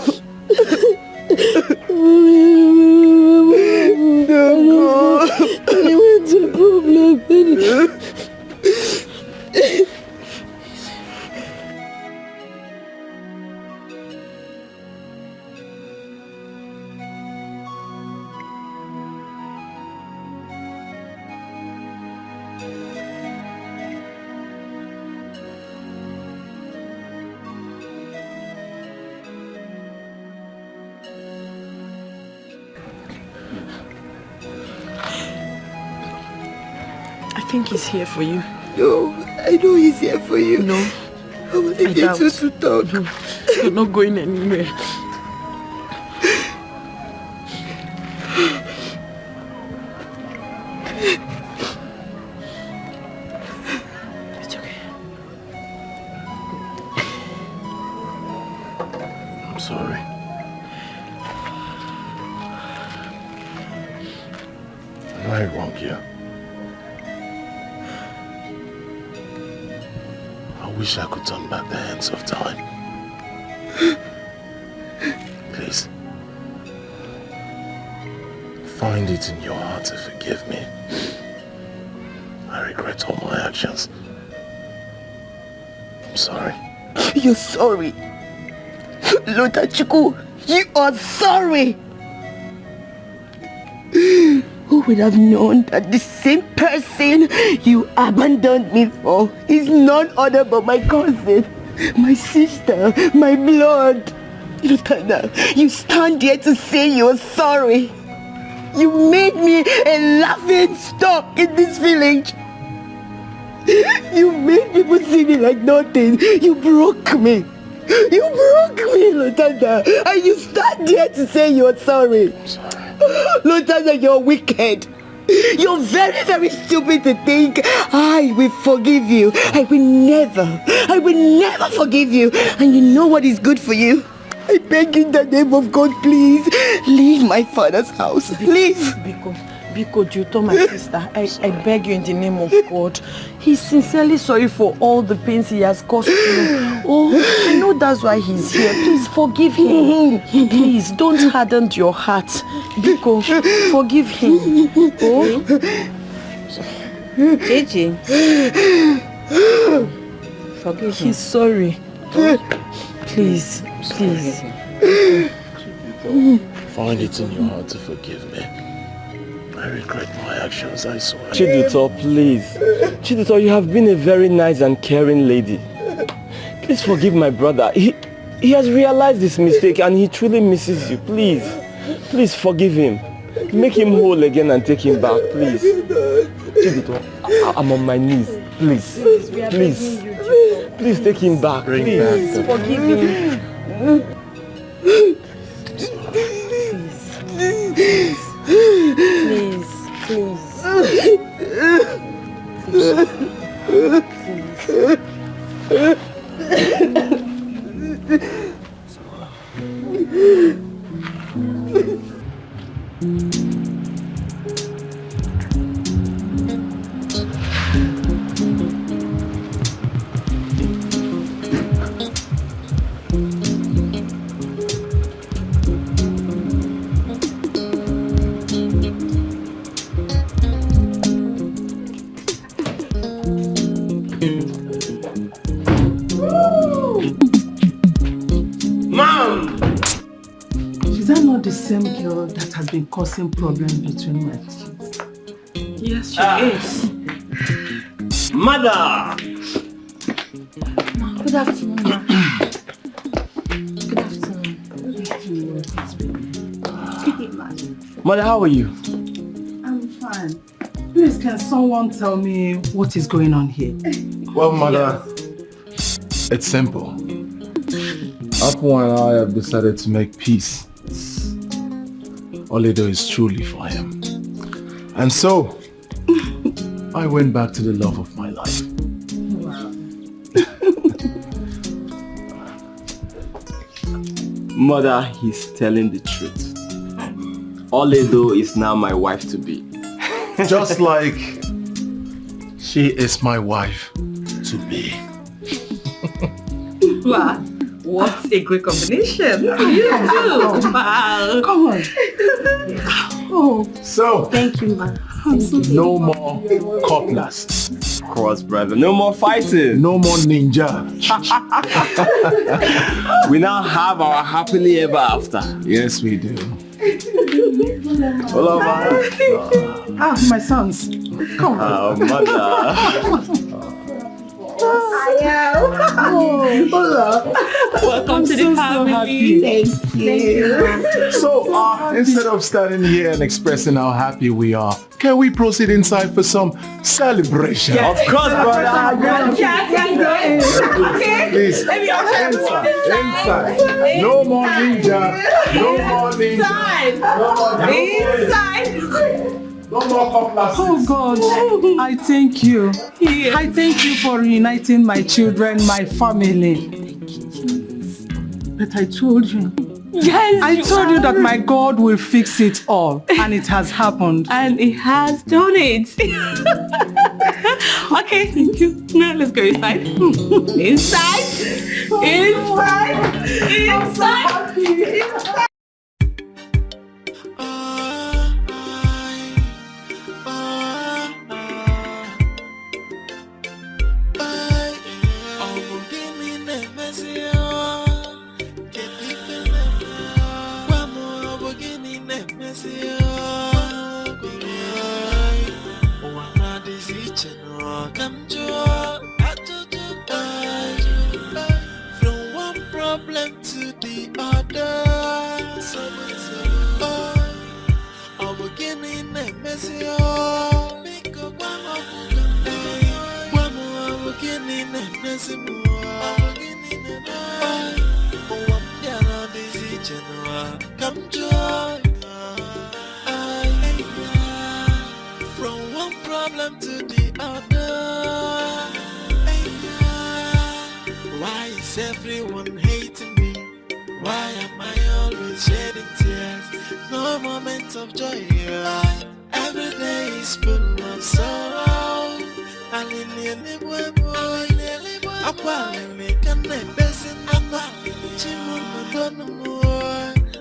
Don't go. What's the problem? I think he's here for you. No, I know he's here for you. No. I will leave you two to talk. No, you're not going anywhere. It's okay. I'm sorry. Am I wrong here? I wish I could turn back the hands of time. Please. Find it in your heart to forgive me. I regret all my actions. I'm sorry. You're sorry. Lotachuku, you are sorry. Who would have known that the same person you abandoned me for is none other but my cousin, my sister, my blood. Lutana, you stand here to say you're sorry. You made me a laughing stock in this village. You made people see me like nothing. You broke me. You broke me, Lutana. And you stand here to say you're sorry. I'm sorry. Lutana, you're wicked. You're very, very stupid to think I will forgive you. I will never forgive you. And you know what is good for you? I beg you in the name of God, please, leave my father's house. Leave. Biko, Juto, my sister, I beg you in the name of God. He's sincerely sorry for all the pains he has caused you. Oh, I know that's why he's here. Please forgive him. Please, don't harden your heart. Biko, forgive him. Oh. JJ. Forgive him. He's sorry. Please. Find it in your heart to forgive me. I regret my actions, I swear. Chiduto, please. Chiduto, you have been a very nice and caring lady. Please forgive my brother. He has realized his mistake and he truly misses you. Please forgive him. Make him whole again and take him back, please. Chiduto, I'm on my knees. Please take him back. Please forgive him. Is that not the same girl that has been causing problems between my kids? Yes, she is. Mother! Good afternoon, ma. Mother, how are you? I'm fine. Please, can someone tell me what is going on here? Well, Mother, it's simple. Apu and I have decided to make peace. Oledo is truly for him. And so, I went back to the love of my life. Wow. Mother, he's telling the truth. Oledo is now my wife to be. Just like she is my wife to be. Wow, what a great combination. You too. Wow. Come on. Oh, so thank you, ma. No more cutlass. Cross, brother. No more fighting. No more ninja. We now have our happily ever after. Yes, we do. Hello, my sons. Come on. Mother. Welcome to the family. Thank you. So, instead of standing here and expressing how happy we are, can we proceed inside for some celebration? Of course, brother. Okay. Please, inside. No more ninja. No more ninja. Inside. No more cutlass. Oh God, I thank you. Yes. I thank you for reuniting my children, my family. Thank you, Jesus. But I told you. Yes, I told you that my God will fix it all, and it has happened. And it has done it. Okay, thank you. Now let's go inside. Inside. From one problem to the other. I'm beginning a messy. Come join. From one problem to the other. Why is everyone hating me? Why am I always shedding tears? No moment of joy. Every day is full of sorrow.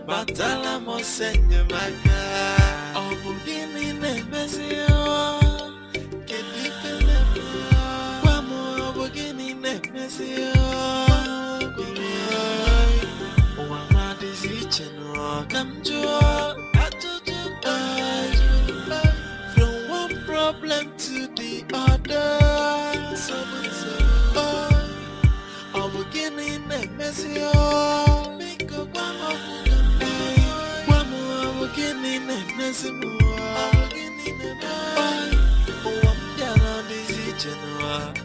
Batala mo senye maka obugini ne mesio kedipele wamo obugini ne mesio wama disicheno kamjo atutu from one problem to the other obugini ne mesio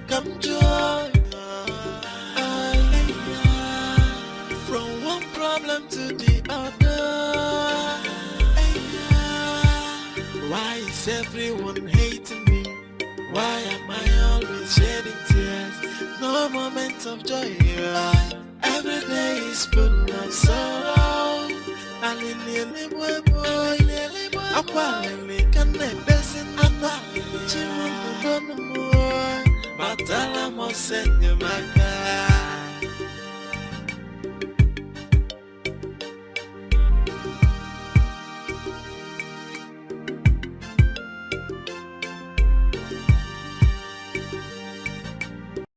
come join. From one problem to the other. Why is everyone hating me? Why am I always shedding tears? No moment of joy. Every day is full of sorrow. Batala mo senye maka